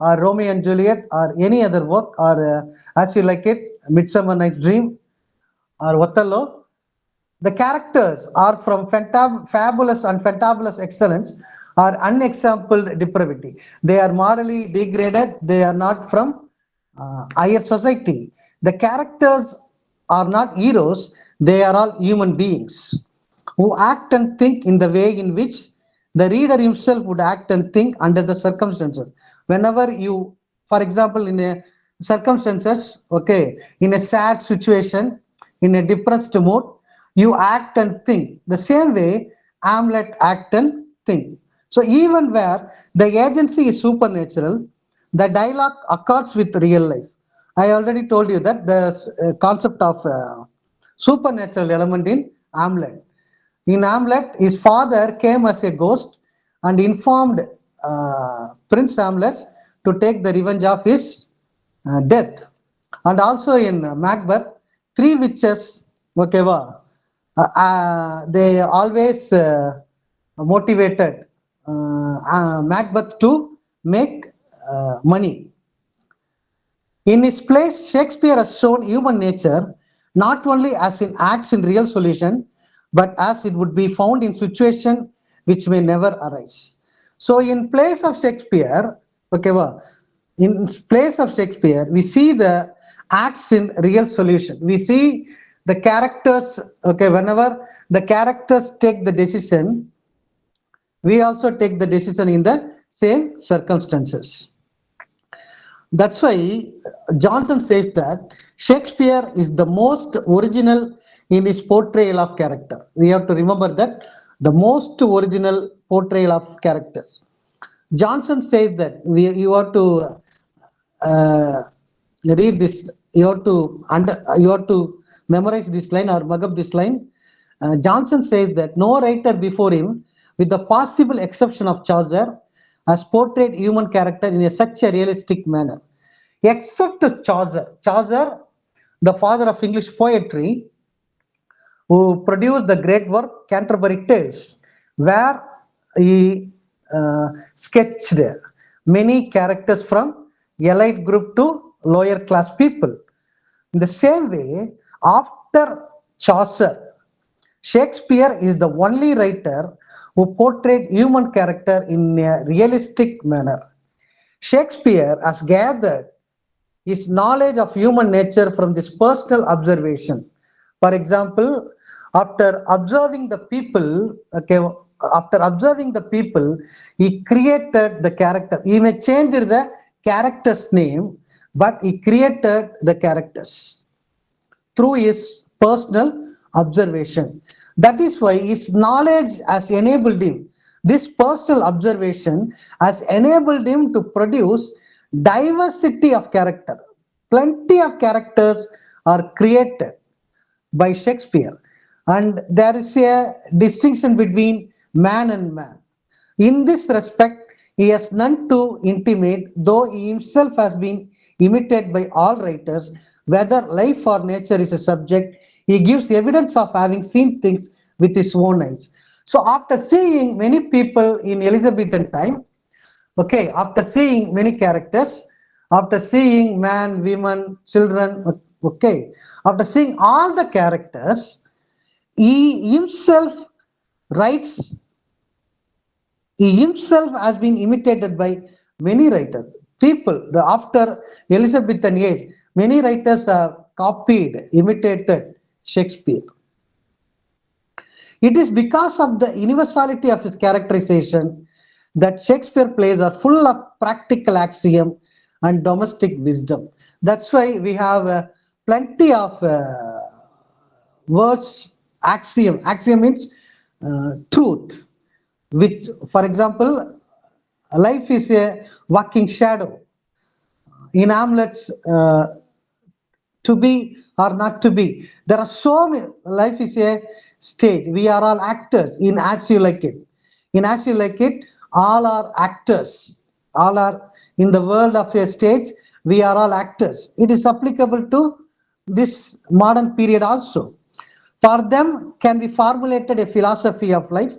or Romeo and Juliet or any other work or as you like it, Midsummer Night's Dream or Othello, the characters are from fabulous and fantabulous excellence or unexampled depravity. They are morally degraded. They are not from higher society. The characters are not heroes. They are all human beings who act and think in the way in which the reader himself would act and think under the circumstances. Whenever you, for example, in a circumstances, okay, in a sad situation, in a depressed mood, you act and think the same way Hamlet act and think. So even where the agency is supernatural, the dialogue accords with real life. I already told you that the concept of supernatural element in Hamlet. In Hamlet, his father came as a ghost and informed Prince Hamlet to take the revenge of his death. And also in Macbeth, three witches, okay, they always motivated Macbeth to make money. In his plays, Shakespeare has shown human nature not only as in acts in real solution, but as it would be found in situation which may never arise. So in plays of Shakespeare, okay, in plays of Shakespeare, we see the acts in real solution. We see the characters, okay, whenever the characters take the decision, we also take the decision in the same circumstances. That's why Johnson says that Shakespeare is the most original in his portrayal of character. We have to remember that the most original portrayal of characters. Johnson says that you have to read this. You have to memorize this line or mug up this line. Johnson says that no writer before him, with the possible exception of Chaucer, has portrayed human character in such a realistic manner. Except Chaucer. Chaucer, the father of English poetry, who produced the great work Canterbury Tales, where he sketched many characters from elite group to lower class people. In the same way, after Chaucer, Shakespeare is the only writer who portrayed human character in a realistic manner. Shakespeare has gathered his knowledge of human nature from this personal observation. For example, after observing the people, okay, after observing the people, he created the character. He may change the character's name, but he created the characters through his personal observation. That is why his knowledge has enabled him, this personal observation has enabled him to produce diversity of character. Plenty of characters are created by Shakespeare, and there is a distinction between man and man. In this respect, he has none to intimate, though he himself has been imitated by all writers, whether life or nature is a subject, he gives evidence of having seen things with his own eyes. So after seeing many people in Elizabethan time, okay, after seeing many characters, after seeing man, women, children, okay, after seeing all the characters, he himself writes He himself has been imitated by many writers. People, after Elizabethan age, many writers have copied, imitated Shakespeare. It is because of the universality of his characterization that Shakespeare plays are full of practical axiom and domestic wisdom. That's why we have plenty of words axiom. Axiom means truth. Which, for example, life is a walking shadow. In Hamlet's to be or not to be. There are so many. Life is a stage. We are all actors in As You Like It. In As You Like It, all are actors. All are in the world of a stage. We are all actors. It is applicable to this modern period also. For them, can be formulated a philosophy of life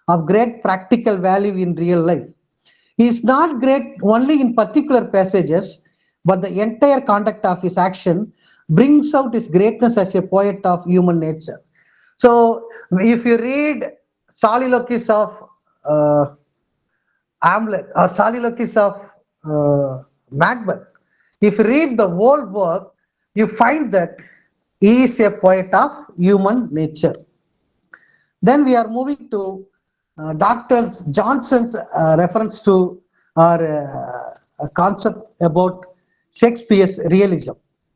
of great practical value in real life. He is not great only in particular passages, but the entire conduct of his action brings out his greatness as a poet of human nature. So, if you read Soliloquies of uh, Hamlet or Soliloquies of Macbeth, if you read the whole work, you find that he is a poet of human nature. Then we are moving to Dr. Johnson's reference to our a concept about Shakespeare's realism.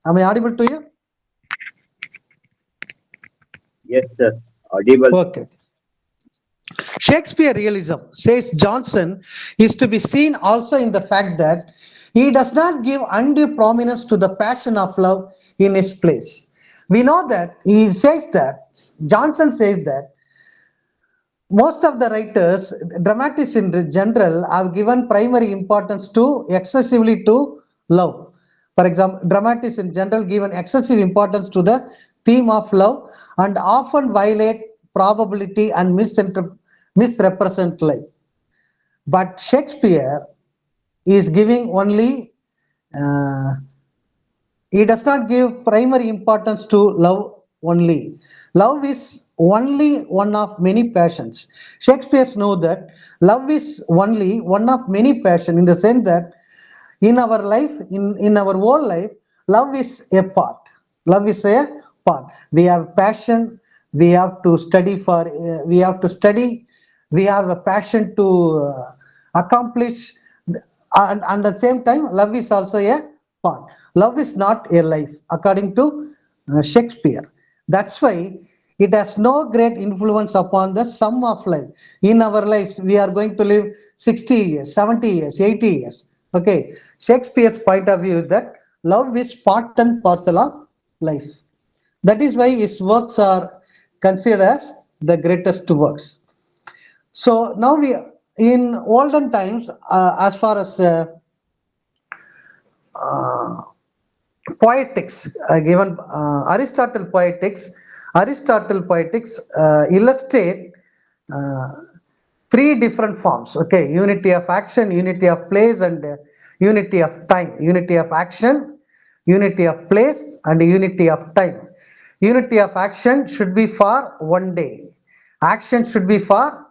Am I audible to you? Yes, sir. Audible. Okay. Shakespeare realism, says Johnson, is to be seen also in the fact that he does not give undue prominence to the passion of love in his plays. We know that Johnson says that most of the writers, dramatists in general, have given primary importance to excessively to love. For example, dramatists in general given excessive importance to the theme of love and often violate probability and misrepresent life. But Shakespeare is giving only uh, he does not give primary importance to love only. Love is only one of many passions. Shakespeare knows that love is only one of many passions in the sense that in our life, in our whole life, love is a part. Love is a part. We have passion. We have to study for. We have to study. We have a passion to accomplish, and at the same time, love is also a part. Love is not a life, according to Shakespeare. That's why it has no great influence upon the sum of life. In our lives, we are going to live 60 years, 70 years, 80 years. Okay, Shakespeare's point of view is that love is part and parcel of life. That is why his works are considered as the greatest works. So now we, in olden times, as far as uh, poetics, given Aristotle poetics illustrate uh, three different forms. Okay, unity of action, unity of place, and unity of time. Unity of action, unity of place, and unity of time. Unity of action should be for one day. Action should be for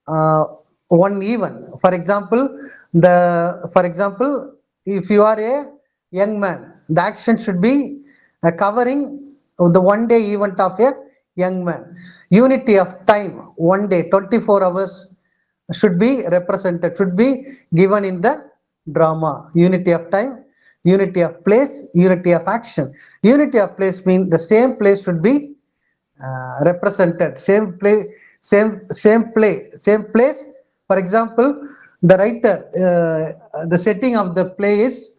uh, one event. For example, if you are a young man, the action should be covering the one day event of a young man. Unity of time, one day, 24 hours should be represented, should be given in the drama. Unity of time, unity of place, unity of action. Unity of place means the same place should be represented, same place. For example, the writer, the setting of the play is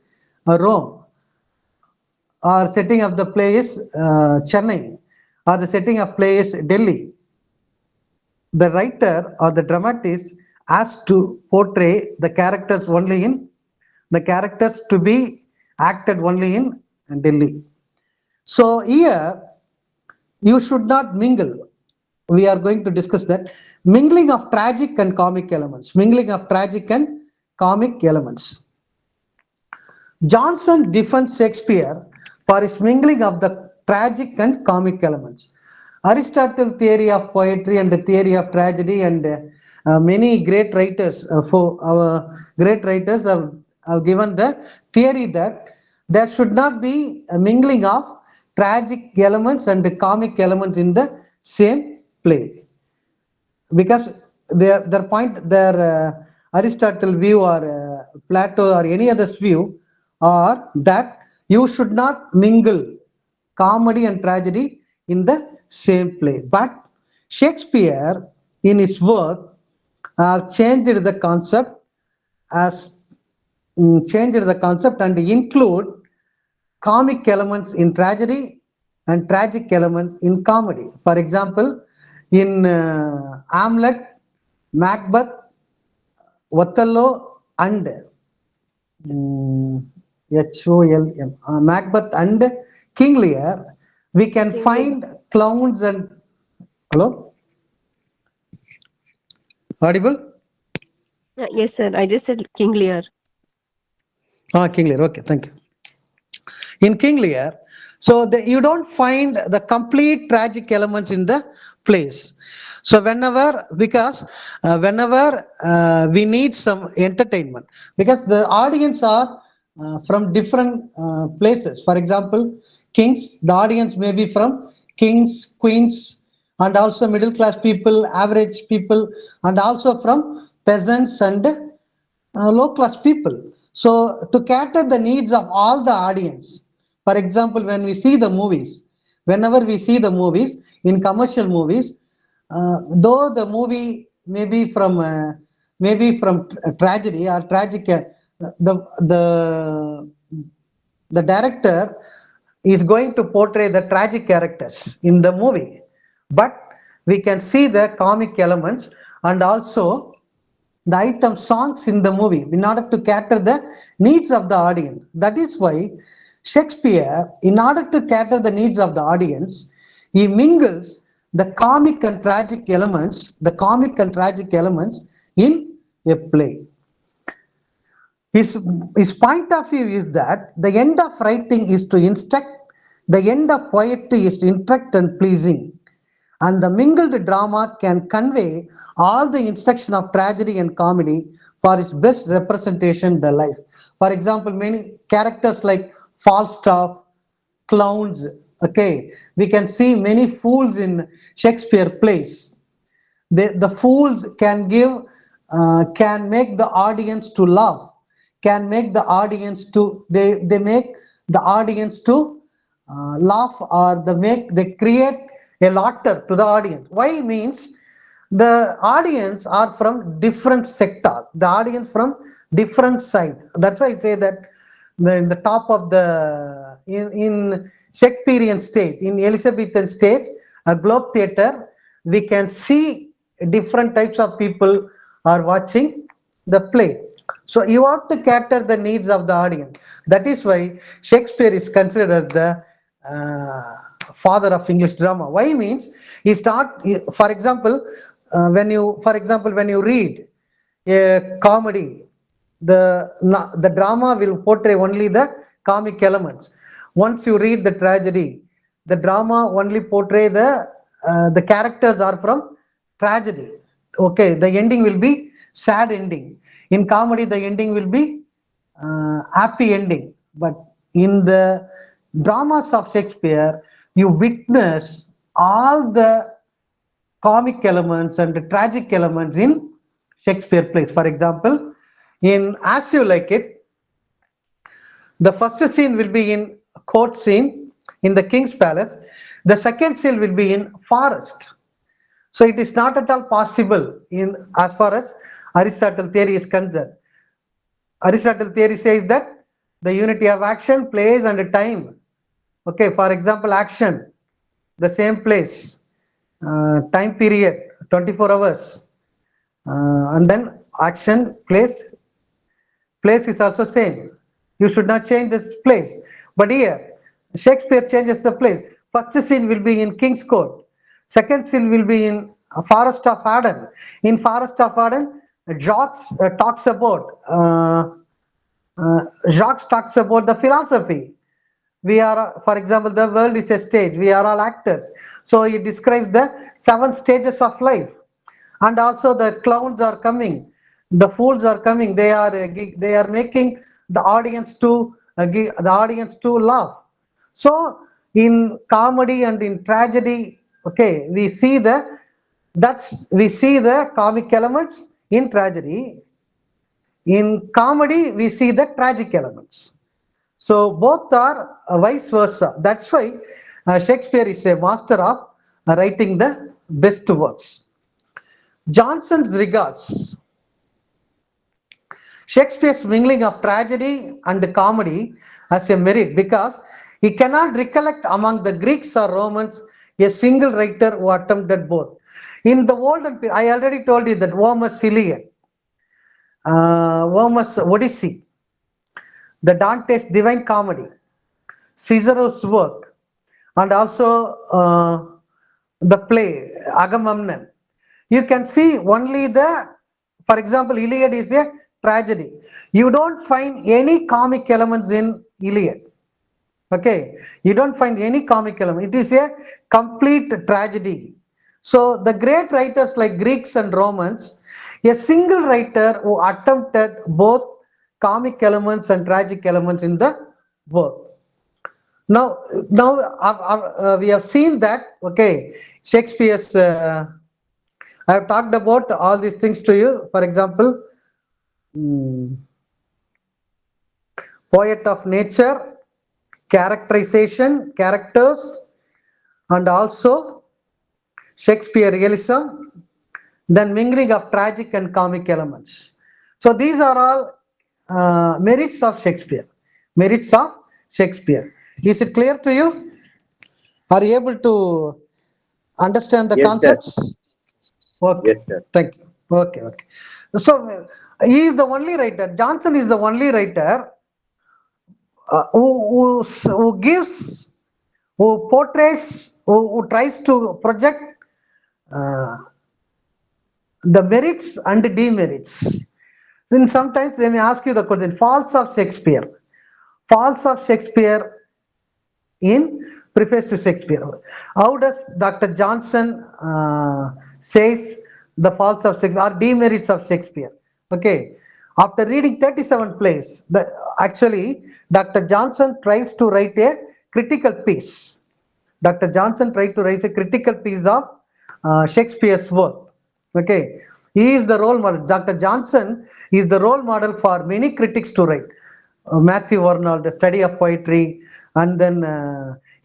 Rome, or setting of the play is Chennai, or the setting of play is Delhi. The writer or the dramatist has to portray the characters only in the characters to be acted only in Delhi. So here you should not mingle. We are going to discuss that mingling of tragic and comic elements. Mingling of tragic and comic elements. Johnson defends Shakespeare for his mingling of the tragic and comic elements. Aristotle's theory of poetry and the theory of tragedy and many great writers for our great writers have given the theory that there should not be a mingling of tragic elements and the comic elements in the same play, because their point, their Aristotle view or Plato or any other's view are that you should not mingle comedy and tragedy in the same play. But Shakespeare in his work changed the concept as changed the concept and include comic elements in tragedy and tragic elements in comedy. For example, in Hamlet, Macbeth, Othello, and HOLM, Macbeth and King Lear, we can King Lear. find clowns and hello, audible? Yes, sir. I just said King Lear. King Lear. Okay, thank you. In King Lear, so you don't find the complete tragic elements in the plays. So whenever we need some entertainment, because the audience are from different places. For example, kings, the audience may be from kings, queens, and also middle class people, average people, and also from peasants and low class people. So to cater the needs of all the audience, for example, when we see the movies, whenever we see the movies in commercial movies, though the movie maybe from tragedy or tragic, the the director is going to portray the tragic characters in the movie, but we can see the comic elements and also the item songs in the movie in order to cater the needs of the audience. That is why Shakespeare, in order to cater the needs of the audience, he mingles the comic and tragic elements in a play. His point of view is that the end of writing is to instruct, the end of poetry is to interact and pleasing. And the mingled drama can convey all the instruction of tragedy and comedy for its best representation the life. For example, many characters like Falstaff, clowns, okay, we can see many fools in Shakespeare plays. The fools can make the audience to laugh, can make the audience to they make the audience to laugh, or they create a laughter to the audience. Why means the audience are from different sector, the audience from different side. That's why I say that in the top of the in Shakespearean stage, in Elizabethan stage, a Globe Theatre, we can see different types of people are watching the play. So you have to cater the needs of the audience. That is why Shakespeare is considered as the father of English drama. Why means for example, when you read a comedy, the drama will portray only the comic elements. Once you read the tragedy, the drama only portray the characters are from tragedy. Okay, the ending will be sad ending. In comedy, the ending will be happy ending. But in the dramas of Shakespeare, you witness all the comic elements and the tragic elements in Shakespeare plays. For example, in As You Like It, the first scene will be in court scene in the king's palace. The second scene will be in forest. So it is not at all possible in as far as Aristotle theory is concerned. Aristotle theory says that the unity of action, place, and time. Okay, for example, action, the same place, time period, 24 hours, and then action, place is also same. You should not change this place. But here, Shakespeare changes the place. First scene will be in King's Court. Second scene will be in Forest of Arden. In Forest of Arden, Jacques talks about the philosophy. We are, for example, the world is a stage. We are all actors. So he describes the 7 stages of life. and also the clowns are coming, the fools are coming. They are making the audience to laugh. So in comedy and in tragedy, okay, we see the comic elements in tragedy. In comedy, we see the tragic elements. So both are vice versa. That's why Shakespeare is a master of writing the best works. Johnson's regards Shakespeare's mingling of tragedy and comedy as a merit because he cannot recollect among the Greeks or Romans a single writer who attempted both. In the olden period, I already told you that Homer's Iliad, Homer's Odyssey, the Dante's Divine Comedy, Cicero's work, and also the play Agamemnon. You can see only for example, Iliad is a tragedy. You don't find any comic elements in Iliad. Okay, you don't find any comic element. It is a complete tragedy. So the great writers like Greeks and Romans, a single writer who attempted both comic elements and tragic elements in the work. Now we have seen that. Okay, Shakespeare's. I have talked about all these things to you. For example, poet of nature, characterization, characters, and also Shakespeare realism, then mingling of tragic and comic elements. So these are all merits of Shakespeare. Merits of Shakespeare. Is it clear to you? Are you able to understand the Yes, sir. concepts? Okay. Yes, sir. Thank you. Okay. So he is the only writer. Johnson is the only writer who gives, who portrays, who tries to project uh, the merits and demerits. Then sometimes they may ask you the question, faults of Shakespeare. Faults of Shakespeare in preface to Shakespeare. How does Dr. Johnson says the faults of Shakespeare or demerits of Shakespeare? Okay. After reading 37 plays, actually Dr. Johnson tries to write a critical piece. Dr. Johnson tried to write a critical piece of Shakespeare's work. Okay, he is the role model. Dr. Johnson is the role model for many critics to write. Matthew Arnold, The Study of Poetry, and then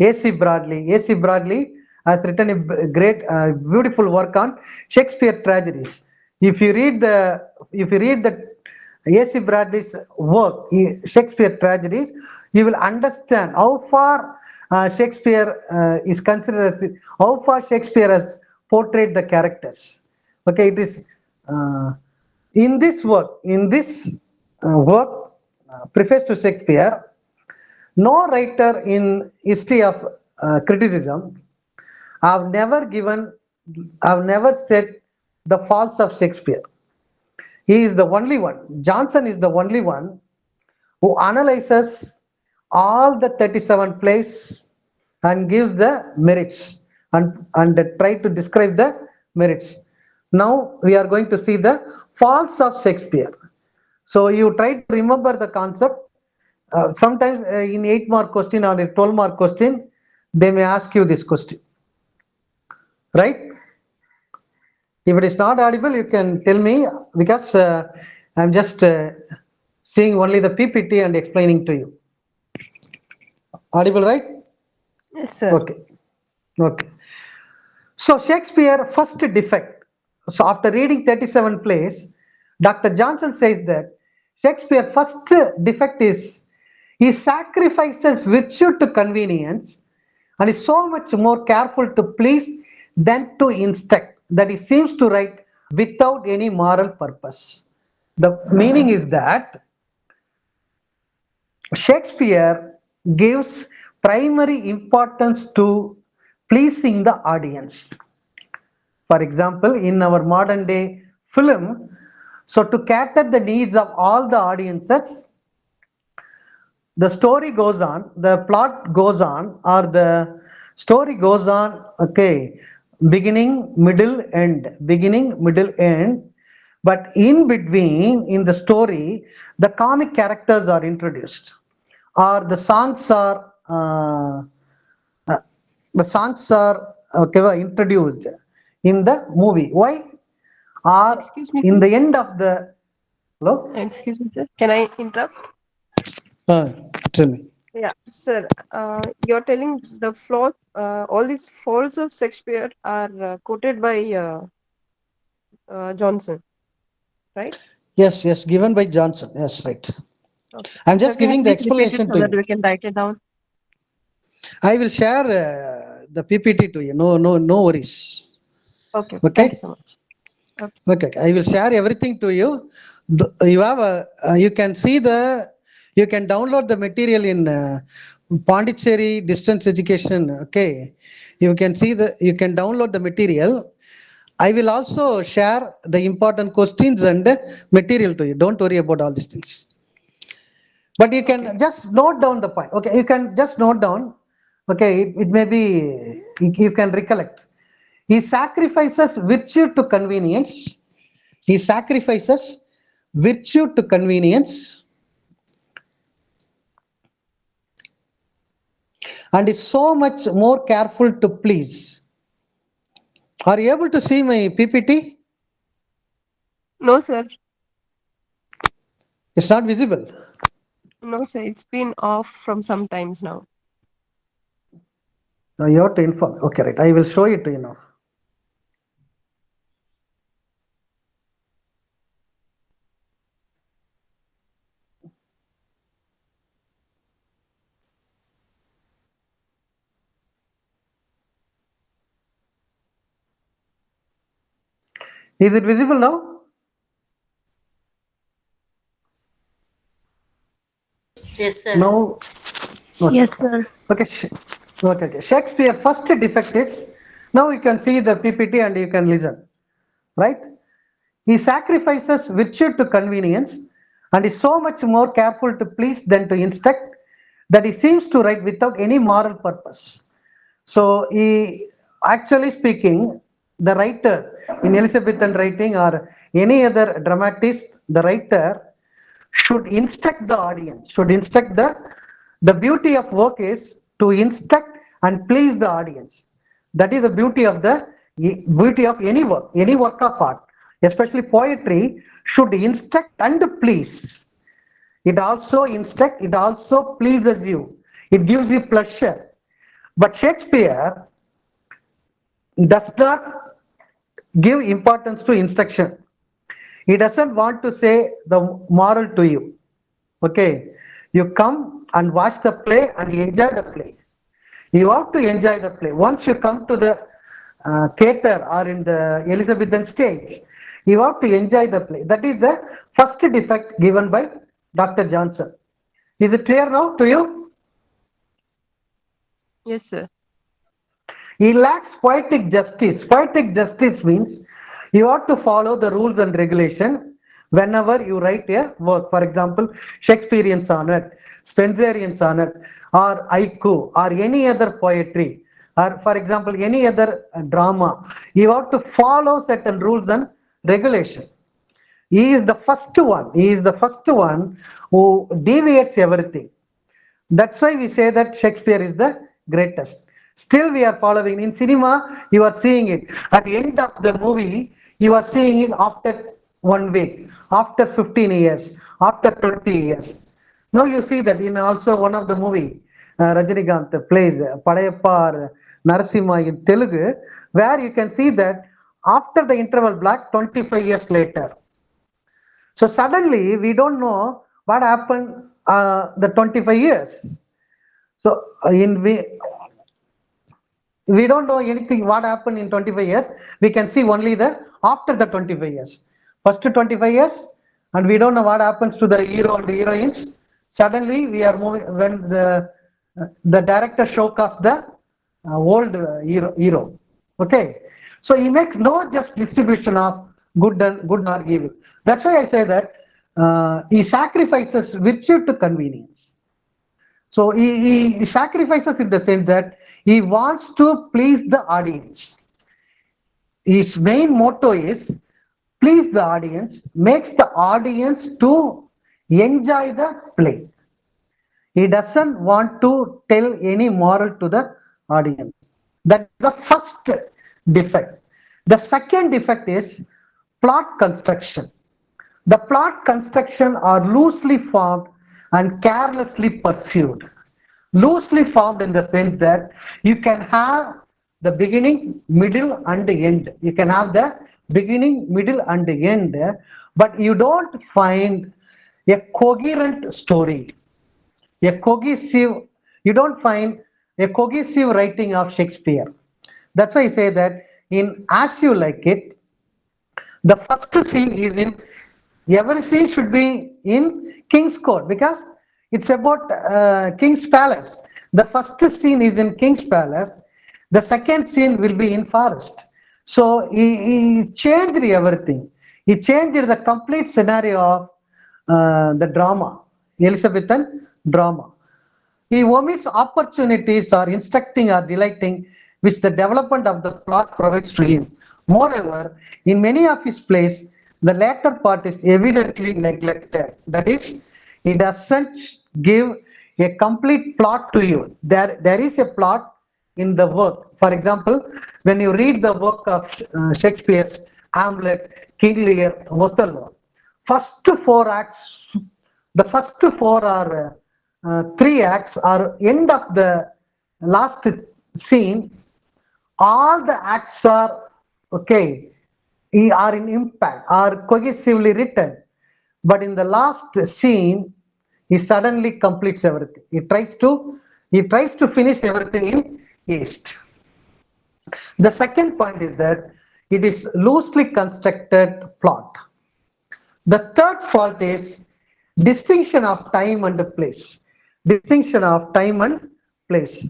A.C. Bradley. A.C. Bradley has written a great, beautiful work on Shakespeare tragedies. If you read the A.C. Bradley's work, Shakespeare tragedies, you will understand how far Shakespeare is considered as, how far Shakespeare has portrayed the characters. Okay, it is in this work, preface to Shakespeare, no writer in history of criticism have never said the faults of Shakespeare. He is the only one. Johnson is the only one who analyzes all the 37 plays and gives the merits and try to describe the merits. Now we are going to see the faults of Shakespeare. So you try to remember the concept. Sometimes in 8-mark question or a 12-mark question, they may ask you this question. Right? If it is not audible, you can tell me because I'm just seeing only the PPT and explaining to you. Audible, right? Yes, sir. Okay. So Shakespeare first defect. So after reading 37 plays, Dr. Johnson says that Shakespeare first defect is he sacrifices virtue to convenience and is so much more careful to please than to instruct, that he seems to write without any moral purpose. The meaning is that Shakespeare gives primary importance to pleasing the audience. For example, in our modern day film, so to cater the needs of all the audiences, the story goes on, the plot goes on, or the story goes on, okay, beginning, middle, end. Beginning, middle, end. But in between, in the story, the comic characters are introduced, or uh, the songs are okay, introduced in the movie. Why? Or Excuse me, in sir. the end of the hello. Excuse me, sir. Can I interrupt? Uh, Tell me. Yeah, sir. You're telling the flaw, all these faults of Shakespeare are quoted by Johnson, right? Yes, yes, given by Johnson. Yes, right. Okay. I'm Sir, just can you giving the please repeat it explanation so to that you. we can write it down? I will share the PPT to you. No, no, no worries. Okay. Thank you Okay. so much. Okay. Okay. I will share everything to you. You have you can see you can download the material in Pondicherry distance education. Okay. You can download the material. I will also share the important questions and material to you. Don't worry about all these things. But you can just note down the point. Okay, you can just note down. Okay, it may be you can recollect. He sacrifices virtue to convenience. He sacrifices virtue to convenience and is so much more careful to please. Are you able to see my PPT? No, sir. It's not visible. No, sir. It's been off from some times now. No, you have to inform. Okay, right. I will show it to you now. Is it visible now? Yes, sir. No. Okay. Yes, sir. Okay. Okay. Okay. Shakespeare first defect is now you can see the PPT and you can listen. Right? He sacrifices virtue to convenience and is so much more careful to please than to instruct that he seems to write without any moral purpose. So he actually speaking, the writer in Elizabethan writing or any other dramatist, the writer should instruct the audience, should instruct the beauty of work is to instruct and please the audience. That is the beauty of any work of art, especially poetry, should instruct and please. It also instruct, it also pleases you. It gives you pleasure. But Shakespeare does not give importance to instruction. He doesn't want to say the moral to you. Okay, you come and watch the play and enjoy the play. You have to enjoy the play. Once you come to the theater or in the Elizabethan stage, you have to enjoy the play. That is the first defect given by Dr. Johnson. Is it clear now to you? Yes, sir. He lacks poetic justice. Poetic justice means you have to follow the rules and regulation whenever you write a work. For example, Shakespearean sonnet, Spenserian sonnet, or haiku, or any other poetry, or for example, any other drama. You have to follow certain rules and regulation. He is the first one. He is the first one who deviates everything. That's why we say that Shakespeare is the greatest. Still, we are following. In cinema, you are seeing it. At the end of the movie, you are seeing it after 1 week, after 15 years, after 20 years. Now you see that in also one of the movie, Rajinikanth plays Padayappa or Narasimha in Telugu, where you can see that after the interval black, 25 years later. So suddenly, we don't know what happened the 25 years. So we don't know anything what happened in 25 years. We can see only the after the 25 years. First 25 years, and we don't know what happens to the hero and the heroines. Suddenly we are moving when the director showcases the old hero. Okay, so he makes no just distribution of good nor evil. That's why I say that he sacrifices virtue to convenience. So he sacrifices in the sense that he wants to please the audience. his main motto is please the audience, makes the audience to enjoy the play. He doesn't want to tell any moral to the audience. That's the first defect. The second defect is plot construction. The plot construction are loosely formed and carelessly pursued. Loosely formed in the sense that you can have the beginning, middle, and the end. You can have the beginning, middle, and the end, but you don't find a coherent story, a cohesive, you don't find a cohesive writing of Shakespeare. That's why I say that in As You Like It, the first scene is in, every scene should be in King's Court because it's about King's Palace. The first scene is in King's Palace. The second scene will be in forest. So he changed everything. He changed the complete scenario of the drama, Elizabethan drama. He omits opportunities or instructing or delighting which the development of the plot provides to him. Moreover, in many of his plays, the latter part is evidently neglected. That is, he doesn't give a complete plot to you. There is a plot in the work. For example, when you read the work of Shakespeare's Hamlet, King Lear, Othello, first four acts, the first four are three acts are end of the last scene. All the acts are okay, are in impact, are cohesively written, but in the last scene, he suddenly completes everything. He tries to finish everything in haste. The second point is that it is loosely constructed plot. The third fault is distinction of time and place. Distinction of time and place.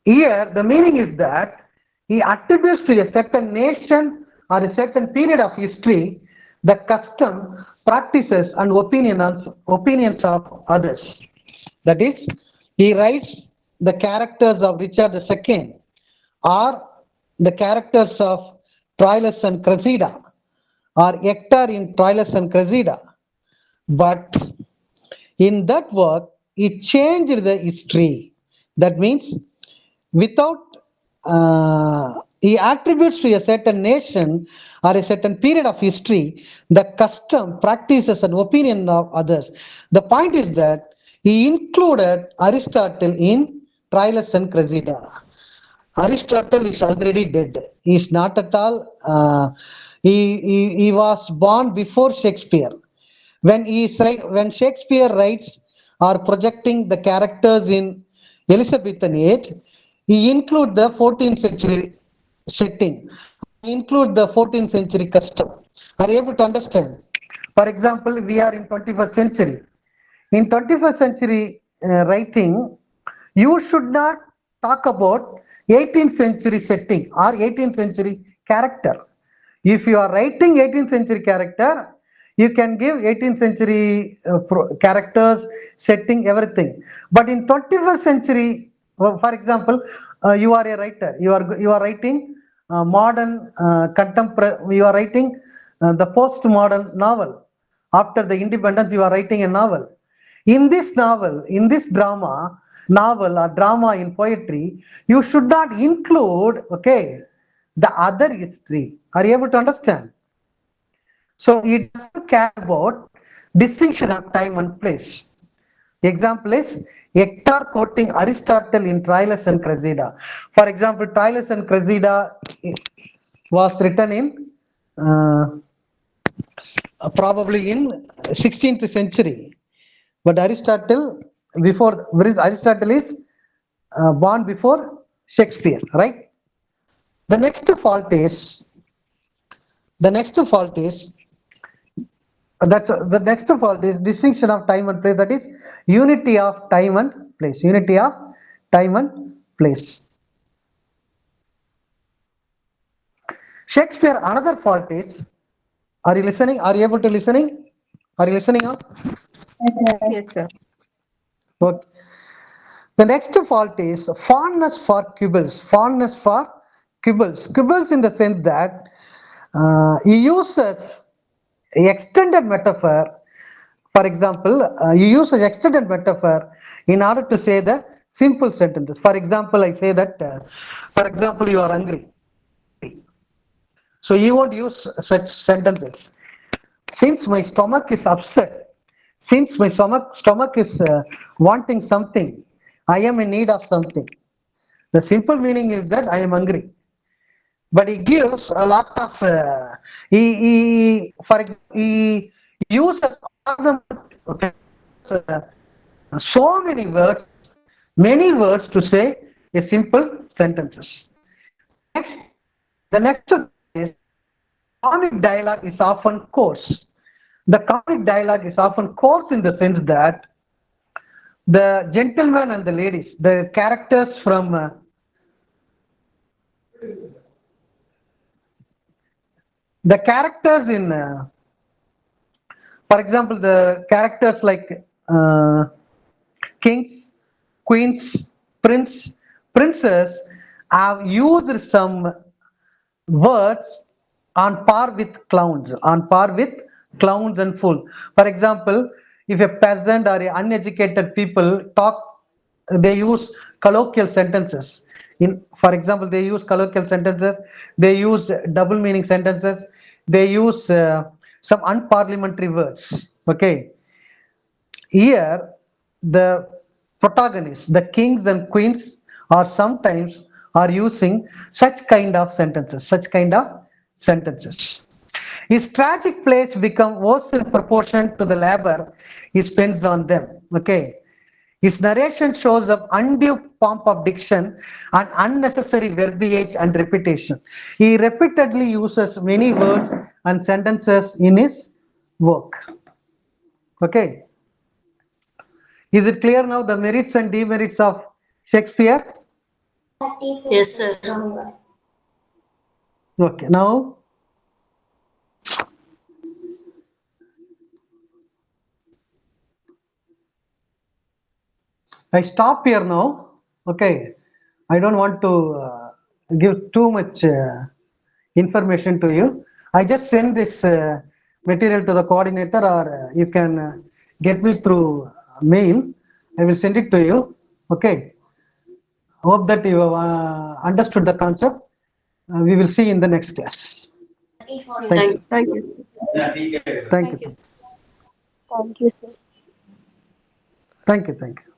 Here, the meaning is that he attributes to a certain nation or a certain period of history the custom, practices, and opinions of others. That is, he writes the characters of Richard II or the characters of Troilus and Cressida or Hector in Troilus and Cressida. But in that work, he changed the history. That means without he attributes to a certain nation or a certain period of history the custom, practices, and opinion of others. The point is that he included Aristotle in Troilus and Cressida. Aristotle is already dead. He is not at all. He was born before Shakespeare. When Shakespeare writes or projecting the characters in Elizabethan age, he include the 14th century setting, include the 14th century custom. Are you able to understand? For example, we are in 21st century. In 21st century writing, you should not talk about 18th century setting or 18th century character. If you are writing 18th century character, you can give 18th century characters, setting, everything. But in 21st century, for example, you are a writer. You are writing modern contemporary. You are writing the postmodern novel. After the independence, you are writing a novel. In this novel, in this novel or drama in poetry, you should not include, okay, the other history. Are you able to understand? So it doesn't care about distinction of time and place. Example is Hector quoting Aristotle in Troilus and Cressida. For example, Troilus and Cressida was written in probably in 16th century. But Aristotle is born before Shakespeare, right? The next fault is distinction of time and place. That is unity of time and place. Unity of time and place. Shakespeare, another fault is. Are you listening? Are you able to listening? Are you listening up? Yes, sir. Okay. The next fault is fondness for quibbles. Fondness for quibbles. Quibbles in the sense that he uses extended metaphor. For example, you use an extended metaphor in order to say the simple sentences. For example, I say that, for example, you are hungry. So you won't use such sentences. Since my stomach is upset, since my stomach is wanting something, I am in need of something. The simple meaning is that I am hungry. But he gives a lot of, for example, he uses ornament, okay, uh, so many words to say a simple sentences. Next, the next is comic dialogue is often coarse. The comic dialogue is often coarse in the sense that the gentlemen and the ladies, the characters from the characters in, for example, the characters like kings, queens, princess have used some words on par with clowns and fool. For example, if a peasant or uneducated people talk, they use colloquial sentences. For example, they use colloquial sentences, they use double meaning sentences, they use some unparliamentary words. Okay, here the protagonists, the kings and queens, are sometimes are using such kind of sentences. His tragic plays become worse in proportion to the labor he spends on them. Okay. His narration shows up undue pomp of diction and unnecessary verbiage and repetition. He repeatedly uses many words and sentences in his work. Okay. Is it clear now the merits and demerits of Shakespeare? Yes, sir. Okay. Now, I stop here now. Okay. I don't want to give too much information to you. I just send this material to the coordinator, or you can get me through mail. I will send it to you. Okay. Hope that you have understood the concept. We will see in the next class. Thank you. Thank you. Thank you. Thank you, sir. Thank you. Thank you.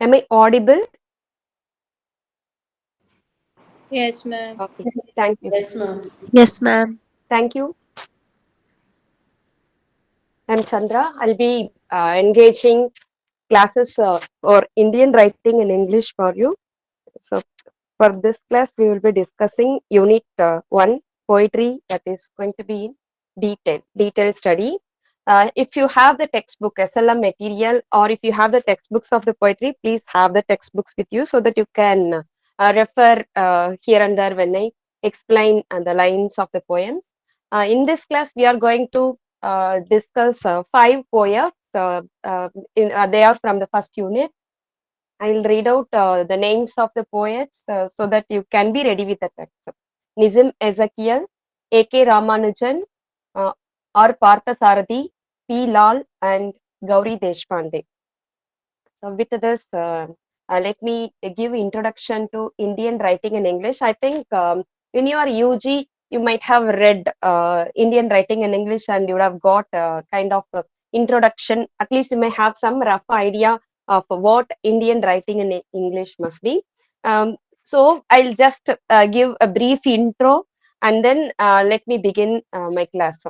Am I audible? Yes, ma'am. Okay. Thank you. Yes, ma'am. Yes, ma'am. Thank you. I'm Chandra. I'll be engaging classes for Indian writing in English for you. So for this class, we will be discussing Unit 1, Poetry, that is going to be in detailed study. If you have the textbook SLM material, or if you have the textbooks of the poetry, please have the textbooks with you so that you can refer here and there when I explain the lines of the poems. In this class, we are going to discuss 5 poems. They are from the first unit. I'll read out the names of the poets so that you can be ready with the text. Nizam Ezekiel, A.K. Ramanujan, uh, R. Parthasarathi, P. Lal, and Gauri Deshpande. So with this, let me give introduction to Indian writing in English. I think in your UG, you might have read Indian writing in English and you would have got kind of introduction. At least you may have some rough idea of what Indian writing in English must be. So I'll just give a brief intro and then let me begin my class.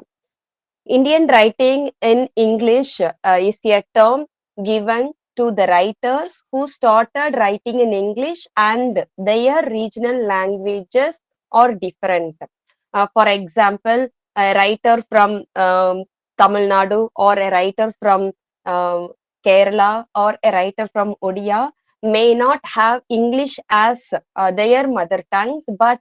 Indian writing in English is a term given to the writers who started writing in English and their regional languages are different. For example, a writer from Tamil Nadu or a writer from um, Kerala or a writer from Odia may not have English as their mother tongues, but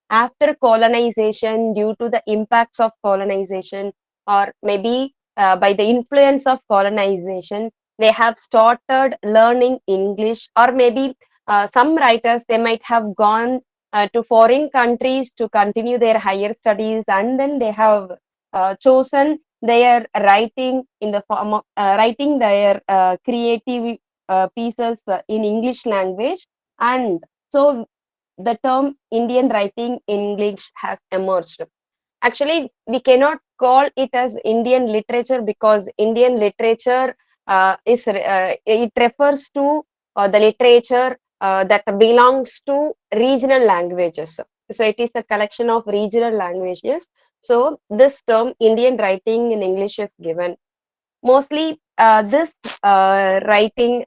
after colonization, due to the impacts of colonization, or maybe by the influence of colonization, they have started learning English, or maybe some writers they might have gone to foreign countries to continue their higher studies, and then they have chosen their writing in the form of writing their creative pieces in English language, and so the term Indian writing in English has emerged. Actually, we cannot call it as Indian literature because Indian literature it refers to the literature that belongs to regional languages. So it is a collection of regional languages. So this term Indian writing in English is given. Mostly this writing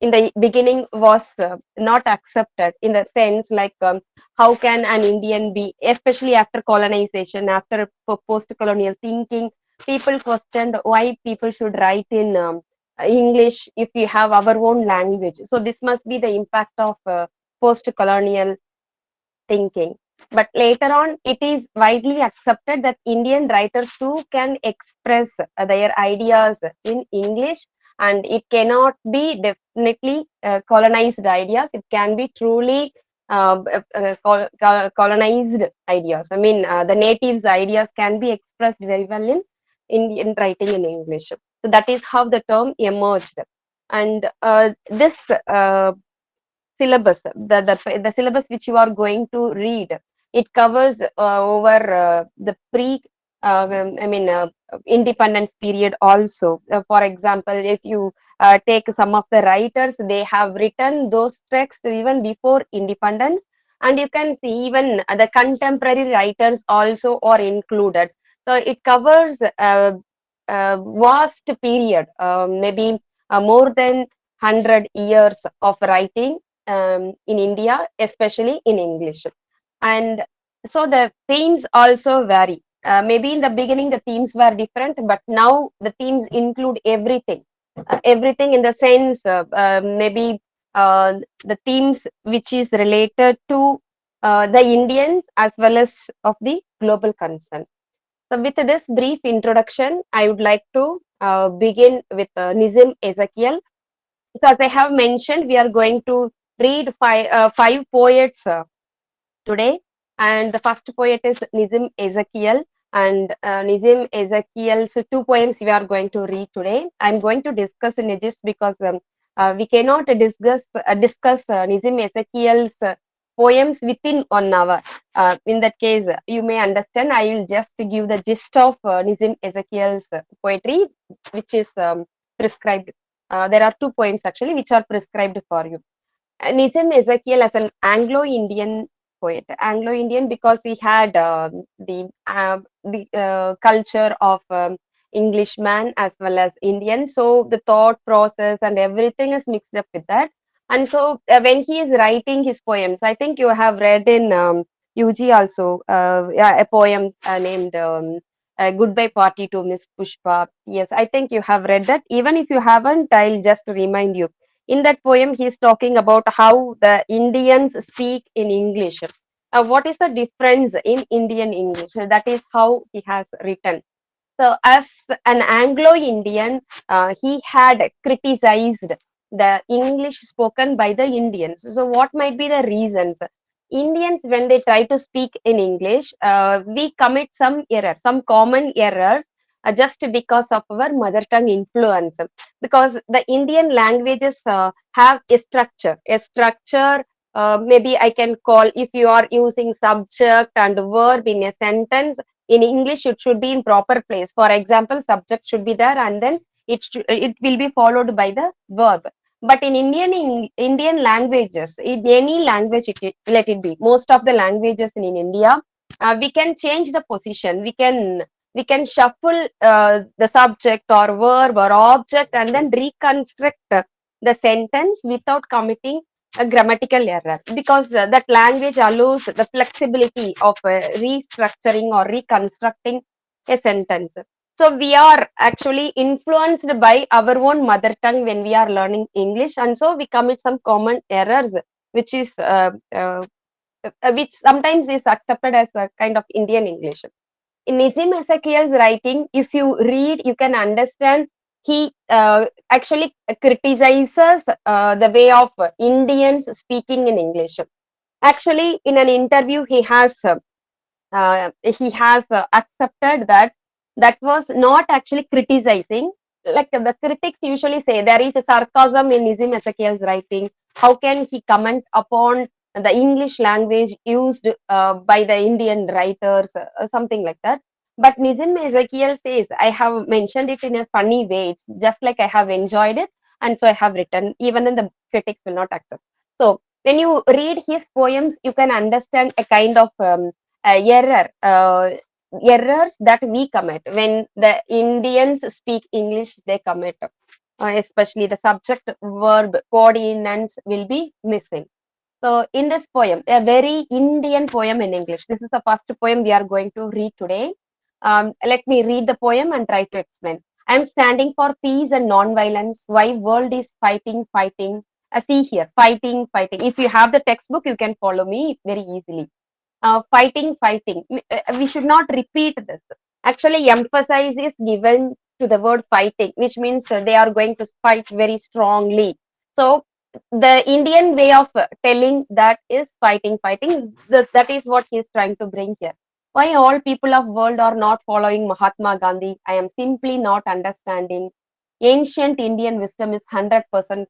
in the beginning was not accepted, in the sense like how can an Indian be, especially after colonization, after post-colonial thinking, people questioned why people should write in English if we have our own language. So this must be the impact of post-colonial thinking. But later on, it is widely accepted that Indian writers too can express their ideas in English, and it cannot be definitely colonized ideas. It can be truly colonized ideas. I mean, the natives' ideas can be expressed very well in Indian writing in English. So that is how the term emerged. And this syllabus, the syllabus which you are going to read, it covers over the pre I mean independence period also. For example, if you take some of the writers, they have written those texts even before independence, and you can see even the contemporary writers also are included. So it covers a vast period, maybe more than 100 years of writing in India, especially in English. And so the themes also vary. Maybe in the beginning the themes were different, but now the themes include everything. Everything in the sense, maybe the themes which is related to the Indians as well as of the global concern. So with this brief introduction, I would like to begin with Nizam Ezekiel. So as I have mentioned, we are going to read five poets today, and the first poet is Nizam Ezekiel. And Nizam Ezekiel's two poems we are going to read today. I'm going to discuss in a gist because we cannot discuss Nizam Ezekiel's poems within 1 hour. In that case, you may understand. I will just give the gist of Nizam Ezekiel's poetry, which is prescribed. There are 2 poems actually which are prescribed for you. Nizam Ezekiel as an Anglo-Indian poet. Anglo-Indian because he had the culture of Englishman as well as Indian. So the thought process and everything is mixed up with that. And so when he is writing his poems, I think you have read in UG also yeah, a poem named Goodbye Party to Miss Pushpa. Yes, I think you have read that. Even if you haven't, I'll just remind you. In that poem, he's talking about how the Indians speak in English. What is the difference in Indian English? That is how he has written. So, as an Anglo-Indian, he had criticized the English spoken by the Indians. So, what might be the reasons? Indians, when they try to speak in English, we commit some errors, some common errors, just because of our mother tongue influence. Because the Indian languages have a structure. Maybe I can call, if you are using subject and verb in a sentence, in English it should be in proper place. For example, subject should be there, and then it will be followed by the verb. But in Indian languages, in any language let it be, most of the languages in India, we can change the position. We can shuffle the subject or verb or object and then reconstruct the sentence without committing a grammatical error, because that language allows the flexibility of restructuring or reconstructing a sentence. So we are actually influenced by our own mother tongue when we are learning English, and so we commit some common errors, which is which sometimes is accepted as a kind of Indian English. In Nizam Ezekiel's writing, if you read, you can understand he actually criticizes the way of Indians speaking in English. Actually, in an interview, he has accepted that that was not actually criticizing. Like the critics usually say, there is a sarcasm in Nizam Ezekiel's writing. How can he comment upon the English language used by the Indian writers, something like that? But Nizam Ezekiel says, I have mentioned it in a funny way. It's just like I have enjoyed it, and so I have written. Even then, the critics will not accept. So when you read his poems, you can understand a kind of errors that we commit when the Indians speak English. They commit, especially the subject verb coordinates will be missing. So in this poem, a very Indian poem in English, this is the first poem we are going to read today. Let me read the poem and try to explain. I am standing for peace and non-violence. Why world is fighting, fighting. See here, fighting, fighting. If you have the textbook, you can follow me very easily. Fighting, fighting. We should not repeat this. Actually, emphasis is given to the word fighting, which means they are going to fight very strongly. So the Indian way of telling that is fighting, fighting. That is what he is trying to bring here. Why all people of world are not following Mahatma Gandhi? I am simply not understanding. Ancient Indian wisdom is 100%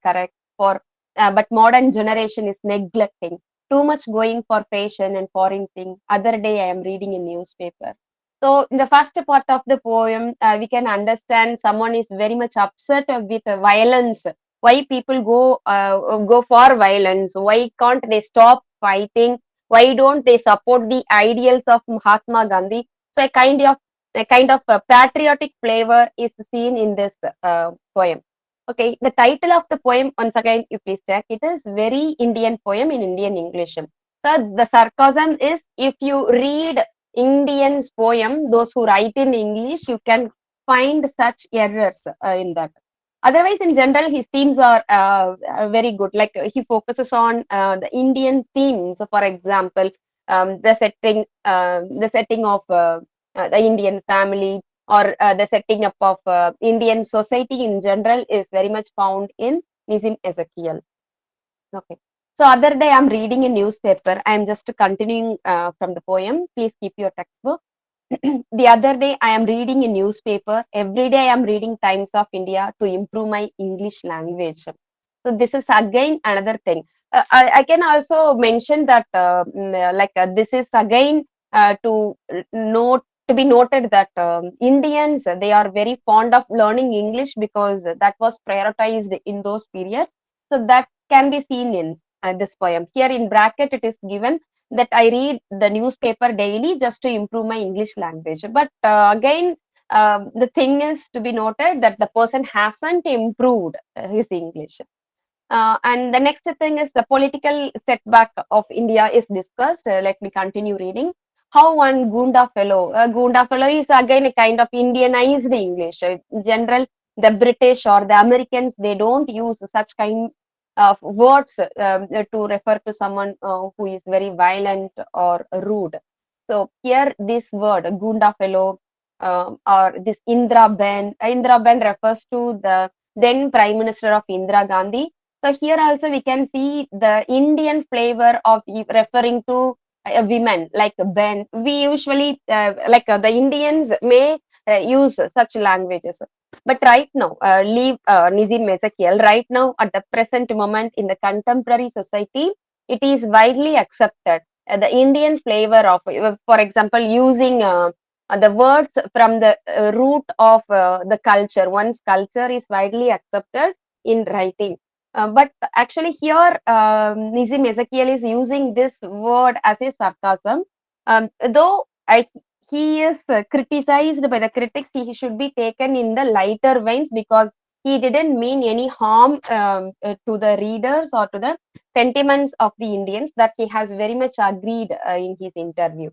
correct, but modern generation is neglecting. Too much going for fashion and foreign thing. Other day I am reading a newspaper. So in the first part of the poem, we can understand someone is very much upset with violence. Why people go for violence? Why can't they stop fighting? Why don't they support the ideals of Mahatma Gandhi? So a kind of a patriotic flavor is seen in this poem. Okay, the title of the poem, once again, you please check. It is very Indian poem in Indian English. So the sarcasm is, if you read Indian's poem, those who write in English, you can find such errors in that. Otherwise, in general, his themes are very good. Like he focuses on the Indian themes. So for example, the setting of the Indian family, or the setting up of Indian society in general is very much found in Nizam Ezekiel. Okay. So other day I'm reading a newspaper. I'm just continuing from the poem. Please keep your textbook. The other day I am reading a newspaper. Every day I am reading Times of India to improve my English language. So this is again another thing. I can also mention that this is again to note to be noted that Indians, they are very fond of learning English because that was prioritized in those periods. So that can be seen in this poem. Here in bracket, it is given that I read the newspaper daily just to improve my English language. But again, the thing is to be noted that the person hasn't improved his English. And the next thing is the political setback of India is discussed. Let me continue reading. How one Gunda fellow is again a kind of Indianized English. In general, the British or the Americans, they don't use such kind of words to refer to someone who is very violent or rude. So here, this word Gunda fellow or this Indra Ben refers to the then Prime Minister of Indira Gandhi. So here also we can see the Indian flavor of referring to a women like Ben. We usually the Indians may use such languages. But right now, leave Nizim Ezekiel, right now at the present moment in the contemporary society, it is widely accepted. The Indian flavor of, for example, using the words from the root of the culture. One's culture is widely accepted in writing. But actually here, Nizim Ezekiel is using this word as a sarcasm. Though he is criticized by the critics, he should be taken in the lighter veins because he didn't mean any harm to the readers or to the sentiments of the Indians, that he has very much agreed in his interview.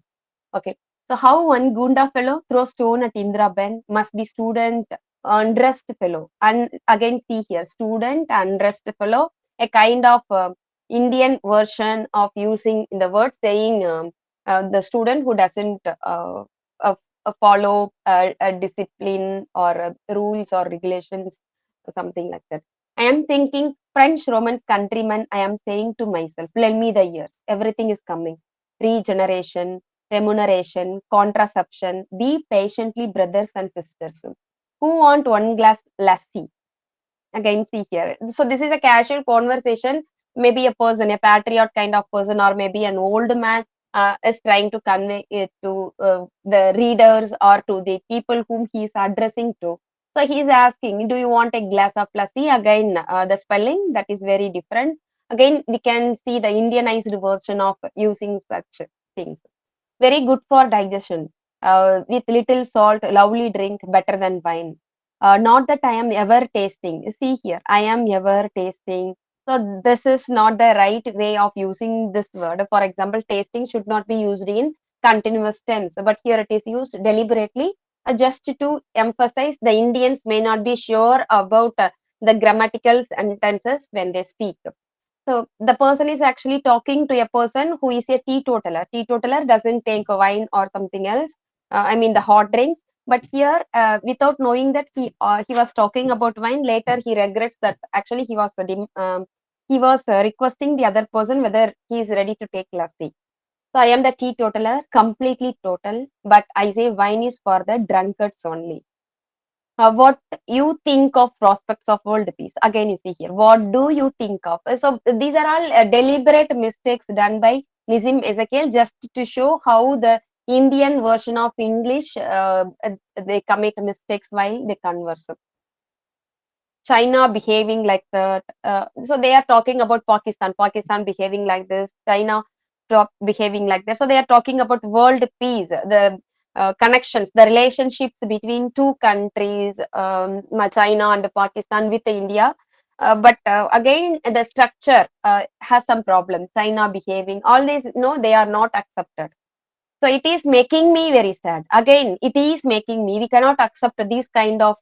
Okay. So how one Gunda fellow throws stone at Indra Ben must be student undressed fellow. And again, see here, student undressed fellow, a kind of Indian version of using the word, saying the student who doesn't follow a discipline or rules or regulations, something like that. I am thinking French Romans countrymen, I am saying to myself, lend me the years, everything is coming. Regeneration, remuneration, contraception, be patiently brothers and sisters. Who want one glass lassi? Again, see here. So this is a casual conversation. Maybe a person, a patriot kind of person, or maybe an old man is trying to convey it to the readers or to the people whom he is addressing to. So he is asking, do you want a glass of lassi? Again, the spelling, that is very different. Again, we can see the Indianized version of using such things. Very good for digestion. With little salt, lovely drink, better than wine. Not that I am ever tasting. See here, I am ever tasting. So this is not the right way of using this word. For example, tasting should not be used in continuous tense, but here it is used deliberately just to emphasize the Indians may not be sure about the grammatical sentences when they speak. So the person is actually talking to a person who is a teetotaler. Teetotaler doesn't take wine or something else. I mean the hot drinks. But here, without knowing that he was talking about wine, later he regrets that actually he was requesting the other person whether he is ready to take lassi. So I am the teetotaler, completely total. But I say wine is for the drunkards only. What you think of prospects of world peace? Again, you see here. What do you think of? So these are all deliberate mistakes done by Nizim Ezekiel just to show how the Indian version of English they commit mistakes while they converse. China behaving like that. So they are talking about Pakistan. Pakistan behaving like this. China behaving like that. So they are talking about world peace. The connections, the relationships between two countries, China and Pakistan with India. But again, the structure has some problem. China behaving, all these, no, they are not accepted. So it is making me very sad. Again, it is making me, we cannot accept this kind of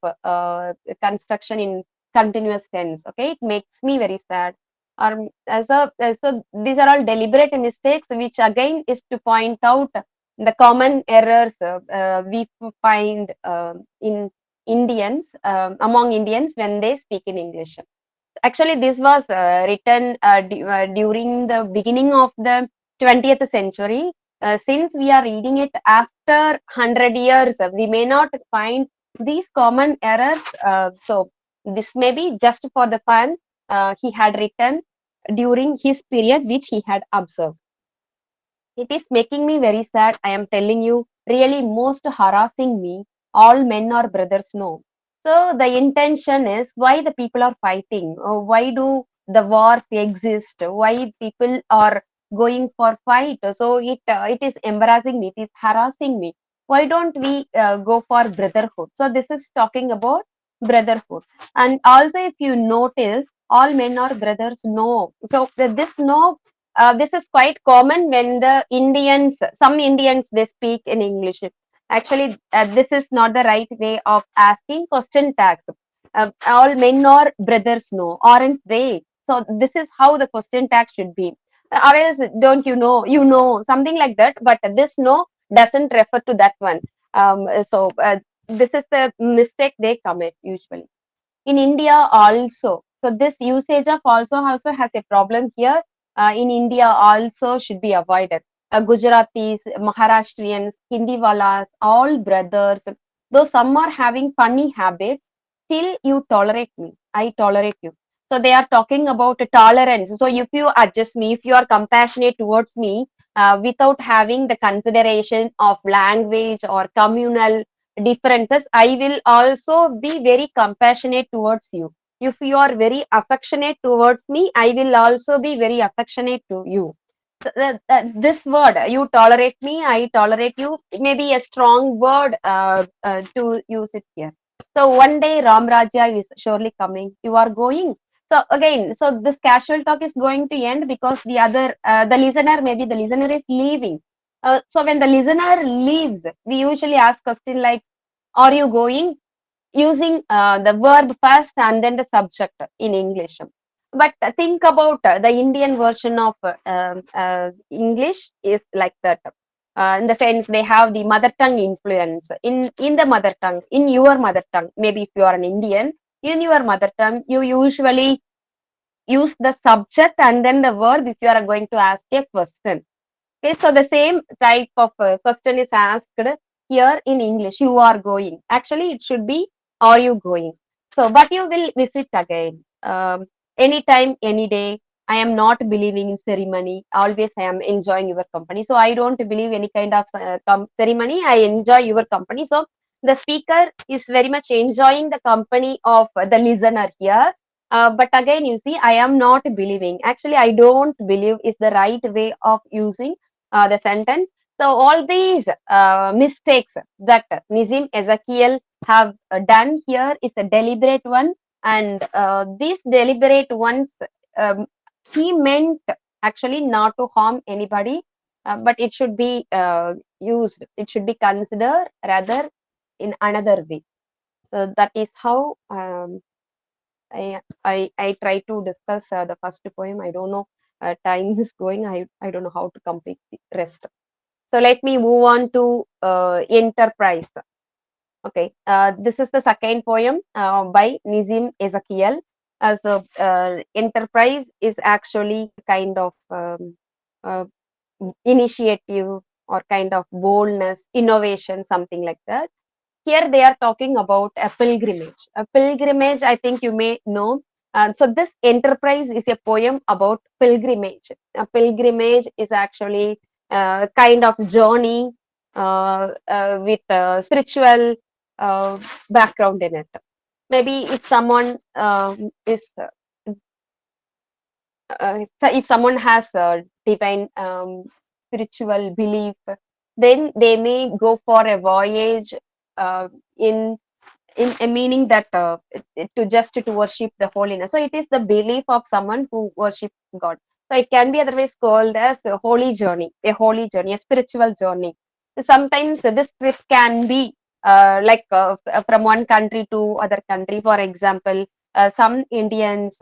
construction in continuous tense. Okay, it makes me very sad. So these are all deliberate mistakes, which again is to point out the common errors we find in Indians, among Indians when they speak in English. Actually, this was written during the beginning of the 20th century. Since we are reading it after 100 years, we may not find these common errors. So this may be just for the fun he had written during his period, which he had observed. It is making me very sad. I am telling you, really most harassing me. All men are brothers, no. So the intention is why the people are fighting, why do the wars exist, why people are going for fight. So it is embarrassing me, it is harassing me. Why don't we go for brotherhood? So this is talking about brotherhood. And also, if you notice, all men are brothers, no. So this no, this is quite common when the Indians, some Indians, they speak in English. Actually, this is not the right way of asking question tags. All men are brothers, no, aren't they? So this is how the question tag should be. Or else, don't you know? You know, something like that. But this no doesn't refer to that one. This is the mistake they commit usually in India also. So this usage of also has a problem here. In India also should be avoided. Gujaratis, Maharashtrians, Hindiwalas, all brothers. Though some are having funny habits, still you tolerate me. I tolerate you. So they are talking about tolerance. So if you adjust me, if you are compassionate towards me, without having the consideration of language or communal differences, I will also be very compassionate towards you. If you are very affectionate towards me, I will also be very affectionate to you. This word, you tolerate me, I tolerate you, may be a strong word to use it here. So one day Ram Raja is surely coming, you are going. So again, so this casual talk is going to end because the other the listener, maybe the listener is leaving. So when the listener leaves, we usually ask question like, are you going, using the verb first and then the subject in English. But think about the Indian version of English is like that. In the sense they have the mother tongue influence in the mother tongue, in your mother tongue. Maybe if you are an Indian, in your mother tongue, you usually use the subject and then the verb if you are going to ask a question. Okay, so the same type of question is asked here in English. You are going. Actually, it should be, are you going? So, but you will visit again. Anytime, any day. I am not believing in ceremony. Always I am enjoying your company. So, I don't believe any kind of ceremony. I enjoy your company. So, the speaker is very much enjoying the company of the listener here. But again, you see, I am not believing. Actually, I don't believe is the right way of using the sentence. So all these mistakes that Nizim Ezekiel have done here is a deliberate one, and these deliberate ones, um, he meant actually not to harm anybody, but it should be used, it should be considered rather in another way. So that is how I try to discuss the first poem. I don't know, time is going. I don't know how to complete the rest. So let me move on to Enterprise. Okay, this is the second poem by Nizim Ezekiel. Enterprise is actually kind of uh, initiative or kind of boldness, innovation, something like that. Here they are talking about a pilgrimage. A pilgrimage, I think you may know. So this Enterprise is a poem about pilgrimage. A pilgrimage is actually a kind of journey with a spiritual background in it. Maybe if someone is so if someone has a divine spiritual belief, then they may go for a voyage uh, in a meaning that to just to worship the holiness. So it is the belief of someone who worship God. So it can be otherwise called as a holy journey, a spiritual journey. Sometimes this trip can be from one country to other country. For example, some Indians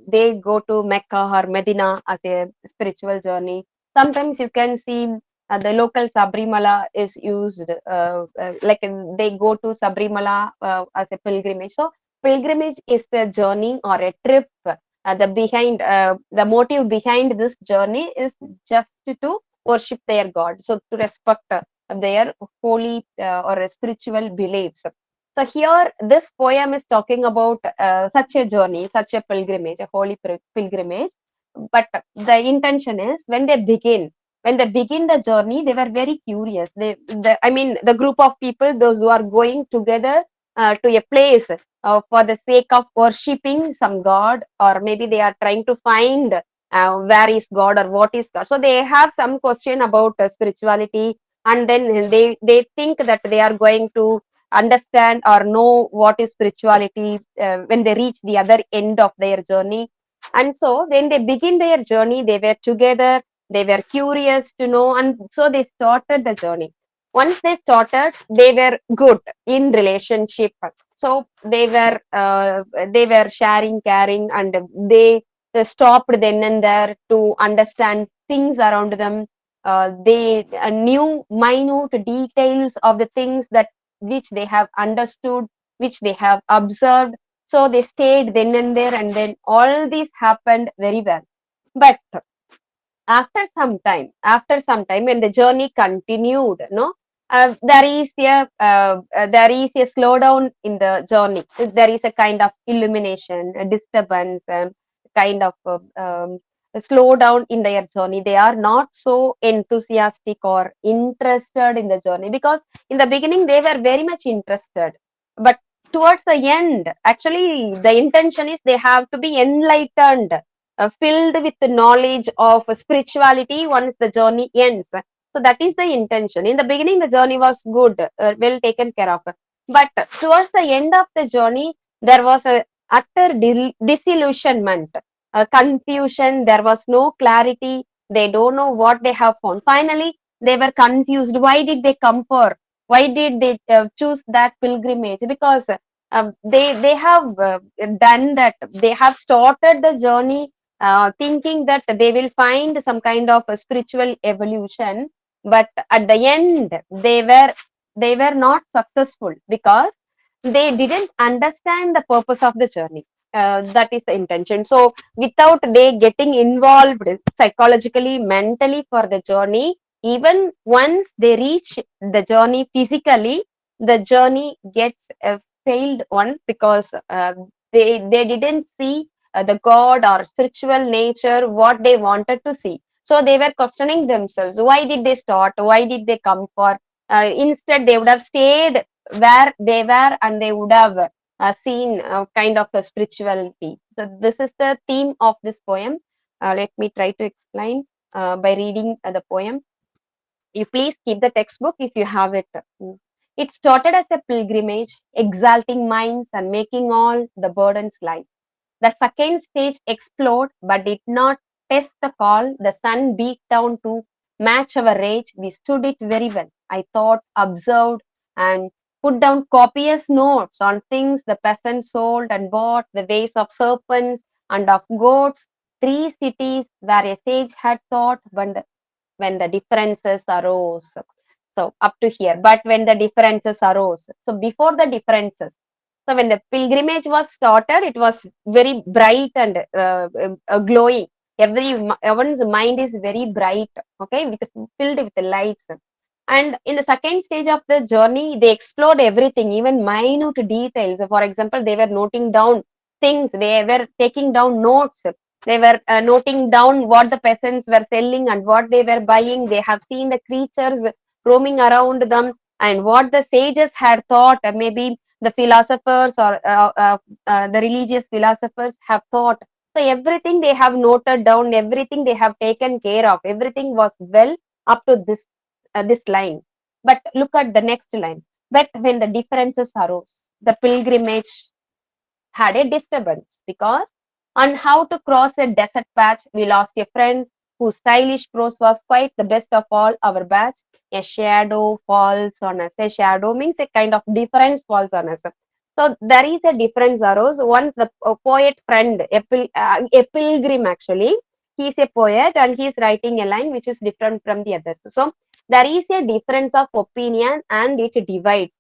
they go to Mecca or Medina as a spiritual journey. Sometimes you can see the local Sabrimala is used, they go to Sabrimala as a pilgrimage. So pilgrimage is a journey or a trip. The motive behind this journey is just to worship their God. So to respect their holy or spiritual beliefs. So here, this poem is talking about such a journey, such a pilgrimage, a holy pilgrimage. But the intention is when they begin, when they begin the journey, they were very curious. I mean, the group of people, those who are going together to a place for the sake of worshipping some god, or maybe they are trying to find where is God or what is God. So they have some question about spirituality, and then they think that they are going to understand or know what is spirituality when they reach the other end of their journey. And so when they begin their journey, they were together, they were curious to know, and so they started the journey. Once they started, they were good in relationship. So they were sharing, caring, and they stopped then and there to understand things around them. They knew minute details of the things that which they have understood, which they have observed. So they stayed then and there, and then all this happened very well. But after some time when the journey continued, no, there is a slowdown in the journey. There is a kind of illumination, a disturbance, kind of a slowdown in their journey. They are not so enthusiastic or interested in the journey, because in the beginning they were very much interested, but towards the end, actually the intention is they have to be enlightened, filled with the knowledge of spirituality once the journey ends. So that is the intention. In the beginning, the journey was good, well taken care of. But towards the end of the journey, there was a utter disillusionment, confusion. There was no clarity. They don't know what they have found. Finally, they were confused. Why did they come for? Why did they choose that pilgrimage? Because they have done that. They have started the journey thinking that they will find some kind of a spiritual evolution, but at the end they were not successful, because they didn't understand the purpose of the journey. That is the intention. So without they getting involved psychologically, mentally for the journey, even once they reach the journey physically, the journey gets a failed one, because they didn't see the god or spiritual nature what they wanted to see. So they were questioning themselves, why did they start, why did they come for? Instead they would have stayed where they were, and they would have seen kind of a spirituality. So this is the theme of this poem. Let me try to explain by reading the poem. You please keep the textbook if you have it. It started as a pilgrimage, exalting minds and making all the burdens light. The second stage explored, but did not test the call. The sun beat down to match our rage. We stood it very well. I thought, observed, and put down copious notes on things the peasant sold and bought, the ways of serpents and of goats, 3 cities where a sage had thought when the differences arose. So up to here. But when the differences arose. So before the differences. So when the pilgrimage was started, it was very bright and glowing. Everyone's mind is very bright, okay, filled with lights. And in the second stage of the journey, they explored everything, even minute details. For example, they were noting down things, they were taking down notes, they were noting down what the peasants were selling and what they were buying. They have seen the creatures roaming around them, and what the sages had thought, maybe the philosophers or the religious philosophers have thought. So everything they have noted down, everything they have taken care of, everything was well up to this line. But look at the next line. But when the differences arose, the pilgrimage had a disturbance, because on how to cross a desert patch, we lost a friend whose stylish prose was quite the best of all our batch. A shadow falls on us. A shadow means a kind of difference falls on us. So there is a difference arose. Once the poet friend, a pilgrim actually, he is a poet and he is writing a line which is different from the others. So there is a difference of opinion and it divides.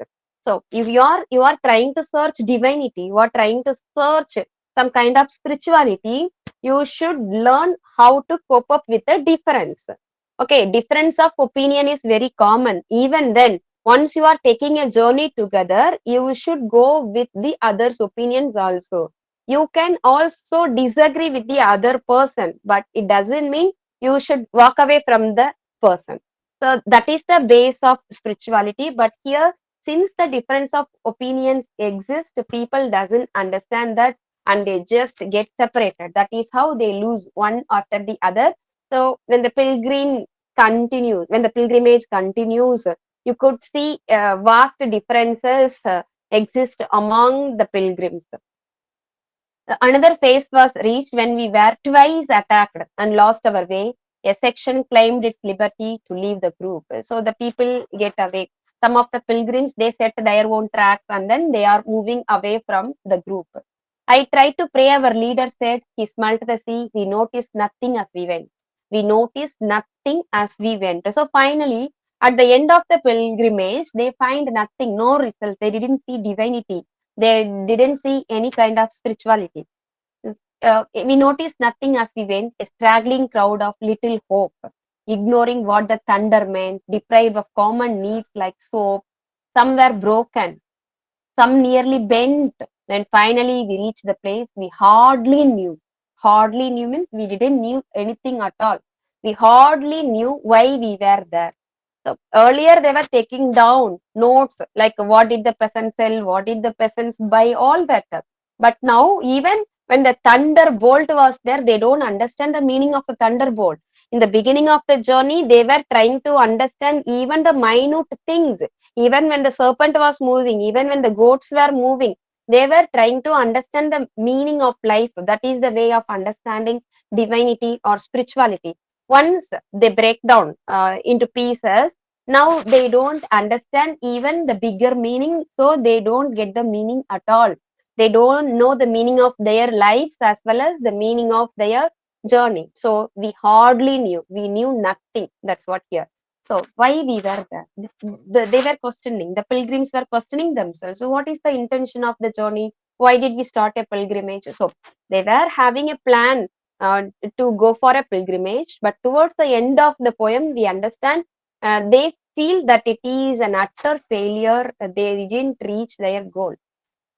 So if you are trying to search divinity, you are trying to search some kind of spirituality, you should learn how to cope up with the difference. Okay, difference of opinion is very common. Even then, once you are taking a journey together, you should go with the other's opinions also. You can also disagree with the other person, but it doesn't mean you should walk away from the person. So that is the base of spirituality. But here, since the difference of opinions exist, people doesn't understand that and they just get separated. That is how they lose one after the other. So when the pilgrimage continues, you could see vast differences exist among the pilgrims. Another phase was reached when we were twice attacked and lost our way. A section claimed its liberty to leave the group. So the people get away. Some of the pilgrims, they set their own tracks and then they are moving away from the group. I tried to pray. Our leader said he smelt the sea. We noticed nothing as we went. We noticed nothing as we went. So finally, at the end of the pilgrimage, they find nothing, no result. They didn't see divinity. They didn't see any kind of spirituality. We noticed nothing as we went, a straggling crowd of little hope, ignoring what the thunder meant, deprived of common needs like soap. Some were broken, some nearly bent. Then finally we reached the place we hardly knew. Hardly knew means we didn't knew anything at all. We hardly knew why we were there. So earlier they were taking down notes like what did the peasants sell, what did the peasants buy, all that. But now even when the thunderbolt was there, they don't understand the meaning of the thunderbolt. In the beginning of the journey, they were trying to understand even the minute things. Even when the serpent was moving, even when the goats were moving, they were trying to understand the meaning of life. That is the way of understanding divinity or spirituality. Once they break down into pieces, now they don't understand even the bigger meaning, so they don't get the meaning at all. They don't know the meaning of their lives as well as the meaning of their journey. So we hardly knew, we knew nothing. That's what here. So why we were there? They were questioning, the pilgrims were questioning themselves. So what is the intention of the journey? Why did we start a pilgrimage? So they were having a plan to go for a pilgrimage, but towards the end of the poem, we understand they feel that it is an utter failure. They didn't reach their goal.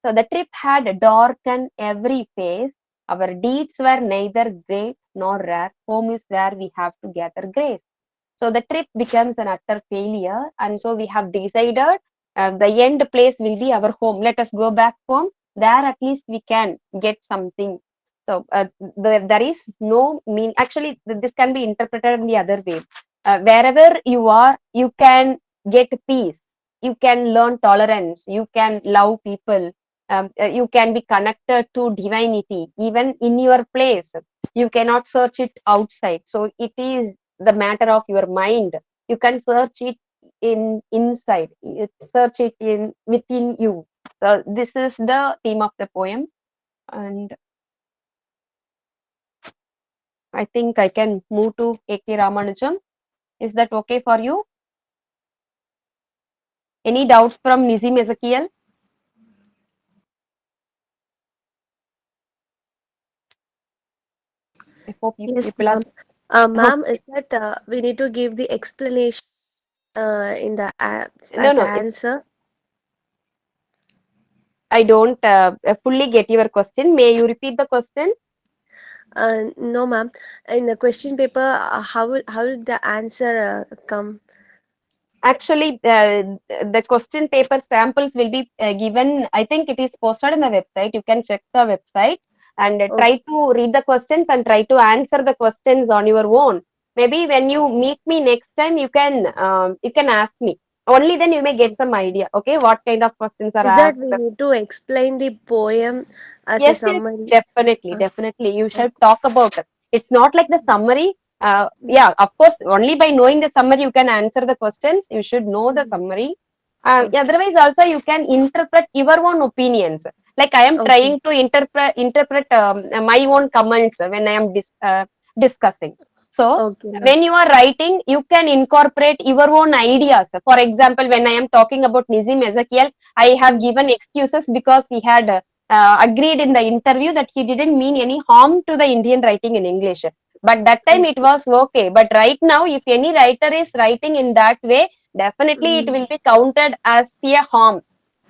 So the trip had darkened every face. Our deeds were neither great nor rare. Home is where we have to gather grace. So the trip becomes an utter failure, and so we have decided the end place will be our home. Let us go back home. There at least we can get something. So there is no mean. Actually, this can be interpreted in the other way. Wherever you are, you can get peace. You can learn tolerance. You can love people. You can be connected to divinity even in your place. You cannot search it outside. So it is the matter of your mind. You can search it in inside. Search it in within you. So this is the theme of the poem, and I think I can move to A.K. Ramanujam. Is that okay for you? Any doubts from Nizim Ezekiel? I hope you Yes, people are. ma'am. Ma'am, is that we need to give the explanation in the No, as no. answer? I don't fully get your question. May you repeat the question? No, ma'am. In the question paper, how will the answer come? Actually, the question paper samples will be given. I think it is posted on the website. You can check the website and Oh, try to read the questions and try to answer the questions on your own. Maybe when you meet me next time, you can ask me. Only then you may get some idea. Okay, what kind of questions are is that we asked? need to explain the poem as a Yes, yes, summary? definitely, Uh, definitely. You uh, should talk about it. It's not like the summary. mm, Yeah, of course, only by knowing the summary you can answer the questions. You should know the mm, summary. okay. Otherwise, also you can interpret your own opinions. Like I am Okay. trying to interpret my own comments when I am discussing. So Okay, ma'am. when you are writing, you can incorporate your own ideas. For example, when I am talking about Nizim Ezekiel, I have Mm, given excuses because he had agreed in the interview that he didn't mean any harm to the Indian writing in English. But that time it okay. was okay. But right now, if any writer is writing in that way, definitely it Mm, will be counted as a harm.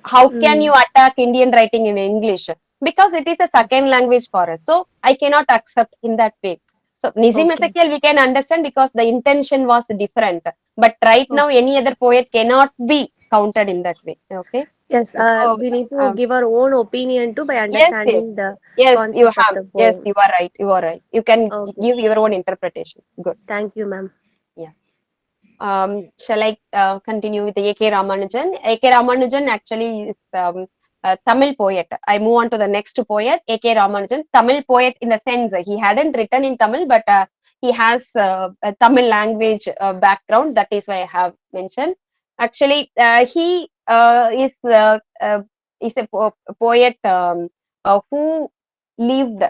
How can you mm, attack Indian writing in English? Because it is a second language for us. So I cannot accept in that way. So Nizim Okay. Ezekiel we can understand because the intention was different. But right now, Okay. any other poet cannot be counted in that way. Okay. Yes, So we need to um, give our own opinion too by yes, yes, understanding the yes, you concept of have. the Yes, poem. you are right. You are right. You can Okay. give your own interpretation. Good. Thank you, ma'am. Yeah. Shall I continue with the A.K. Ramanujan? A.K. Ramanujan actually is a Tamil poet. I move on to the next poet, A.K. Ramanujan. Tamil poet in the sense he hadn't written in Tamil, but he has a Tamil language background. That is why I have mentioned. Actually, he is a poet who lived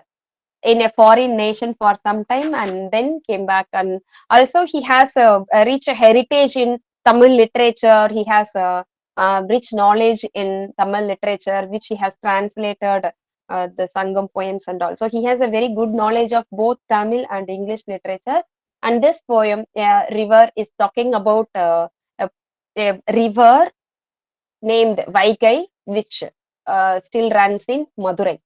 in a foreign nation for some time and then came back. And also he has a rich heritage in Tamil literature. He has a rich knowledge in Tamil literature which he has translated the Sangam poems and all. So he has a very good knowledge of both Tamil and English literature. And this poem, River, is talking about a river named Vaigai, which still runs in Madurai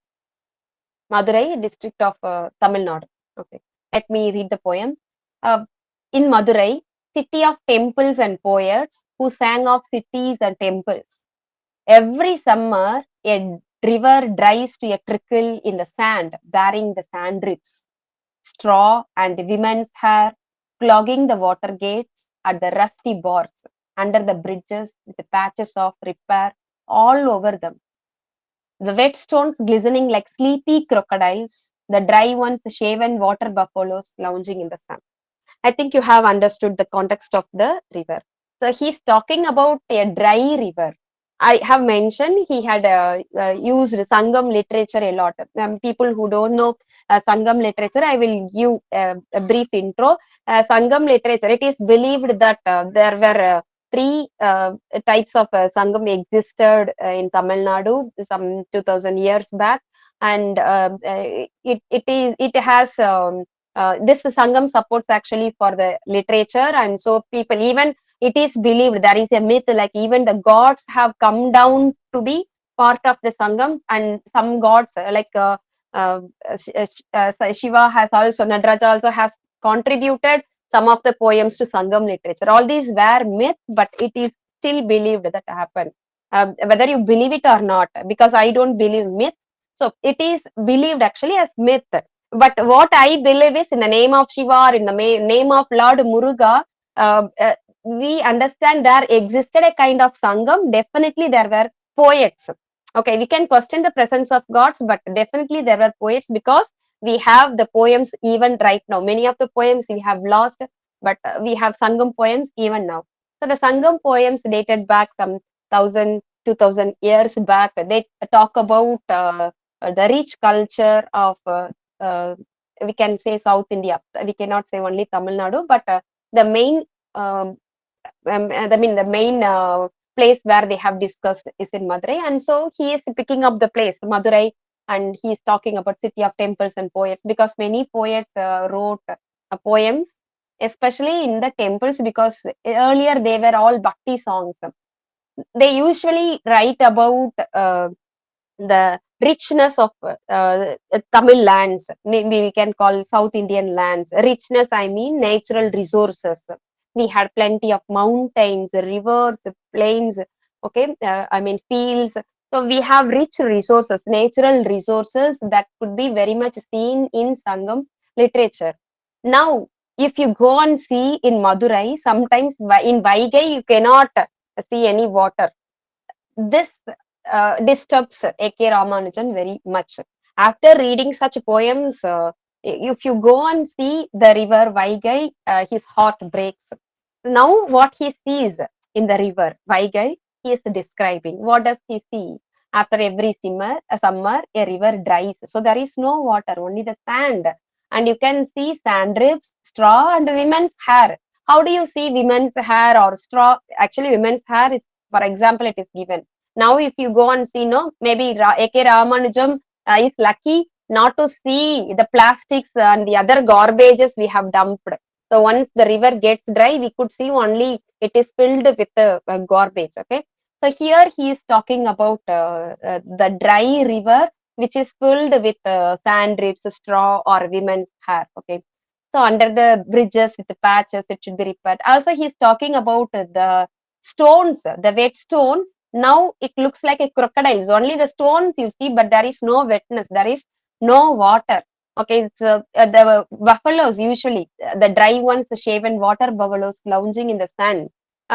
district of Tamil Nadu. Okay, let me read the poem. Uh, in Madurai, city of temples and poets who sang of cities and temples. Every summer, a river dries to a trickle in the sand, bearing the sand drips, straw and women's hair, clogging the water gates at the rusty bars, under the bridges with patches of repair all over them, the wet stones glistening like sleepy crocodiles, the dry ones shaven water buffaloes lounging in the sun. I think you have understood the context of the river. So he's talking about a dry river. I have mentioned he had used Sangam literature a lot. People who don't know Sangam literature, I will give a brief intro. Sangam literature, it is believed that there were three types of Sangam existed in Tamil Nadu some 2000 years back, and it has this Sangam supports actually for the literature, and so people even it is believed there is a myth like even the gods have come down to be part of the Sangam, and some gods uh, Shiva has also Nadraja also has contributed some of the poems to Sangam literature. All these were myth, but it is still believed that happened. Whether you believe it or not, because I don't believe myth, so it is believed actually as myth. But what I believe is in the name of Shiva or in the name of Lord Muruga, we understand there existed a kind of Sangam. Definitely there were poets. Okay, we can question the presence of gods, but definitely there were poets because we have the poems even right now. Many of the poems we have lost, but we have Sangam poems even now. So the Sangam poems dated back some 1000, 2000 years back. They talk about the rich culture of we can say South India. We cannot say only Tamil Nadu, but the main um, I mean the main place where they have discussed is in Madurai, and so he is picking up the place Madurai, and he is talking about city of temples and poets because many poets wrote poems, especially in the temples because earlier they were all bhakti songs. They usually write about the richness of Tamil lands, maybe we can call South Indian lands. Richness, I mean natural resources. We had plenty of mountains, rivers, plains, okay, I mean fields. So we have rich resources, natural resources that could be very much seen in Sangam literature. Now, if you go and see in Madurai, sometimes in Vaigai you cannot see any water. This disturbs A.K. Ramanujan very much. After reading such poems, if you go and see the river Vaigai, his heart breaks. Now, what he sees in the river Vaigai, he is describing. What does he see? After every summer, a river dries. So there is no water, only the sand. And you can see sand drifts, straw, and women's hair. How do you see women's hair or straw? Actually, women's hair is, for example, it is given. Now, if you go and see, no, maybe A.K. Ramanujam is lucky not to see the plastics and the other garbages we have dumped. So once the river gets dry, we could see only it is filled with garbage. Okay. So here he is talking about the dry river which is filled with sand drifts, straw, or women's hair. Okay. So under the bridges with the patches, it should be repaired. Also, he's talking about the stones, the wet stones. Now it looks like a crocodile. It's only the stones you see, but there is no wetness. There is no water. Okay, it's the buffaloes usually, the dry ones, the shaven water buffaloes lounging in the sun.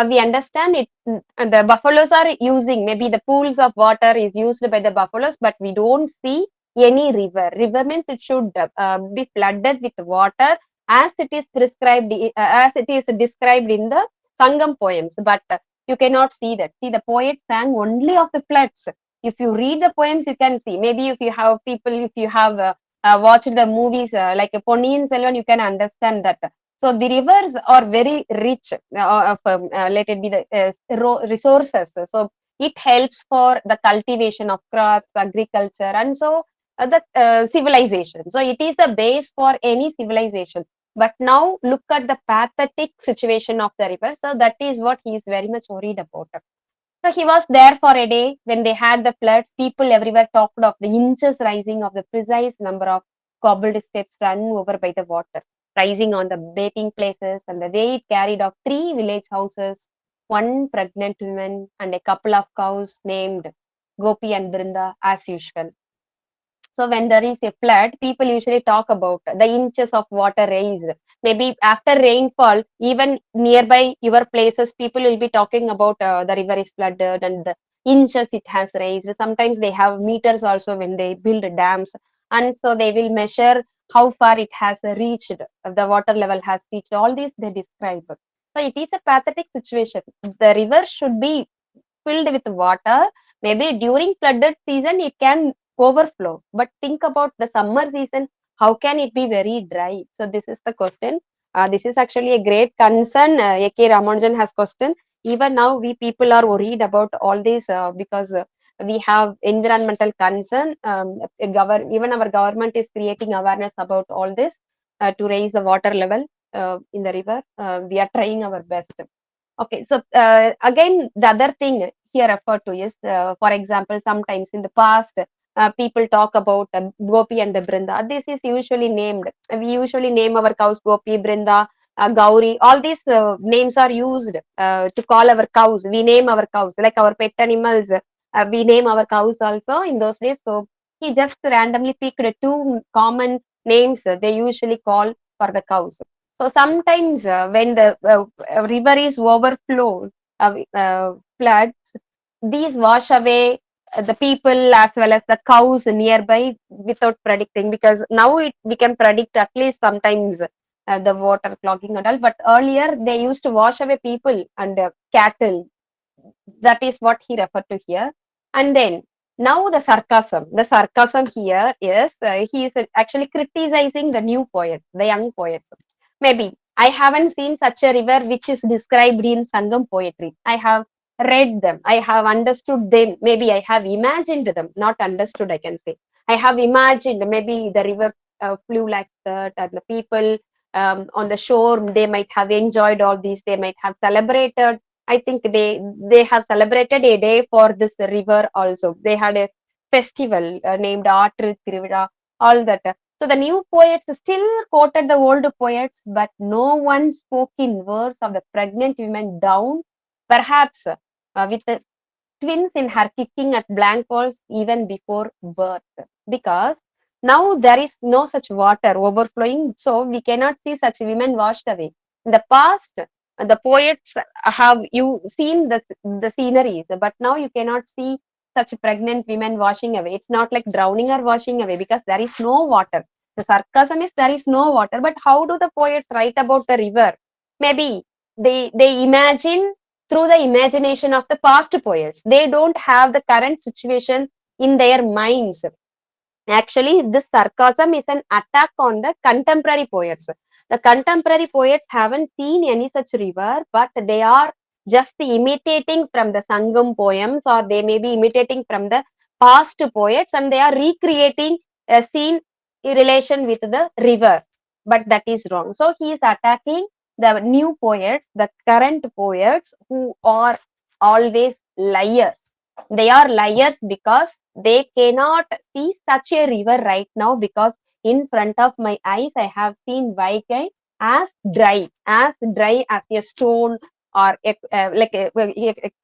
We understand it. The buffaloes are using, maybe the pools of water is used by the buffaloes, but we don't see any river. River means it should be flooded with water as it is prescribed, as it is described in the Sangam poems. But you cannot see that. See, the poet sang only of the floods. If you read the poems, you can see. Maybe if you have people, if you have watched the movies like Ponniyin Selvan, you can understand that. So the rivers are very rich let it be the resources. So it helps for the cultivation of crops, agriculture, and so the civilization. So it is the base for any civilization. But now look at the pathetic situation of the river. So that is what he is very much worried about. So he was there for a day when they had the floods. People everywhere talked of the inches rising of the precise number of cobbled steps run over by the water, rising on the bathing places, and the way it carried off 3 village houses, one pregnant woman, and a couple of cows named Gopi and Brinda as usual. So when there is a flood, people usually talk about the inches of water raised. Maybe after rainfall, even nearby your places, people will be talking about the river is flooded and the inches it has raised. Sometimes they have meters also when they build dams, and so they will measure how far it has reached, the water level has reached. All this they describe. So it is a pathetic situation. The river should be filled with water. Maybe during flooded season it can overflow, but think about the summer season. How can it be very dry? So this is the question. This is actually a great concern. A.K. Ramanujan has question. Even now, we people are worried about all this because we have environmental concern. Even our government is creating awareness about all this to raise the water level in the river. We are trying our best. Okay, so again, the other thing here referred to is, for example, sometimes in the past, people talk about Gopi and the Brinda. This is usually named. We usually name our cows Gopi, Brinda, Gauri. All these names are used to call our cows. We name our cows like our pet animals. We name our cows also in those days. So he just randomly picked two common names they usually call for the cows. So sometimes when the river is overflowed, floods, these wash away the people as well as the cows nearby without predicting, because now we can predict at least sometimes the water clogging and all. But earlier they used to wash away people and cattle. That is what he referred to here. And then now the sarcasm here is he is actually criticizing the new poets, the young poets. Maybe I haven't seen such a river which is described in Sangam poetry. I have read them, I have understood them, maybe I have imagined them, not understood, I can say. I have imagined maybe the river flew like that, and the people on the shore, they might have enjoyed all these, they might have celebrated. I think they have celebrated a day for this river also. They had a festival named Aatru Thiruvizha, all that. So the new poets still quoted the old poets, but no one spoke in verse of the pregnant women down, perhaps with the twins in her kicking at blank walls even before birth. Because now there is no such water overflowing, so we cannot see such women washed away. In the past, the poets have you seen the sceneries, but now you cannot see such pregnant women washing away. It's not like drowning or washing away because there is no water. The sarcasm is there is no water, but how do the poets write about the river? Maybe they imagine through the imagination of the past poets. They don't have the current situation in their minds. Actually, this sarcasm is an attack on the contemporary poets. The contemporary poets haven't seen any such river, but they are just imitating from the Sangam poems, or they may be imitating from the past poets, and they are recreating a scene in relation with the river. But that is wrong. So he is attacking the new poets, the current poets who are always liars. They are liars because they cannot see such a river right now, because in front of my eyes, I have seen Vaigai as dry as a stone, or a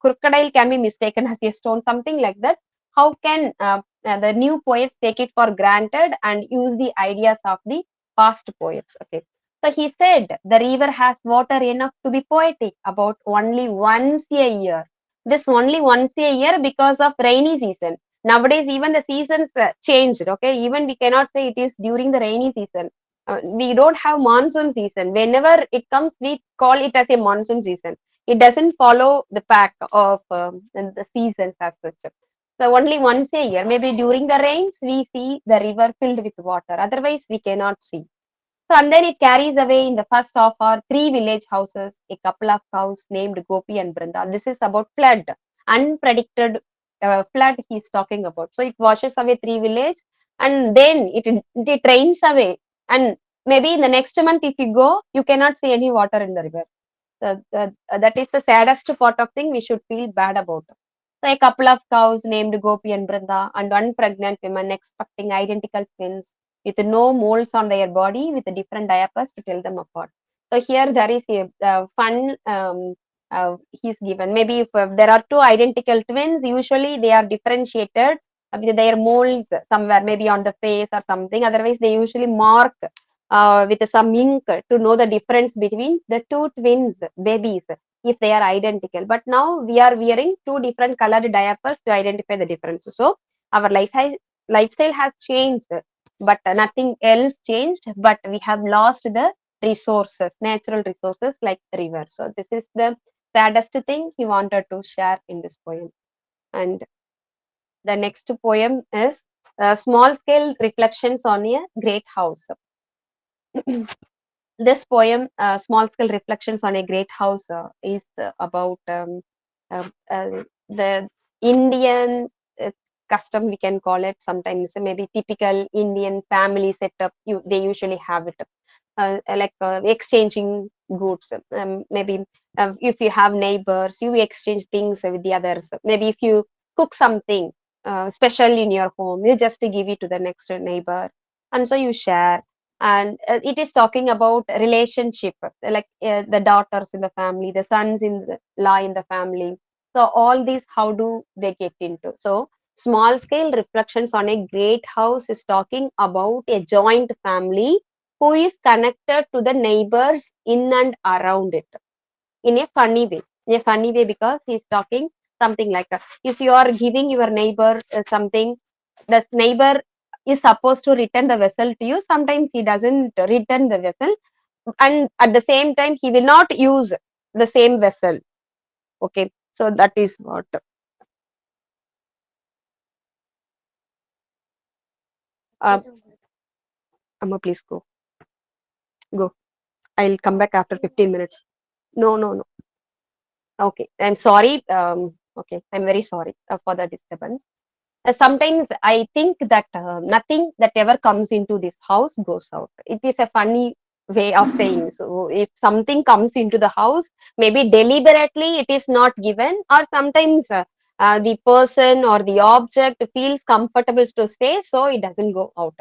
crocodile can be mistaken as a stone, something like that. How can the new poets take it for granted and use the ideas of the past poets? Okay. So he said the river has water enough to be poetic about only once a year. This only once a year because of rainy season. Nowadays, even the seasons changed. Okay, even we cannot say it is during the rainy season. We don't have monsoon season. Whenever it comes, we call it as a monsoon season. It doesn't follow the pack of the seasons as such. So only once a year, maybe during the rains, we see the river filled with water. Otherwise, we cannot see. So, and then it carries away in the first of our three village houses, a couple of cows named Gopi and Brinda. This is about flood, unpredicted flood he's talking about. So it washes away three village, and then it rains away. And maybe in the next month, if you go, you cannot see any water in the river. That is the saddest part of thing we should feel bad about. So a couple of cows named Gopi and Brinda, and one pregnant woman expecting identical twins with no moles on their body with different diapers to tell them apart. So here there is a fun he's given. Maybe if there are two identical twins, usually they are differentiated with their moles somewhere, maybe on the face or something. Otherwise, they usually mark with some ink to know the difference between the two twins babies if they are identical. But now we are wearing two different colored diapers to identify the difference. So our lifestyle has changed, but nothing else changed. But we have lost the resources, natural resources like river. So this is the saddest thing he wanted to share in this poem. And the next poem is small scale reflections on a great house. This poem, Small Scale Reflections on a Great House, is about the Indian custom, we can call it sometimes, maybe typical Indian family setup. They usually have it. Like exchanging goods. Maybe if you have neighbors, you exchange things with the others. Maybe if you cook something special in your home, you just give it to the next neighbor, and so you share. And it is talking about relationship, like the daughters in the family, the sons in the law in the family. So all these, how do they get into? So small scale reflections on a great house is talking about a joint family who is connected to the neighbors in and around it in a funny way. In a funny way, because he's talking something like if you are giving your neighbor something, the neighbor is supposed to return the vessel to you. Sometimes he doesn't return the vessel, and at the same time, he will not use the same vessel. Okay, so that is what. Amma, please go. Go. I'll come back after 15 minutes. No, no, no. Okay, I'm sorry. Okay, I'm very sorry for the disturbance. Sometimes I think that nothing that ever comes into this house goes out. It is a funny way of saying. So if something comes into the house, maybe deliberately it is not given, or sometimes the person or the object feels comfortable to stay, so it doesn't go out.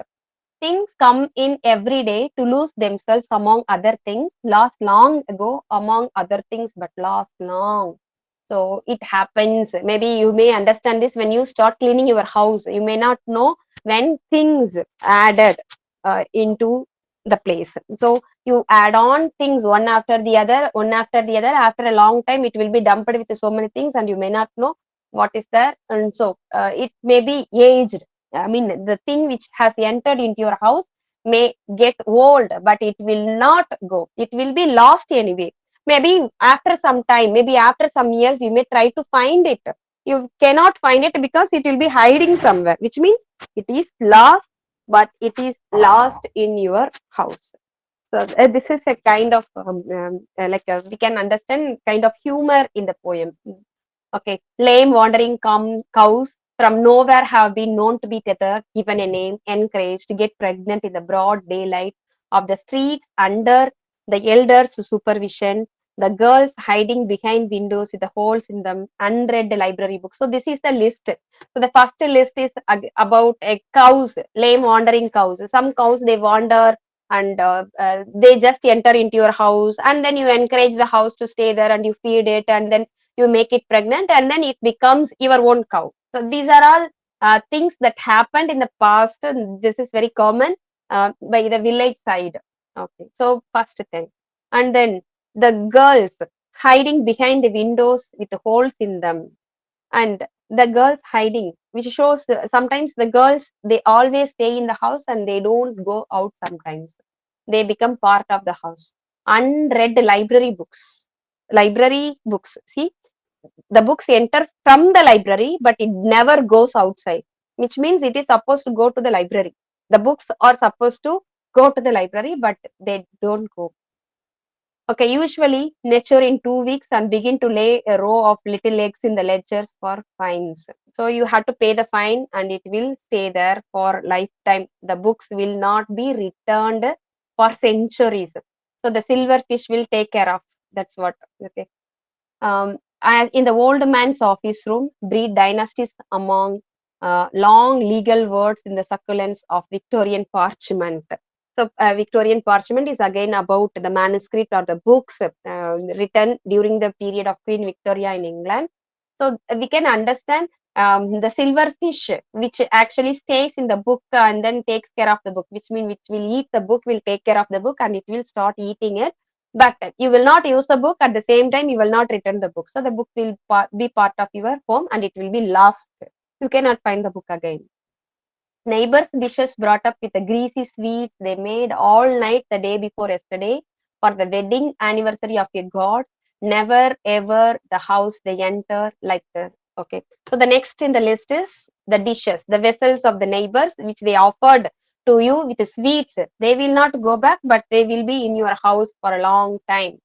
Things come in every day to lose themselves among other things, last long ago among other things, but last long. So it happens. Maybe you may understand this when you start cleaning your house. You may not know when things added into the place. So you add on things one after the other, one after the other. After a long time, it will be dumped with so many things, and you may not know what is there. And so it may be aged. I mean, the thing which has entered into your house may get old, but it will not go. It will be lost anyway. Maybe after some time, maybe after some years, you may try to find it. You cannot find it because it will be hiding somewhere, which means it is lost, but it is lost in your house. So this is a kind of we can understand kind of humor in the poem. Okay, lame wandering cows from nowhere have been known to be tethered, given a name, encouraged to get pregnant in the broad daylight of the streets under the elders' supervision. the girls hiding behind windows with the holes in them, unread library books. So this is the list. So the first list is about cows, lame wandering cows. Some cows they wander and they just enter into your house, and then you encourage the house to stay there and you feed it, and then you make it pregnant, and then it becomes your own cow. So these are all things that happened in the past, and this is very common by the village side. Okay, so first thing. And then the girls hiding behind the windows with holes in them, and the girls hiding, which shows sometimes the girls they always stay in the house and they don't go out. Sometimes they become part of the house. Unread library books, see, the books enter from the library but it never goes outside, which means it is supposed to go to the library. The books are supposed to go to the library but they don't go. Okay, usually mature in 2 weeks and begin to lay a row of little eggs in the ledgers for fines. So you have to pay the fine and it will stay there for lifetime. The books will not be returned for centuries. So the silverfish will take care of. That's what. Okay. As in the old man's office room, breed dynasties among long legal words in the succulence of Victorian parchment. So Victorian parchment is again about the manuscript or the books written during the period of Queen Victoria in England. So we can understand the silverfish, which actually stays in the book and then takes care of the book, which means which will eat the book, will take care of the book, and it will start eating it. But you will not use the book, at the same time you will not return the book. So the book will be part of your home and it will be lost. You cannot find the book again. Neighbors' dishes brought up with the greasy sweets they made all night the day before yesterday for the wedding anniversary of a god. Never ever the house they enter like this. Okay. So the next in the list is the dishes, the vessels of the neighbors which they offered to you with the sweets. They will not go back, but they will be in your house for a long time.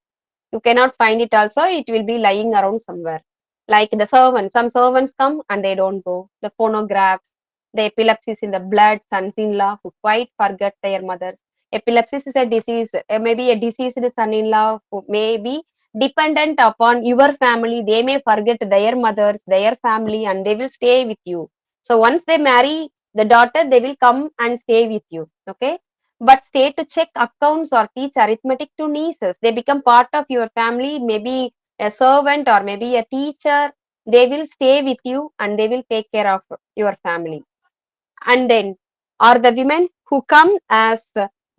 You cannot find it also, it will be lying around somewhere. Like the servants, some servants come and they don't go. The phonographs, the epilepsy in the blood, sons-in-law who quite forget their mothers. Epilepsy is a disease, maybe a deceased son-in-law who may be dependent upon your family. They may forget their mothers, their family, and they will stay with you. So once they marry the daughter, they will come and stay with you. Okay, but stay to check accounts or teach arithmetic to nieces. They become part of your family, maybe a servant or maybe a teacher. They will stay with you and they will take care of your family. And then are the women who come as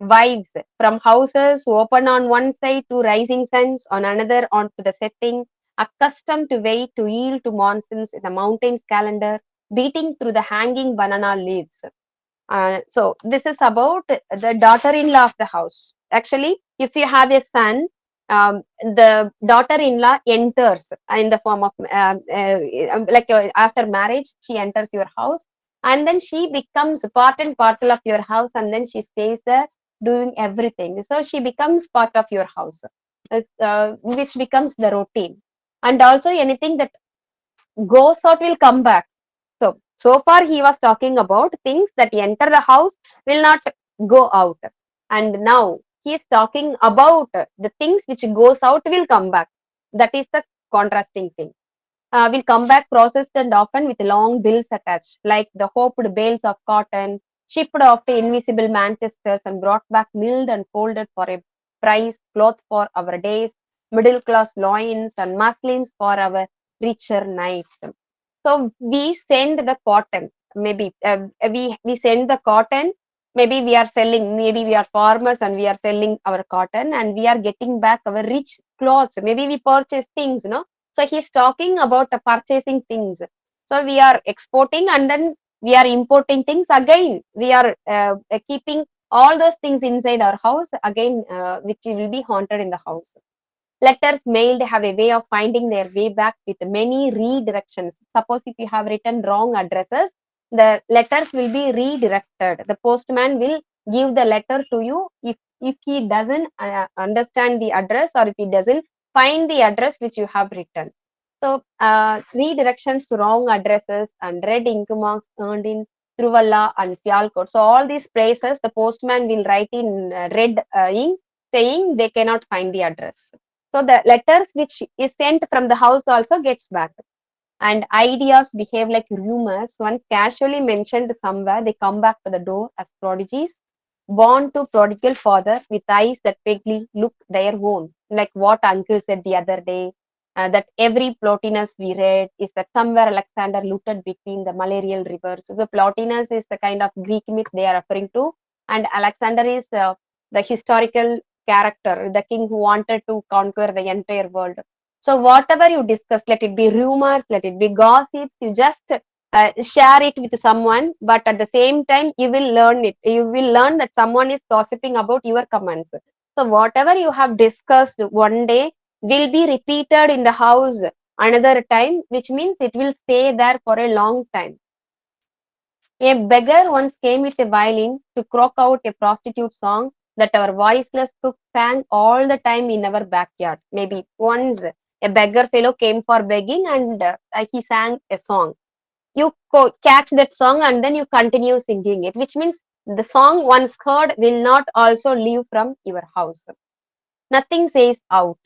wives from houses who open on one side to rising suns, on another onto the setting, accustomed to wait to yield to monsoons in the mountains calendar, beating through the hanging banana leaves. So this is about the daughter-in-law of the house. Actually, if you have a son, the daughter-in-law enters in the form of after marriage, she enters your house, and then she becomes part and parcel of your house, and then she stays there doing everything. So she becomes part of your house, which becomes the routine. And also anything that goes out will come back. So far he was talking about things that enter the house will not go out. And now he is talking about the things which goes out will come back. That is the contrasting thing. Will come back processed and often with long bills attached, like the hoped bales of cotton, shipped off to invisible Manchesters and brought back milled and folded for a price, cloth for our days, middle class loins and muslins for our richer nights. So we send the cotton. Maybe we send the cotton. Maybe we are selling. Maybe we are farmers and we are selling our cotton, and we are getting back our rich clothes. Maybe we purchase things, no. So he's talking about purchasing things. So we are exporting and then we are importing things again. We are keeping all those things inside our house again, which will be haunted in the house. Letters mailed have a way of finding their way back with many redirections. Suppose if you have written wrong addresses, the letters will be redirected. The postman will give the letter to you if he doesn't understand the address, or if he doesn't find the address which you have written. So redirections to wrong addresses and red ink marks earned in Truvalla and Sialkot. So all these places the postman will write in red ink saying they cannot find the address. So the letters which is sent from the house also gets back. And ideas behave like rumors. Once casually mentioned somewhere, they come back to the door as prodigies, born to prodigal father with eyes that vaguely look their own, like what uncle said the other day. That every Plotinus we read is that somewhere Alexander looted between the malarial rivers. So the Plotinus is the kind of Greek myth they are referring to, and Alexander is the historical character, the king who wanted to conquer the entire world. So whatever you discuss, let it be rumors, let it be gossips, you just share it with someone, but at the same time, you will learn it. You will learn that someone is gossiping about your comments. So whatever you have discussed one day will be repeated in the house another time, which means it will stay there for a long time. A beggar once came with a violin to croak out a prostitute song that our voiceless cook sang all the time in our backyard. Maybe once a beggar fellow came for begging and he sang a song. You catch that song and then you continue singing it, which means the song once heard will not also leave from your house. Nothing says out.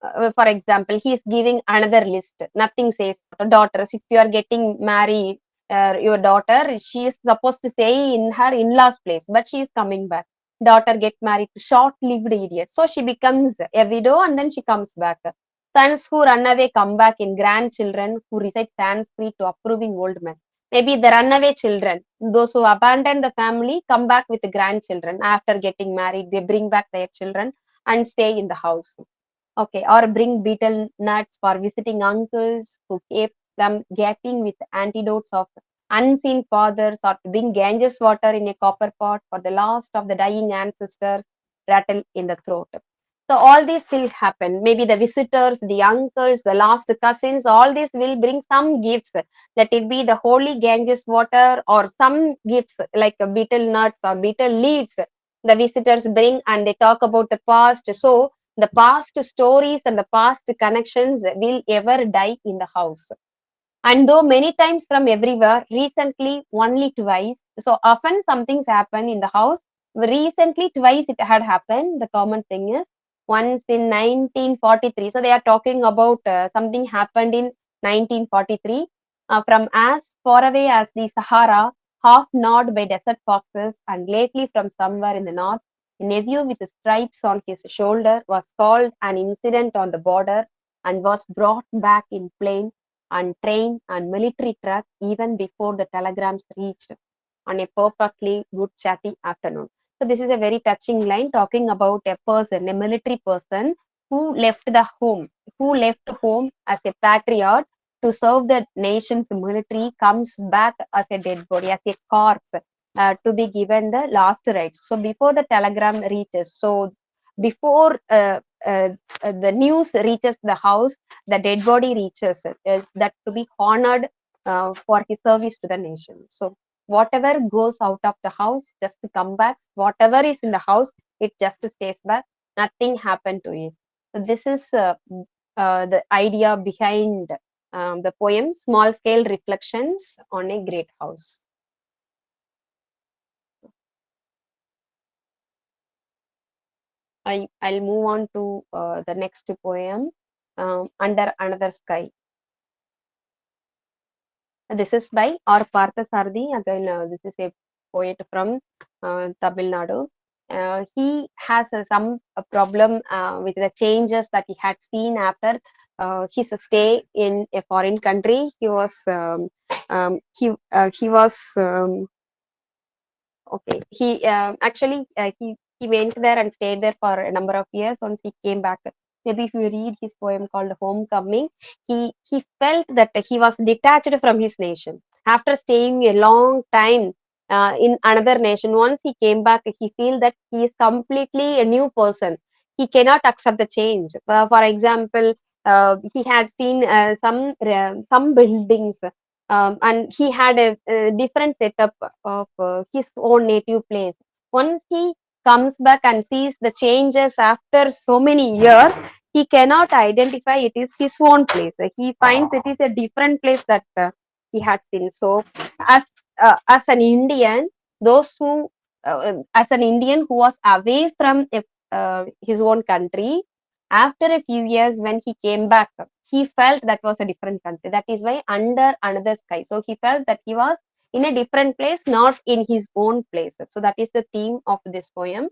For example, he is giving another list. Nothing says daughters. If you are getting married, your daughter, she is supposed to stay in her in-laws place, but she is coming back. Daughter get married to short-lived idiot, so she becomes a widow and then she comes back. Sons who run away come back in grandchildren who recite Sanskrit to approving old men. Maybe the runaway children, those who abandon the family, come back with the grandchildren after getting married. They bring back their children and stay in the house. Okay, or bring betel nuts for visiting uncles who keep them gaping with antidotes of unseen fathers, or to bring Ganges water in a copper pot for the last of the dying ancestors rattle in the throat. So all these will happen. Maybe the visitors, the uncles, the last cousins, all this will bring some gifts. Let it be the holy Ganges water or some gifts like betel nuts or betel leaves. The visitors bring and they talk about the past. So the past stories and the past connections will ever die in the house. And though many times from everywhere, recently only twice. So often some things happen in the house. Recently twice it had happened. The common thing is once in 1943. So they are talking about something happened in 1943 from as far away as the Sahara, half gnawed by desert foxes, and lately from somewhere in the north. A nephew with stripes on his shoulder was called an incident on the border and was brought back in plane and train and military truck even before the telegrams reached on a perfectly good chatty afternoon. So this is a very touching line talking about a person, a military person who left home as a patriot to serve the nation's military, comes back as a dead body, as a corpse, to be given the last rites. So before the telegram reaches, so before the news reaches the house, the dead body reaches that to be honored for his service to the nation. So whatever goes out of the house just to come back, whatever is in the house, it just stays back. Nothing happened to it. So this is the idea behind the poem Small Scale Reflections on a Great House. I'll move on to the next poem, Under Another Sky. This is by R. Parthasarathi. Again, this is a poet from Tamil Nadu. He has some problem with the changes that he had seen after his stay in a foreign country. He was okay. He actually he went there and stayed there for a number of years. Once he came back, maybe if you read his poem called Homecoming, he felt that he was detached from his nation after staying a long time in another nation. Once he came back, he feel that he is completely a new person. He cannot accept the change. For example, he had seen some buildings, and he had a different setup of his own native place. Once he comes back and sees the changes after so many years, he cannot identify it is his own place. He finds it is a different place that he had seen. So, as an Indian, as an Indian who was away from his own country, After a few years, when he came back, he felt that was a different country. That is why under another sky. So he felt that he was in a different place, not in his own place. So that is the theme of this poem.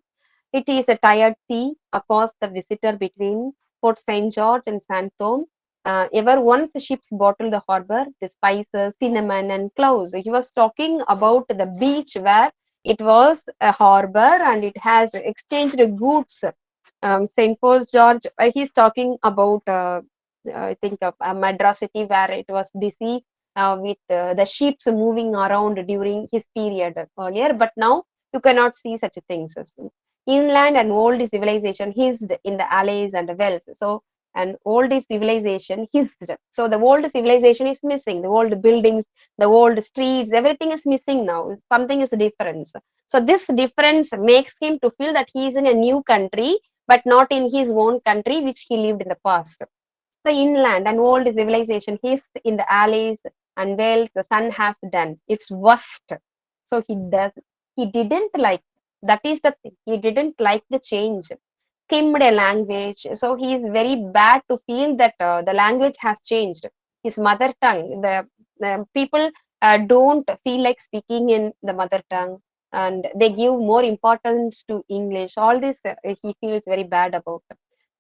It is a tired sea across the visitor between Port St. George and Santhome. Ever once ships bottle the harbor, the spices, cinnamon, and cloves. He was talking about the beach where it was a harbor and it has exchanged goods. St. Paul's George, he's talking about, I think, a Madras city where it was busy with the ships moving around during his period earlier, but now you cannot see such things. Inland and old civilization hissed in the alleys and the wells. So, an old civilization hissed. So, the old civilization is missing. The old buildings, the old streets, everything is missing now. Something is different. So, this difference makes him to feel that he is in a new country, but not in his own country, which he lived in the past. The inland and old civilization hissed in the alleys and wells the sun has done its worst. So he didn't like, that is the thing, he didn't like the change. Skimmed a language, so he is very bad to feel that the language has changed. His mother tongue, the people don't feel like speaking in the mother tongue and they give more importance to English. All this he feels very bad about.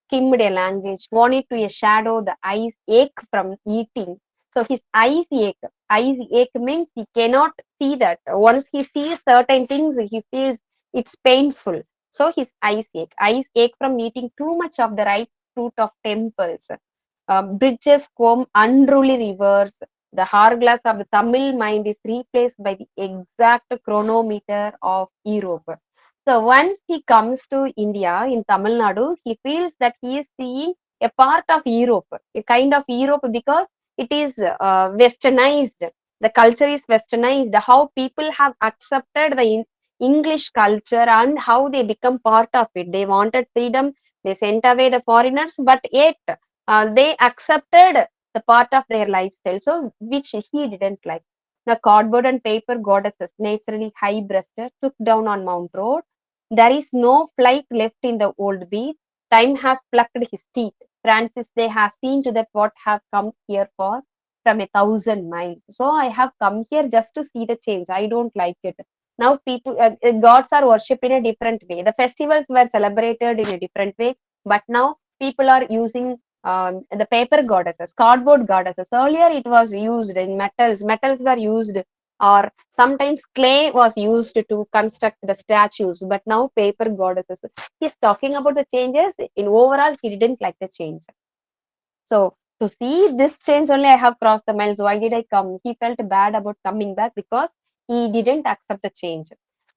Skimmed a language, wanted to a shadow, the eyes ache from eating. So his eyes ache. Eyes ache means he cannot see that. Once he sees certain things, he feels it's painful. So his eyes ache. Eyes ache from eating too much of the ripe fruit of temples. Bridges comb unruly rivers. The hourglass of the Tamil mind is replaced by the exact chronometer of Europe. So once he comes to India in Tamil Nadu, he feels that he is seeing a part of Europe, a kind of Europe because it is westernized. The culture is westernized. How people have accepted the English culture and how they become part of it. They wanted freedom. They sent away the foreigners, but yet they accepted the part of their lifestyle. So which he didn't like. The cardboard and paper goddesses, naturally high-breasted, took down on Mount Road. There is no flight left in the old beat. Time has plucked his teeth. Francis, they have seen to that what have come here for from 1,000 miles. So I have come here just to see the change. I don't like it. Now people, gods are worshipped in a different way. The festivals were celebrated in a different way, but now people are using the paper goddesses, cardboard goddesses. Earlier it was used in metals. Metals were used, or sometimes clay was used to construct the statues, but now paper goddesses. He's talking about the changes. In overall, he didn't like the change. So to see this change only, I have crossed the miles. Why did I come? He felt bad about coming back because he didn't accept the change.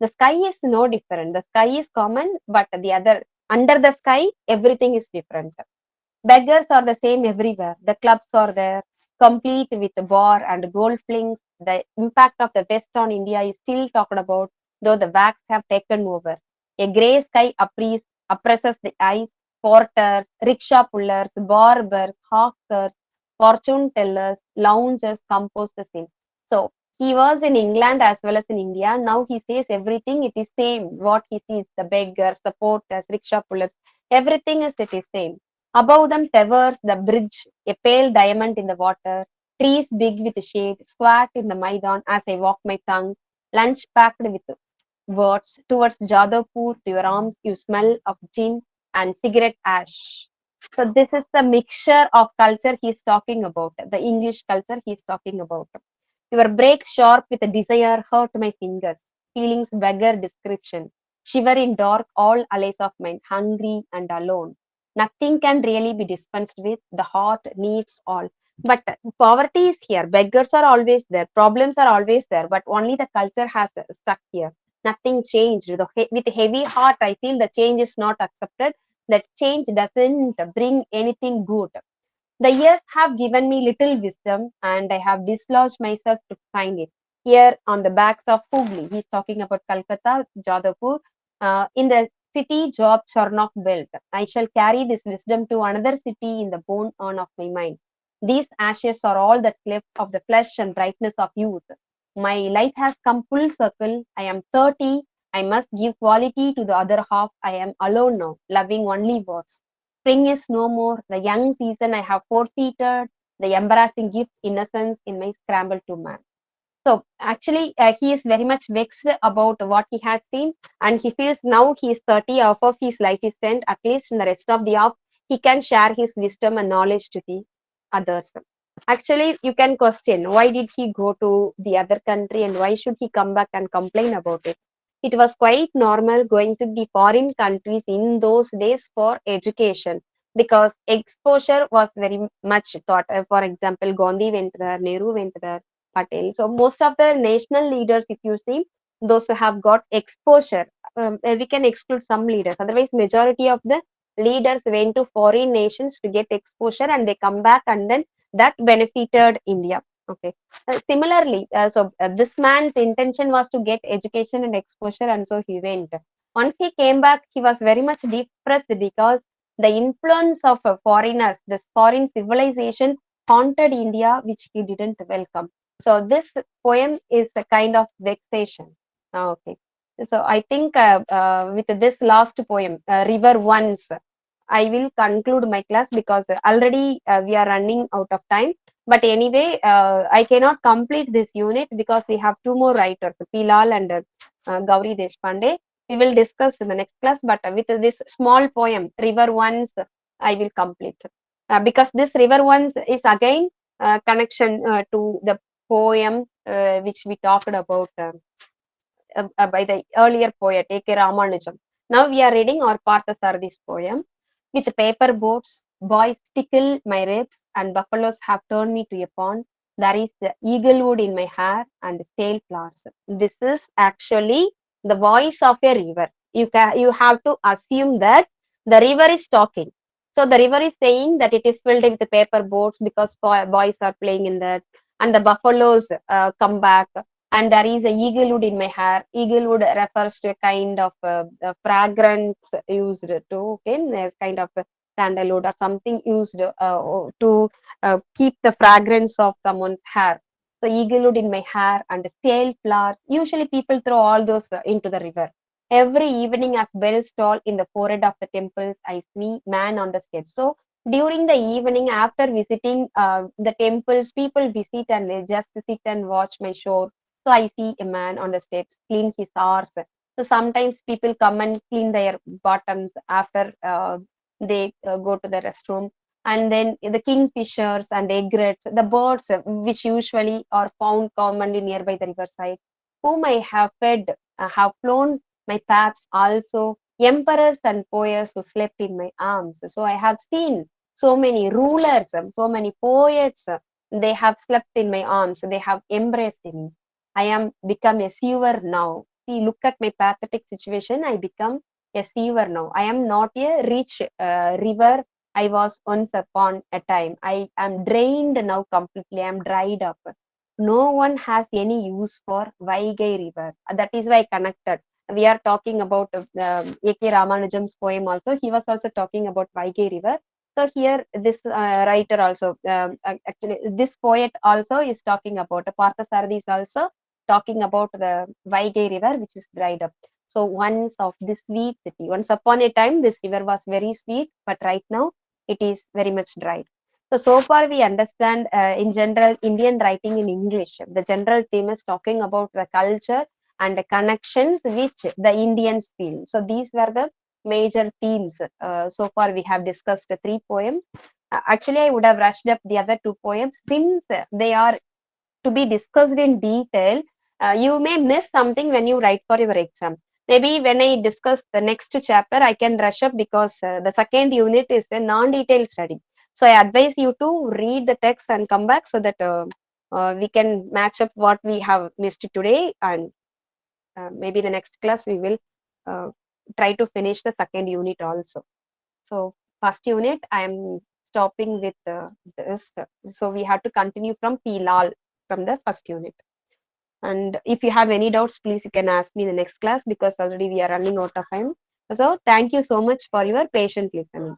The sky is no different. The sky is common, but the other under the sky, everything is different. Beggars are the same everywhere. The clubs are there, complete with bar and gold flings. The impact of the West on India is still talked about, though the wax have taken over. A grey sky oppresses the eyes. Porters, rickshaw pullers, barbers, hawkers, fortune tellers, loungers compose the scene. So he was in England as well as in India. Now he says everything it is same. What he sees, the beggars, the porters, rickshaw pullers, everything is it is same. Above them towers the bridge, a pale diamond in the water, trees big with shade, squat in the Maidan as I walk my tongue, lunch packed with words. Towards Jadavpur, to your arms, you smell of gin and cigarette ash. So this is the mixture of culture he's talking about, the English culture he's talking about. Your break sharp with a desire hurt my fingers, feelings beggar description. Shiver in dark, all allays of mind, hungry and alone. Nothing can really be dispensed with. The heart needs all. But poverty is here. Beggars are always there. Problems are always there. But only the culture has stuck here. Nothing changed. With a heavy heart, I feel the change is not accepted. That change doesn't bring anything good. The years have given me little wisdom, and I have dislodged myself to find it. Here on the backs of Hooghly, he's talking about Calcutta, Jadavpur, in the city job Charnock belt. I shall carry this wisdom to another city in the bone urn of my mind. These ashes are all that's left of the flesh and brightness of youth. My life has come full circle. I am 30. I must give quality to the other half. I am alone now, loving only words. Spring is no more. The young season I have forfeited. The embarrassing gift, innocence in my scramble to man. So actually, he is very much vexed about what he had seen, and he feels now he is 30, half of his life is spent. At least in the rest of the half, he can share his wisdom and knowledge to the others. Actually, you can question why did he go to the other country and why should he come back and complain about it? It was quite normal going to the foreign countries in those days for education because exposure was very much taught. For example, Gandhi went there, Nehru went there, Patel. So most of the national leaders, if you see, those who have got exposure, we can exclude some leaders. Otherwise, majority of the leaders went to foreign nations to get exposure and they come back and then that benefited India. Okay. Similarly, this man's intention was to get education and exposure, and so he went. Once he came back, he was very much depressed because the influence of foreigners, this foreign civilization, haunted India, which he didn't welcome. So this poem is a kind of vexation. Okay. So I think with this last poem, River Once, I will conclude my class because already we are running out of time. But anyway, I cannot complete this unit because we have two more writers, P. Lal and Gauri Deshpande. We will discuss in the next class, but with this small poem, River Once, I will complete. Because this River Once is again connection to the poem which we talked about by the earlier poet A.K. Ramanujam. Now we are reading our Parthasarathis poem. With paper boats, boys tickle my ribs, and buffaloes have turned me to a pond. There is the eaglewood in my hair and stale flowers. This is actually the voice of a river. You have to assume that the river is talking. So the river is saying that it is filled with paper boats because boys are playing in that, and the buffaloes come back and there is a eaglewood in my hair. Eaglewood refers to a kind of fragrance used to, okay, a kind of sandalwood or something used to keep the fragrance of someone's hair. So eaglewood in my hair and stale flowers. Usually people throw all those into the river. Every evening as bells toll in the forehead of the temples, I see man on the steps. So during the evening after visiting the temples, people visit and they just sit and watch my show. So I see a man on the steps clean his arse. So sometimes people come and clean their bottoms after they go to the restroom. And then the kingfishers and egrets, the birds which usually are found commonly nearby the riverside, whom I have fed, have flown my paths also, emperors and poets who slept in my arms. So I have seen so many rulers, so many poets, they have slept in my arms, they have embraced me. I am become a sewer now. See, look at my pathetic situation. I become a sewer now. I am not a rich river. I was once upon a time. I am drained now completely. I am dried up. No one has any use for Vaigai river. That is why I connected. We are talking about A.K. Ramanujam's poem also. He was also talking about Vaigai river. So here, this writer also, actually, this poet also is talking about, Parthasarathi is also talking about the Vaigai river, which is dried up. So once of this sweet city, once upon a time, this river was very sweet, but right now it is very much dried. So far we understand in general Indian writing in English. The general theme is talking about the culture and the connections which the Indians feel. So these were the major themes. So far we have discussed three poems. Actually, I would have rushed up the other two poems since they are to be discussed in detail. You may miss something when you write for your exam. Maybe when I discuss the next chapter, I can rush up because the second unit is a non-detailed study. So I advise you to read the text and come back so that we can match up what we have missed today, and maybe the next class we will uh, try to finish the second unit also. So first unit, I am stopping with this. So we have to continue from P. Lal from the first unit. And if you have any doubts, please you can ask me in the next class because already we are running out of time. So thank you so much for your patient listening.